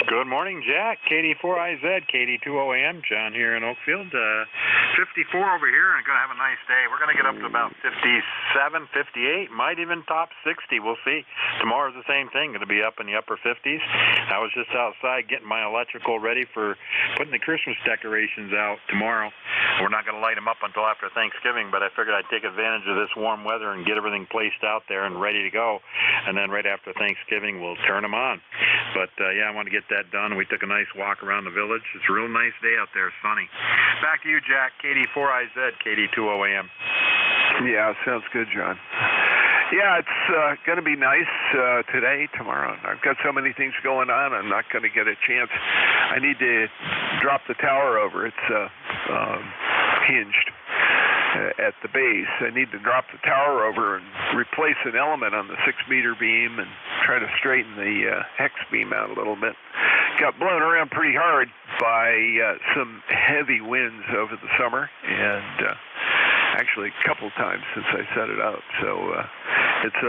Good morning, Jack. KD4IZ, KD20AM. John here in Oakfield. 54 over here, and going to have a nice day. We're going to get up to about 57, 58, might even top 60. We'll see. Tomorrow's the same thing. Going to be up in the upper 50s. I was just outside getting my electrical ready for putting the Christmas decorations out tomorrow. We're not going to light them up until after Thanksgiving, but I figured I'd take advantage of this warm weather and get everything placed out there and ready to go. And then right after Thanksgiving, we'll turn them on. But, yeah, I want to get that done. We took a nice walk around the village. It's a real nice day out there, sunny. Back to you, Jack. KD4IZ, KD20AM. Yeah, sounds good, John. Yeah, it's going to be nice today, tomorrow. I've got so many things going on, I'm not going to get a chance. I need to drop the tower over. It's hinged at the base. I need to drop the tower over and replace an element on the 6-meter beam and try to straighten the hex beam out a little bit. Got blown around pretty hard by some heavy winds over the summer, and actually a couple times since I set it up. So it's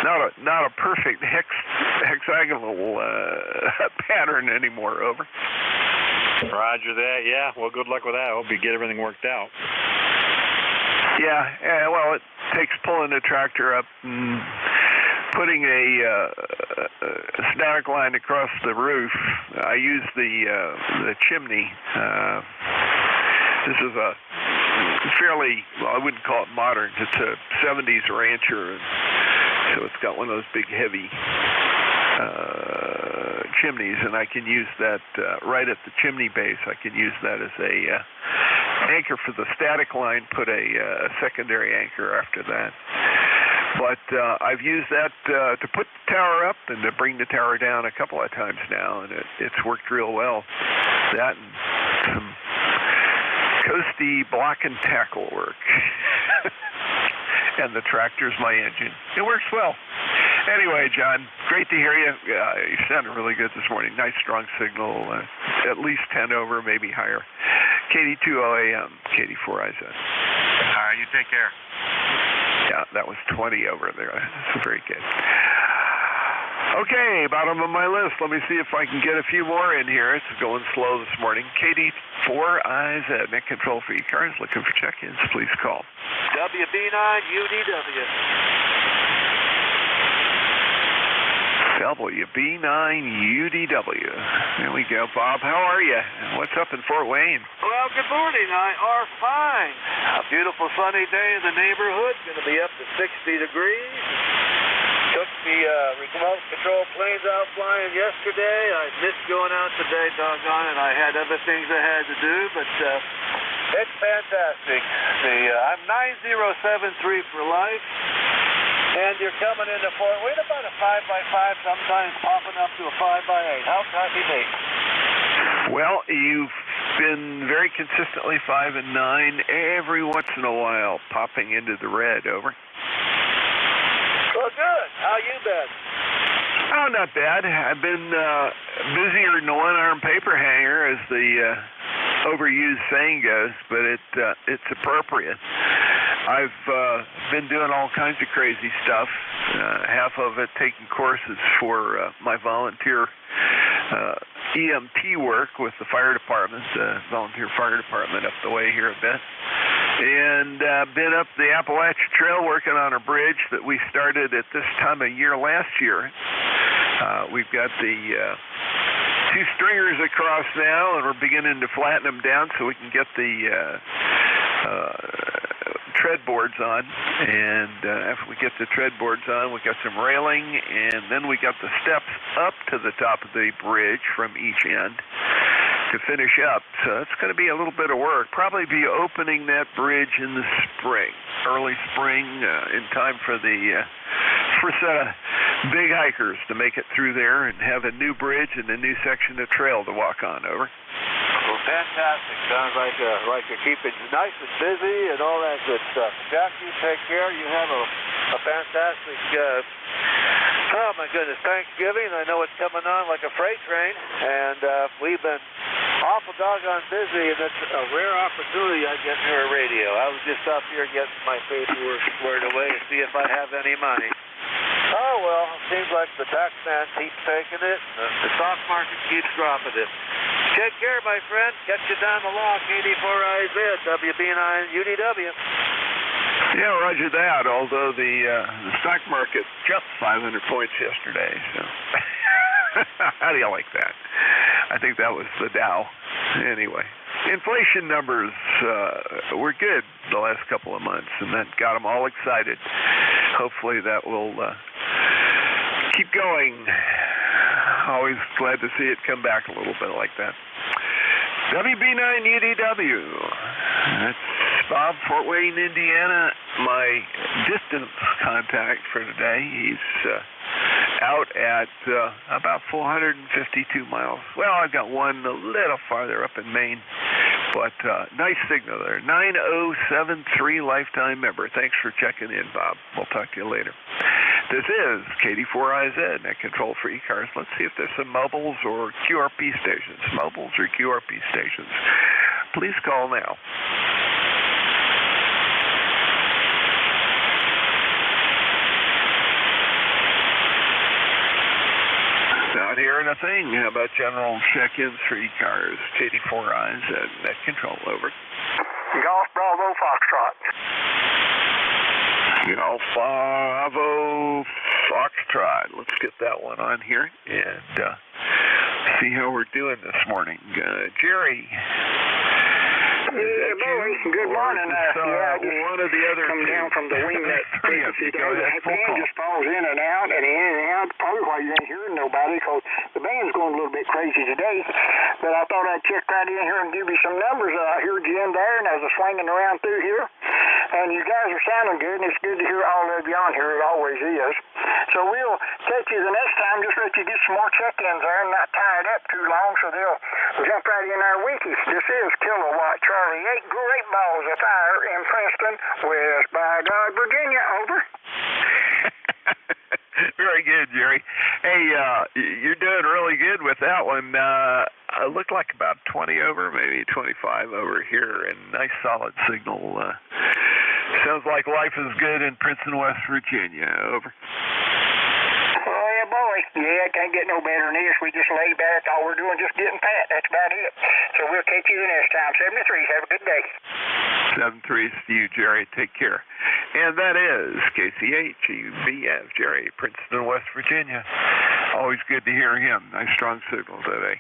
not a perfect hexagonal pattern anymore. Over. Roger that. Yeah. Well, good luck with that. I hope you get everything worked out. Yeah, well, takes pulling the tractor up and putting a static line across the roof. I use the chimney. This is a fairly, well, I wouldn't call it modern. It's a 70s Rancher, so it's got one of those big, heavy chimneys, and I can use that right at the chimney base. I can use that as a anchor for the static line, put a secondary anchor after that. But I've used that to put the tower up and to bring the tower down a couple of times now, and it's worked real well. That and some coasty block and tackle work. And the tractor's my engine. It works well. Anyway, John, great to hear you. You sounded really good this morning. Nice, strong signal, at least 10 over, maybe higher. KD2OAM, KD4IZ. You take care. Yeah, that was 20 over there. That's very good. Okay, bottom of my list. Let me see if I can get a few more in here. It's going slow this morning. KD4IZ, net control for ECARS. Looking for check-ins. Please call. WB9UDW. WB9UDW. There we go. Bob, how are you? What's up in Fort Wayne? Well, good morning. I are fine. A beautiful sunny day in the neighborhood. Going to be up to 60 degrees. Took the remote control planes out flying yesterday. I missed going out today, doggone it. I had other things I had to do, but it's fantastic. I'm 9073 for life. And you're coming into Fort Wayne about a 5x5, sometimes popping up to a 5x8. How copy me? Well, you've been very consistently 5 and 9, every once in a while popping into the red. Over. Well, good. How you been? Oh, not bad. I've been busier than a one-arm paper hanger, as the overused saying goes, but it's appropriate. I've been doing all kinds of crazy stuff, half of it taking courses for my volunteer EMT work with the fire department, volunteer fire department up the way here a bit. And been up the Appalachia Trail working on a bridge that we started at this time of year last year. We've got the two stringers across now, and we're beginning to flatten them down so we can get the tread boards on. And after we get the tread boards on, we got some railing, and then we got the steps up to the top of the bridge from each end to finish up. So it's going to be a little bit of work. Probably be opening that bridge in the spring, early spring, in time for the first set of big hikers to make it through there and have a new bridge and a new section of trail to walk on. Over. Well, fantastic. Sounds like you're keeping nice and busy and all that good stuff. Jack, you take care. You have a fantastic, oh my goodness, Thanksgiving. I know it's coming on like a freight train, and we've been awful doggone busy, and it's a rare opportunity I get near a radio. I was just up here getting my paperwork squared away to see if I have any money. Oh, well, it seems like the tax man keeps taking it, and the stock market keeps dropping it. Take care, my friend. Catch you down the law, KD4IZ, WB9UDW. Yeah, roger that, although the stock market jumped 500 points yesterday. So how do you like that? I think that was the Dow. Anyway, inflation numbers were good the last couple of months, and that got them all excited. Hopefully that will keep going. Always glad to see it come back a little bit like that. WB9UDW. That's Bob, Fort Wayne, Indiana. My distance contact for today. He's out at about 452 miles. Well, I've got one a little farther up in Maine, but nice signal there. 9073 lifetime member. Thanks for checking in, Bob. We'll talk to you later. This is KD4IZ, net control for ECARS. Let's see if there's some mobiles or QRP stations. Mobiles or QRP stations. Please call now. Not hearing a thing. How about general check-ins for ECARS? KD4IZ, net control, over. Golf Bravo Foxtrot. Alpha Bravo Foxtrot. Let's get that one on here and see how we're doing this morning. Jerry. Yeah, boy, good morning. Yeah, I just one of the other come down from the wingnet frequency there. The band just falls in and out and in and out. Probably why you ain't hearing nobody, because the band's going a little bit crazy today. But I thought I'd check right in here and give you some numbers. I heard you in there, and I was swinging around through here. And you guys are sounding good, and it's good to hear all of you on here. It always is. So we'll catch you the next time. Just let you get some more check-ins there and not tie it up too long, so they'll jump right in our wiki. This is Kilowatt Charlie 8, Great Balls of Fire in Princeton, West by God, Virginia. Over. Very good, Jerry. Hey, you're doing really good with that one. It looked like about 20 over, maybe 25 over here, and nice solid signal. Sounds like life is good in Princeton, West Virginia. Over. Oh, yeah, boy. Yeah, it can't get no better than this. We just lay back. All we're doing just getting fat. That's about it. So we'll catch you the next time. 73. Have a good day. 73 to you, Jerry. Take care. And that is KCHUBF, Jerry, Princeton, West Virginia. Always good to hear him. Nice strong signal today.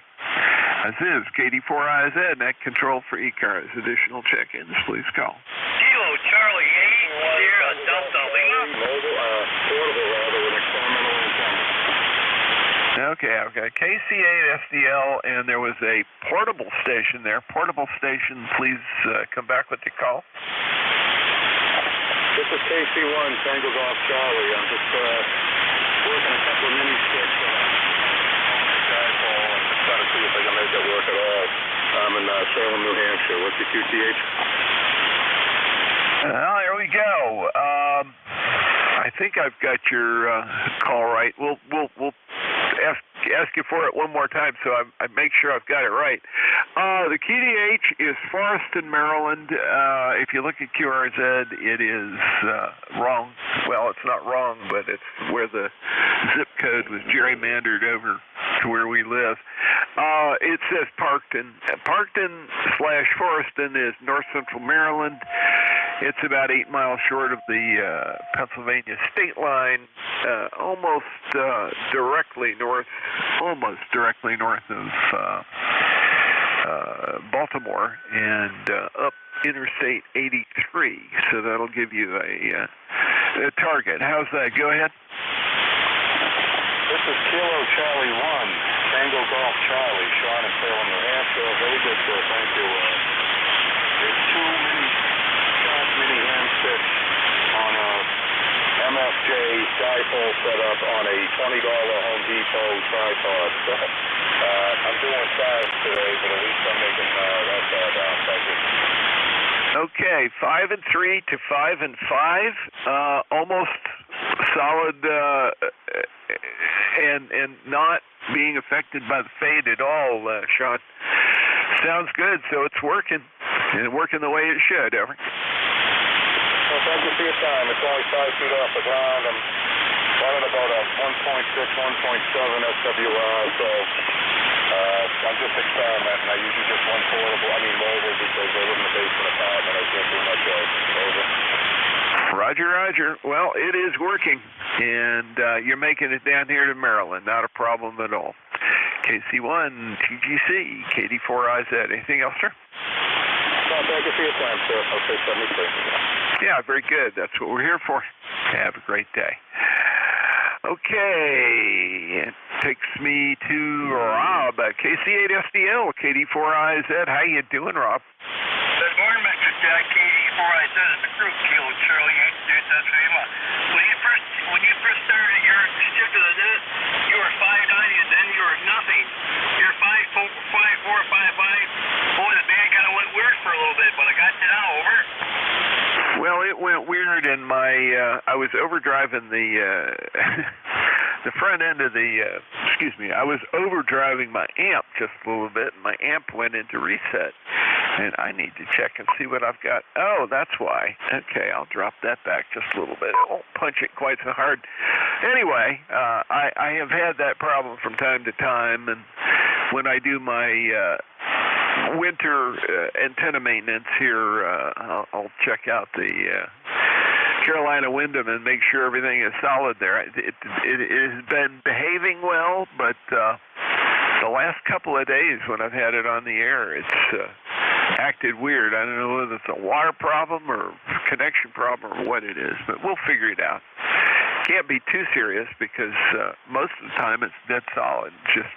This is KD4IZ, net control for ECARS. Additional check-ins, please call. Kilo Charlie 8, Sierra Delta Lima. Portable rather than experimental antenna. Okay. KC8 SDL, and there was a portable station there. Portable station, please come back with your call. This is KC1, Tango Golf Charlie. I'm just working a couple of mini sticks on a dipole. I'm just trying to see if I can make it work at all. I'm in Salem, New Hampshire. What's your QTH? There we go. I think I've got your call right. We'll ask you for it one more time so I make sure I've got it right. The QTH is Forreston, Maryland. If you look at QRZ, it is wrong. Well, it's not wrong, but it's where the zip code was gerrymandered over to where we live. It says Parkton. Parkton/Forreston is north central Maryland. It's about 8 miles short of the Pennsylvania state line, almost directly north of Baltimore, and up Interstate 83. So that'll give you a target. How's that? Go ahead. This is Kilo Charlie 1, Tango Golf Charlie, Sean in Salem, New Hampshire. Very good, sir. Thank you. There's two mini hand sticks on a MFJ dipole setup on a $20 Home Depot tripod. So, I'm doing size today, but at least I'm making that down. Thank you. Okay, 5 and 3 to 5 and 5, almost solid, and not being affected by the fade at all, Sean. Sounds good. So it's working, and working the way it should. Over. Well, thank you for your time. It's only 5 feet off the ground. I'm running about a 1.6, 1.7 SWR, so I'm just experimenting. I usually just run mobile, because I live in a basement apartment. I can't do much else. Over. Roger. Well, it is working, and you're making it down here to Maryland. Not a problem at all. KC1, TGC, KD4IZ. Anything else, sir? No, thank you for your time, sir. Okay, 73. Yeah, very good. That's what we're here for. Have a great day. Okay, it takes me to Rob, KC8SDL, KD4IZ. How you doing, Rob? Good morning, Mr. Jack. KD4IZ is the group, Kilo Charlie 8, Lima. When you first started your stick of the net, you were 590, and then you were nothing. You're 5.4, 5.5. Boy, the band kind of went weird for a little bit, but I got you now. Over. Well, it went weird, and I was overdriving the front end of I was overdriving my amp just a little bit, and my amp went into reset, and I need to check and see what I've got. Oh, that's why. Okay, I'll drop that back just a little bit. I won't punch it quite so hard. Anyway, I have had that problem from time to time, and when I do my winter antenna maintenance here, I'll check out the Carolina Wyndham and make sure everything is solid there. It has been behaving well, but the last couple of days when I've had it on the air, it's acted weird. I don't know whether it's a water problem or connection problem or what it is, but we'll figure it out. Can't be too serious because most of the time it's dead solid. Just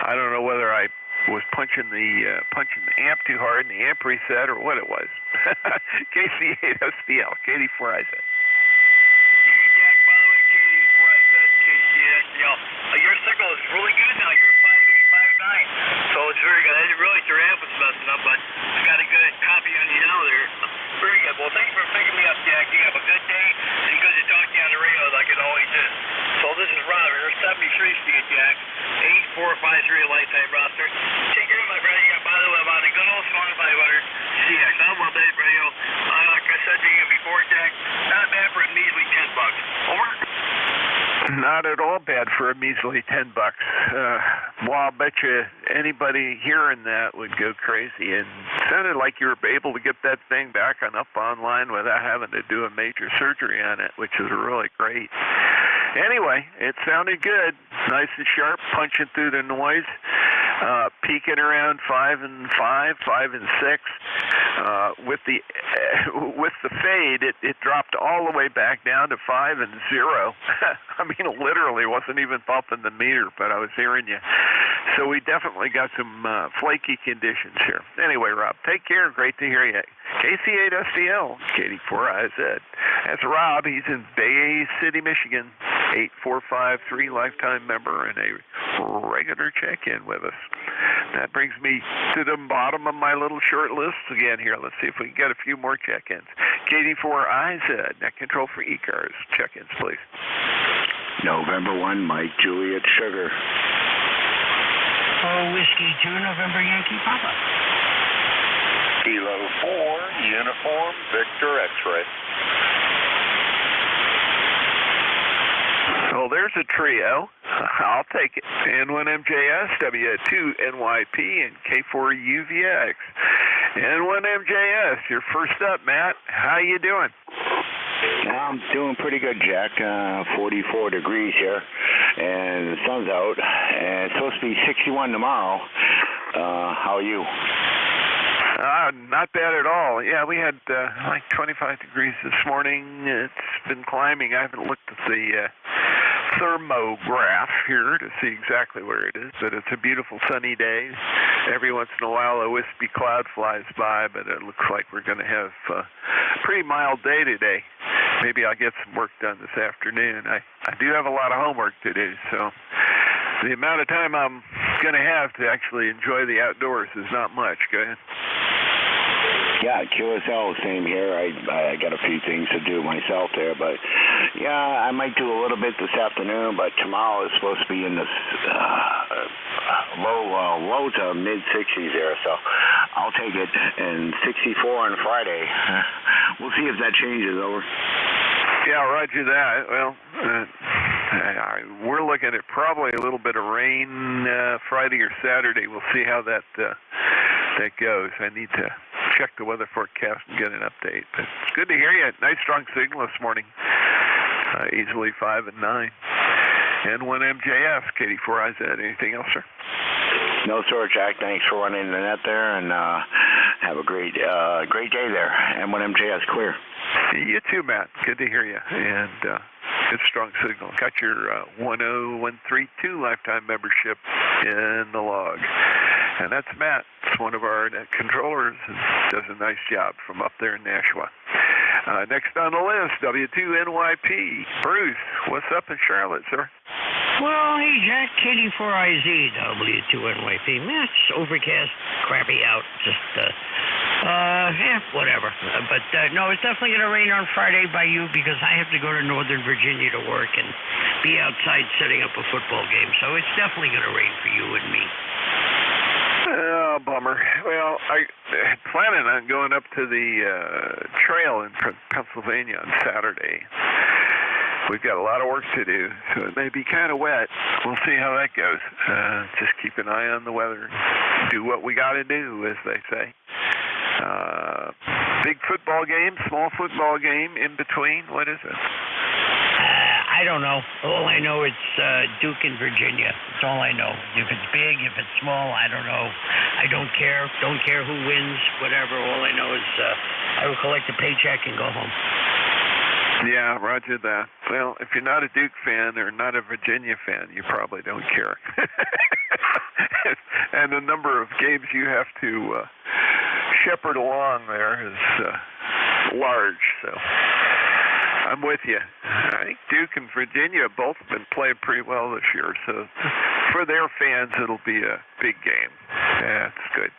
I don't know whether I was punching the amp too hard and the amp reset or what it was. KC8SDL, KD4IZ. Hey, Jack, by the way, KD4IZ, KC8SDL. Your signal is really good now. You're 5859. So it's very good. I didn't realize your amp was messing up, but I got a good copy on you now there. Very good. Well, thanks for picking me up, Jack. You have a good day, and good to talk to you on the radio like it always is. So this is Rob here, 73 Street, Jack. 8453 lifetime roster. Take care of my brother. Yeah, by the way, I'm on a good old Song 500 CX. I'm on base radio. Like I said to you before, Jack, not bad for a measly $10. Over. Not at all bad for a measly $10. Well, I'll bet you anybody hearing that would go crazy. And it sounded like you were able to get that thing back and up online without having to do a major surgery on it, which is really great. Anyway, it sounded good, nice and sharp, punching through the noise, peaking around 5 and 5, 5 and 6. With the fade, it dropped all the way back down to 5 and 0. I mean, it literally wasn't even bumping the meter, but I was hearing you. So we definitely got some flaky conditions here. Anyway, Rob, take care. Great to hear you. KC8SDL, KD4IZ. That's Rob. He's in Bay City, Michigan. 8453 lifetime member and a regular check-in with us. That brings me to the bottom of my little short list again here. Let's see if we can get a few more check-ins. KD4IZ, net control for ECARS. Check-ins, please. November 1, Mike, Juliet, Sugar. Oh, Whiskey 2, November Yankee Papa. Kilo 4, Uniform, Victor, X-Ray. Well, there's a trio. I'll take it. N1MJS, W2NYP, and K4UVX. N1MJS, you're first up, Matt. How you doing? I'm doing pretty good, Jack. 44 degrees here, and the sun's out, and it's supposed to be 61 tomorrow. How are you? Not bad at all. Yeah, we had like 25 degrees this morning. It's been climbing. I haven't looked at the thermograph here to see exactly where it is, but it's a beautiful sunny day. Every once in a while a wispy cloud flies by, but it looks like we're going to have a pretty mild day today. Maybe I'll get some work done this afternoon. I do have a lot of homework to do, so the amount of time I'm going to have to actually enjoy the outdoors is not much. Go ahead. Yeah, QSL, same here. I got a few things to do myself there, but yeah, I might do a little bit this afternoon, but tomorrow is supposed to be in the low to mid-60s there, so I'll take it. And 64 on Friday. We'll see if that changes, over. Yeah, roger that. Well, we're looking at probably a little bit of rain Friday or Saturday. We'll see how that goes. I need to check the weather forecast and get an update. But it's good to hear you. Nice strong signal this morning. Easily 5 and 9. N1MJF, KD4IZ. Anything else, sir? No, sir, Jack. Thanks for running the net there, and have a great day there. N1MJF clear. You too, Matt. Good to hear you. And good strong signal. Got your 10132 lifetime membership in the log. And that's Matt. It's one of our net controllers and does a nice job from up there in Nashua. Next on the list, W2NYP. Bruce, what's up in Charlotte, sir? Well, hey, Jack, KD4IZ, W2NYP. Man, it's overcast, crappy out, just, whatever. But, no, it's definitely going to rain on Friday by you because I have to go to Northern Virginia to work and be outside setting up a football game. So it's definitely going to rain for you and me. Oh, bummer. Well, I planning on going up to the trail in Pennsylvania on Saturday. We've got a lot of work to do, so it may be kind of wet. We'll see how that goes. Just keep an eye on the weather. Do what we got to do, as they say. Big football game, small football game, in between? What is it? I don't know. All I know it's Duke and Virginia. That's all I know. If it's big, if it's small, I don't know. I don't care. Don't care who wins, whatever. All I know is I will collect a paycheck and go home. Yeah, roger that. Well, if you're not a Duke fan or not a Virginia fan, you probably don't care. And the number of games you have to shepherd along there is large, so I'm with you. I think Duke and Virginia both have been playing pretty well this year, so for their fans, it'll be a big game. Yeah, that's good.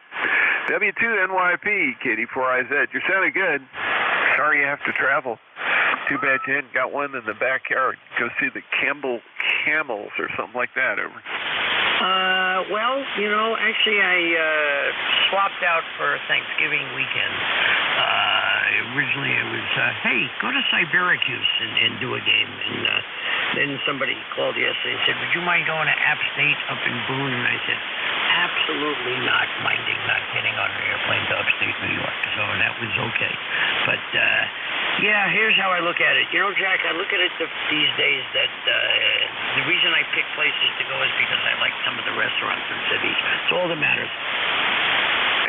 W2NYP, KD4IZ, you're sounding good. Sorry you have to travel. Too bad you hadn't got one in the backyard. Go see the Campbell Camels or something like that over. Well, you know, actually I swapped out for Thanksgiving weekend. Originally it was, hey, go to Syracuse and do a game. And then somebody called yesterday and said, would you mind going to App State up in Boone? And I said, absolutely not minding not getting on an airplane to upstate New York. So that was okay. But, yeah, here's how I look at it. You know, Jack, I look at it these days that the reason I pick places to go is because I like some of the restaurants in cities. It's all that matters.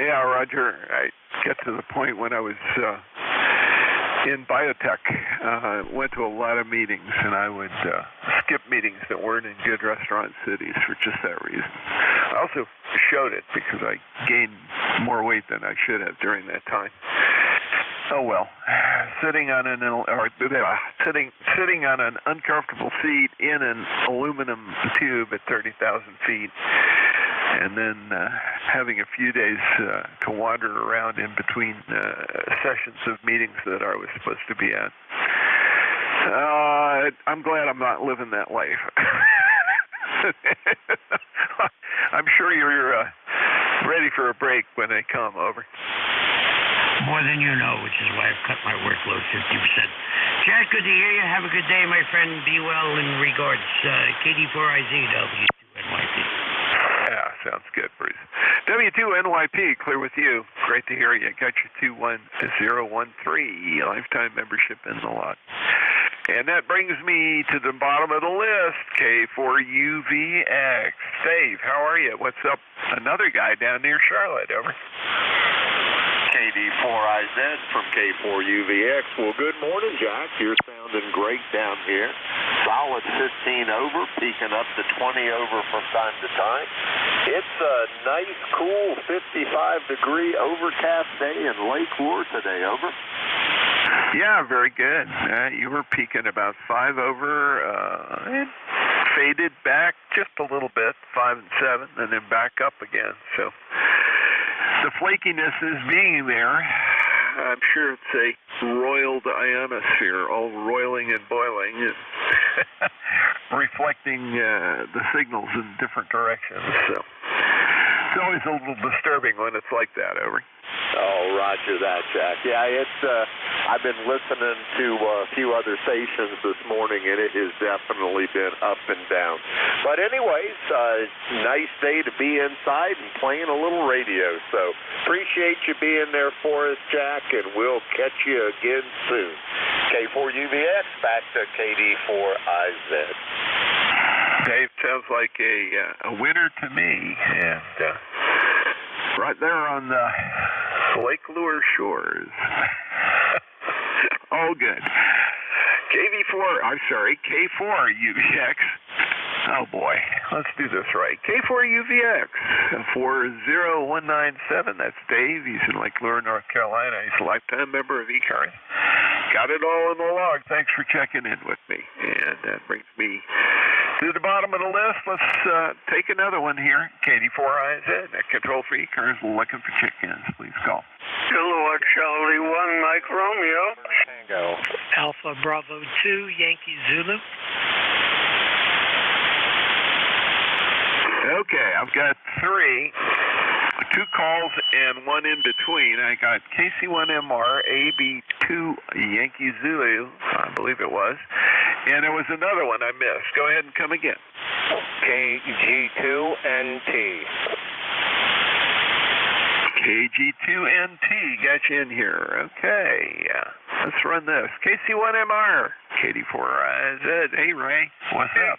Yeah, Roger, I get to the point when I was in biotech, went to a lot of meetings, and I would skip meetings that weren't in good restaurant cities for just that reason. I also showed it because I gained more weight than I should have during that time. Oh well, sitting on an uncomfortable seat in an aluminum tube at 30,000 feet, and then having a few days to wander around in between sessions of meetings that I was supposed to be at. I'm glad I'm not living that life. I'm sure you're ready for a break when they come. Over. More than you know, which is why I've cut my workload 50%. Jack, good to hear you. Have a good day, my friend. Be well in regards. KD4IZ, W2NYP. Yeah, sounds good, Bruce. W2NYP, clear with you. Great to hear you. Got your 21013 lifetime membership in the lot. And that brings me to the bottom of the list, K4UVX. Dave, how are you? What's up? Another guy down near Charlotte, over. KD4IZ from K4UVX. Well, good morning, Jack. You're sounding great down here. Solid 15 over, peaking up to 20 over from time to time. It's a nice, cool 55-degree overcast day in Lake Lure today, over. Yeah, very good. You were peaking about 5 over. It faded back just a little bit, 5 and 7, and then back up again. So the flakiness is being there. I'm sure it's a roiled ionosphere, all roiling and boiling, and reflecting the signals in different directions. So it's always a little disturbing when it's like that, over. Oh, roger that, Jack. Yeah, it's. I've been listening to a few other stations this morning, and it has definitely been up and down. But anyways, nice day to be inside and playing a little radio. So appreciate you being there for us, Jack, and we'll catch you again soon. K4UVX, back to KD4IZ. Dave, sounds like a winner to me, and right there on the Lake Lure shores. All good. K4UVX. Oh boy, let's do this right. K4UVX 40197. That's Dave. He's in Lake Lure, North Carolina. He's a lifetime member of ECARS. Got it all in the log. Thanks for checking in with me. And that brings me to the bottom of the list. Let's take another one here. KD4IZ at Control for ECARS, looking for check-ins. Please call. Hello, Charlie 1, Mike Romeo. Tango. Alpha Bravo 2, Yankee Zulu. Okay, I've got 3. 2 calls and 1 in between. I got KC1MR, AB2 Yankee Zulu, I believe it was. And there was another one I missed. Go ahead and come again. KG2NT. NJ2NT, got you in here. Okay, let's run this. KC1MR, KD4IZ. Hey, Ray, what's up?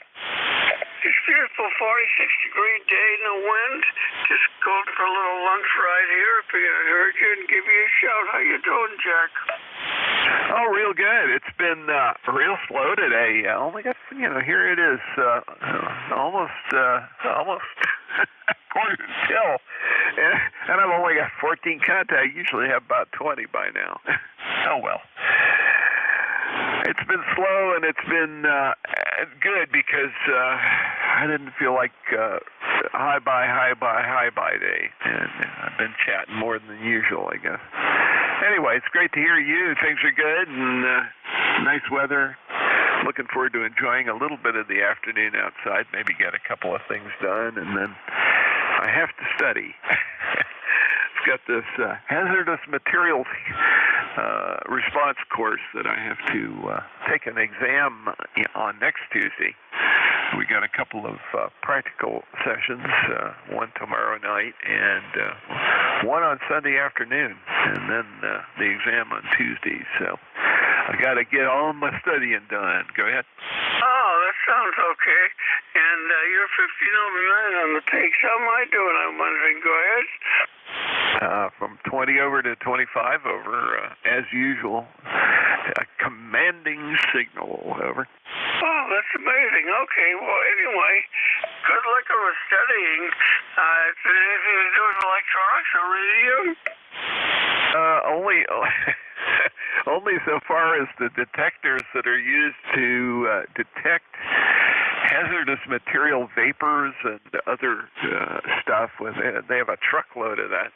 It's beautiful, 46-degree day, no wind. Just going for a little lunch ride here. If I heard you and give you a shout. How you doing, Jack? Oh, real good. It's been real slow today. Only got, here it is, almost quarter to till. And I've only got 14 contacts. I usually have about 20 by now. Oh, well. It's been slow, and it's been good because I didn't feel like high buy day, and I've been chatting more than usual, I guess. Anyway, it's great to hear you. Things are good, and nice weather. Looking forward to enjoying a little bit of the afternoon outside, maybe get a couple of things done, and then I have to study. I've got this hazardous materials response course that I have to take an exam on next Tuesday. We got a couple of practical sessions, one tomorrow night and one on Sunday afternoon, and then the exam on Tuesday. So I got to get all my studying done. Go ahead. Oh, that sounds okay. And you're 15 over 9 on the takes. How am I doing? I'm wondering. Go ahead. From 20 over to 25 over, as usual. A commanding signal. Over. Oh, that's amazing. Okay, well, anyway, good luck with studying. Is it anything to do with electronics or radio? Only so far as the detectors that are used to detect hazardous material vapors and other stuff. They have a truckload of that.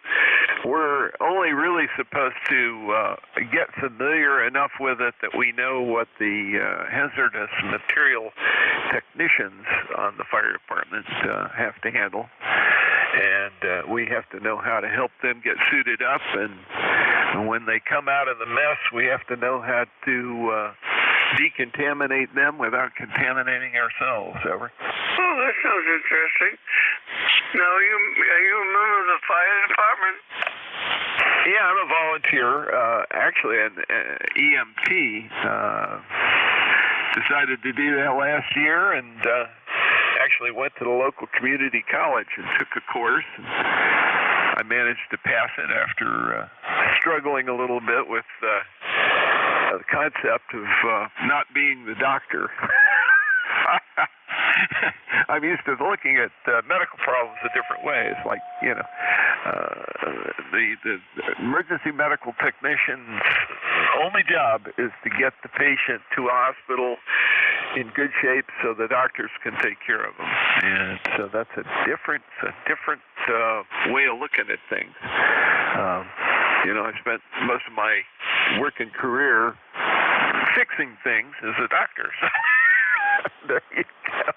We're only really supposed to get familiar enough with it that we know what the hazardous material technicians on the fire department have to handle. And we have to know how to help them get suited up. And when they come out of the mess, we have to know how to decontaminate them without contaminating ourselves. Over. Oh, that sounds interesting. Now, are you a member of the fire department? Yeah, I'm a volunteer. Actually, an EMT. Decided to do that last year, and actually went to the local community college and took a course. And I managed to pass it after struggling a little bit with the concept of not being the doctor. I'm used to looking at medical problems a different ways, like, the emergency medical technician's only job is to get the patient to a hospital in good shape so the doctors can take care of them. And so that's a different way of looking at things. I spent most of my working career fixing things as a doctor. So there you go.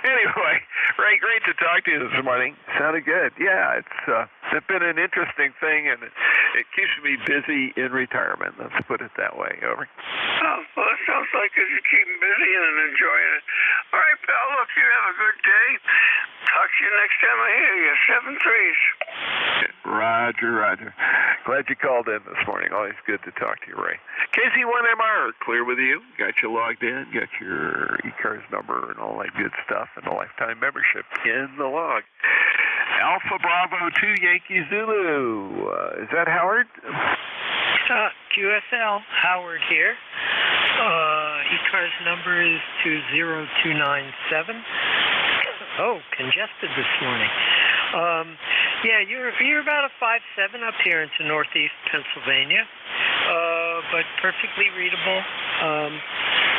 Anyway, Ray, great to talk to you this morning. Sounded good. Yeah, it's been an interesting thing, and it keeps me busy in retirement. Let's put it that way. Over. Oh, well, it sounds like you're keeping busy and enjoying it. All right, pal, look, you have a good day. Talk to you next time I hear you. 7 3s. Roger. Glad you called in this morning. Always good to talk to you, Ray. KC1MR, clear with you. Got you logged in, got your ECARS number and all that good stuff, and a lifetime membership in the log. Alpha Bravo 2 Yankee Zulu. Is that Howard? QSL, Howard here. ECARS number is 20297. Oh, congested this morning. Yeah, you're about a 5'7" up here into northeast Pennsylvania, but perfectly readable.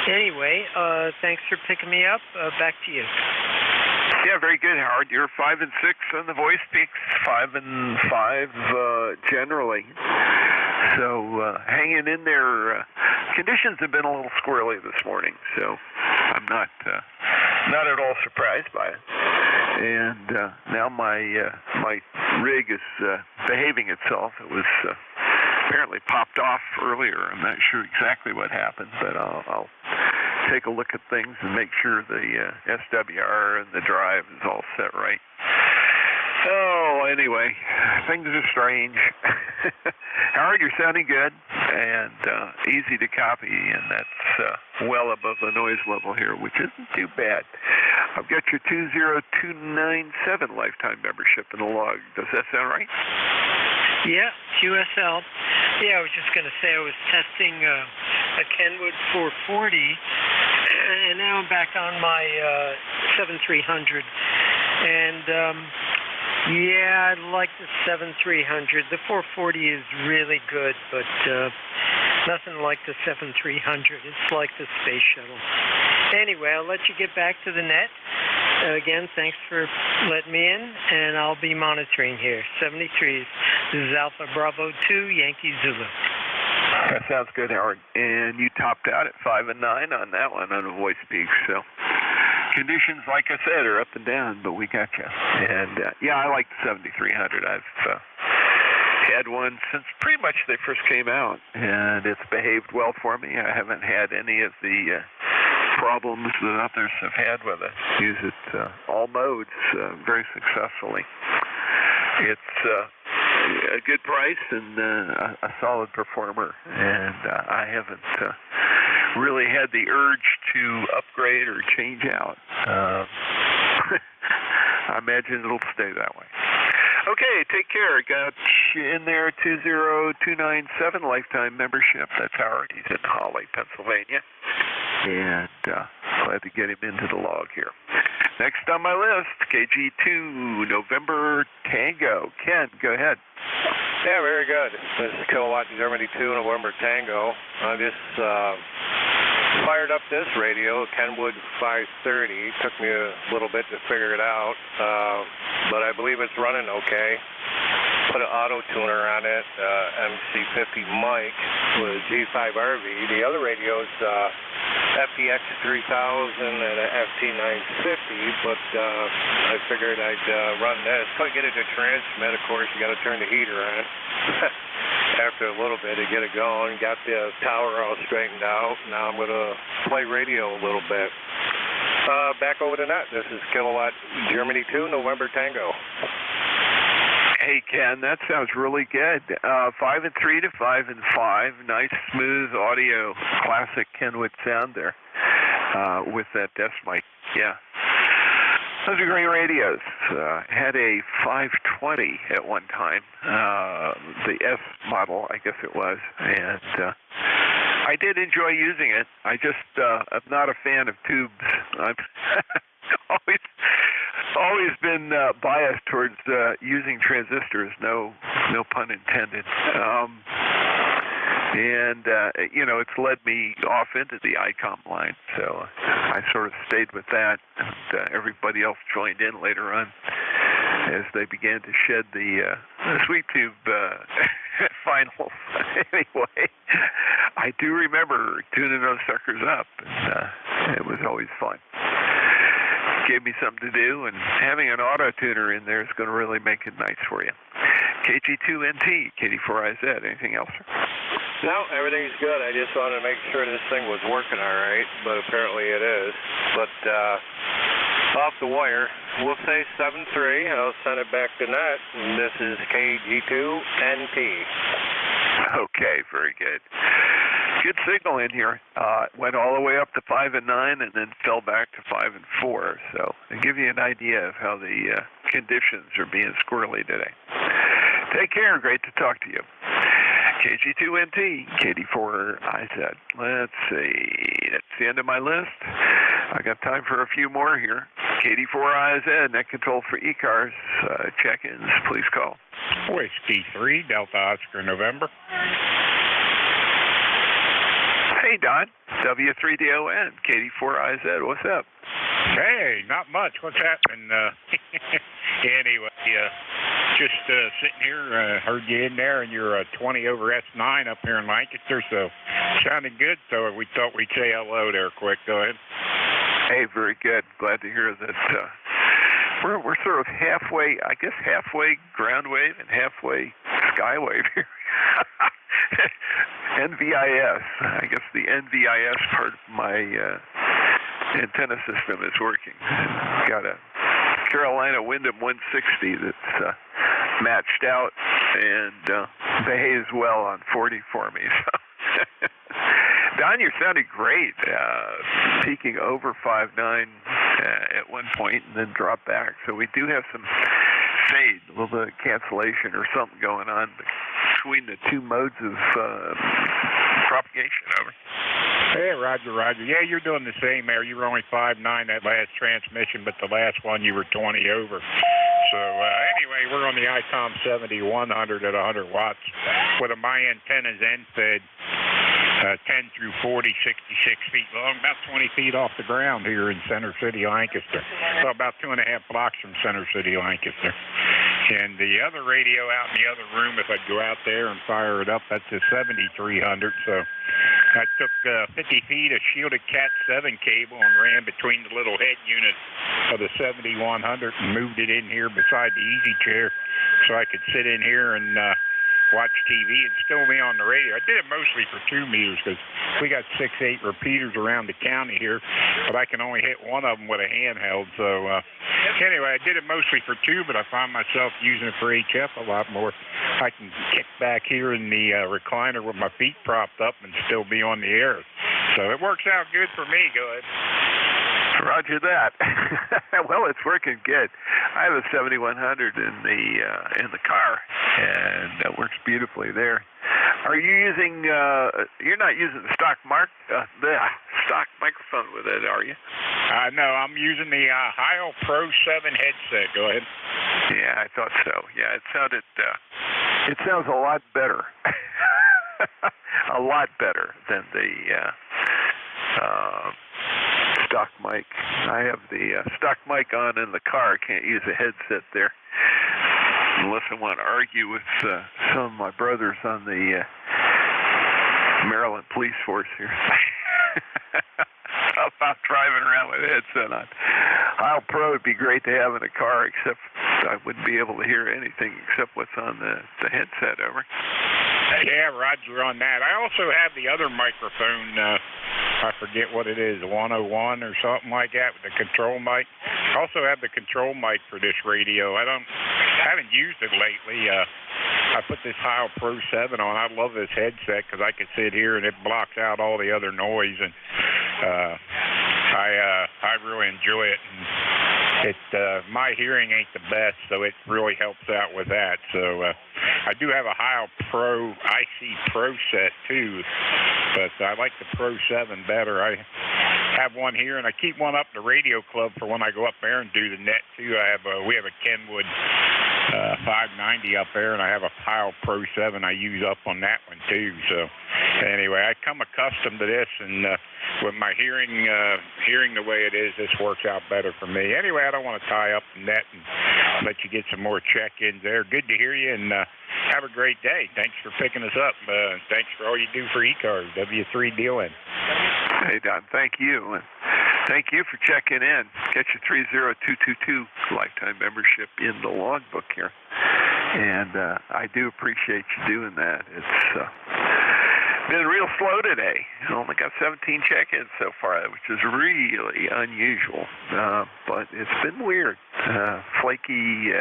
Anyway, thanks for picking me up. Back to you. Yeah, very good, Howard. You're 5 and 6 on the voice peaks, 5 and 5 generally. So hanging in there. Conditions have been a little squirrely this morning, so I'm not at all surprised by it. And now my rig is behaving itself. It was apparently popped off earlier. I'm not sure exactly what happened, but I'll take a look at things and make sure the SWR and the drive is all set right. Oh, anyway, things are strange. Howard, you're sounding good and easy to copy, and that's well above the noise level here, which isn't too bad. I've got your 20297 lifetime membership in the log. Does that sound right? Yeah, QSL. Yeah, I was just going to say I was testing a Kenwood 440, and now I'm back on my 7300. And yeah, I like the 7300. The 440 is really good, but nothing like the 7300. It's like the space shuttle. Anyway, I'll let you get back to the net. Again, thanks for letting me in, and I'll be monitoring here. 73s. This is Alpha Bravo 2, Yankee Zulu. That sounds good, Howard. And you topped out at 5 and 9 on that one on a voice peak, so conditions, like I said, are up and down, but we got you. And yeah, I like the 7300. I've had one since pretty much they first came out, and it's behaved well for me. I haven't had any of the problems that others have had with it. Use it all modes very successfully. It's a good price and a solid performer, and I haven't really had the urge to upgrade or change out. I imagine it'll stay that way. Okay, take care. Got you in there, 20297 lifetime membership. That's Howard. He's in Holly, Pennsylvania. And glad to get him into the log here. Next on my list, KG2 November Tango. Ken, go ahead. Yeah, very good. This is Kilowatt Germany 2 November Tango. I just fired up this radio, Kenwood 530. Took me a little bit to figure it out, but I believe it's running okay. Put an auto tuner on it, MC50 mic with G5RV. The other radio's FTX 3000 and an FT950, but I figured I'd run this. Couldn't get it to transmit. Of course, you got to turn the heater on. After a little bit to get it going, got the tower all straightened out. Now I'm going to play radio a little bit. Back over to net. This is Kilowatt Germany 2 November Tango. Hey, Ken, that sounds really good. 5 and 3 to 5 and 5. Nice, smooth audio, classic Kenwood sound there with that desk mic. Yeah. Those are great radios. Had a 520 at one time, the S model, I guess it was, and I did enjoy using it. I just am not a fan of tubes. I've always been biased towards using transistors. No pun intended. And, you know, it's led me off into the ICOM line, so I sort of stayed with that, and everybody else joined in later on as they began to shed the sweep tube finals. Anyway, I do remember tuning those suckers up, and it was always fun. Gave me something to do, and having an auto tuner in there is going to really make it nice for you. KG2NT, KD4IZ, anything else? No, everything's good. I just wanted to make sure this thing was working all right, but apparently it is. But off the wire, we'll say 7-3. I'll send it back to net. And this is KG2NT. Okay, very good. Good signal in here. Went all the way up to 5 and 9, and then fell back to 5 and 4. So to give you an idea of how the conditions are being squirrely today. Take care. Great to talk to you. KG2NT, KD4IZ. Let's see. That's the end of my list. I got time for a few more here. KD4IZ, net control for ECARS. Check-ins, please call. Whiskey 3, Delta Oscar November. Hey, Don. W3DON, KD4IZ. What's up? Hey, not much. What's happening? Anyway, just sitting here, heard you in there, and you're 20 over S9 up here in Lancaster, so sounded good, so we thought we'd say hello there quick. Go ahead. Hey, very good. Glad to hear that we're sort of halfway, I guess halfway ground wave and halfway skywave here. NVIS. I guess the NVIS part of my antenna system is working. Got a Carolina Wyndham 160 that's matched out, and behaves well on 40 for me. So. Don, you sounded great, peaking over 5.9 at one point and then dropped back. So we do have some fade, a little bit of cancellation or something going on between the two modes of propagation. Over. Hey, Roger. Yeah, you're doing the same there. You were only 5.9 that last transmission, but the last one you were 20 over. So anyway, we're on the ICOM 7100 at 100 watts with my antennas end-fed. 10 through 40, 66 feet long, about 20 feet off the ground here in Center City, Lancaster. So about 2.5 blocks from Center City, Lancaster. And the other radio out in the other room, if I'd go out there and fire it up, that's a 7300. So I took 50 feet of shielded Cat 7 cable and ran between the little head unit of the 7100 and moved it in here beside the easy chair so I could sit in here and watch TV and still be on the radio. I did it mostly for 2 meters because we got 6-8 repeaters around the county here, but I can only hit one of them with a handheld. So anyway, I did it mostly for 2, but I find myself using it for HF a lot more. I can kick back here in the recliner with my feet propped up and still be on the air. So it works out good for me. Go ahead. Roger that. Well, it's working good. I have a 7100 in the car, and that works beautifully there. Are you using? You're not using the stock stock microphone with it, are you? No, I'm using the Heil Pro 7 headset. Go ahead. Yeah, I thought so. Yeah, it sounded. It sounds a lot better. A lot better than the stock mic. I have the stock mic on in the car. Can't use a headset there unless I want to argue with some of my brothers on the Maryland police force here about driving around with a headset on. Heil Pro would be great to have in a car, except I wouldn't be able to hear anything except what's on the headset. Over. Yeah, Roger on that. I also have the other microphone. I forget what it is, 101 or something like that, with the control mic. I also have the control mic for this radio. I haven't used it lately. I put this Heil Pro 7 on. I love this headset because I can sit here and it blocks out all the other noise, and I really enjoy it. And my hearing ain't the best, so it really helps out with that. So I do have a Heil Pro IC Pro set too, but I like the Pro 7 better. I have one here, and I keep one up at the radio club for when I go up there and do the net too. We have a Kenwood 590 up there, and I have a Heil Pro 7 I use up on that one too. So anyway, I come accustomed to this, and with my hearing the way it is, this works out better for me. Anyway, I don't want to tie up the net and let you get some more check-ins there. Good to hear you, and have a great day. Thanks for picking us up. Thanks for all you do for ECARS, W3 dealing. Hey, Don, thank you. And thank you for checking in. Get your 30222 lifetime membership in the logbook here. And I do appreciate you doing that. It's been real slow today. I only got 17 check-ins so far, which is really unusual. But it's been weird. Flaky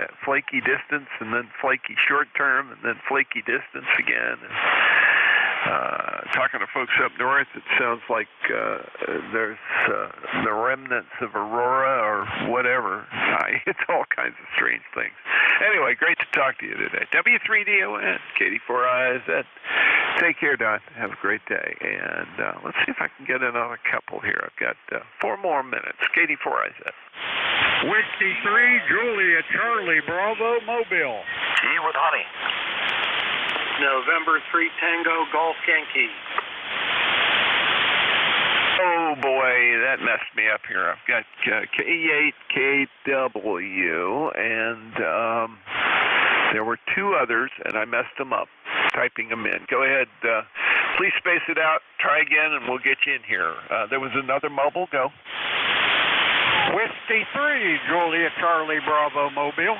distance, and then flaky short term, and then flaky distance again. And, talking to folks up north, it sounds like there's the remnants of Aurora or whatever. It's all kinds of strange things. Anyway, great to talk to you today. W3DON, KD4IZ. Take care, Don. Have a great day. And let's see if I can get another couple here. I've got 4 more minutes. KD4IZ. Whiskey 3, Julia, Charlie, Bravo, Mobile. Tea with honey. November 3 Tango, Golf Yankee. Oh boy, that messed me up here. I've got K8KW, and there were 2 others, and I messed them up typing them in. Go ahead, please space it out, try again, and we'll get you in here. There was another mobile, go. Whiskey 3, Julia, Charlie, Bravo, Mobile.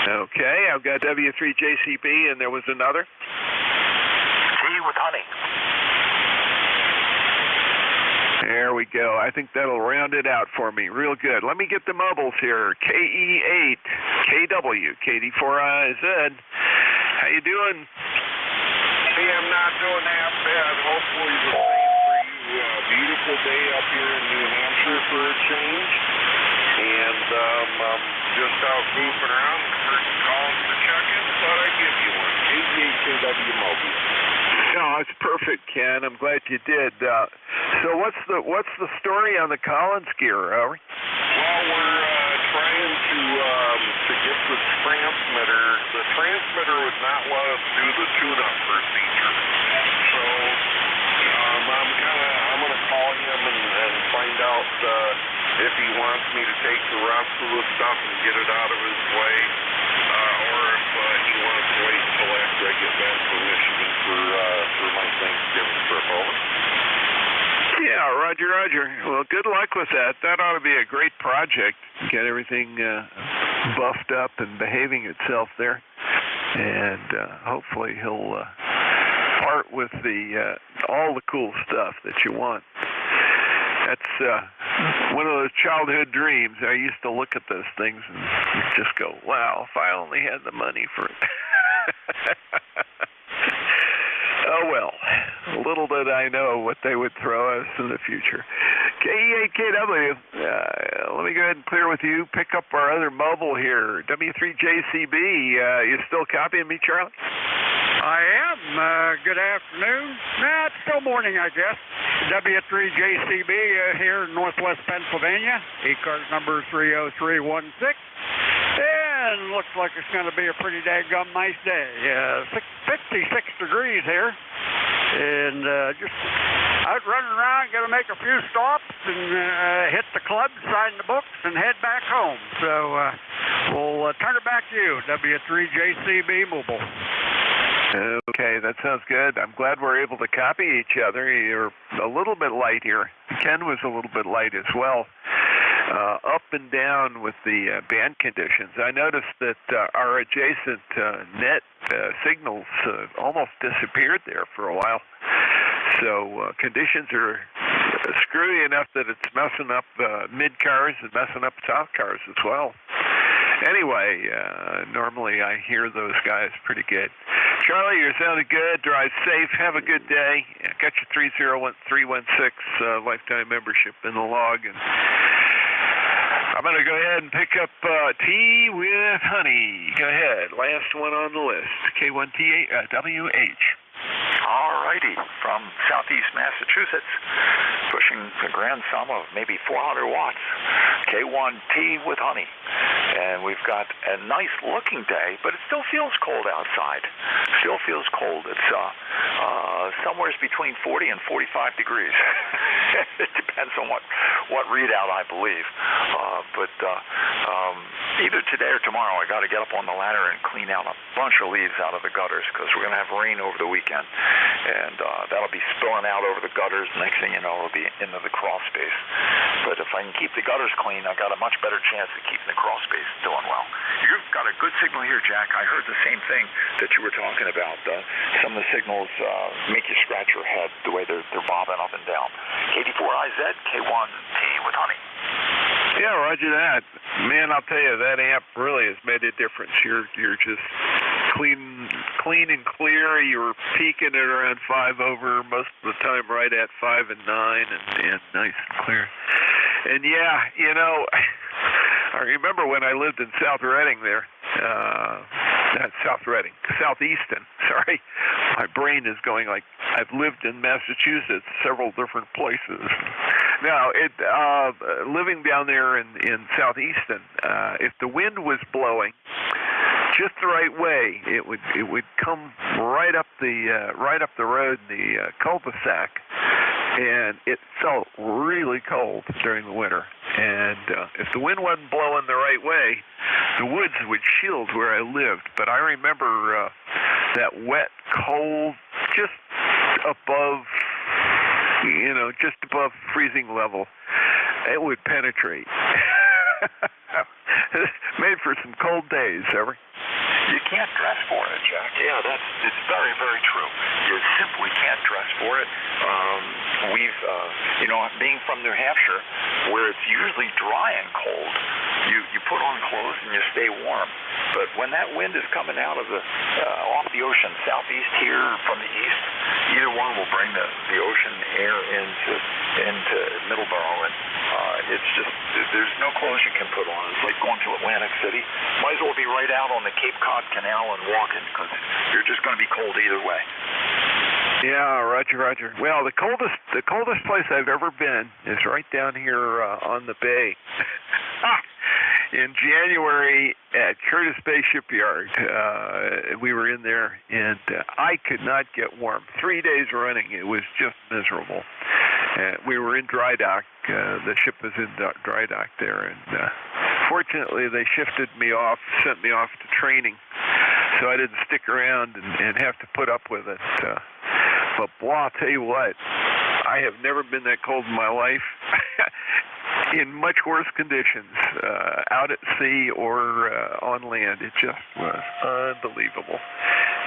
Okay, I've got W3JCB, and there was another. Tea with honey. There we go. I think that'll round it out for me. Real good. Let me get the mobiles here. KE8, KW, KD4IZ. How you doing? Hey, I'm not doing half bad. Hopefully the same for you. Beautiful day up here in New Hampshire for a change. And I'm just out goofing around. Heard you calling for check-in. Thought I'd give you one. KE8, KW Mobile. No, it's perfect, Ken. I'm glad you did. So what's the story on the Collins gear, Howard? Well, we're trying to get the transmitter. The transmitter would not let us do the tune-up procedure. So I'm going to call him and find out if he wants me to take the rest of the stuff and get it out of his way, or if he wants to wait until after I get back from Michigan for my Thanksgiving trip. Over. Yeah, Roger. Well, good luck with that. That ought to be a great project. Get everything buffed up and behaving itself there, and hopefully he'll part with all the cool stuff that you want. That's one of those childhood dreams. I used to look at those things and just go, wow, if I only had the money for it. Oh, well, little did I know what they would throw us in the future. KE8KW, let me go ahead and clear with you. Pick up our other mobile here. W3JCB, you still copying me, Charlie? I am. Good afternoon. Nah, it's still morning, I guess. W3JCB here in northwest Pennsylvania. ECARS number 30316. And looks like it's going to be a pretty daggum nice day. 56 degrees here. And just out running around, going to make a few stops and hit the club, sign the books, and head back home. So we'll turn it back to you, W3JCB Mobile. Okay, that sounds good. I'm glad we're able to copy each other. You're a little bit light here. Ken was a little bit light as well. Up and down with the band conditions. I noticed that our adjacent net signals almost disappeared there for a while. So conditions are screwy enough that it's messing up mid-cars and messing up south cars as well. Anyway, normally I hear those guys pretty good. Charlie, you're sounding good. Drive safe. Have a good day. Got your 316 lifetime membership in the log. And I'm going to go ahead and pick up Tea with Honey. Go ahead. Last one on the list. K1TWH. All righty. From southeast Massachusetts, pushing a grand sum of maybe 400 watts. K1T with Honey. And we've got a nice looking day, but it still feels cold outside. Still feels cold. It's somewhere between 40 and 45 degrees. It depends on what readout I believe. But either today or tomorrow, I got to get up on the ladder and clean out a bunch of leaves out of the gutters because we're going to have rain over the weekend. And that'll be spilling out over the gutters. Next thing you know, it'll be into the crawl space. But if I can keep the gutters clean, I've got a much better chance of keeping the crawl space doing well. You've got a good signal here, Jack. I heard the same thing that you were talking about. Some of the signals make you scratch your head the way they're bobbing up and down. KD4IZ, K1T with Honey. Yeah, roger that. Man, I'll tell you, that amp really has made a difference. You're just clean and clear. You're peaking at around 5 over most of the time, right at 5 and 9, and nice and clear. And yeah, you know, I remember when I lived in South Reading there. Not South Reading, Southeastern. Sorry, my brain is going like I've lived in Massachusetts, several different places. Now, living down there in Southeastern, if the wind was blowing just the right way, it would come right up the road, the cul-de-sac, and it felt really cold during the winter. And if the wind wasn't blowing the right way, the woods would shield where I lived. But I remember that wet, cold, just above freezing level. It would penetrate. Made for some cold days, ever. You can't dress for it, Jack. Yeah, it's very, very true. You simply can't dress for it. We've, being from New Hampshire, where it's usually dry and cold, you put on clothes and you stay warm. But when that wind is coming out of off the ocean, southeast here from the east, either one will bring the ocean air into Middleborough, and it's just there's no clothes you can put on. It's like going to Atlantic City. Might as well be right out on the Cape Cod Canal and walking, because you're just going to be cold either way. Yeah, Roger. Well, the coldest place I've ever been is right down here on the bay. In January at Curtis Bay Shipyard, we were in there, and I could not get warm. 3 days running, it was just miserable. We were in dry dock. The ship was in dry dock there, and fortunately they sent me off to training, so I didn't stick around and have to put up with it. But boy, I'll tell you what, I have never been that cold in my life. In much worse conditions, out at sea or on land. It just was unbelievable.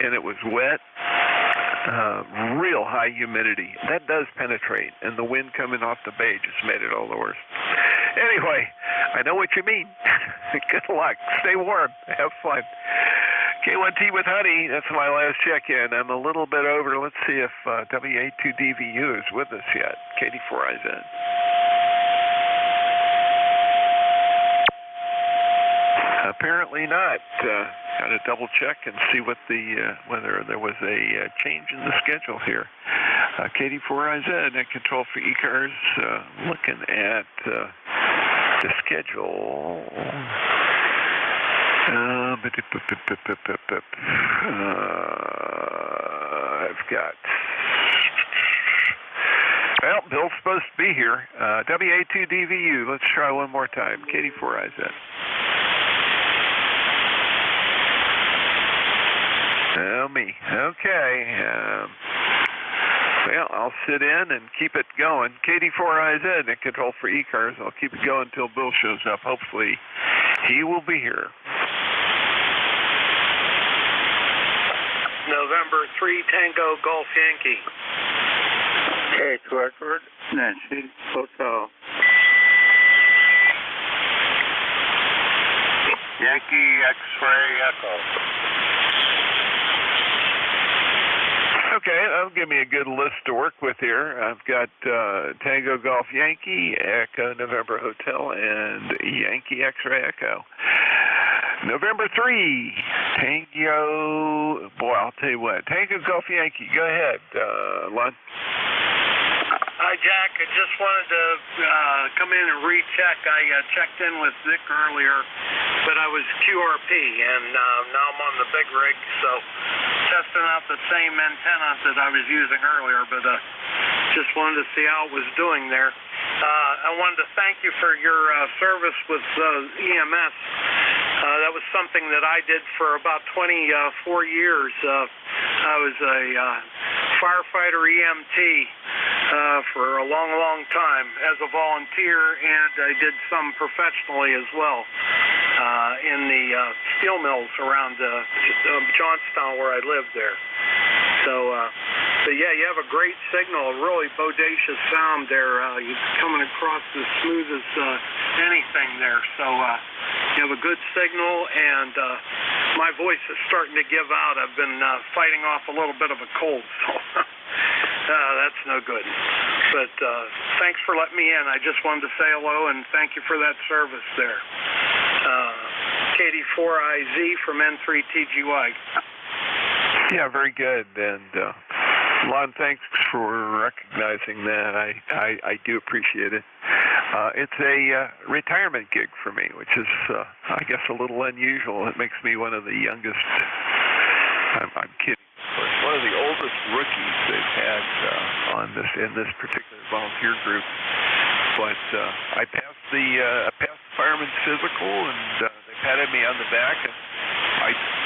And it was wet, real high humidity. That does penetrate, and the wind coming off the bay just made it all the worse. Anyway, I know what you mean. Good luck. Stay warm. Have fun. K1T with Honey, that's my last check-in. I'm a little bit over. Let's see if WA2DVU is with us yet. KD4IZ. Apparently not. Got to double check and see what whether there was a change in the schedule here. KD4IZ, net control for ECARS, looking at the schedule. I've got. Well, Bill's supposed to be here. WA2DVU. Let's try one more time. KD4IZ. Me. Okay. Well, I'll sit in and keep it going. KD4IZ, net control for ECARS. I'll keep it going until Bill shows up. Hopefully, he will be here. November 3 Tango Golf Yankee. Okay, Edward, Nancy, Hotel. Yankee X-ray Echo. Okay, that'll give me a good list to work with here. I've got Tango Golf Yankee, Echo November Hotel, and Yankee X-ray Echo. November 3, Tango, boy, I'll tell you what, Tango Golf Yankee, go ahead, Lon. Hi, Jack. I just wanted to come in and recheck. I checked in with Vic earlier, but I was QRP, and now I'm on the big rig, so testing out the same antenna that I was using earlier, but just wanted to see how it was doing there. I wanted to thank you for your service with EMS. That was something that I did for about 24 years. I was a firefighter EMT for a long, long time as a volunteer, and I did some professionally as well in the steel mills around Johnstown where I lived there. So, yeah, you have a great signal, a really bodacious sound there. You're coming across as smooth as anything there. So you have a good signal, and my voice is starting to give out. I've been fighting off a little bit of a cold, so that's no good. But thanks for letting me in. I just wanted to say hello and thank you for that service there. KD4IZ from N3TGY. Yeah, very good. And Lon, thanks for recognizing that. I do appreciate it. It's a retirement gig for me, which is, I guess, a little unusual. It makes me one of the youngest. I'm kidding. One of the oldest rookies they've had in this particular volunteer group. But I passed the fireman's physical, and they patted me on the back, and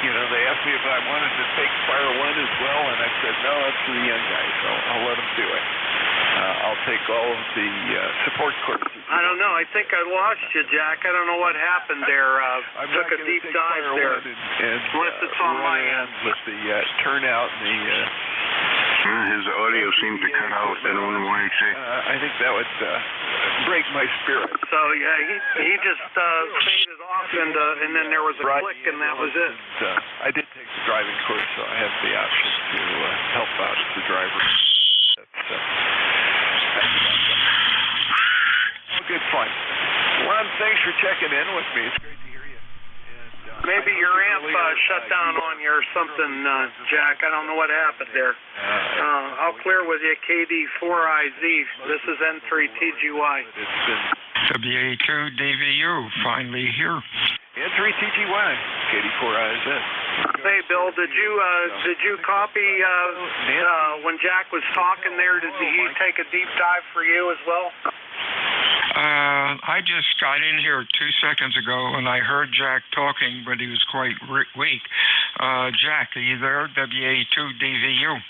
they asked me if I wanted to take Fire 1 as well, and I said, no, that's for the young guys, so I'll let them do it. I'll take all of the support courses. I don't know. I think I lost you, Jack. I don't know what happened there. I took a deep dive there. and unless it's on my end. With the turnout and the... his audio seemed to cut out. I don't know why he said. I think that would break my spirit. So yeah, he just faded off, and then there was a click, and that was it. I did take the driving course, so I have the option to help out as the driver. That's good fun. Lon, thanks for checking in with me. It's great to hear you. And, maybe your amp shut down on you or something, Jack. I don't know what happened there. I'll clear with you, KD4IZ. This is N3TGY. WA2DVU, finally here. N3TGY, KD4IZ. Hey, Bill, did you copy when Jack was talking there? Did he take a deep dive for you as well? I just got in here 2 seconds ago, and I heard Jack talking, but he was quite weak. Jack, are you there? WA2DVU.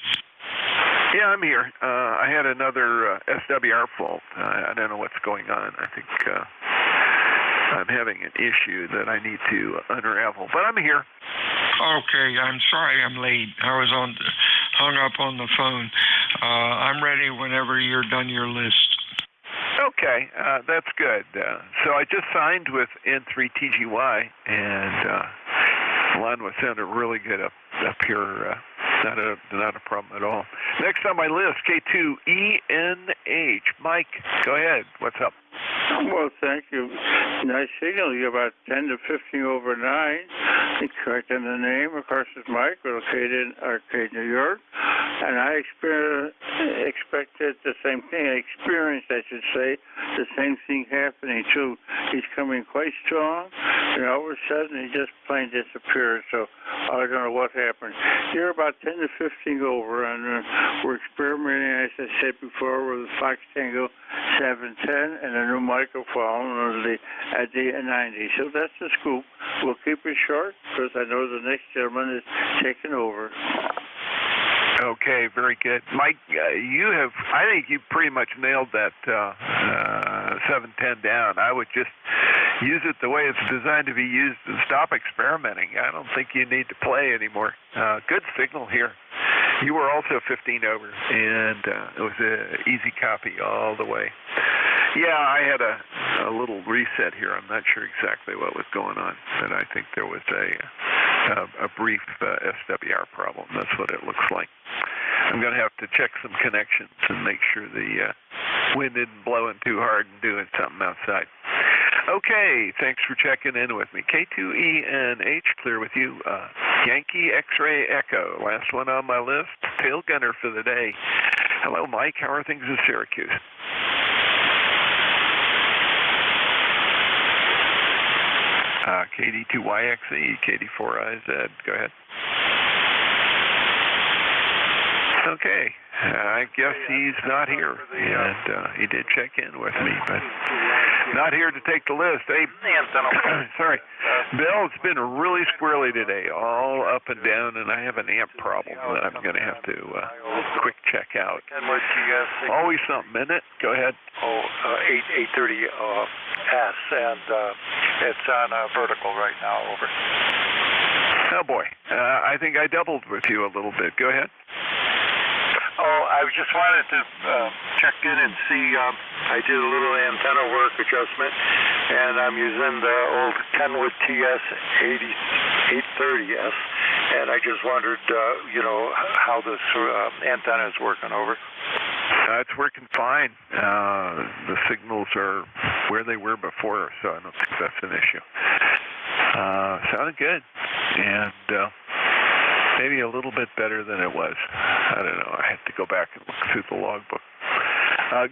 Yeah, I'm here. I had another SWR fault. I don't know what's going on. I think I'm having an issue that I need to unravel, but I'm here. Okay, I'm sorry I'm late. I was hung up on the phone. I'm ready whenever you're done your list. Okay, that's good. So I just signed with N3TGY, and Lon was sounding really good up here. Not a problem at all. Next on my list, K2ENH. Mike, go ahead. What's up? Well, thank you. Nice signal. You're about 10 to 15 over 9. Correct in the name. Of course, it's Mike, located in Arcade, New York. And I expected the same thing. I experienced, I should say, the same thing happening, too. He's coming quite strong, and all of a sudden, he just plain disappeared. So I don't know what happened. You're about 10 to 15 over, and we're experimenting, as I said before, with the Fox Tango 710 and a new microphone, the D90. So that's the scoop. We'll keep it short because I know the next gentleman is taking over. Okay, very good. Mike, I think you pretty much nailed that 710 down. I would just use it the way it's designed to be used and stop experimenting. I don't think you need to play anymore. Good signal here. You were also 15 over, and it was an easy copy all the way. Yeah, I had a little reset here. I'm not sure exactly what was going on, but I think there was a brief SWR problem. That's what it looks like. I'm going to have to check some connections and make sure the wind isn't blowing too hard and doing something outside. Okay, thanks for checking in with me. K2ENH, clear with you. Yankee X-Ray Echo, last one on my list. Tail gunner for the day. Hello, Mike. How are things in Syracuse? KD2YXE, KD4IZ. Go ahead. Okay, I guess he's not here, and he did check in with me, but not here to take the list. Hey, sorry, Bill, it's been really squirrely today, all up and down, and I have an amp problem that I'm going to have to quick check out. Always something, isn't it? Go ahead. 830S, and it's on vertical right now, over. Oh, boy. I think I doubled with you a little bit. Go ahead. Oh, I just wanted to check in and see. I did a little antenna work adjustment, and I'm using the old Kenwood TS 830S, and I just wondered, how this antenna is working over. It's working fine. The signals are where they were before, so I don't think that's an issue. Sounded good, and maybe a little bit better than it was. I don't know. I have to go back and look through the logbook.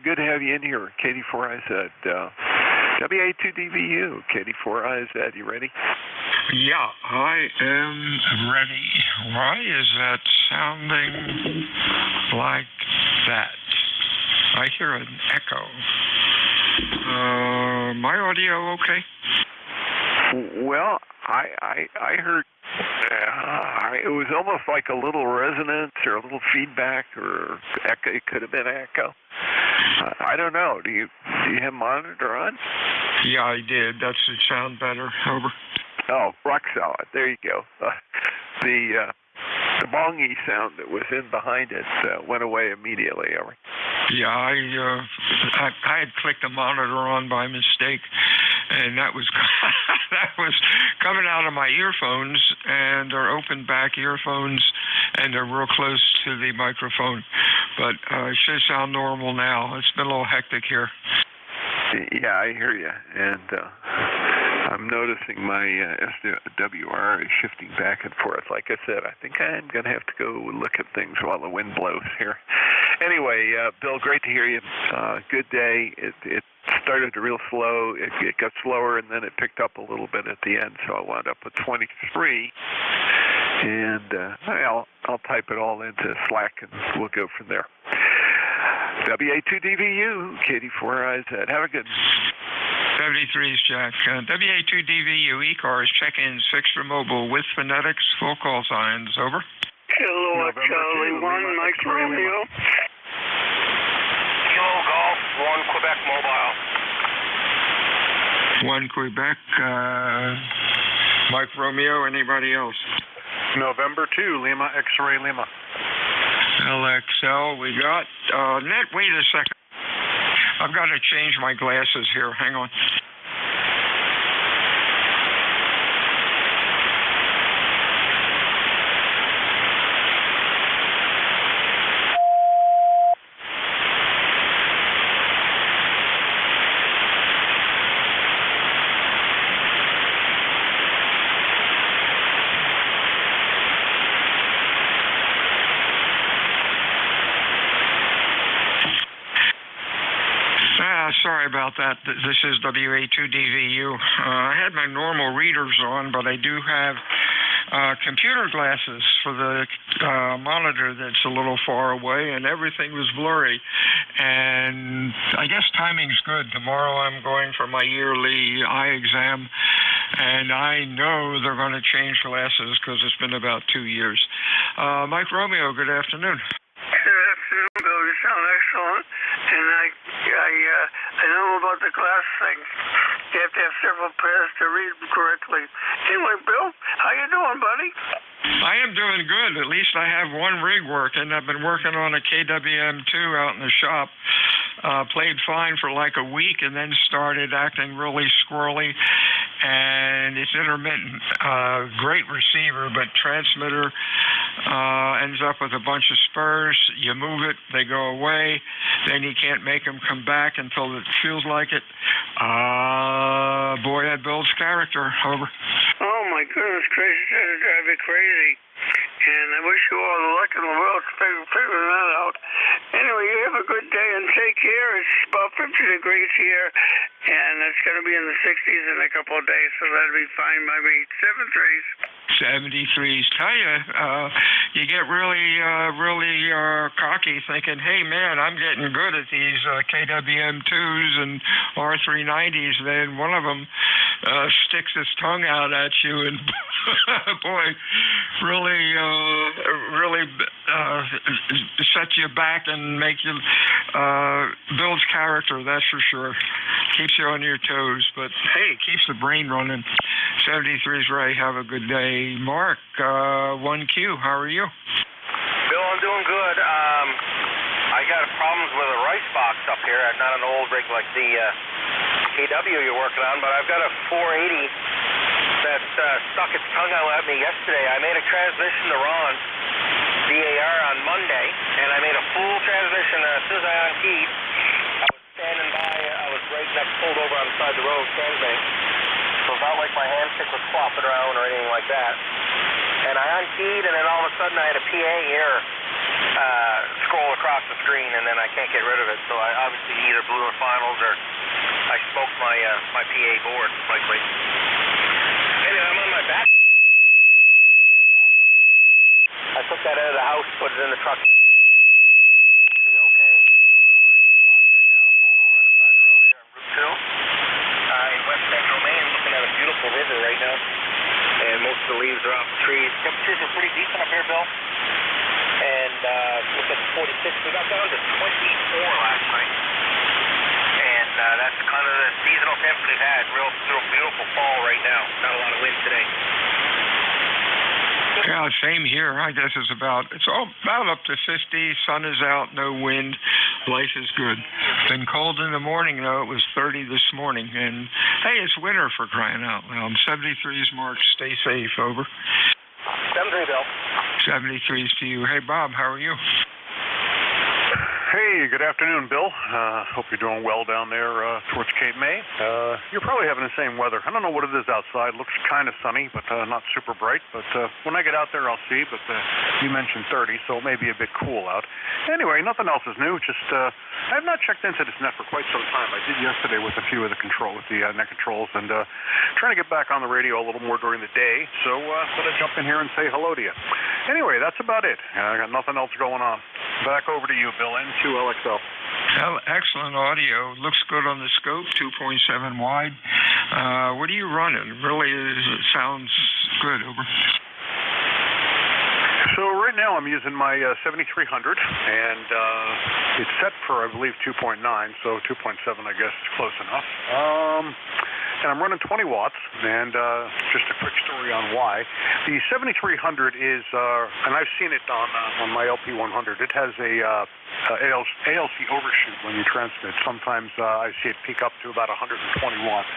Good to have you in here, KD4IZ. WA2DVU, KD4IZ. You ready? Yeah, I am ready. Why is that sounding like that? I hear an echo. My audio okay? Well, I heard it was almost like a little resonance or a little feedback or echo. It could have been echo. I don't know. Do you have monitor on? Yeah, I did. That should sound better. Over. Oh, rock solid. There you go. The bongy sound that was in behind it went away immediately. Yeah, I had clicked the monitor on by mistake, and that was that was coming out of my earphones, and they're open back earphones, and they're real close to the microphone. But it should sound normal now. It's been a little hectic here. Yeah, I hear you, and I'm noticing my SWR is shifting back and forth. Like I said, I think I'm going to have to go look at things while the wind blows here. Anyway, Bill, great to hear you. Good day. It started real slow. It got slower, and then it picked up a little bit at the end, so I wound up with 23. And I'll type it all into Slack, and we'll go from there. WA2DVU, KD4IZ. Have a good 73's Jack. WA2DVU, ECARS, check-ins, fixed for mobile with phonetics, full call signs. Over. Kilo Charlie 1, Mike Romeo. Kilo Golf 1, Quebec Mobile. 1 Quebec, Mike Romeo. Anybody else? November 2, Lima X-Ray Lima. LXL, we got. Net, wait a second. I've got to change my glasses here. Hang on. Sorry about that. This is WA2DVU. I had my normal readers on, but I do have computer glasses for the monitor that's a little far away, and everything was blurry. And I guess timing's good. Tomorrow I'm going for my yearly eye exam, and I know they're going to change glasses because it's been about 2 years. Mike Romeo, good afternoon. Good afternoon, Bill. You sound excellent. And I know about the glass thing. You have to have several pairs to read correctly. Anyway, Bill, how you doing, buddy? I am doing good. At least I have one rig working. I've been working on a KWM2 out in the shop. Played fine for like a week and then started acting really squirrely. And it's intermittent. Great receiver, but transmitter ends up with a bunch of spurs. You move it, they go away. Then you can't make them come back until it feels like it. Boy, that builds character. Over. Oh, my goodness gracious, that'll drive me crazy. And I wish you all the luck in the world figuring that out. Anyway, you have a good day and take care. It's about 50 degrees here, and it's going to be in the 60s in a couple of days, so that'll be fine by me. 73s. Tell you, you get really cocky thinking, hey, man, I'm getting good at these KWM2s and R390s. Then one of them sticks his tongue out at you, and boy, really sets you back and make you builds character. That's for sure. Keeps you on your toes, but hey, keeps the brain running. 73's Ray. Have a good day. Mark, 1Q. How are you? Bill, I'm doing good. I got problems with a rice box up here. Not an old rig like the KW you're working on, but I've got a 480 that stuck its tongue out at me yesterday. I made a transmission to Ron VAR on Monday, and I made a full transmission as soon as I unkeyed. I was standing by. I was right next, pulled over on the side of the road, transmitting. So it's not like my handstick was flopping around or anything like that. And I unkeyed, and then all of a sudden I had a PA error scroll across the screen, and then I can't get rid of it. So I obviously either blew the finals or I smoked my my PA board, likely. Anyway, I'm on my back. I took that out of the house, put it in the truck yesterday, and it seems to be okay. Giving you about 180 watts right now. Pulled over on the side of the road here on Route 2. In West Central Maine, looking at a beautiful river right now. And most of the leaves are off the trees. Temperatures are pretty decent up here, Bill. And look at 46. We got down to 24 last night. And that's kind of the seasonal temps we've had. Real beautiful fall right now. Not a lot of wind today. Yeah, same here. I guess it's about up to 50. Sun is out, no wind. Life is good. Been cold in the morning, though. It was 30 this morning. And, hey, it's winter for crying out loud. 73's marked. Stay safe. Over. 73, Bill. 73's to you. Hey, Bob, how are you? Hey, good afternoon, Bill. Hope you're doing well down there towards Cape May. You're probably having the same weather. I don't know what it is outside. Looks kind of sunny, but not super bright. But when I get out there, I'll see. But you mentioned 30, so it may be a bit cool out. Anyway, nothing else is new. Just I have not checked into this net for quite some time. I did yesterday with a few of the net controls, and trying to get back on the radio a little more during the day. So thought I'd jump in here and say hello to you. Anyway, that's about it. I got nothing else going on. Back over to you, Bill. NJ2UX. Well, excellent audio. Looks good on the scope, 2.7 wide. What are you running? Really, it sounds good. Over. So right now I'm using my 7300, and it's set for, I believe, 2.9, so 2.7 I guess is close enough. And I'm running 20 watts, and just a quick story on why. The 7300 is, and I've seen it on my LP100, it has a ALC overshoot when you transmit. Sometimes I see it peak up to about 120 watts.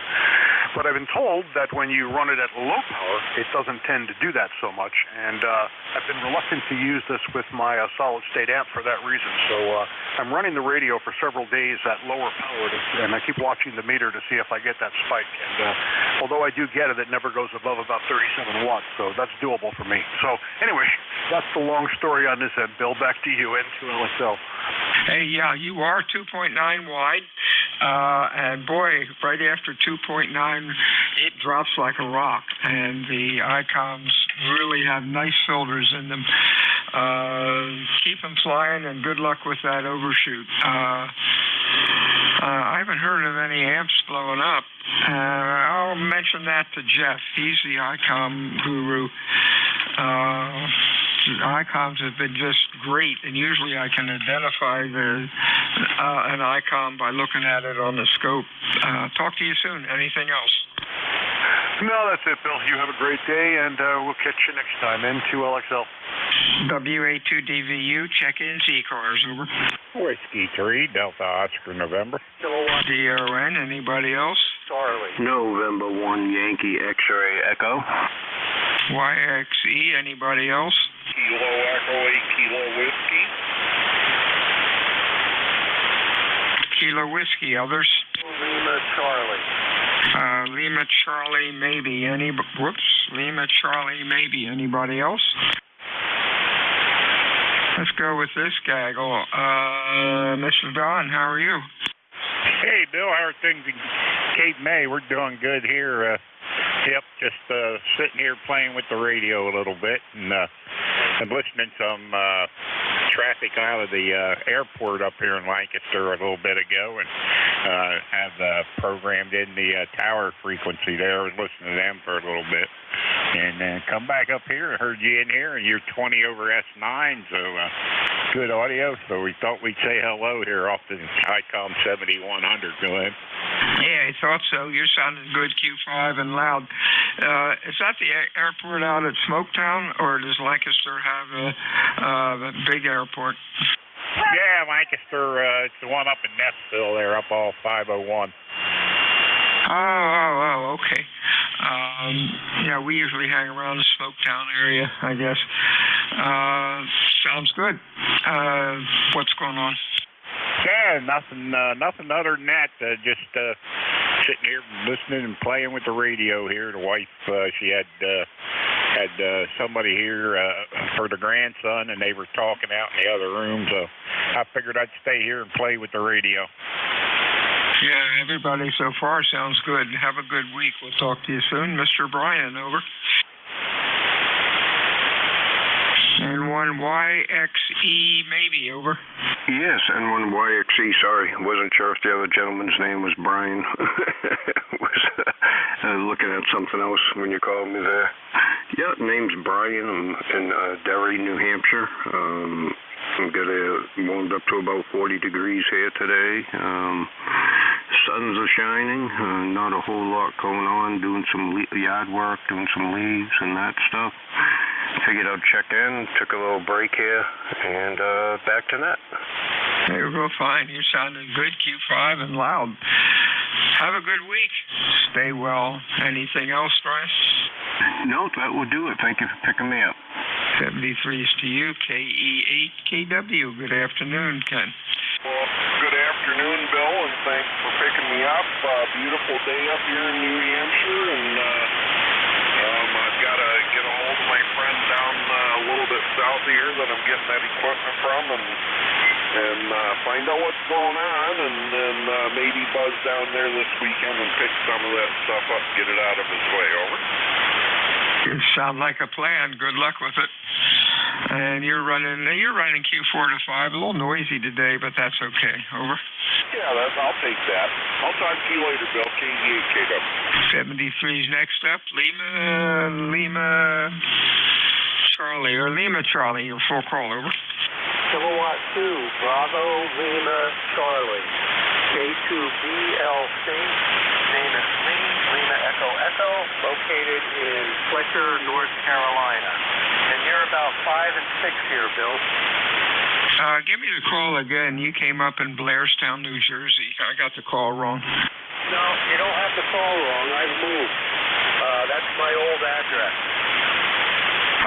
But I've been told that when you run it at low power, it doesn't tend to do that so much. And I've been reluctant to use this with my solid-state amp for that reason. So I'm running the radio for several days at lower power, and I keep watching the meter to see if I get that spike. And although I do get it, it never goes above about 37 watts. So that's doable for me. So anyway, that's the long story on this end. Bill, back to you, N2LXL. Hey, yeah, you are 2.9 wide. And boy, right after 2.9, it drops like a rock. And the ICOMs really have nice filters in them. Keep them flying, and good luck with that overshoot. I haven't heard of any amps blowing up. I'll mention that to Jeff. He's the ICOM guru. ICOMs have been just great, and usually I can identify an ICOM by looking at it on the scope. Talk to you soon. Anything else? No, that's it, Bill. You have a great day, and we'll catch you next time. N2LXL. WA2DVU, check-in, ECARS, over. Whiskey 3, Delta Oscar, November. DRN, anybody else? Charlie. November 1, Yankee X-ray Echo. YXE, anybody else? Kilo Echo 8, Kilo Whiskey. Kilo Whiskey, others? Lima Charlie. Lima Charlie, maybe. Lima Charlie, maybe. Anybody else? Let's go with this gaggle. Mr. Don, how are you? Hey, Bill, how are things in Cape May? We're doing good here. Yep, just sitting here playing with the radio a little bit, and I'm listening to some traffic out of the airport up here in Lancaster a little bit ago, and have programmed in the tower frequency there. I was listening to them for a little bit, and then come back up here and heard you in here, and you're 20 over S9, so good audio. So we thought we'd say hello here off the ICOM 7100. Go ahead. Yeah, I thought so. You're sounding good, Q5 and loud. Is that the airport out at Smoketown, or does Lancaster have a big airport? Yeah, Lancaster, it's the one up in Netsville there, up off 501. Oh, okay. Yeah, we usually hang around the Smoketown area, I guess. Sounds good. What's going on? Yeah, nothing other than that. Just sitting here listening and playing with the radio here. The wife, she had somebody here for the grandson, and they were talking out in the other room, so I figured I'd stay here and play with the radio. Yeah, everybody so far sounds good. Have a good week. We'll talk to you soon. Mr. Brian, over. N1YXE, maybe, over. Yes, N1YXE, sorry. Wasn't sure if the other gentleman's name was Brian. Was looking at something else when you called me there. Yeah, name's Brian. I'm in Derry, New Hampshire. I'm warmed up to about 40 degrees here today. Suns are shining. Not a whole lot going on. Doing some yard work, doing some leaves and that stuff. Figured I'd check in. Took a little break here, and back to net. Hey, real fine. You're sounding good, Q5 and loud. Have a good week. Stay well. Anything else, Bryce? No, that will do it. Thank you for picking me up. 73's to you, KE8KW. Good afternoon, Ken. Well, good afternoon, Bill, and thanks for picking me up. Beautiful day up here in New Hampshire, and I've got to get a hold of my friend down a little bit south of here that I'm getting that equipment from, and find out what's going on, and then maybe buzz down there this weekend and pick some of that stuff up and get it out of his way. Over. You sound like a plan. Good luck with it. And you're running Q4 to 5. A little noisy today, but that's okay. Over. Yeah, I'll take that. I'll talk to you later, Bill. KE8KW. 73's next up. Lima Charlie, or Lima Charlie. Your full call. Over. Kilowatt 2, Bravo, Lima, Charlie. K2BLC, name is Lee, Lima Echo Echo, located in Fletcher, North Carolina. And you're about 5 and 6 here, Bill. Give me the call again. You came up in Blairstown, New Jersey. I got the call wrong. No, you don't have the call wrong. I've moved. That's my old address.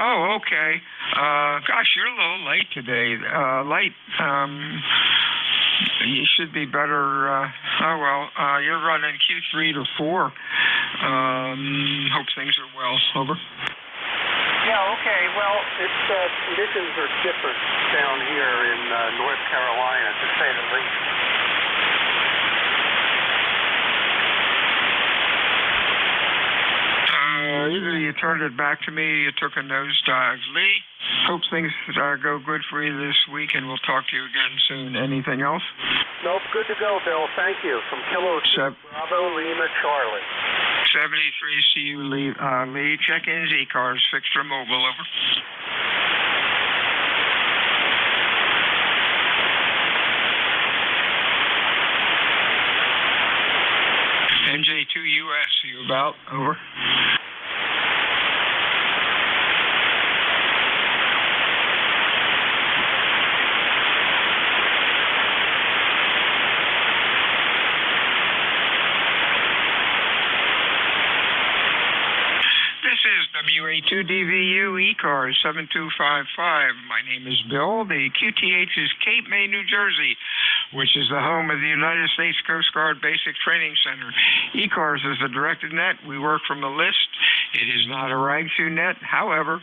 Oh, okay. Gosh, you're a little late today. You should be better. You're running Q3 to 4. Hope things are well. Over. Yeah, okay. Well, conditions are different down here in North Carolina, to say the least. Either you turned it back to me, you took a nosedive. Lee, hope things go good for you this week, and we'll talk to you again soon. Anything else? Nope, good to go, Bill. Thank you. From Kilo Bravo, Lima, Charlie. 73 see you, Lee. Check-ins, ECARS, Fixture Mobile, over. NJ2US, you about? Over. WA2DVU ECARS 7255. My name is Bill. The QTH is Cape May, New Jersey, which is the home of the United States Coast Guard Basic Training Center. ECARS is a directed net. We work from a list. It is not a rag-to net. However,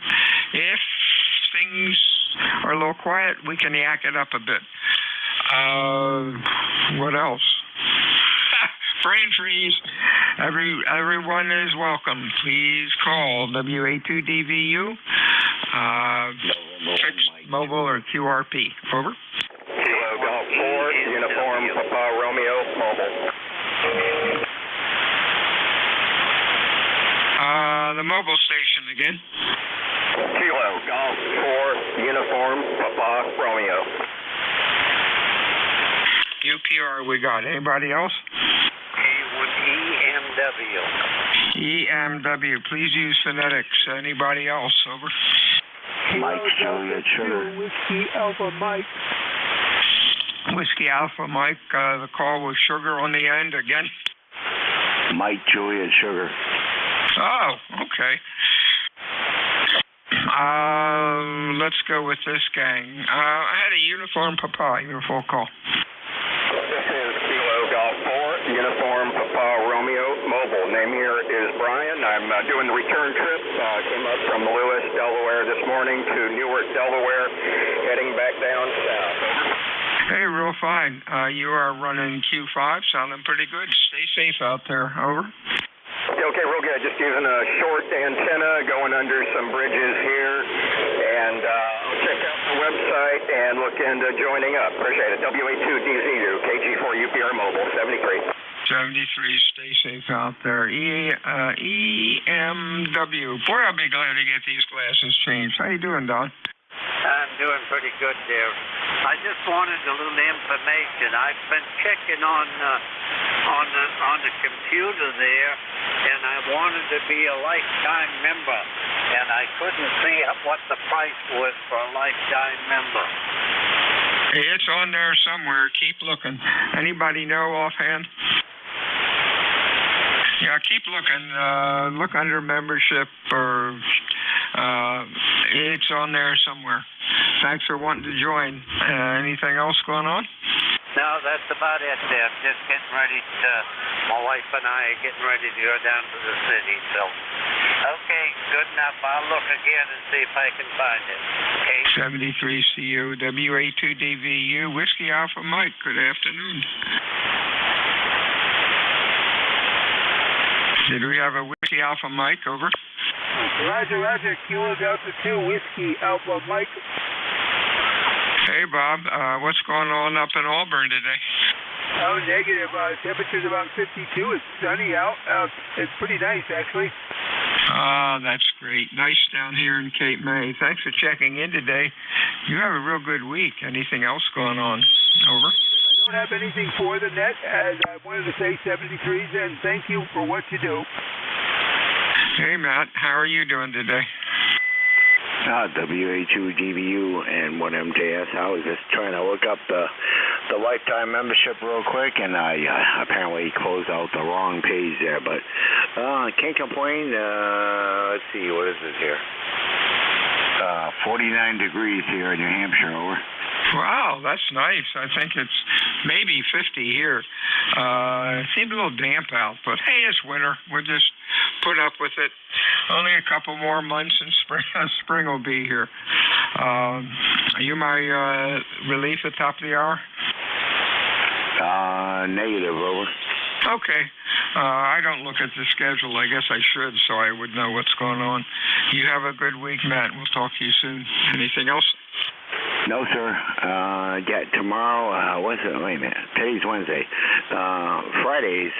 if things are a little quiet, we can yak it up a bit. What else? Brain freeze. Everyone is welcome. Please call WA2DVU, fixed mobile or QRP. Over. Kilo Golf 4, Uniform Papa Romeo, mobile. The mobile station again. Kilo Golf 4, Uniform Papa Romeo. UPR we got. Anybody else? EMW. Please use phonetics. Anybody else? Over. Mike, Juliet, Sugar. Whiskey Alpha Mike. Whiskey Alpha Mike. The call was Sugar on the end again. Mike, Juliet, Sugar. Oh, okay. Let's go with this gang. I had a Uniform Papa. Your full call. This is Kilo Golf 4, Uniform Papa Romeo, mobile. Name here is Brian. I'm doing the return trip. Came up from Lewis, Delaware this morning to Newark, Delaware, heading back down south. Hey, real fine. You are running Q5, sounding pretty good. Stay safe out there. Over. Okay, real good. Just using a short antenna, going under some bridges here, and I'll check out the website and look into joining up. Appreciate it. WA2DZU, KG4UPR Mobile, 73. 73, stay safe out there. EMW. Boy, I'll be glad to get these glasses changed. How you doing, Don? I'm doing pretty good there. I just wanted a little information. I've been checking on the computer there, and I wanted to be a lifetime member, and I couldn't see what the price was for a lifetime member. It's on there somewhere. Keep looking. Anybody know offhand? Yeah, keep looking. Look under membership, or it's on there somewhere. Thanks for wanting to join. Anything else going on? No, that's about it there. Just getting ready to, my wife and I are getting ready to go down to the city, so. Okay, good enough. I'll look again and see if I can find it. Okay? 73CU, WA2DVU, Whiskey Alpha Mike, good afternoon. Did we have a Whiskey Alpha Mike, over? Roger, Roger, Kilo Delta 2, Whiskey Alpha Mike. Hey, Bob, what's going on up in Auburn today? Oh, negative. Temperature's about 52. It's sunny out. It's pretty nice, actually. Ah, that's great. Nice down here in Cape May. Thanks for checking in today. You have a real good week. Anything else going on? Over. I don't have anything for the net, and I wanted to say 73s, and thank you for what you do. Hey, Matt, how are you doing today? WA2DVU and 1MJS. I was just trying to look up the lifetime membership real quick, and I apparently closed out the wrong page there, but can't complain. Let's see, what is this here? 49 degrees here in New Hampshire, over. Wow, that's nice. I think it's maybe 50 here. It seemed a little damp out, but hey, it's winter. We'll just put up with it. Only a couple more months and spring will be here. Are you my relief at top of the hour? Negative, over. Okay. I don't look at the schedule. I guess I should, so I would know what's going on. You have a good week, Matt. We'll talk to you soon. Anything else? No, sir. Yeah, tomorrow, what's it? Wait a minute. Today's Wednesday. Fridays,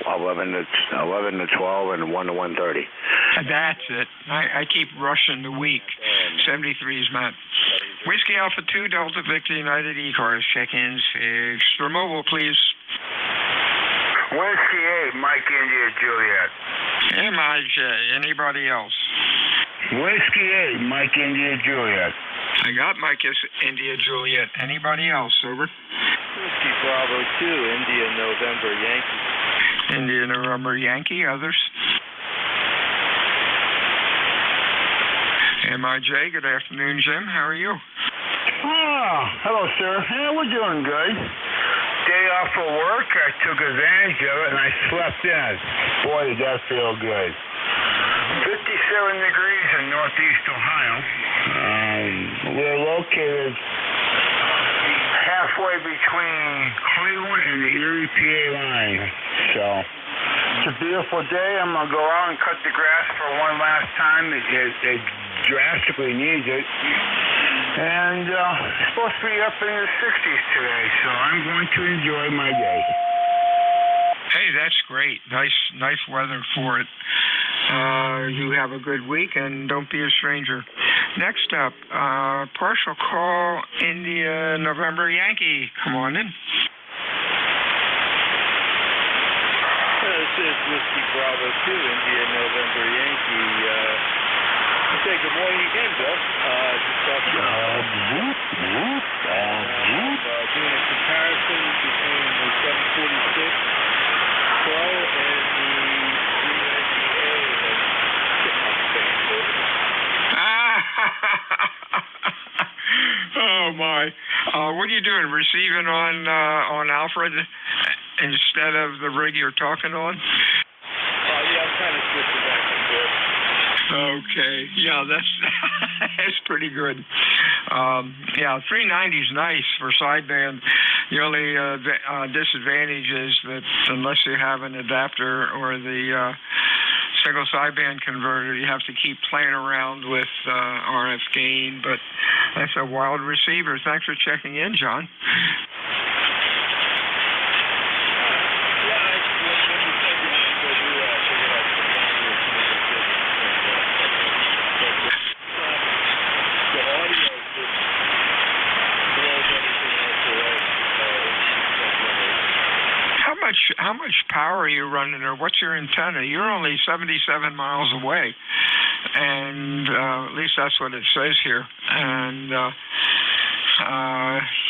11 to 12 and 1 to 1:30. That's it. I keep rushing the week. 73s, Matt. Whiskey Alpha 2, Delta Victor United ECARS. Check-ins. Extra mobile, please. Whiskey 8, Mike India Juliet. MIJ. Anybody else? Whiskey 8, Mike India Juliet. I got Mike India Juliet. Anybody else? Over. Whiskey Bravo 2, India November Yankee. India November Yankee. Others? MIJ. Good afternoon, Jim. How are you? Hello, sir. Yeah, we're doing good. Day off of work, I took advantage of it, and I slept in. Boy, did that feel good. 57 degrees in northeast Ohio. We're located halfway between Cleveland and the Erie, PA line. So, it's a beautiful day. I'm going to go out and cut the grass for one last time. It drastically needs it. And it's supposed to be up in the 60s today, so I'm going to enjoy my day. Hey, that's great. Nice weather for it. You have a good week, and don't be a stranger. Next up, partial call, India November Yankee. Come on in. This is Whiskey Bravo 2, India November Yankee. Say good morning again, Bill. Just talking about doing a comparison between the 746 Pro and the 398. Oh my! What are you doing? Receiving on Alfred instead of the rig you're talking on? Yeah, I'm kind of switching back and forth. Okay, yeah, that's pretty good. Yeah, 390's nice for sideband. The only disadvantage is that unless you have an adapter or the single sideband converter, you have to keep playing around with RF gain, but that's a wild receiver. Thanks for checking in, John. power are you running, or what's your antenna? You're only 77 miles away, and at least that's what it says here. And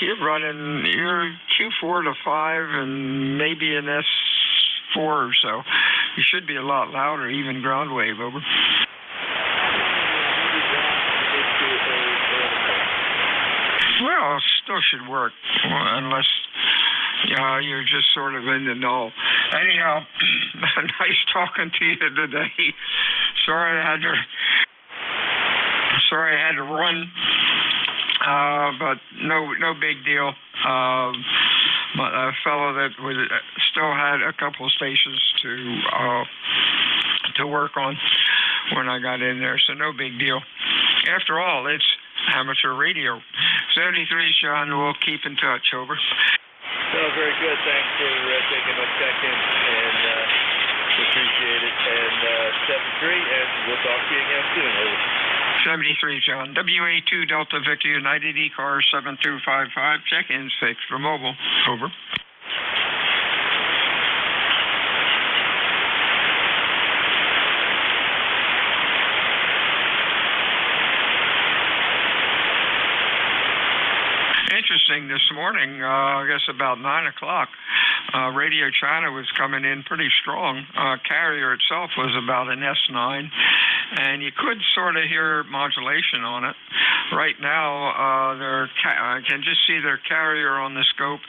you're running your Q4 to 5 and maybe an S4 or so. You should be a lot louder, even ground wave, over. Well, it still should work, unless you're just sort of in the know. Anyhow, nice talking to you today. Sorry I had to run, but no big deal. But a fellow that still had a couple of stations to work on when I got in there, so no big deal. After all, it's amateur radio. 73, Sean, we'll keep in touch, over. No, very good. Thanks for taking a check-in, and appreciate it. And 73, and we'll talk to you again soon, over. 73, John. WA2 Delta Victor United ECARS 7255. Check-ins fixed for mobile. Over. Interesting this morning, I guess about 9 o'clock, Radio China was coming in pretty strong. Carrier itself was about an S9, and you could sort of hear modulation on it. Right now, I can just see their carrier on the scope,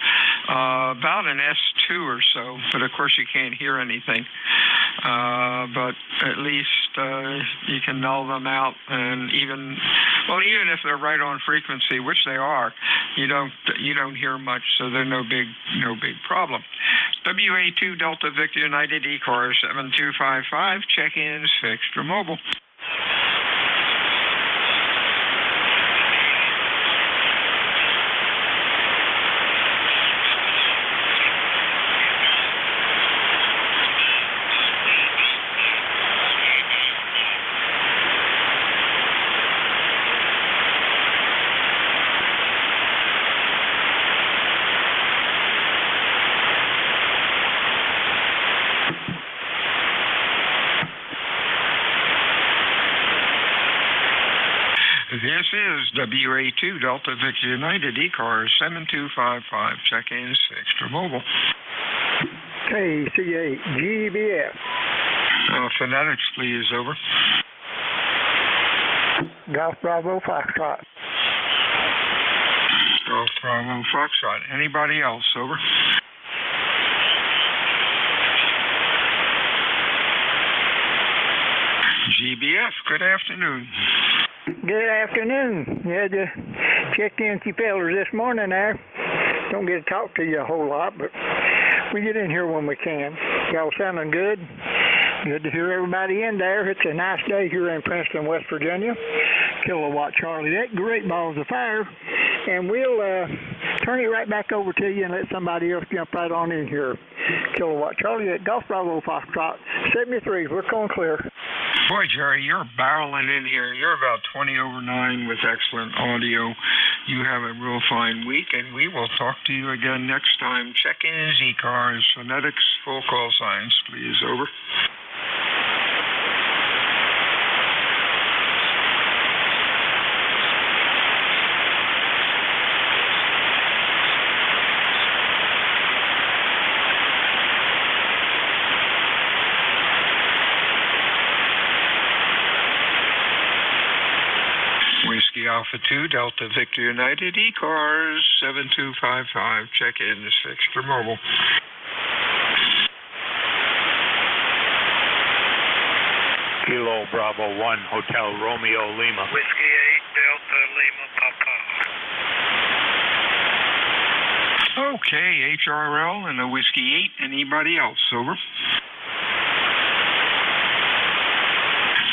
about an S2 or so, but of course you can't hear anything. But at least you can null them out, and even if they're right on frequency, which they are, you don't hear much, so they're no big problem. WA2 Delta Victor United ECARS 7255. Check-ins fixed for mobile. This is WA2 Delta Victor United ECARS 7255. Check-ins fixed for mobile. KC8 GBF. Phonetics, please, over. Golf Bravo Foxtrot. Golf Bravo Foxtrot. Anybody else, over? GBF, good afternoon. Good afternoon. Yeah, just checked in with you fellas this morning there. Don't get to talk to you a whole lot, but we get in here when we can. Y'all sounding good. Good to hear everybody in there. It's a nice day here in Princeton, West Virginia. Kilowatt Charlie, that great balls of fire. And we'll turn it right back over to you and let somebody else jump right on in here. Kilowatt Charlie at Golf Bravo Foxtrot 73. We're going clear. Boy, Jerry, you're barreling in here. You're about 20 over 9 with excellent audio. You have a real fine week, and we will talk to you again next time. Check-in ECARS, phonetics, full call signs, please, over. Whiskey Alpha 2, Delta Victor United, ECARS 7255. Check-in is fixed for mobile. Kilo Bravo 1, Hotel Romeo Lima. Whiskey 8, Delta Lima Papa. Okay, HRL and a Whiskey 8. Anybody else? Over.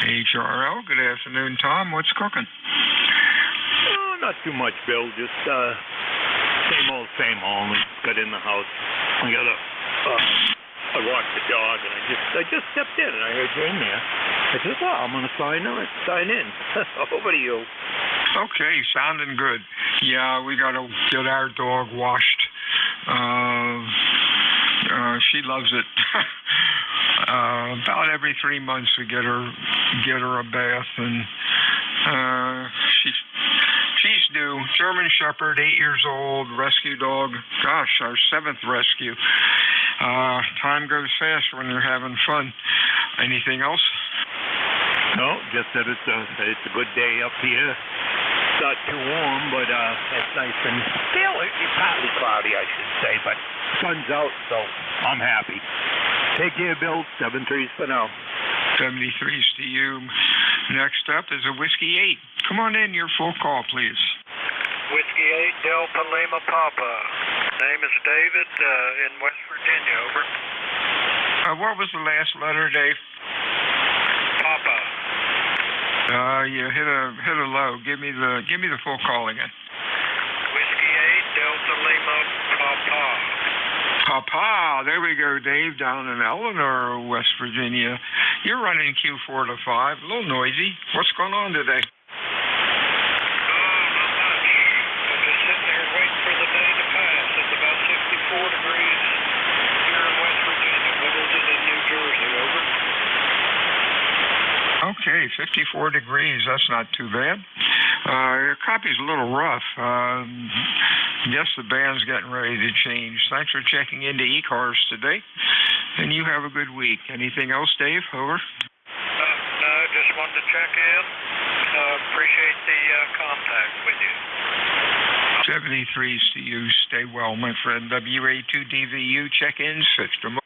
HRL, good afternoon, Tom. What's cooking? Oh, not too much, Bill. Just same old. Got in the house. I walked the dog, and I just stepped in, and I heard you in there. I said, well, I'm going to sign in. Over to you. Okay, sounding good. Yeah, we got to get our dog washed. She loves it. About every 3 months we get her a bath, and she's due. German Shepherd, 8 years old, rescue dog. Gosh, our 7th rescue. Time goes fast when you're having fun. Anything else? No, just that it's a good day up here. It's not too warm, but it's nice and still it's partly cloudy, I should say, but sun's out, so I'm happy. Take care, Bill. 73s for now. 73s to you. Next up is a Whiskey 8. Come on in, your full call, please. Whiskey 8, Delta Lima Papa. Name is David in West Virginia, over. What was the last letter, Dave? Papa. You hit a low. Give me the full call again. Whiskey 8, Delta Lima Papa. Papa, there we go, Dave, down in Eleanor, West Virginia. You're running Q4 to 5, a little noisy. What's going on today? Okay, 54 degrees. That's not too bad. Your copy's a little rough. Guess the band's getting ready to change. Thanks for checking into ECARS today, and you have a good week. Anything else, Dave? Over. No, just wanted to check in. Appreciate the contact with you. 73s to you. Stay well, my friend. WA2DVU check-ins. Fixed them.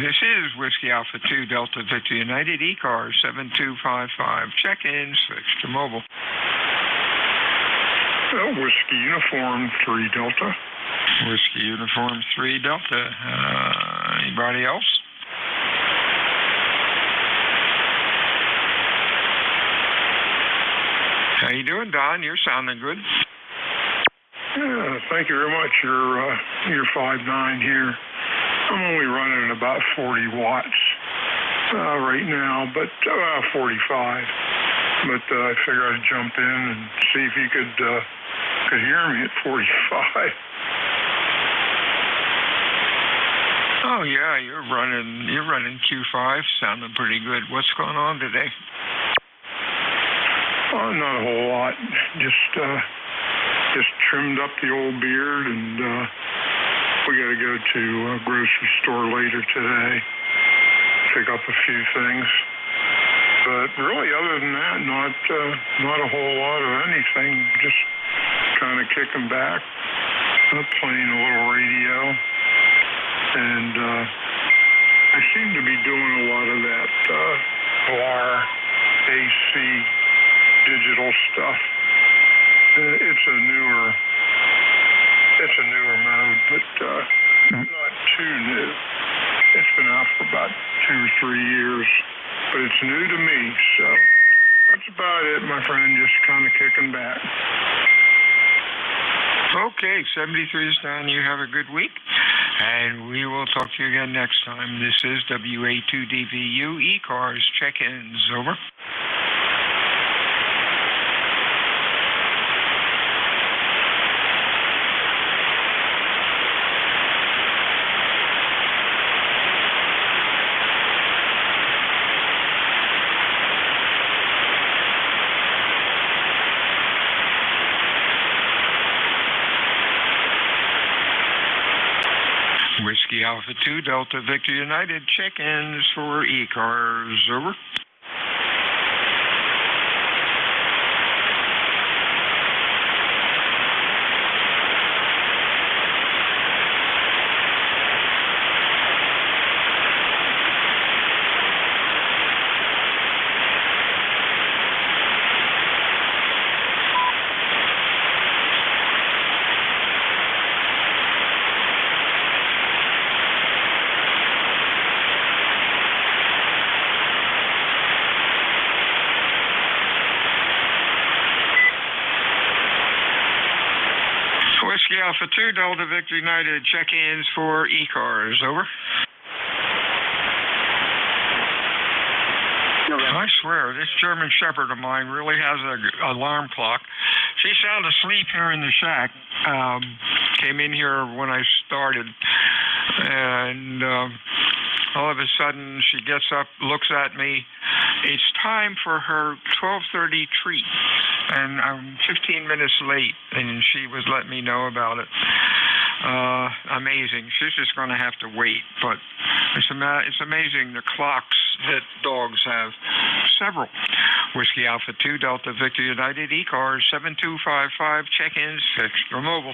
This is Whiskey Alpha 2 Delta Victor United, ECARS 7255. Check-ins fixed to mobile. Whiskey Uniform 3 Delta. Whiskey Uniform 3 Delta. Anybody else? How you doing, Don? You're sounding good. Yeah, thank you very much. You're 5'9" here. I'm only running about 40 watts right now, but 45. But I figured I'd jump in and see if you could hear me at 45. Oh yeah, you're running Q5, sounding pretty good. What's going on today? Oh, not a whole lot. Just trimmed up the old beard, and we got to go to a grocery store later today, pick up a few things. But really, other than that, not a whole lot of anything. Just kind of kicking back, playing a little radio, and I seem to be doing a lot of that VAR AC digital stuff. It's a newer mode, but not too new. It's been out for about 2 or 3 years, but it's new to me, so that's about it, my friend, just kind of kicking back. Okay, 73 is down. You have a good week, and we will talk to you again next time. This is WA2DVU ECARS check-ins. Over. Whiskey Alpha 2 Delta Victor United check-ins for ECARS. Over. Alpha 2, Delta Victor United, check-ins for ECARS, over. I swear, this German Shepherd of mine really has an alarm clock. She's sound asleep here in the shack. Came in here when I started, and all of a sudden she gets up, looks at me. It's time for her 12:30 treat, and I'm 15 minutes late, and she was letting me know about it. Amazing. She's just going to have to wait, but it's amazing the clocks that dogs have. Several. Whiskey Alpha 2, Delta Victor United, ECARS 7255, check-ins, fixed or mobile.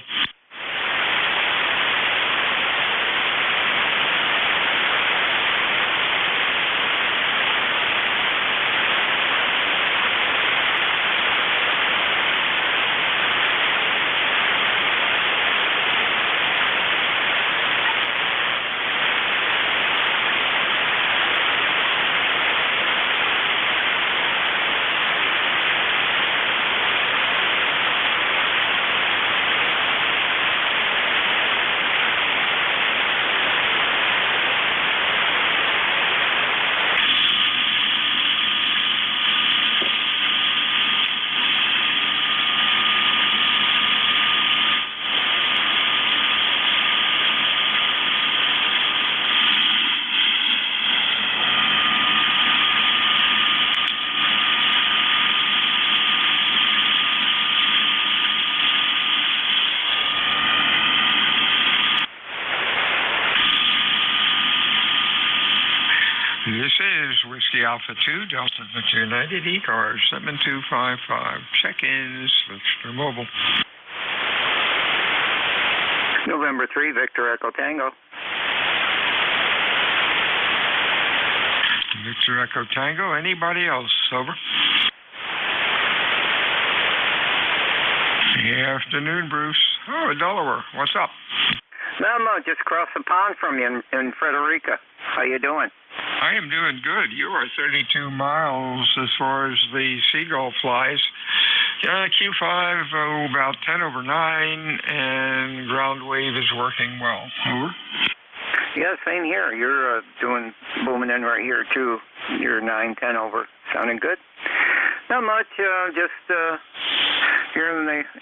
This is Whiskey Alpha 2, Delta Victor United, ECARS 7255. Check-ins, Victor Mobile. November 3, Victor Echo Tango. Victor Echo Tango. Anybody else? Over. Good afternoon, Bruce. Oh, Delaware. What's up? Not much. Just across the pond from you in Frederica. How you doing? I am doing good. You are 32 miles as far as the Seagull flies. Q5 about 10 over 9, and ground wave is working well. Over. Yeah, same here. You're doing booming in right here too. You're 9-10 over. Sounding good. Not much. Just here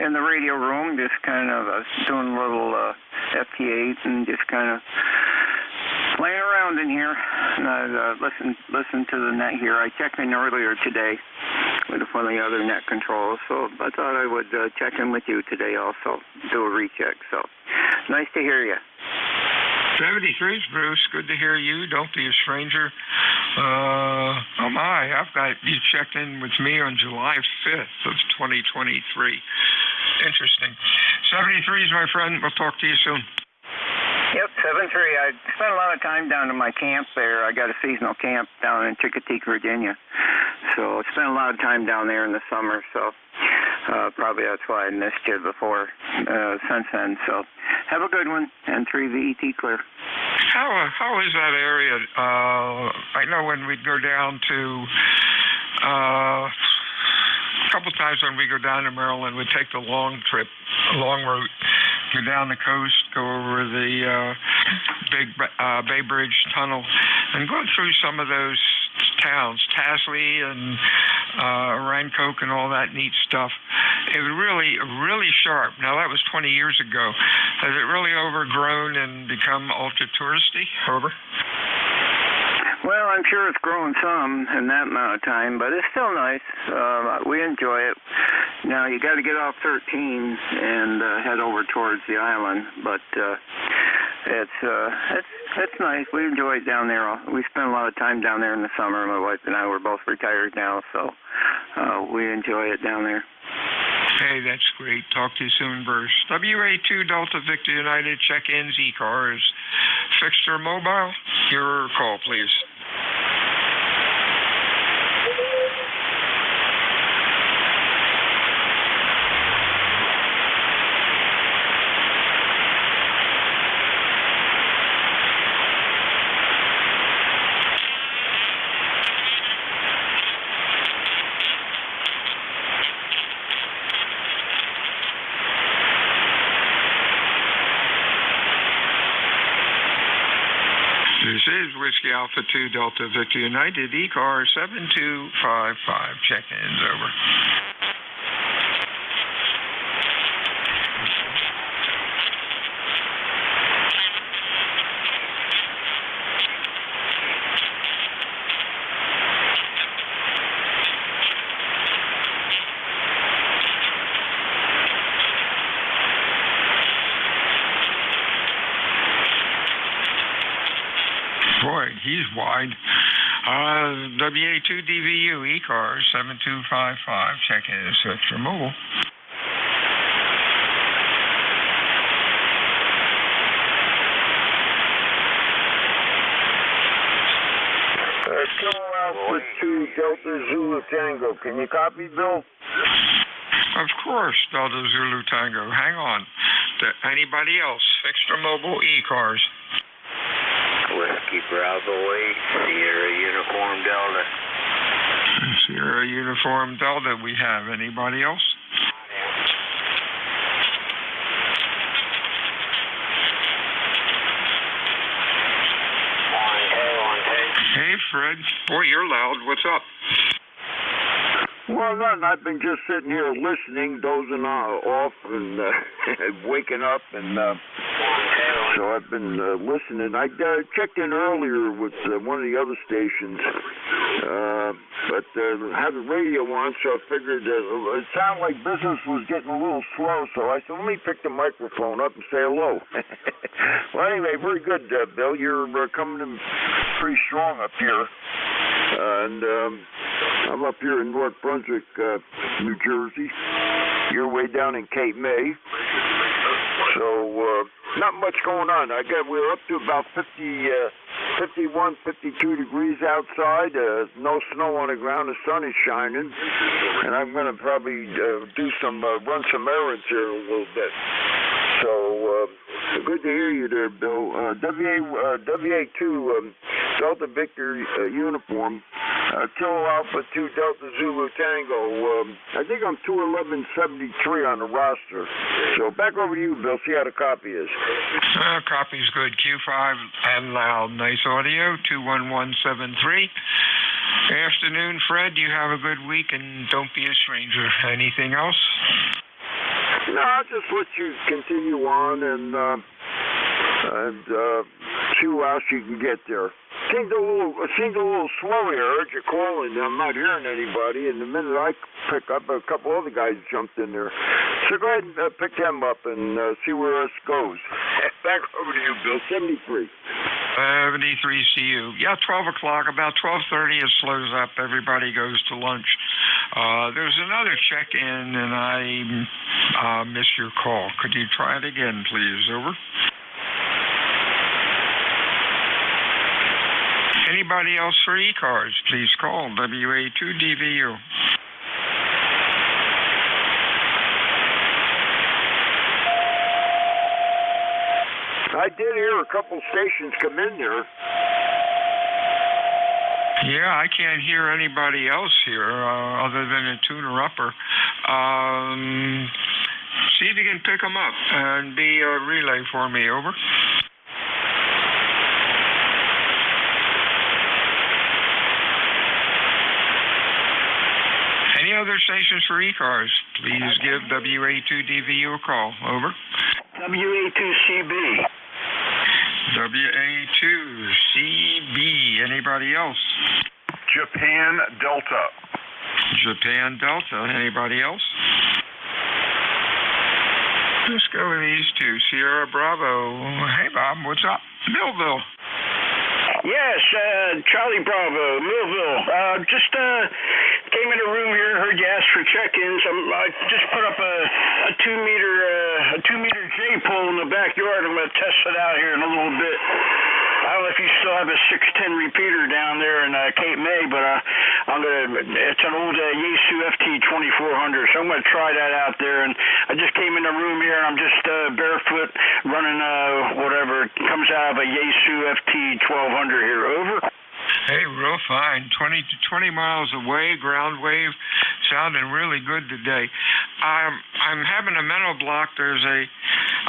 in the radio room, just kind of doing a little FT8 and just kind of playing around in here. And I've listened to the net here. I checked in earlier today with one of the other net controls, so I thought I would check in with you today also, do a recheck. So nice to hear you. 73's Bruce. Good to hear you. Don't be a stranger. Oh my, I've got you checked in with me on July 5th of 2023. Interesting. 73's my friend. We'll talk to you soon. Yep, 7-3. I spent a lot of time down in my camp there. I got a seasonal camp down in Chickatique, Virginia. So I spent a lot of time down there in the summer. So probably that's why I missed you before since then. So have a good one, and 3 VET clear. How is that area? I know when we'd go down to a couple times when we go down to Maryland, we'd take the long route, go down the coast, go over the big Bay Bridge Tunnel, and go through some of those towns, Tasley and Rancoke and all that neat stuff. It was really sharp. Now, that was 20 years ago. Has it really overgrown and become ultra-touristy? Over. Well, I'm sure it's grown some in that amount of time, but it's still nice. We enjoy it. Now, you got to get off 13 and head over towards the island, but it's nice. We enjoy it down there. We spend a lot of time down there in the summer. My wife and I were both retired now, so we enjoy it down there. Hey, that's great. Talk to you soon, Bruce. WA2 Delta Victor United, check-ins, ECARS. Fixed or mobile? Your call, please. This is Whiskey Alpha 2 Delta Victor United, ECARS 7255. Check-ins, over. Boy, he's wide. WA2DVU, ECARS 7255. Check-in, set your mobile. Kilo Alpha 2 Delta Zulu Tango. Can you copy, Bill? Of course, Delta Zulu Tango. Hang on. Anybody else? Extra mobile, ECARS. Whiskey Bravo 8, Sierra Uniform Delta. Sierra Uniform Delta, we have. Anybody else? Hey, Fred. Boy, you're loud. What's up? Well, nothing. I've been just sitting here listening, dozing off, and waking up, and so I've been listening. I checked in earlier with one of the other stations, but had the radio on, so I figured it sounded like business was getting a little slow, so I said, let me pick the microphone up and say hello. Well, anyway, very good, Bill. You're coming in pretty strong up here, and I'm up here in North Brunswick, New Jersey. You're way down in Cape May. So, not much going on. We're up to about 51, 52 degrees outside. No snow on the ground. The sun is shining. And I'm going to probably run some errands here a little bit. So, good to hear you there, Bill. WA2 Delta Victor Uniform, Kilo Alpha 2 Delta Zulu Tango. I think I'm 211.73 on the roster. So back over to you, Bill. See how the copy is. Copy's good. Q5 and loud. Nice audio. 21173. Afternoon, Fred. You have a good week and don't be a stranger. Anything else? No, I'll just let you continue on and see who else you can get there. Seemed a little slow here. I heard you calling. I'm not hearing anybody. And the minute I pick up, a couple other guys jumped in there. So go ahead and pick them up and see where this goes. Back over to you, Bill. 73. 73 CU. Yeah, 12 o'clock. About 12:30 it slows up. Everybody goes to lunch. There's another check-in, and I missed your call. Could you try it again, please? Over. Anybody else for ECARS, please call WA2DVU. I did hear a couple stations come in there. Yeah, I can't hear anybody else here other than a tuner-upper. See if you can pick them up and be a relay for me. Over. Any other stations for ECARS, please give WA2DVU a call. Over. WA2CB. WA2CB. Anybody else? Japan Delta. Japan Delta. Anybody else? Let's go with these two. Sierra Bravo. Hey, Bob. What's up? Millville. Yes, Charlie Bravo, Millville. Just came in a room here, heard you ask for check-ins. I just put up a 2-meter J-pole in the backyard. I'm going to test it out here in a little bit. I don't know if you still have a 610 repeater down there in Cape May, but it's an old Yaesu FT2400, so I'm going to try that out there. And I just came in the room here, and I'm just barefoot running whatever comes out of a Yaesu FT1200 here. Over. Hey, real fine. 20 miles away, ground wave, sounding really good today. I'm having a mental block. There's a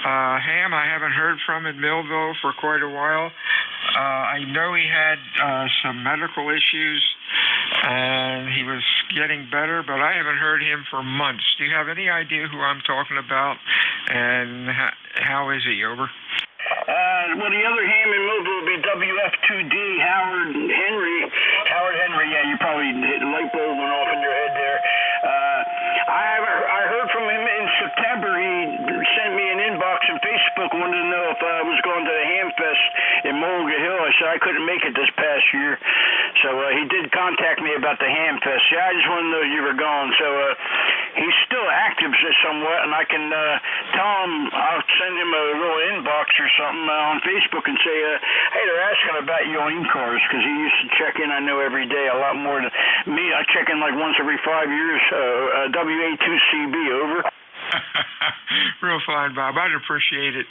ham I haven't heard from in Millville for quite a while. I know he had some medical issues, and he was getting better, but I haven't heard him for months. Do you have any idea who I'm talking about, and how is he? Over. Well, the other Hammond mobile will be WF2D Howard Henry. Howard Henry, yeah, you probably hit the light bulb went off in your head there. I heard from him in September. He sent me an inbox on Facebook, wanted to know if I was going to the Hamfest in Mulga Hill. I said I couldn't make it this past year. So he did contact me about the Hamfest. Yeah, I just wanted to know you were gone. So he's still active somewhat, and I can tell him, I'll send him a little inbox or something on Facebook and say, hey, they're asking about you on ECARS, because he used to check in, I know, every day, a lot more than me. I check in like once every 5 years. WA2CB, over. Real fine, Bob. I'd appreciate it,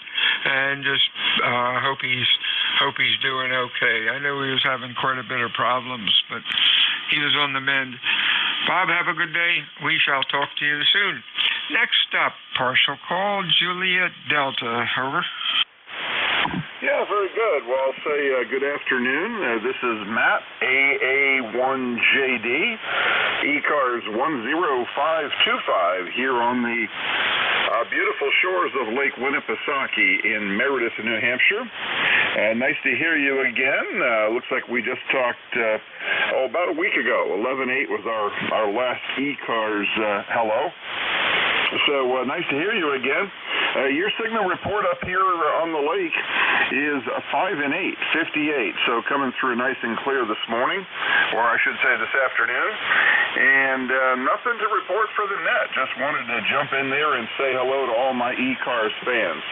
and just hope he's doing okay. I know he was having quite a bit of problems, but he was on the mend. Bob, have a good day. We shall talk to you soon. Next up, partial call, Juliet Delta. Over. Yeah, very good. Well, I'll say good afternoon. This is Matt, AA1JD, ECARS 10525, here on the beautiful shores of Lake Winnipesaukee in Meredith, New Hampshire. Nice to hear you again. Looks like we just talked about a week ago. 11/8 was our last ECARS hello. So nice to hear you again. Your signal report up here on the lake is 5 and 8, 58. So coming through nice and clear this morning, or I should say this afternoon. And nothing to report for the net. Just wanted to jump in there and say hello to all my ECARS fans.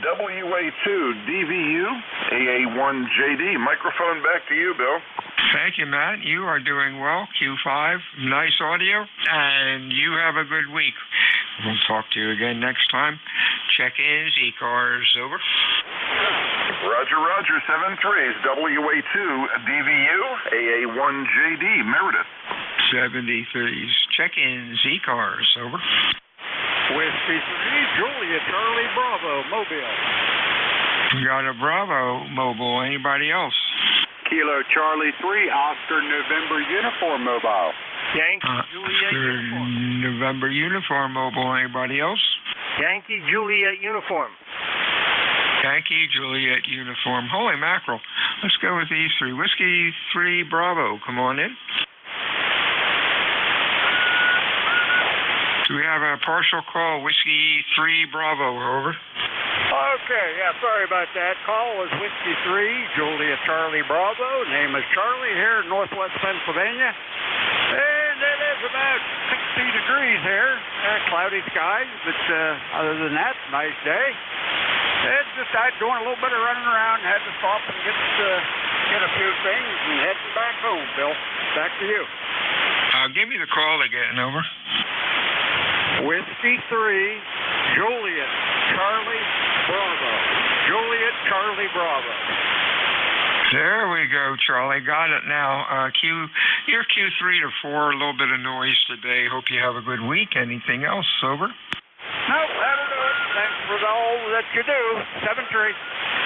WA2 DVU AA1JD. Microphone back to you, Bill. Thank you, Matt. You are doing well. Q5, nice audio, and you have a good week. We'll talk to you again next time. Check-ins, ECARS, over. Roger, 7-3 is WA2 DVU AA1JD, Meredith. 73s, check-ins, ECARS, over. Whiskey 3, Julia, Charlie, Bravo, Mobile. We got a Bravo mobile. Anybody else? Kilo Charlie 3, Oscar November Uniform Mobile. Yankee Juliet Uniform. November Uniform Mobile. Anybody else? Yankee Juliet Uniform. Yankee Juliet Uniform. Holy mackerel. Let's go with these three. Whiskey 3 Bravo. Come on in. Do we have a partial call? Whiskey 3 Bravo. Over. Okay, yeah, sorry about that. Call was Whiskey 3, Julia Charlie Bravo. Name is Charlie here in northwest Pennsylvania. And it is about 60 degrees here. Cloudy skies, but other than that, nice day. It's just doing a little bit of running around. Had to stop and get a few things and heading back home, Bill. Back to you. Give me the call again, over. Whiskey 3, Juliet Charlie Bravo. Juliet Charlie Bravo. There we go, Charlie. Got it now. You're Q3 to 4, a little bit of noise today. Hope you have a good week. Anything else, sober? Nope, that'll do it. Thanks for all that you do. 7-3.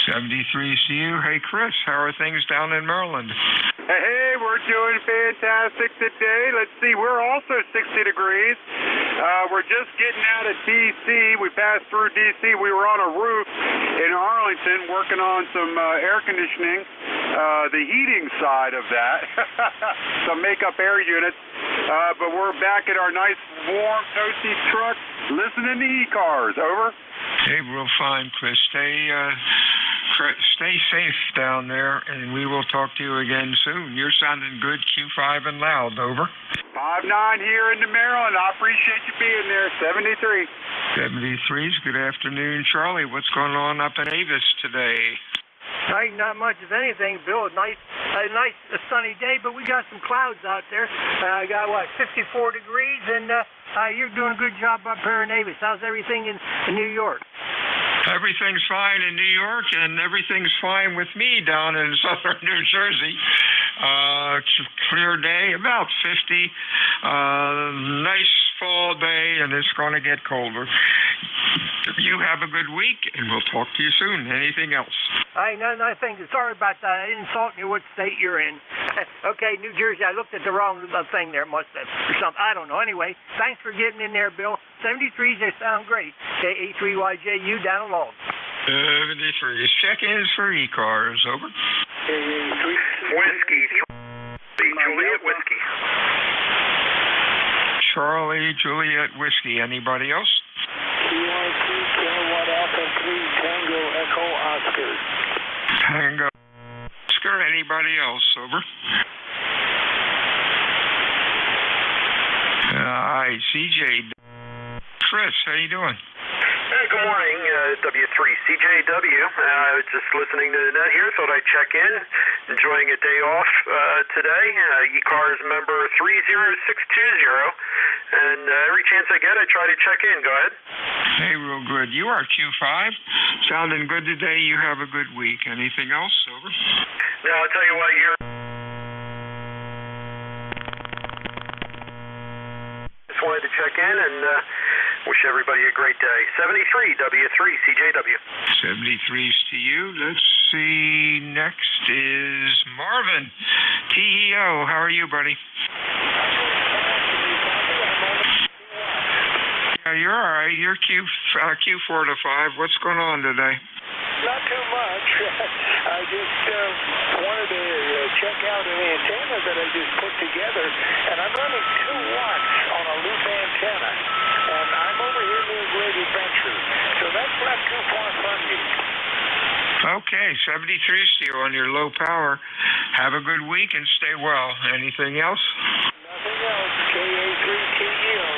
73 to you. Hey, Chris, how are things down in Maryland? Hey, we're doing fantastic today. Let's see, we're also 60 degrees. We're just getting out of D.C. We passed through D.C. We were on a roof in Arlington working on some air conditioning, the heating side of that, some make-up air units. But we're back at our nice, warm, toasty truck listening to ECARS. Over. Hey, real fine, Chris. Stay safe down there, and we will talk to you again soon. You're sounding good, Q5 and loud. Over. 5-9 here in Maryland. I appreciate you being there. 73. 73s. Good afternoon, Charlie. What's going on up in Avis today? Not much of anything, Bill. A nice sunny day, but we got some clouds out there. I got 54 degrees, and you're doing a good job up here in Avis. How's everything in New York? Everything's fine in New York, and everything's fine with me down in southern New Jersey. It's a clear day, about 50. Nice fall day, and it's going to get colder. You have a good week, and we'll talk to you soon. Anything else? I think. Sorry about that. I didn't insult you what state you're in. Okay, New Jersey. I looked at the wrong thing there. Must have or something. I don't know. Anyway, thanks for getting in there, Bill. 73s, they sound great. KA3YJU down along. 73. Check-ins for ECARS. Over. Whiskey. Juliet Whiskey. Charlie Juliet Whiskey. Anybody else? TYC Kilowatt Alpha 3 Tango Echo Oscar. Tango Oscar. Anybody else? Over. Hi, CJ. Chris, how you doing? Hey, good morning, W3CJW. I was just listening to the net here, thought I'd check in. Enjoying a day off today. ECARS member 30620. And every chance I get, I try to check in. Go ahead. Hey, real good. You are Q5. Sounding good today. You have a good week. Anything else? Over. No, I'll tell you what, just wanted to check in and wish everybody a great day. 73 W3CJW. 73's to you. Let's see. Next is Marvin. TEO. How are you, buddy? Yeah, you're all right. You're Q4 to 5. What's going on today? Not too much. I just wanted to check out an antenna that I just put together, and I'm running 2 watts on a loop antenna, and I'm over here near Great Adventure, so that's not too far from you. Okay, 73's to you on your low power. Have a good week and stay well. Anything else? Nothing else. KA3TEO.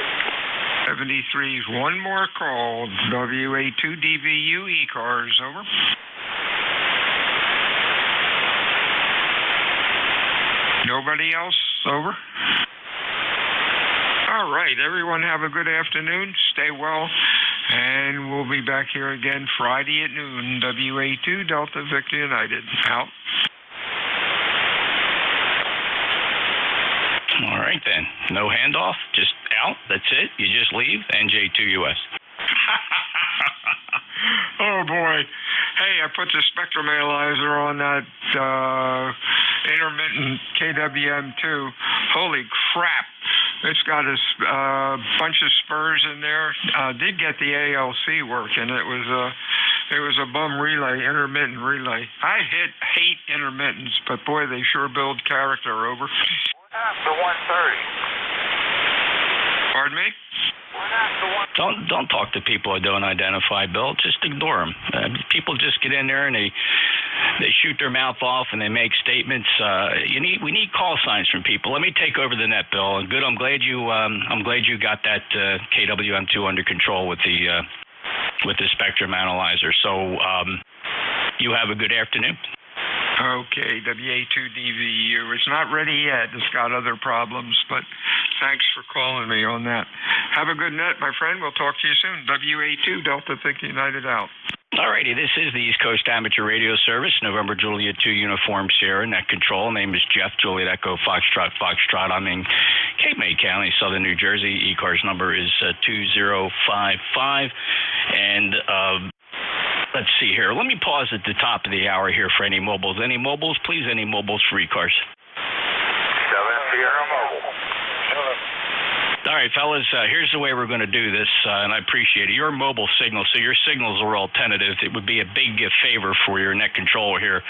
73's one more call. WA2DVU ECARS. Over. Nobody else? Over. All right, everyone have a good afternoon. Stay well, and we'll be back here again Friday at noon. WA2 Delta Victor United. Out. All right, then. No handoff, just out. That's it. You just leave. NJ2US. Oh, boy. Hey, I put the spectrum analyzer on that intermittent KWM2. Holy crap. It's got a bunch of spurs in there. Did get the ALC working. It was a bum relay, intermittent relay. I hate intermittents, but boy, they sure build character. Over. The 130. Pardon me? Don't talk to people who don't identify, Bill. Just ignore them. People just get in there and they shoot their mouth off and they make statements. We need call signs from people. Let me take over the net, Bill. And good. I'm glad you got that KWM2 under control with the spectrum analyzer. So you have a good afternoon. Okay, WA2DVU. It's not ready yet. It's got other problems, but thanks for calling me on that. Have a good night, my friend. We'll talk to you soon. WA2 Delta Victor United out. Alrighty, this is the East Coast Amateur Radio Service, November Juliet 2 Uniform Sierra, net control. Name is Jeff, Juliet Echo Foxtrot. I'm in Cape May County, Southern New Jersey. ECARS number is 2055. And let's see here. Let me pause at the top of the hour here for any mobiles. Any mobiles, please? Any mobiles for ECARS? 7 Sierra Mobile. All right, fellas, here's the way we're going to do this, and I appreciate it. Your mobile signal, so your signals are all tentative. It would be a big favor for your net controller here.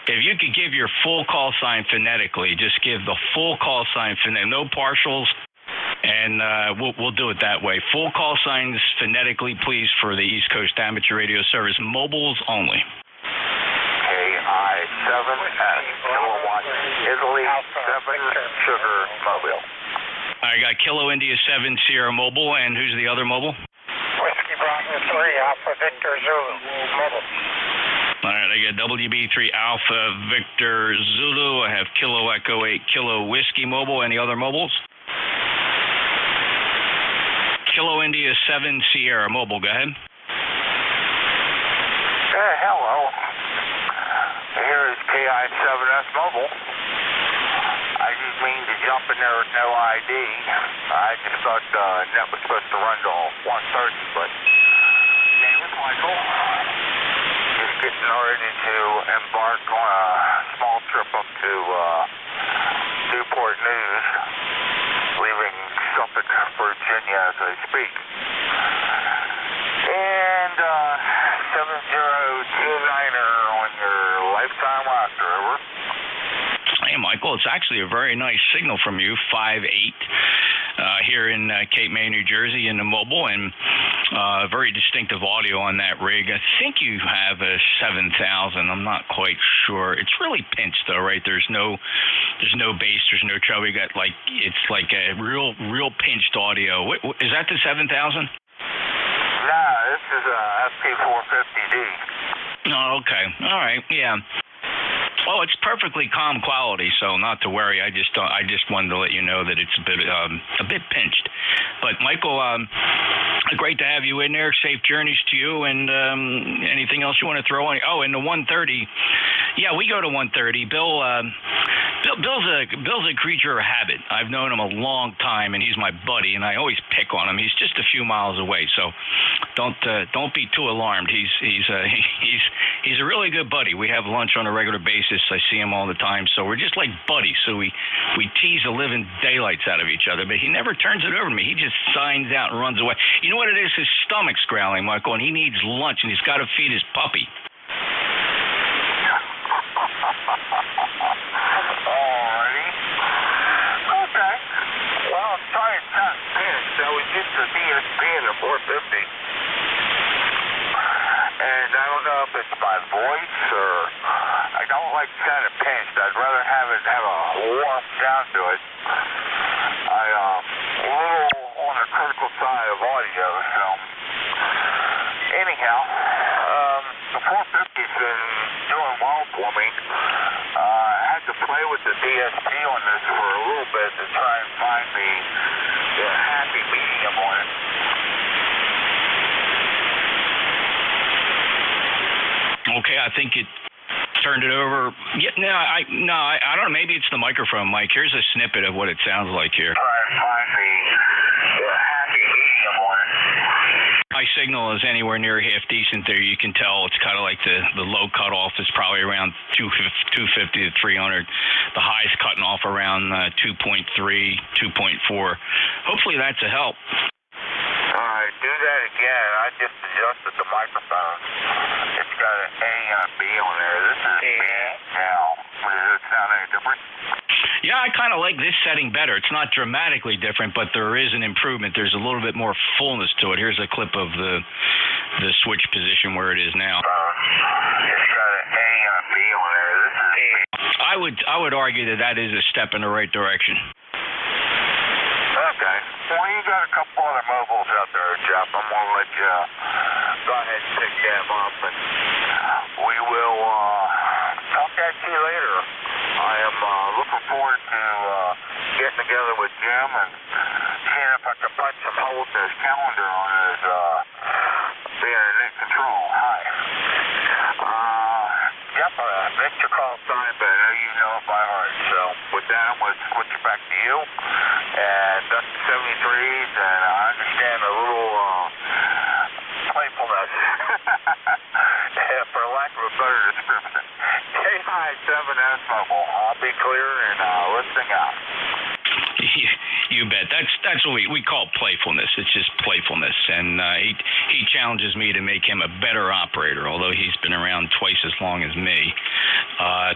If you could give your full call sign phonetically, just give the full call sign phonetically, no partials, and we'll do it that way. Full call signs phonetically, please, for the East Coast Amateur Radio Service. Mobiles only. KI7S, kilowatt, Italy, 7, Sugar, Mobile. I got Kilo India 7 Sierra Mobile, and who's the other mobile? Whiskey Bravo 3 Alpha Victor Zulu Mobile. All right, I got WB3 Alpha Victor Zulu. I have Kilo Echo 8 Kilo Whiskey Mobile. Any other mobiles? Kilo India 7 Sierra Mobile. Go ahead. Hello. Here is KI7S Mobile. I just mean to jump in there with no ID. I just thought net was supposed to run till 1:30, but name is Michael. Just getting ready to embark on a small trip up to Newport News, leaving Suffolk, Virginia as I speak. And 7029er on your lifetime roster, over. Hey, Michael, it's actually a very nice signal from you, 5.8, here in Cape May, New Jersey, in the mobile, and very distinctive audio on that rig. I think you have a 7000. I'm not quite sure. It's really pinched, though, right? There's no bass, there's no treble. You got it's like a real pinched audio. Is that the 7000? No, this is a FP450D. Oh, okay. All right. Yeah. Well, it's perfectly calm quality, so not to worry. I just wanted to let you know that it's a bit pinched. But Michael, great to have you in there. Safe journeys to you. And anything else you want to throw on? Oh, and the 130. Yeah, we go to 130. Bill's a creature of habit. I've known him a long time, and he's my buddy, and I always pick on him. He's just a few miles away, so don't be too alarmed. He's a really good buddy. We have lunch on a regular basis. I see him all the time, so we're just like buddies. So we tease the living daylights out of each other, but he never turns it over to me. He just signs out and runs away. You know what it is? His stomach's growling, Michael, and he needs lunch, and he's got to feed his puppy. Alrighty. Okay. Well, I'm sorry it's not pinched. That was just the DSP and the 450. And I don't know if it's my voice or I don't like kind of pinched. I'd rather have it have a warm sound to it. I'm a little on the critical side of audio, so anyhow, the 450's been doing well for me. I had to play with the DSP on this for a little bit to try and find the happy medium on it. Okay, I think it turned it over. Yeah, I don't know. Maybe it's the microphone, Mike. Here's a snippet of what it sounds like here. Try and find the happy medium on it. My signal is anywhere near half decent there. You can tell it's kind of like the low cutoff is probably around 250 to 300. The high's cutting off around 2.3, 2.4. Hopefully that's a help. All right, do that again. I just adjusted the microphone. It's got an A and a B on there. This is B now. Does it sound any different? Yeah, I kind of like this setting better. It's not dramatically different, but there is an improvement. There's a little bit more fullness to it. Here's a clip of the switch position where it is now. It's got an A and a B on there. This is B. I would argue that is a step in the right direction. Okay. Well, you got a couple other mobiles out there, Jeff. I'm going to let you go ahead and pick them up, and we will talk at you later. I am looking forward to getting together with Jim and seeing if I can punch some holes in his calendar on his being in net control. Hi. Yep, I missed your call sign, but I know you know it by heart. So with that, I'm going to switch it back to you. And that's the 73s, and I understand a little playfulness, for lack of a better description. K-7S mobile. I'll be clear and listening out. You bet. That's what we call playfulness. It's just playfulness, and he challenges me to make him a better operator, although he's been around twice as long as me.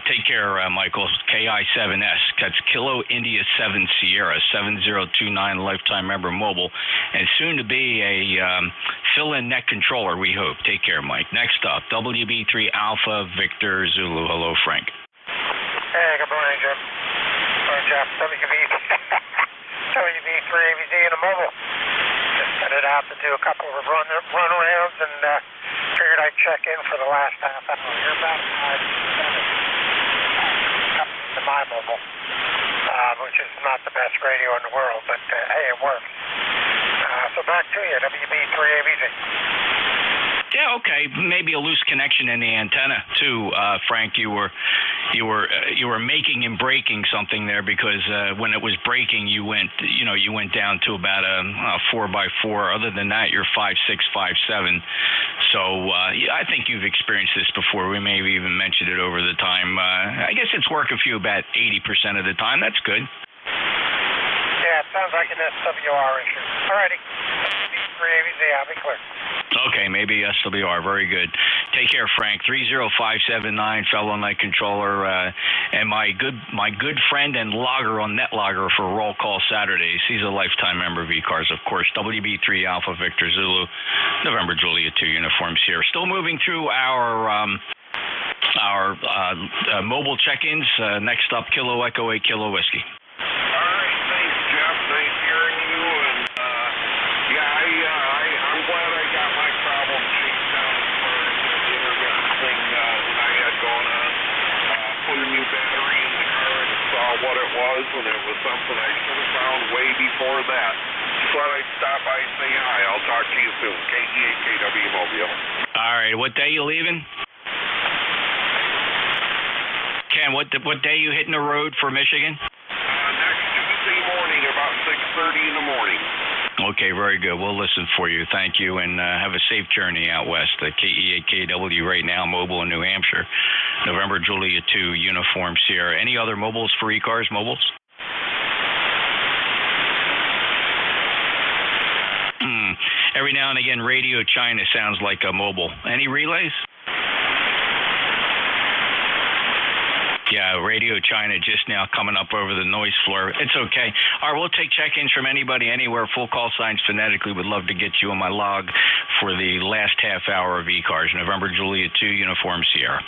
Take care, Michael. KI7S. That's Kilo India 7 Sierra 7029 lifetime member mobile, and soon to be a fill-in net controller. We hope. Take care, Mike. Next up, WB3 Alpha Victor Zulu. Hello, Frank. Hey, good morning, Jim. Morning, Jeff. WB3 ABZ in a mobile. Just headed out to do a couple of run arounds and figured I'd check in for the last half hour. You're about 5 to my mobile, which is not the best radio in the world, but hey, it works. So back to you, WB3 ABZ. Yeah, okay. Maybe a loose connection in the antenna too, Frank. You were you were making and breaking something there, because when it was breaking, you went down to about a 4x4. Other than that, you're 5'6", 5'7". So I think you've experienced this before. We may have even mentioned it over the time. I guess it's working for you about 80% of the time. That's good. Yeah, it sounds like an SWR issue. Alrighty. 3ABZ, I'll be clear. Okay, maybe SWR. Very good. Take care, Frank. 30579, fellow night controller, and my good friend and logger on NetLogger for Roll Call Saturdays. He's a lifetime member of ECARS, of course. WB3 Alpha Victor Zulu, November Juliet 2 uniforms here. Still moving through our mobile check-ins. Next up, Kilo Echo 8 Kilo Whiskey. What it was, and it was something I should have found way before that. Just thought I'd stop by and say hi. I'll talk to you soon. KE8KW Mobile. All right. What day you leaving? Ken, what day you hitting the road for Michigan? Next Tuesday morning, about 6:30 in the morning. Okay, very good. We'll listen for you. Thank you, and have a safe journey out west. KE8KW right now, mobile in New Hampshire. November Juliet 2, Uniform Sierra. Any other mobiles for ECARS mobiles? Every now and again, Radio China sounds like a mobile. Any relays? Yeah, Radio China just now coming up over the noise floor. It's okay. All right, we'll take check-ins from anybody, anywhere. Full call signs phonetically. Would love to get you on my log for the last half hour of ECARS. November Juliet 2, Uniform Sierra.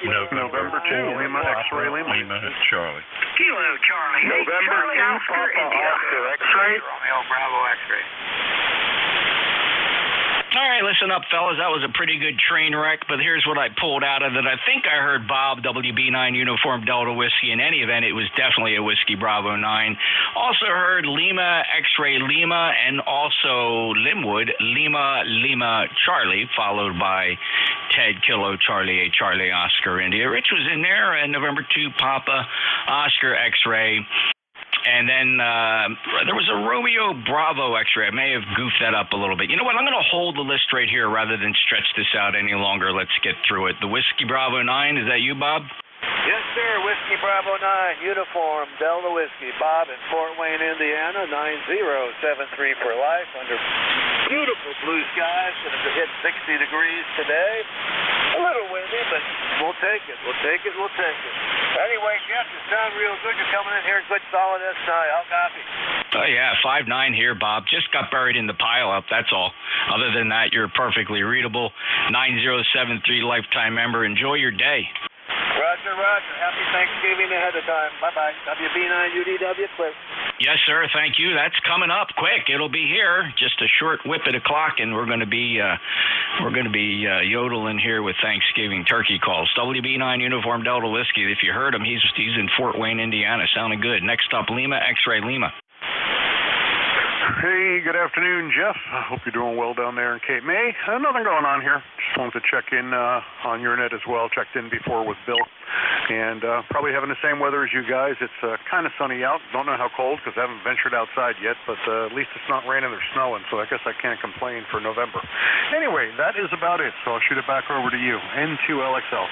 November 2, Lima, X-ray, Lima, Charlie. Kilo Charlie. November Charlie 2, Oscar Papa India. Oscar, X-ray. Romeo Bravo X-ray. All right, listen up, fellas. That was a pretty good train wreck, but here's what I pulled out of it. I think I heard Bob, WB9 Uniform Delta Whiskey. In any event, it was definitely a Whiskey Bravo 9. Also heard Lima, X-ray Lima, and also Linwood, Lima Charlie, followed by Ted Kilo Charlie, A Charlie Oscar India. Rich was in there, and November 2 Papa Oscar X-ray. And then there was a Romeo Bravo X-ray. I may have goofed that up a little bit. You know what? I'm going to hold the list right here rather than stretch this out any longer. Let's get through it. The Whiskey Bravo 9, is that you, Bob? Yes, sir. Whiskey Bravo 9, Uniform Delta Whiskey. Bob in Fort Wayne, Indiana, 9073 for life under beautiful blue skies. Going to hit 60 degrees today. A little windy, but we'll take it. We'll take it. Anyway, Jeff, you sound real good. You're coming in here good, solid S9. I'll copy. Oh, yeah, 5'9" here, Bob. Just got buried in the pile-up, that's all. Other than that, you're perfectly readable. 9073 lifetime member. Enjoy your day. Roger. Happy Thanksgiving ahead of time. Bye-bye. WB9 UDW, clear. Yes, sir. Thank you. That's coming up quick. It'll be here. Just a short whip at a clock, and we're going to be yodeling here with Thanksgiving turkey calls. WB9 Uniform Delta Whiskey. If you heard him, he's in Fort Wayne, Indiana. Sounding good. Next up, Lima, X-ray Lima. Hey, good afternoon, Jeff. I hope you're doing well down there in Cape May. Nothing going on here. Just wanted to check in on your net as well. Checked in before with Bill. And probably having the same weather as you guys. It's kind of sunny out. Don't know how cold because I haven't ventured outside yet, but at least it's not raining or snowing, so I guess I can't complain for November. Anyway, that is about it, so I'll shoot it back over to you. N2LXL.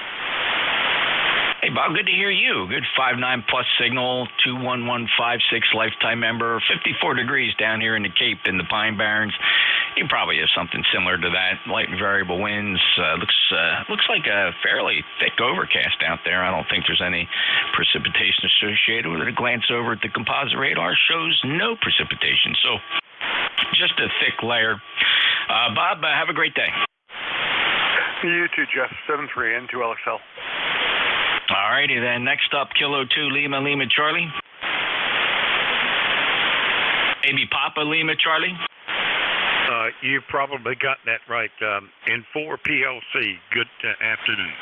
Hey, Bob, good to hear you. Good 5'9" plus signal, 21156 lifetime member, 54 degrees down here in the Cape in the Pine Barrens. You probably have something similar to that. Light and variable winds. Looks like a fairly thick overcast out there. I don't think there's any precipitation associated with it. A glance over at the composite radar shows no precipitation. So just a thick layer. Bob, have a great day. You too, Jeff. 73 N2LXL. All righty then. Next up, Kilo 2 Lima Charlie. Maybe Papa Lima Charlie. You probably got that right. In 4 PLC. Good afternoon.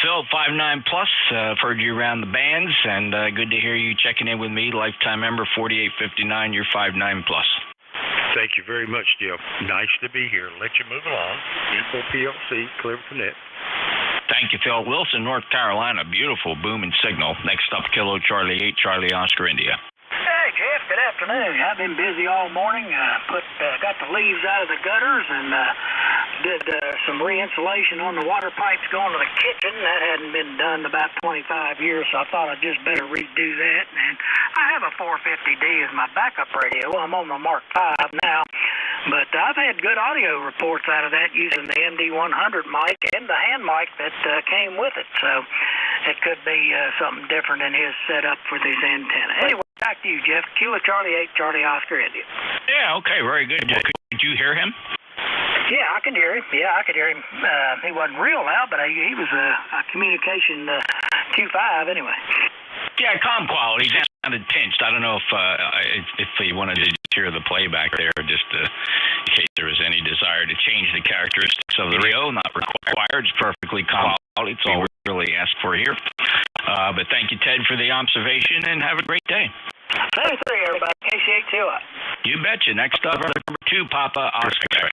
Phil, 5'9 plus. I've heard you around the bands, and good to hear you checking in with me. Lifetime member 4859. You're 5'9 plus. Thank you very much, Jeff. Nice to be here. Let you move along. Info PLC, clear for net. Thank you, Phil. Wilson, North Carolina. Beautiful booming signal. Next up, Kilo Charlie 8, Charlie Oscar, India. Hey, Jeff, good afternoon. I've been busy all morning. Got the leaves out of the gutters and did some re-insulation on the water pipes going to the kitchen. That hadn't been done in about 25 years, so I thought I'd just better redo that. And I have a 450D as my backup radio. Well, I'm on my Mark V now, but I've had good audio reports out of that using the MD100 mic and the hand mic that came with it. So it could be something different in his setup for this antenna. Anyway, back to you, Jeff. Kilo Charlie 8, Charlie Oscar, India. Yeah, okay, very good. Could you hear him? Yeah, I could hear him. Yeah, I could hear him. He wasn't real loud, but he was a communication Q5 anyway. Yeah, comm quality just sounded pinched. I don't know if you wanted to hear the playback there, just in case there was any desire to change the characteristics of the radio. Not required. It's perfectly comm quality. It's all we really ask for here. But thank you, Ted, for the observation, and have a great day. Thanks, everybody. KCH2US. You betcha. Next up, number 2, Papa Oscar.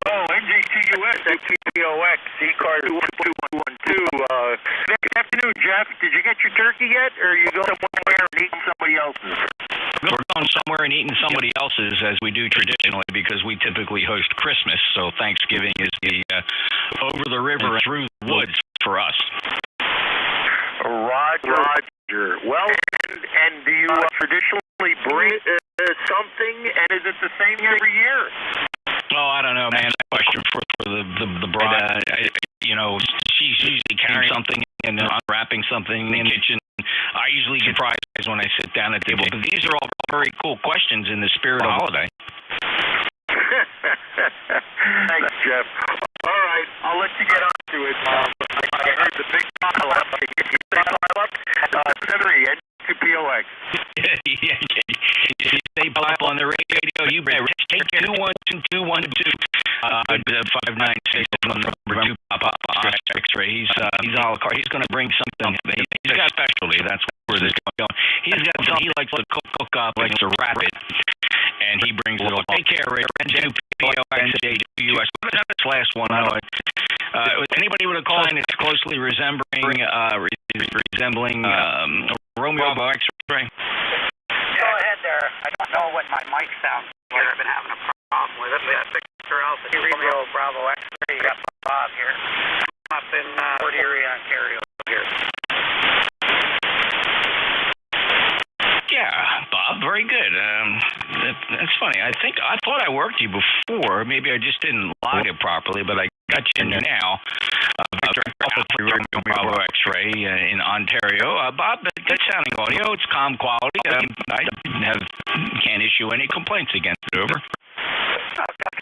Oh, NJ2US, XPOX, ECARS 21212. Good afternoon, Jeff. Did you get your turkey yet, or are you going somewhere and eating somebody else's? We're going somewhere and eating somebody else's, as we do traditionally, because we typically host Christmas. So Thanksgiving is the over the river and through the woods for us. Roger. Well, and do you traditionally bring something, and is it the same every year? Oh, I don't know, man. Question for the bride. She's usually carrying something and unwrapping something in the kitchen. I usually get surprised when I sit down at the table. But these are all very cool questions in the spirit of holiday. Thanks, Jeff. All right, I'll let you get on to it. I heard the big pile up. Henry, N2POX. Yeah, if you say pop on the radio, you better take 21212. 596 number 2 Papa X-ray. He's all car. He's going to bring something. He's got specialty. That's where this is going. He's got something. He likes to cook up, likes to wrap it, and he brings it all. Take care, Ray. NJ2US. This last one. Anybody with a call sign that's closely resembling Romeo Bravo X-ray? Go ahead there. I don't know what my mic sounds like. I've been having a problem with it. We got Victor Alpha Romeo Bravo X-ray. You got Bob here. I'm up in Port Erie, Ontario here. Yeah, Bob, very good. That's funny. I thought I worked you before. Maybe I just didn't log it properly, but I got you in there now. Victor Alpha Bravo X-ray in Ontario. Bob, good sounding audio. It's comm quality. I can't issue any complaints against it. Over.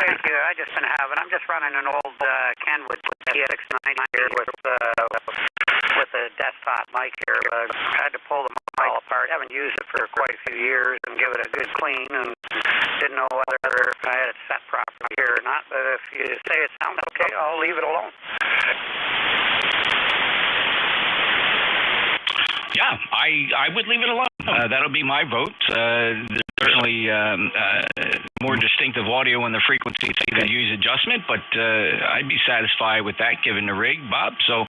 Thank you. I'm just running an old Kenwood TX90 here with a desktop mic here. I had to pull the mic all apart. I haven't used it for quite a few years and give it a good clean, and didn't know whether I had it set properly here or not. But if you say it sounds okay, I'll leave it alone. Yeah, I would leave it alone. That'll be my vote. There's certainly more distinctive audio in the frequency to use adjustment, but I'd be satisfied with that given the rig, Bob. So